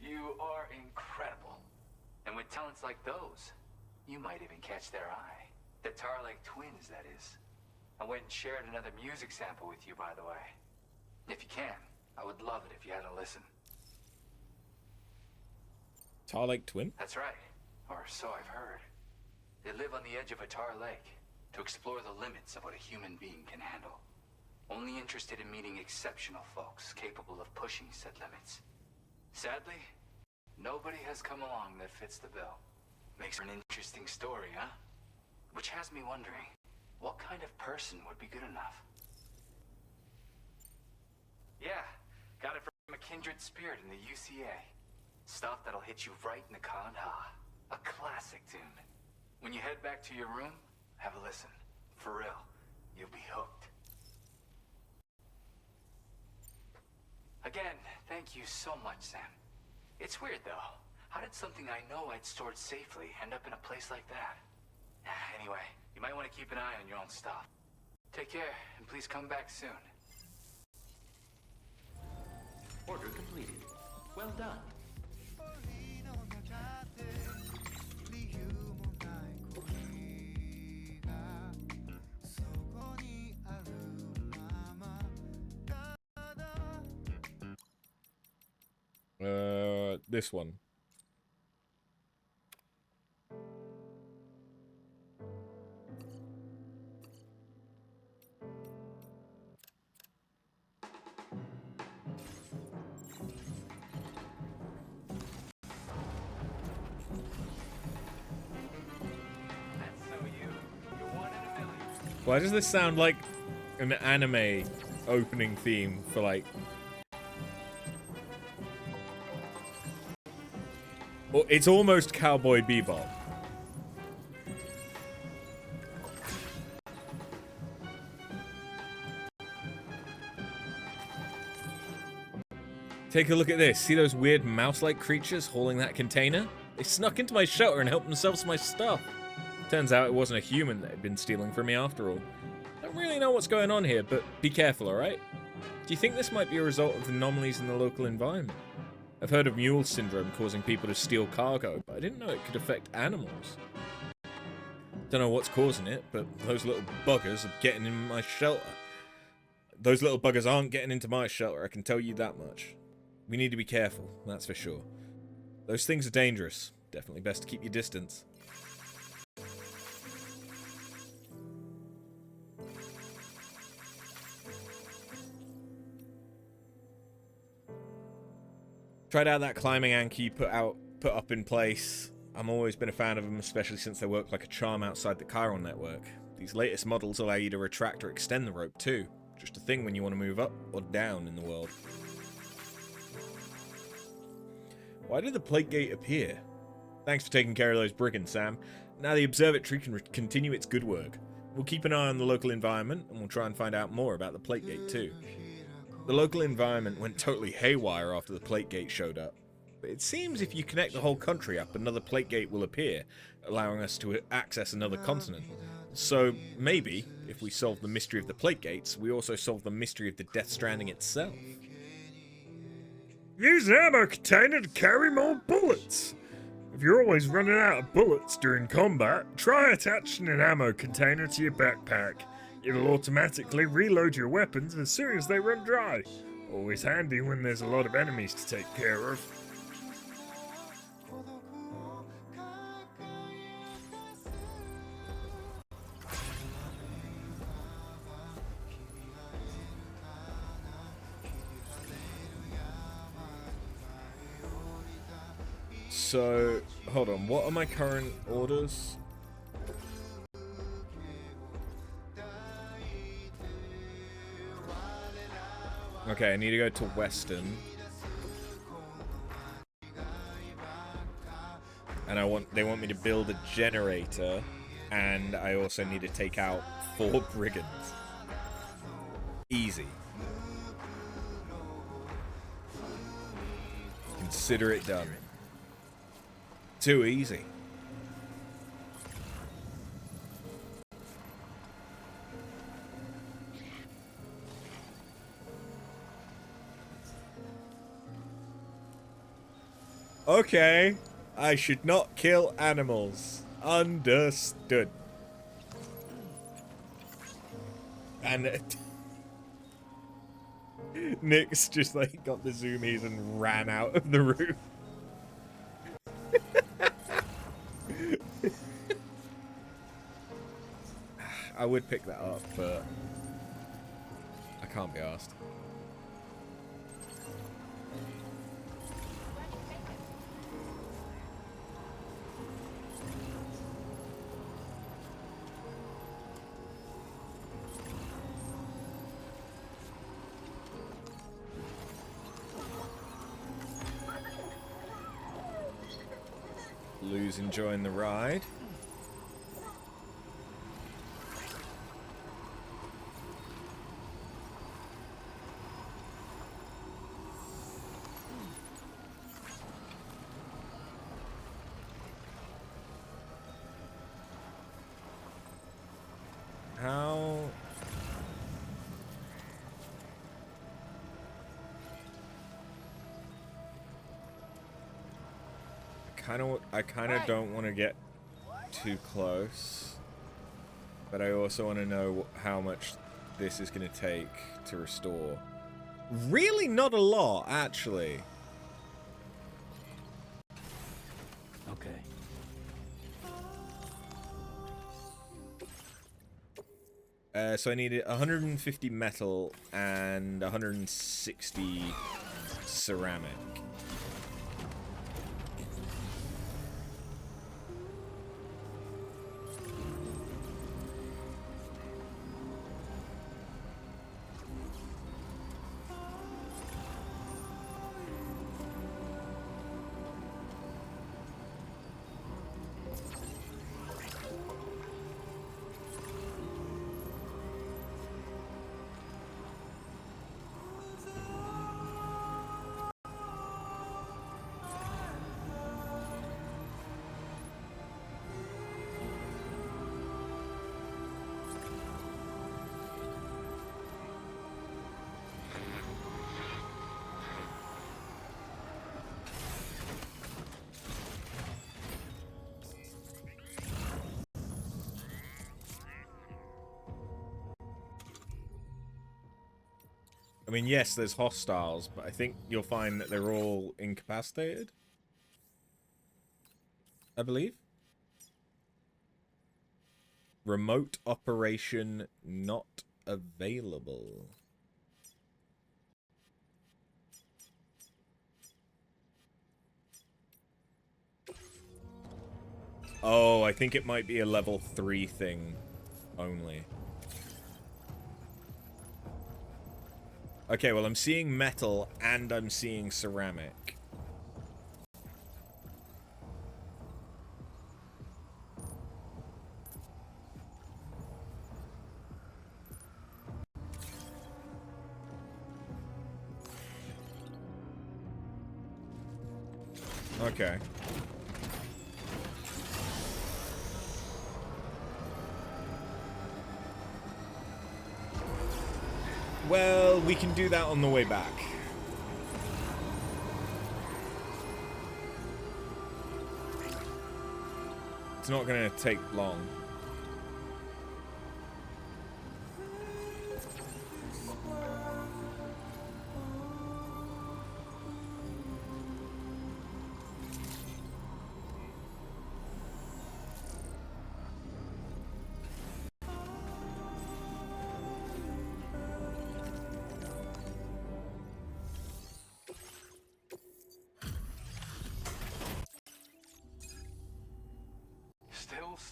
[SPEAKER 14] You are incredible. And with talents like those, you might even catch their eye. The Tar Lake twins, that is. I went and shared another music sample with you, by the way. If you can, I would love it if you had a listen.
[SPEAKER 1] Tar Lake twin?
[SPEAKER 14] That's right. Or so I've heard. They live on the edge of a tar lake to explore the limits of what a human being can handle. Only interested in meeting exceptional folks capable of pushing said limits. Sadly, nobody has come along that fits the bill. Makes for an interesting story, huh? Which has me wondering, what kind of person would be good enough? Yeah, got it from a kindred spirit in the UCA. Stuff that'll hit you right in the con-ha. A classic tune. When you head back to your room, have a listen. For real, you'll be hooked. Again, thank you so much, Sam. It's weird, though. How did something I know I'd stored safely end up in a place like that? Anyway, you might want to keep an eye on your own stuff. Take care, and please come back soon.
[SPEAKER 10] Order completed. Well done.
[SPEAKER 1] This one. Why does this sound like an anime opening theme for like... Well, it's almost Cowboy Bebop. Take a look at this. See those weird mouse-like creatures hauling that container? They snuck into my shelter and helped themselves to my stuff. Turns out it wasn't a human that had been stealing from me after all. Don't really know what's going on here, but be careful, alright? Do you think this might be a result of anomalies in the local environment? I've heard of mule syndrome causing people to steal cargo, but I didn't know it could affect animals. Don't know what's causing it, but those little buggers are getting in my shelter. Those little buggers aren't getting into my shelter, I can tell you that much. We need to be careful, that's for sure. Those things are dangerous. Definitely best to keep your distance. Tried out that climbing anchor you put up in place. I've always been a fan of them, especially since they work like a charm outside the chiral network. These latest models allow you to retract or extend the rope too. Just a thing when you want to move up or down in the world. Why did the plate gate appear? Thanks for taking care of those brigands, Sam. Now the observatory can continue its good work. We'll keep an eye on the local environment, and we'll try and find out more about the plate gate too. The local environment went totally haywire after the plate gate showed up. But it seems if you connect the whole country up, another plate gate will appear, allowing us to access another continent. So maybe, if we solve the mystery of the plate gates, we also solve the mystery of the Death Stranding itself. Use an ammo container to carry more bullets! If you're always running out of bullets during combat, try attaching an ammo container to your backpack. It'll automatically reload your weapons as soon as they run dry. Always handy when there's a lot of enemies to take care of. So, hold on. What are my current orders? Okay, I need to go to Western. And they want me to build a generator, and I also need to take out 4 brigands. Easy. Consider it done. Too easy. Okay. I should not kill animals. Understood. And Nick's just like got the zoomies and ran out of the room. I would pick that up, but I can't be asked. Lou's enjoying the ride. How... I kind of don't want to get too close, but I also want to know how much this is going to take to restore. Really not a lot, actually.
[SPEAKER 9] Okay.
[SPEAKER 1] So I needed 150 metal and 160 ceramic. I mean, yes, there's hostiles, but I think you'll find that they're all incapacitated. I believe. Remote operation not available. Oh, I think it might be a level 3 thing only. Okay, well, I'm seeing metal and I'm seeing ceramic. Okay. Well, we can do that on the way back. It's not going to take long.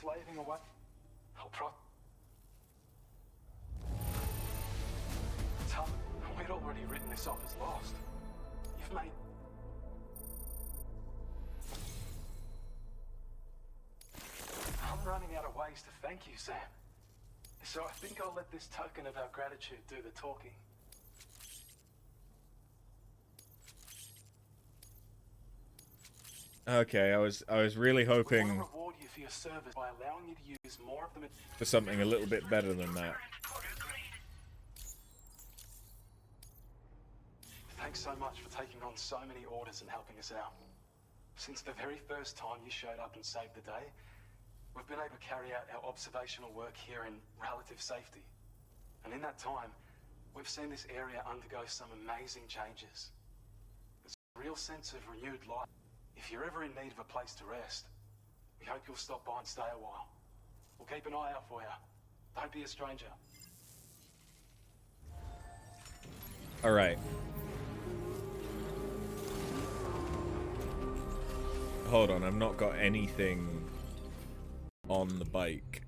[SPEAKER 18] slaving away. Tom, we'd already written this off as lost. You've made... I'm running out of ways to thank you, Sam. So I think I'll let this token of our gratitude do the talking.
[SPEAKER 1] Okay, I was really hoping
[SPEAKER 18] We want to reward you for your service by allowing you to use more of the...
[SPEAKER 1] for something a little bit better than that.
[SPEAKER 18] Thanks so much for taking on so many orders and helping us out. Since the very first time you showed up and saved the day, we've been able to carry out our observational work here in relative safety. And in that time, we've seen this area undergo some amazing changes. There's a real sense of renewed life. If you're ever in need of a place to rest, we hope you'll stop by and stay a while. We'll keep an eye out for you. Don't be a stranger.
[SPEAKER 1] All right. Hold on, I've not got anything on the bike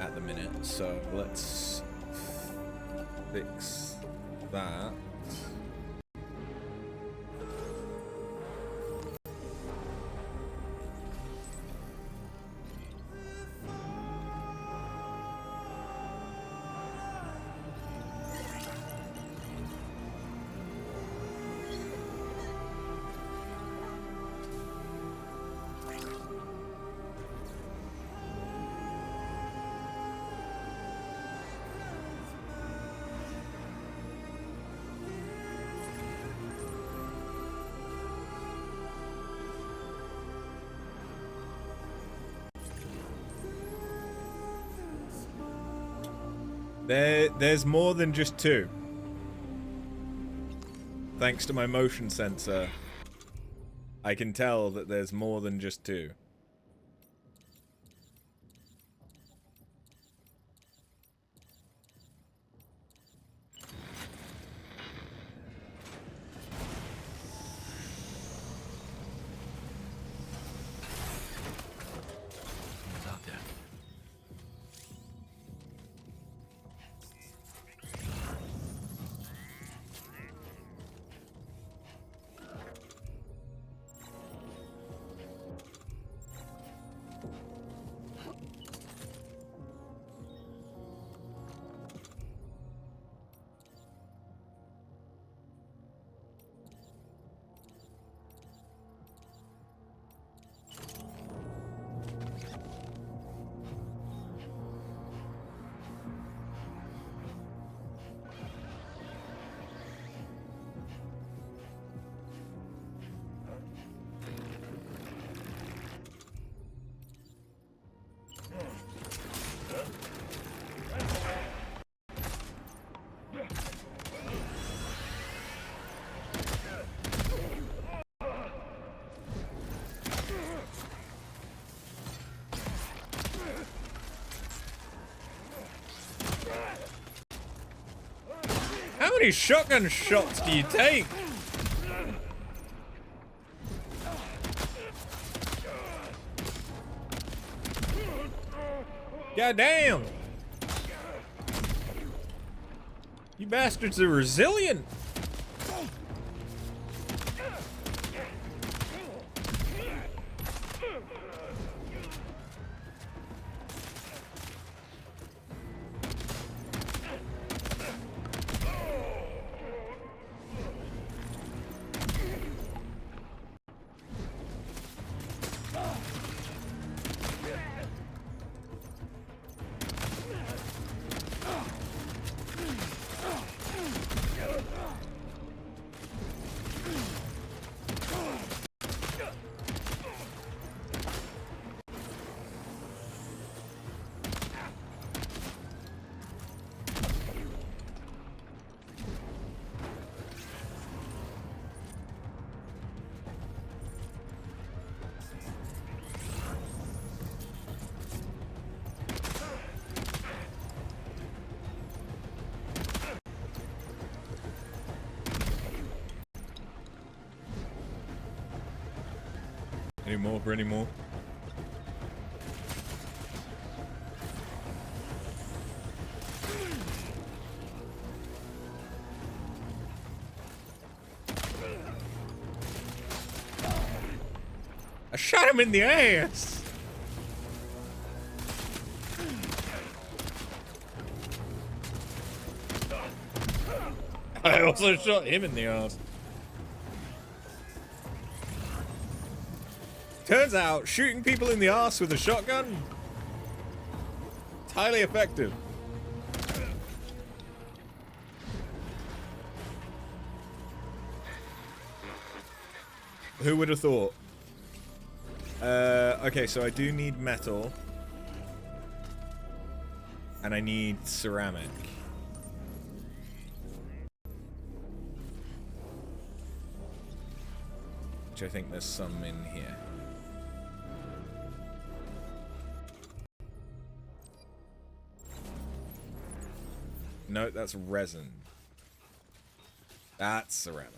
[SPEAKER 1] at the minute, so let's fix that. There's more than just two. Thanks to my motion sensor, I can tell that there's more than just two. How many shotgun shots do you take? God damn! You bastards are resilient! Any more? I shot him in the ass! I also shot him in the ass. Turns out, shooting people in the ass with a shotgun, it's highly effective. Who would have thought? Okay, so I do need metal. And I need ceramic. Which I think there's some in here. No, that's resin. That's ceramic.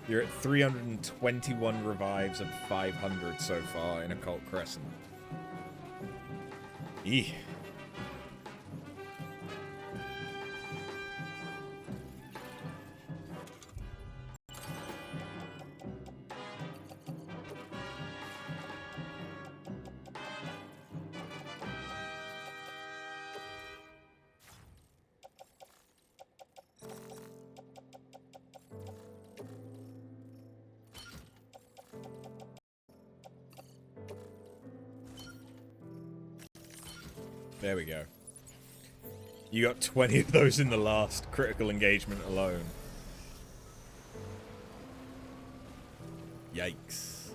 [SPEAKER 1] You're at 321 revives of 500 so far in Occult Crescent. Eeh. There we go. You got 20 of those in the last critical engagement alone. Yikes.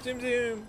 [SPEAKER 1] Zoom zoom.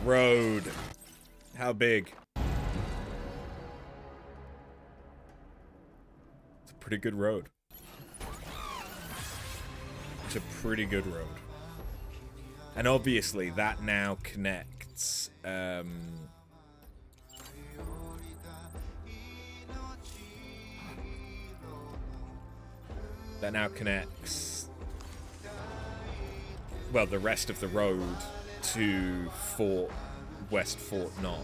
[SPEAKER 1] Road. How big? It's a pretty good road. It's a pretty good road. And obviously that now connects that now connects well the rest of the road to West Fort Knox.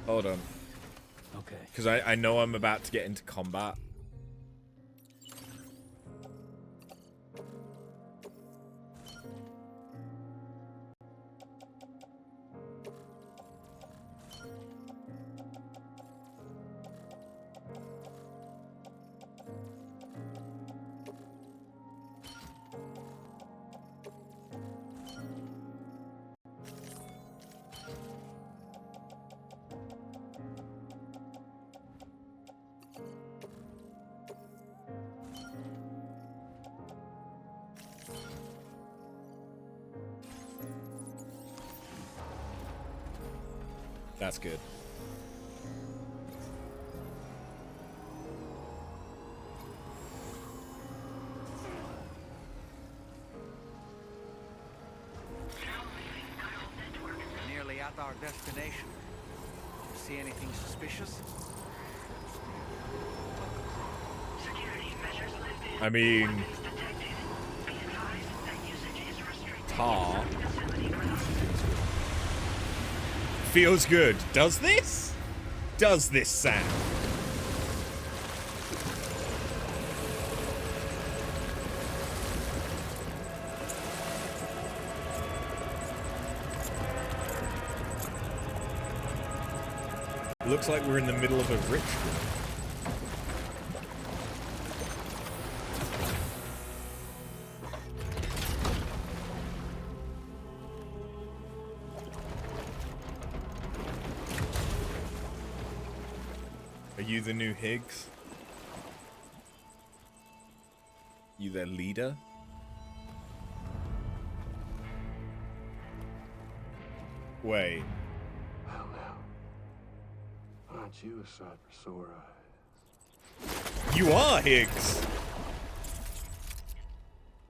[SPEAKER 1] Hold on.
[SPEAKER 9] Okay.
[SPEAKER 1] Because I know I'm about to get into combat. That's good.
[SPEAKER 17] Nearly at our destination. See anything suspicious?
[SPEAKER 1] I mean, tar feels good. Does this? Does this sound? Looks like we're in the middle of a ritual. Are you the new Higgs? You their leader? Wait.
[SPEAKER 6] Well now, aren't you a sight for sore eyes?
[SPEAKER 1] You are Higgs!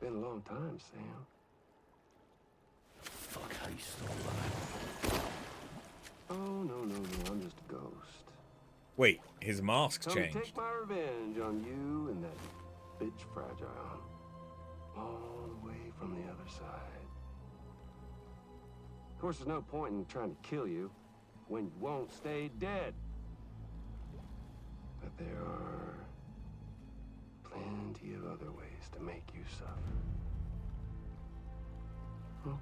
[SPEAKER 6] Been a long time, Sam.
[SPEAKER 9] Fuck, how you still alive?
[SPEAKER 6] Oh, no, I'm just a ghost.
[SPEAKER 1] Wait, his mask's
[SPEAKER 6] Come
[SPEAKER 1] changed.
[SPEAKER 6] take my revenge on you and that bitch Fragile. All the way from the other side. Of course, there's no point in trying to kill you when you won't stay dead. But there are plenty of other ways to make you suffer. Huh?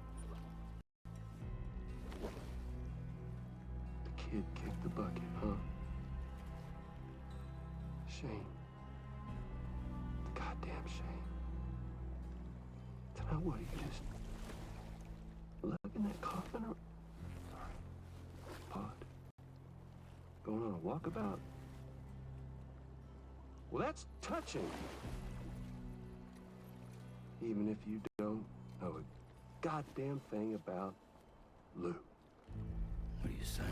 [SPEAKER 6] The kid kicked the bucket, huh? Shame. The goddamn shame. Tonight, what, you just lugging that coffin or... Sorry. Pod. Going on a walkabout? Well, that's touching. Even if you don't know a goddamn thing about Lou.
[SPEAKER 9] What are you saying?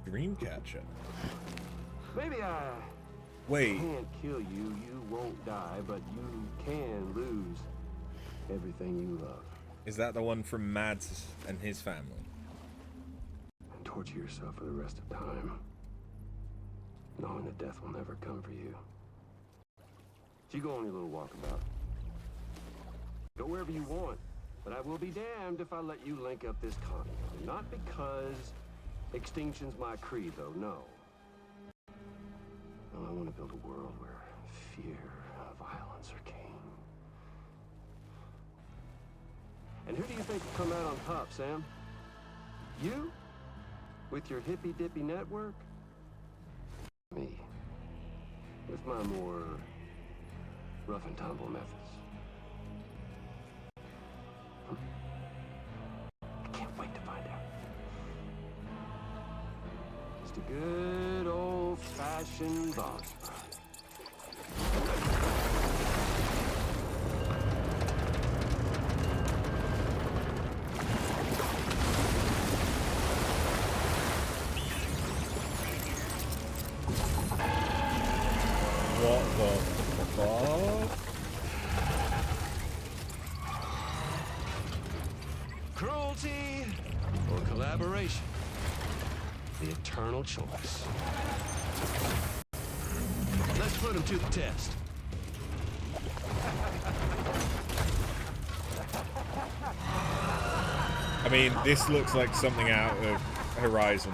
[SPEAKER 1] Dreamcatcher.
[SPEAKER 6] Maybe I
[SPEAKER 1] Wait.
[SPEAKER 6] can't kill you, you won't die, but you can lose everything you love.
[SPEAKER 1] Is that the one from Mads and his family?
[SPEAKER 6] And torture yourself for the rest of time, knowing that death will never come for you. So you go on your little walkabout. Go wherever you want, but I will be damned if I let you link up this continent. Not because extinction's my creed, though, no. Well, I want to build a world where fear and violence are king. And who do you think will come out on top, Sam? You? With your hippy-dippy network? Me. With my more rough and tumble methods. I can't wait to find out. Just a good old-fashioned boss fight.
[SPEAKER 1] What the fuck?
[SPEAKER 6] Cruelty or collaboration? The eternal choice. Let's put him to the test.
[SPEAKER 1] I mean, this looks like something out of Horizon.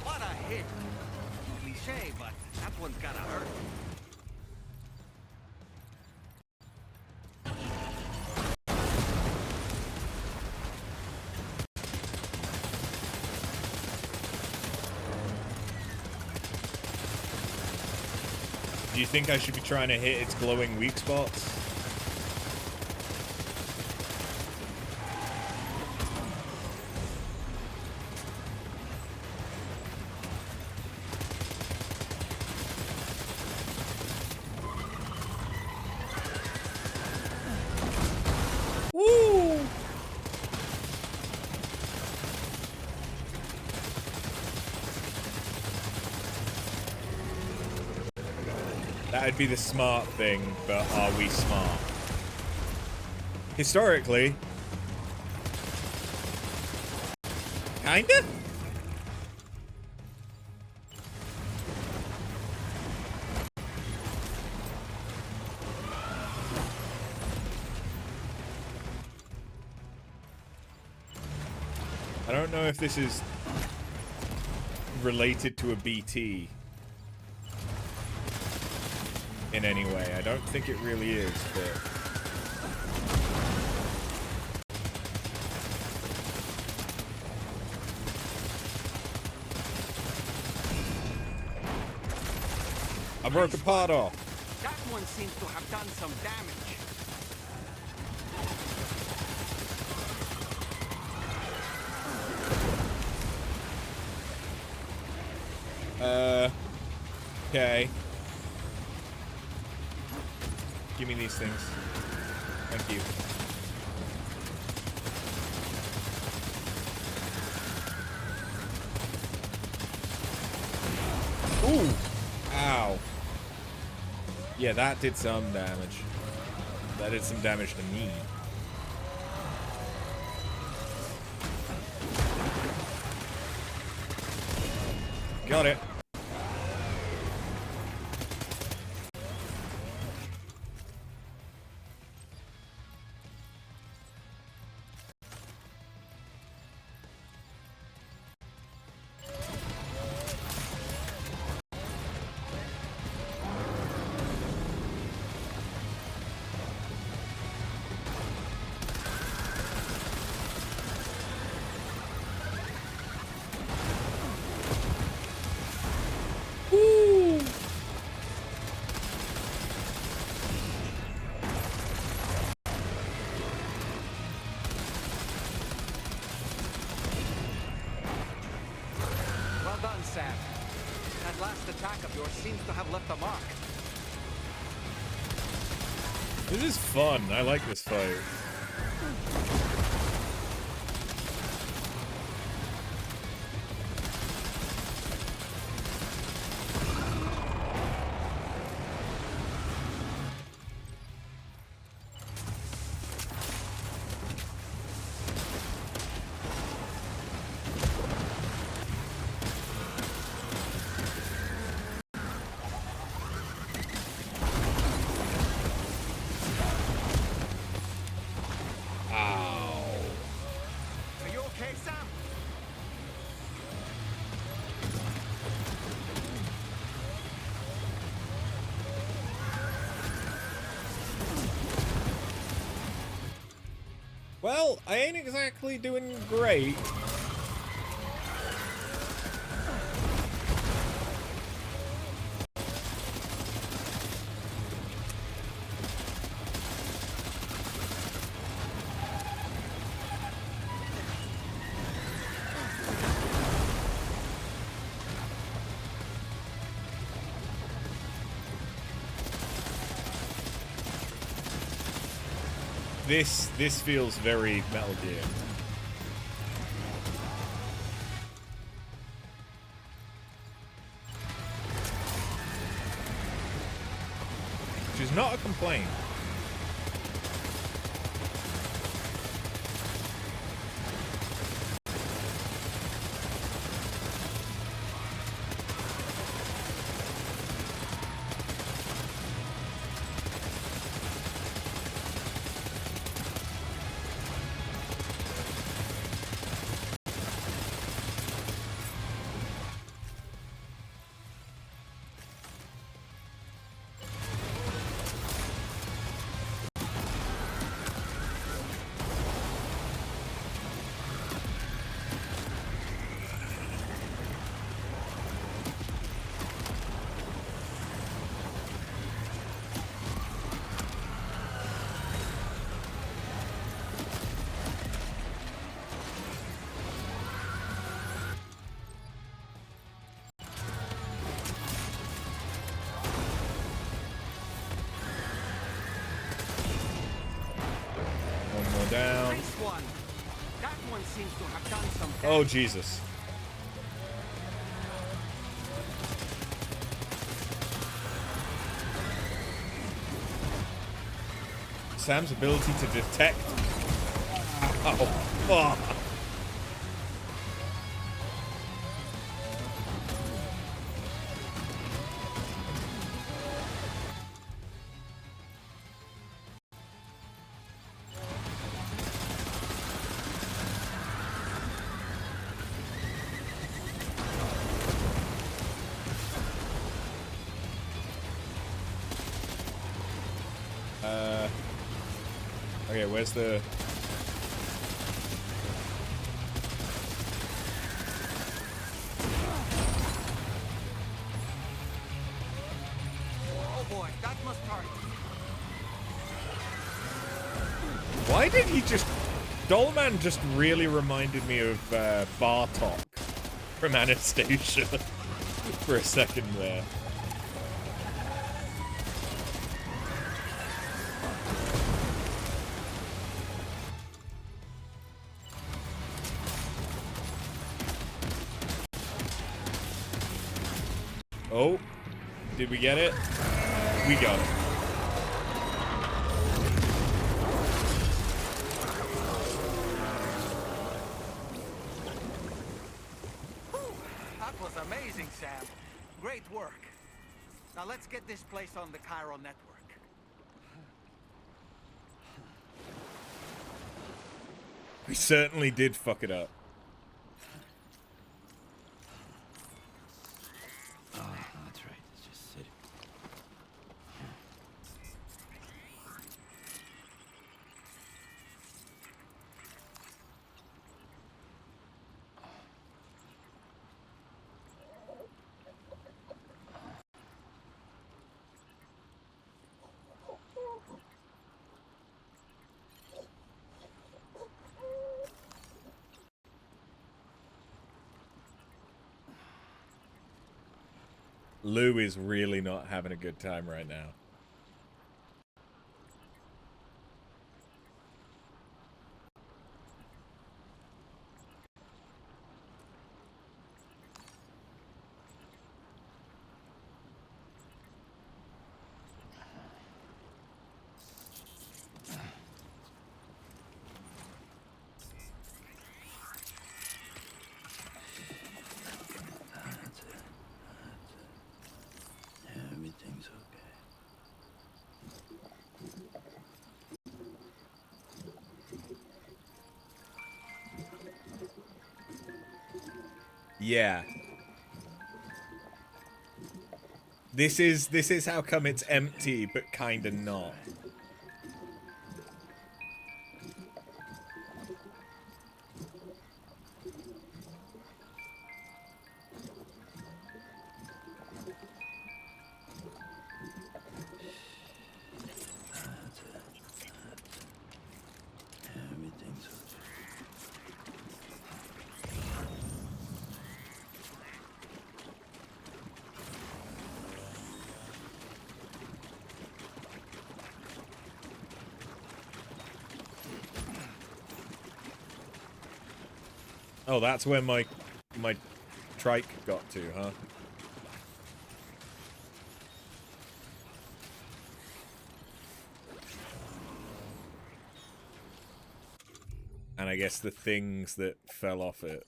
[SPEAKER 17] What a hit! Cliche, but that one's gotta hurt.
[SPEAKER 1] Do you think I should be trying to hit its glowing weak spots? That'd be the smart thing, but are we smart? Historically, kinda? I don't know if this is related to a BT in any way. I don't think it really is, but... I broke a part off.
[SPEAKER 17] That one seems to have done some damage.
[SPEAKER 1] Okay. Give me these things. Thank you. Ooh! Ow. Yeah, that did some damage. That did some damage to me. Got it. This is fun. I like this fight. Well, I ain't exactly doing great. This feels very Metal Gear. Which is not a complaint. Down.
[SPEAKER 17] Nice one. That one seems to have done some damage.
[SPEAKER 1] Oh, Jesus. Sam's ability to detect. Oh, fuck. Okay, where's the...
[SPEAKER 17] Oh boy, that must hurt.
[SPEAKER 1] Why did he just... Dollman just really reminded me of Bartok from Anastasia for a second there. Oh, did we get it? We got it.
[SPEAKER 17] That was amazing, Sam. Great work. Now let's get this place on the chiral network.
[SPEAKER 1] We certainly did fuck it up.
[SPEAKER 9] That's right. Let's just sit.
[SPEAKER 1] Lou is really not having a good time right now.
[SPEAKER 9] Everything's okay.
[SPEAKER 1] Yeah. This is how come it's empty, but kinda not.
[SPEAKER 9] Everything's okay.
[SPEAKER 1] Oh, that's where my trike got to, huh? And I guess the things that fell off it.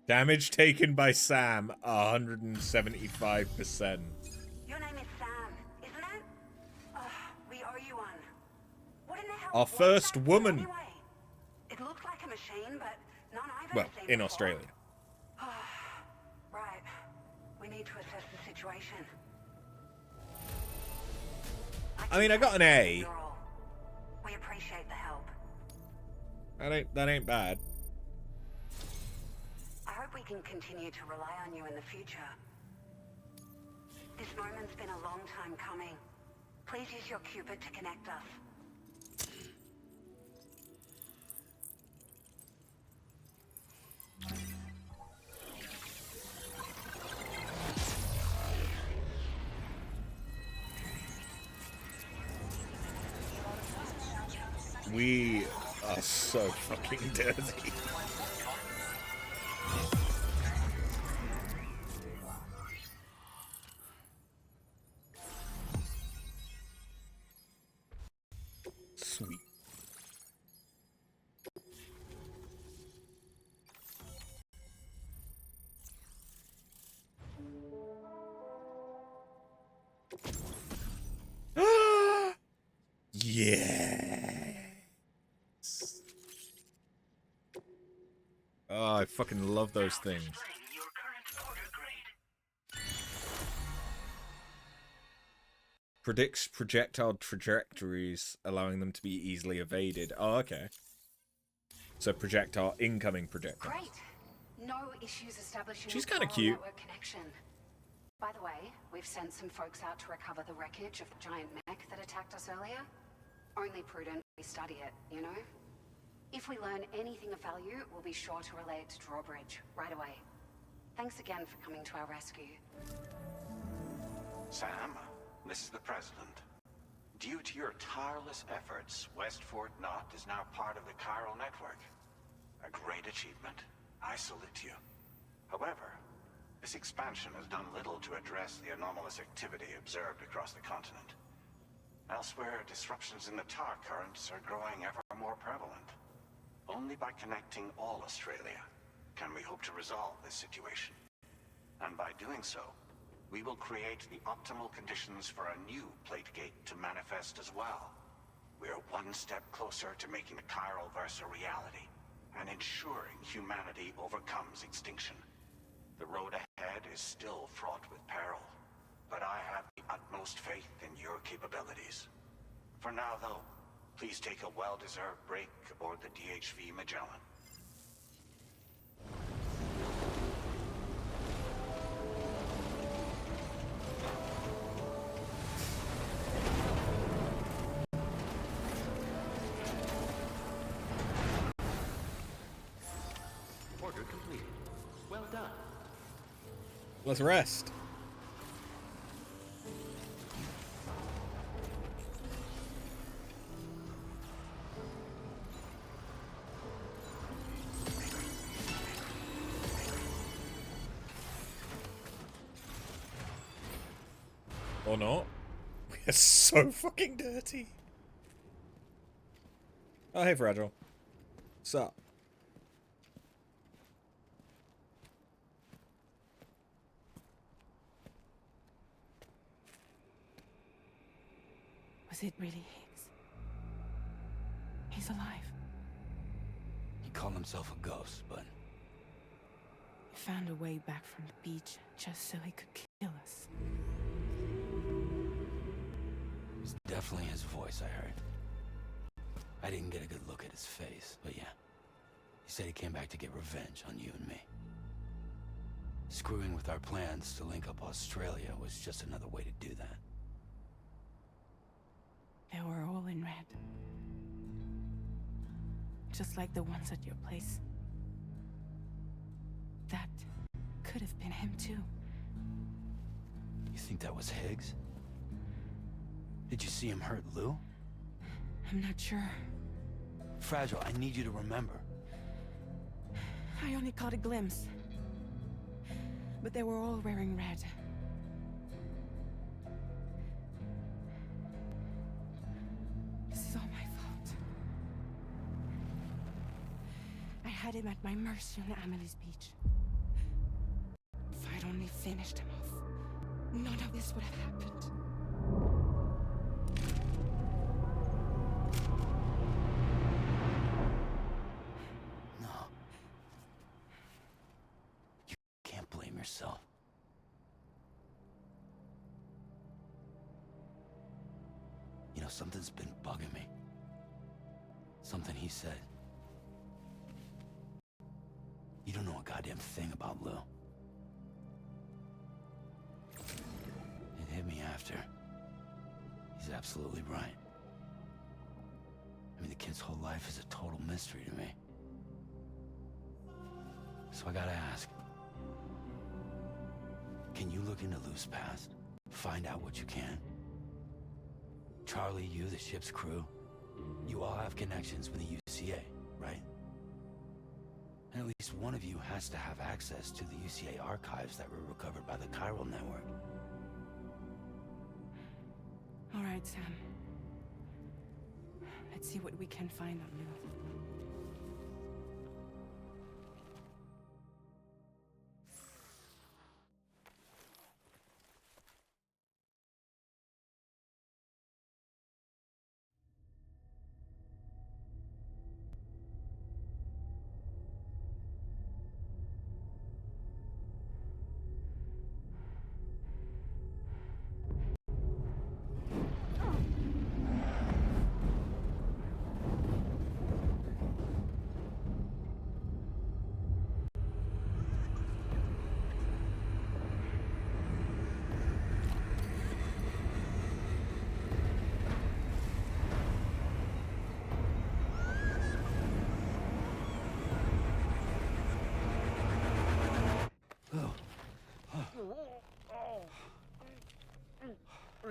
[SPEAKER 1] Damage taken by Sam, 175%.
[SPEAKER 11] Your name is Sam, isn't it? We owe you one. What in the hell?
[SPEAKER 1] Our first woman.
[SPEAKER 11] Anyway, it looks like a machine, but none I've
[SPEAKER 1] Well,
[SPEAKER 11] ever seen
[SPEAKER 1] in
[SPEAKER 11] before.
[SPEAKER 1] Australia.
[SPEAKER 11] Right. We need to assess the situation.
[SPEAKER 1] I mean, I got an A.
[SPEAKER 11] We appreciate the help.
[SPEAKER 1] That ain't bad.
[SPEAKER 11] I hope we
[SPEAKER 8] can continue to rely on you in the future. This moment's been a long time coming. Please use your Cupid to connect us.
[SPEAKER 1] We are so fucking dirty. Sweet. Yeah. Oh, I fucking love those things. Predicts projectile trajectories, allowing them to be easily evaded. Oh, okay. So incoming projectile.
[SPEAKER 8] Great. No issues establishing
[SPEAKER 1] She's
[SPEAKER 8] a
[SPEAKER 1] kind of
[SPEAKER 8] neural
[SPEAKER 1] cute.
[SPEAKER 8] network connection. By the way, we've sent some folks out to recover the wreckage of the giant mech that attacked us earlier. Only prudent we study it, you know? If we learn anything of value, we'll be sure to relay it to Drawbridge right away. Thanks again for coming to our rescue.
[SPEAKER 2] Sam, this is the President. Due to your tireless efforts, West Fort Knot is now part of the chiral network. A great achievement. I salute you. However, this expansion has done little to address the anomalous activity observed across the continent. Elsewhere, disruptions in the tar currents are growing ever more prevalent. Only by connecting all Australia can we hope to resolve this situation. And by doing so, we will create the optimal conditions for a new plate gate to manifest as well. We are one step closer to making the chiral verse a reality and ensuring humanity overcomes extinction. The road ahead is still fraught with peril, but I have the utmost faith in your capabilities. For now, though, please take a well-deserved break aboard the DHV Magellan.
[SPEAKER 10] Order completed. Well done.
[SPEAKER 1] Let's rest. Or not. We are so fucking dirty. Oh, hey, Fragile. What's up?
[SPEAKER 11] Was it really Higgs? He's alive.
[SPEAKER 9] He called himself a ghost, but
[SPEAKER 11] He found a way back from the beach just so he could kill us.
[SPEAKER 9] it was definitely his voice I heard. I didn't get a good look at his face, but yeah. He said he came back to get revenge on you and me. Screwing with our plans to link up Australia was just another way to do that.
[SPEAKER 11] They were all in red. Just like the ones at your place. That could have been him too.
[SPEAKER 9] You think that was Higgs? Did you see him hurt Lou?
[SPEAKER 11] I'm not sure.
[SPEAKER 9] Fragile, I need you to remember.
[SPEAKER 11] I only caught a glimpse. But they were all wearing red. This is all my fault. I had him at my mercy on Amelie's beach. If I'd only finished him off, none of this would have happened.
[SPEAKER 9] No. You can't blame yourself. You know, something's been bugging me. Something he said. You don't know a goddamn thing about Lou. It hit me after. He's absolutely right. I mean, the kid's whole life is a total mystery to me. So I gotta ask. Can you look into Lou's past? Find out what you can? Charlie, you, the ship's crew, you all have connections with the UCA, right? And at least one of you has to have access to the UCA archives that were recovered by the Chiral Network.
[SPEAKER 7] All right, Sam. Let's see what we can find on Lou.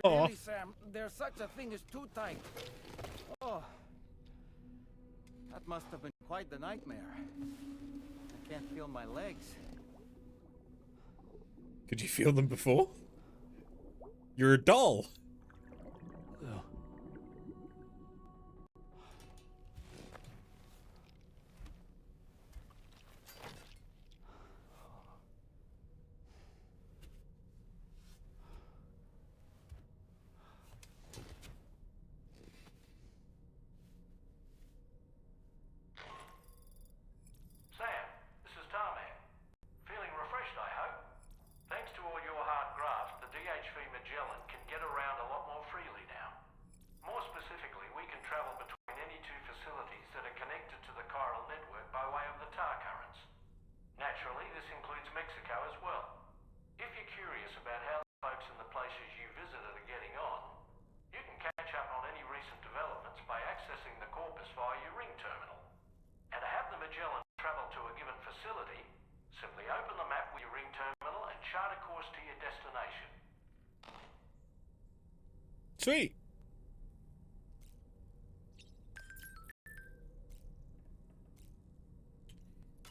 [SPEAKER 13] Really, Sam, there's such a thing as too tight. Oh, that must have been quite the nightmare. I can't feel my legs.
[SPEAKER 1] Could you feel them before? You're a doll.
[SPEAKER 5] Sam, this is Tommie. Feeling refreshed, I hope? Thanks to all your hard graft, the DHV Magellan can get around a lot more freely now. More specifically, we can travel between any two facilities that are connected to the chiral network by way of the tar currents. Naturally, this includes Mexico as well. If you're curious about how the folks in the places you visited are getting on, you can catch up on any recent developments by accessing the corpus via your ring terminal. And to have the Magellan travel to a given facility, simply open the map with your ring terminal and chart a course to your destination.
[SPEAKER 1] Sweet.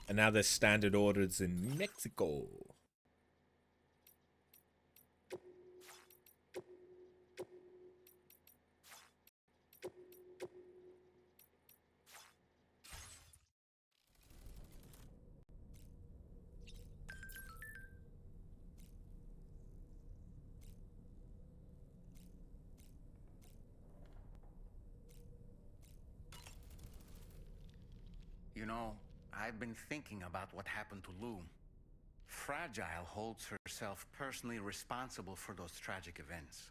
[SPEAKER 1] And now there's standard orders in Mexico.
[SPEAKER 17] You know, I've been thinking about what happened to Lou. Fragile holds herself personally responsible for those tragic events.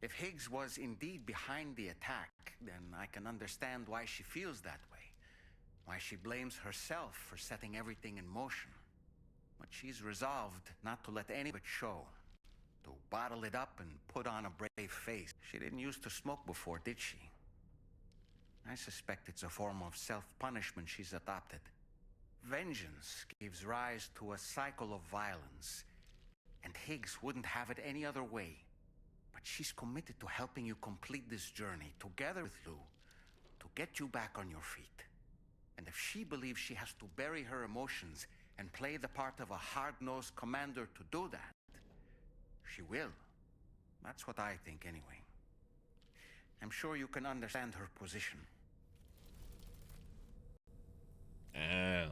[SPEAKER 17] If Higgs was indeed behind the attack, then I can understand why she feels that way. Why she blames herself for setting everything in motion. But she's resolved not to let any of it show. To bottle it up and put on a brave face. She didn't used to smoke before, did she? I suspect it's a form of self-punishment she's adopted. Vengeance gives rise to a cycle of violence, and Higgs wouldn't have it any other way. But she's committed to helping you complete this journey, together with Lou, to get you back on your feet. And if she believes she has to bury her emotions and play the part of a hard-nosed commander to do that, she will. That's what I think, anyway. I'm sure you can understand her position.
[SPEAKER 1] Damn.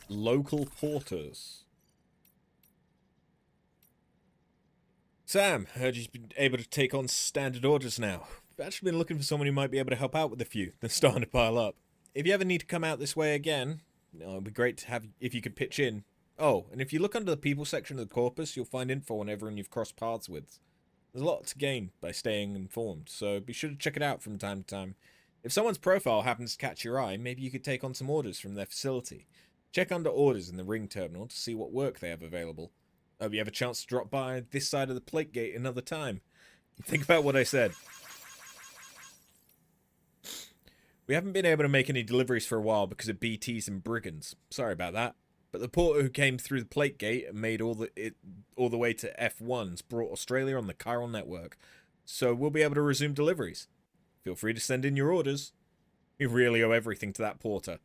[SPEAKER 1] Local porters. Sam, heard you've been able to take on standard orders now. I've actually been looking for someone who might be able to help out with a few. They're starting to pile up. If you ever need to come out this way again, it'd be great to have if you could pitch in. Oh, and if you look under the people section of the corpus, you'll find info on everyone you've crossed paths with. There's a lot to gain by staying informed, so be sure to check it out from time to time. If someone's profile happens to catch your eye, maybe you could take on some orders from their facility. Check under orders in the ring terminal to see what work they have available. Hope you have a chance to drop by this side of the plate gate another time. Think about what I said. We haven't been able to make any deliveries for a while because of BTs and brigands. Sorry about that. But the porter who came through the plate gate and made all the way to F1's brought Australia on the chiral network. So we'll be able to resume deliveries. Feel free to send in your orders. We really owe everything to that porter.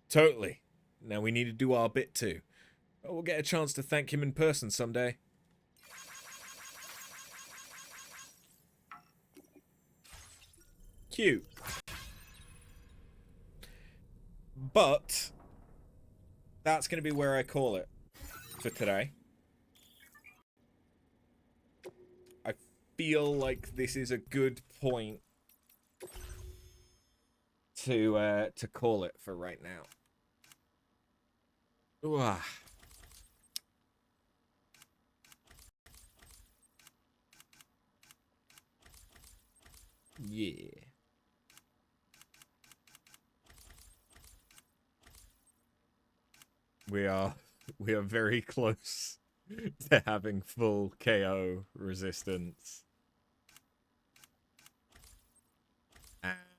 [SPEAKER 1] Totally. Now we need to do our bit too. We'll get a chance to thank him in person someday. Cute. But that's going to be where I call it for today. I feel like this is a good point to call it for right now. Ooh, ah. Yeah. We are very close to having full KO resistance.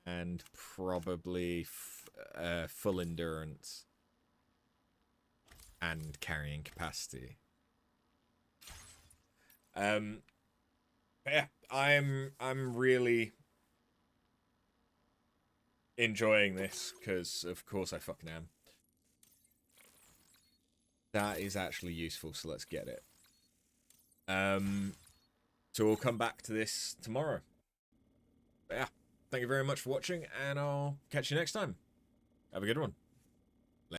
[SPEAKER 1] And probably full endurance. And carrying capacity. Yeah, I'm really enjoying this because of course I fucking am. That is actually useful, so let's get it. So we'll come back to this tomorrow. But yeah, thank you very much for watching, and I'll catch you next time. Have a good one.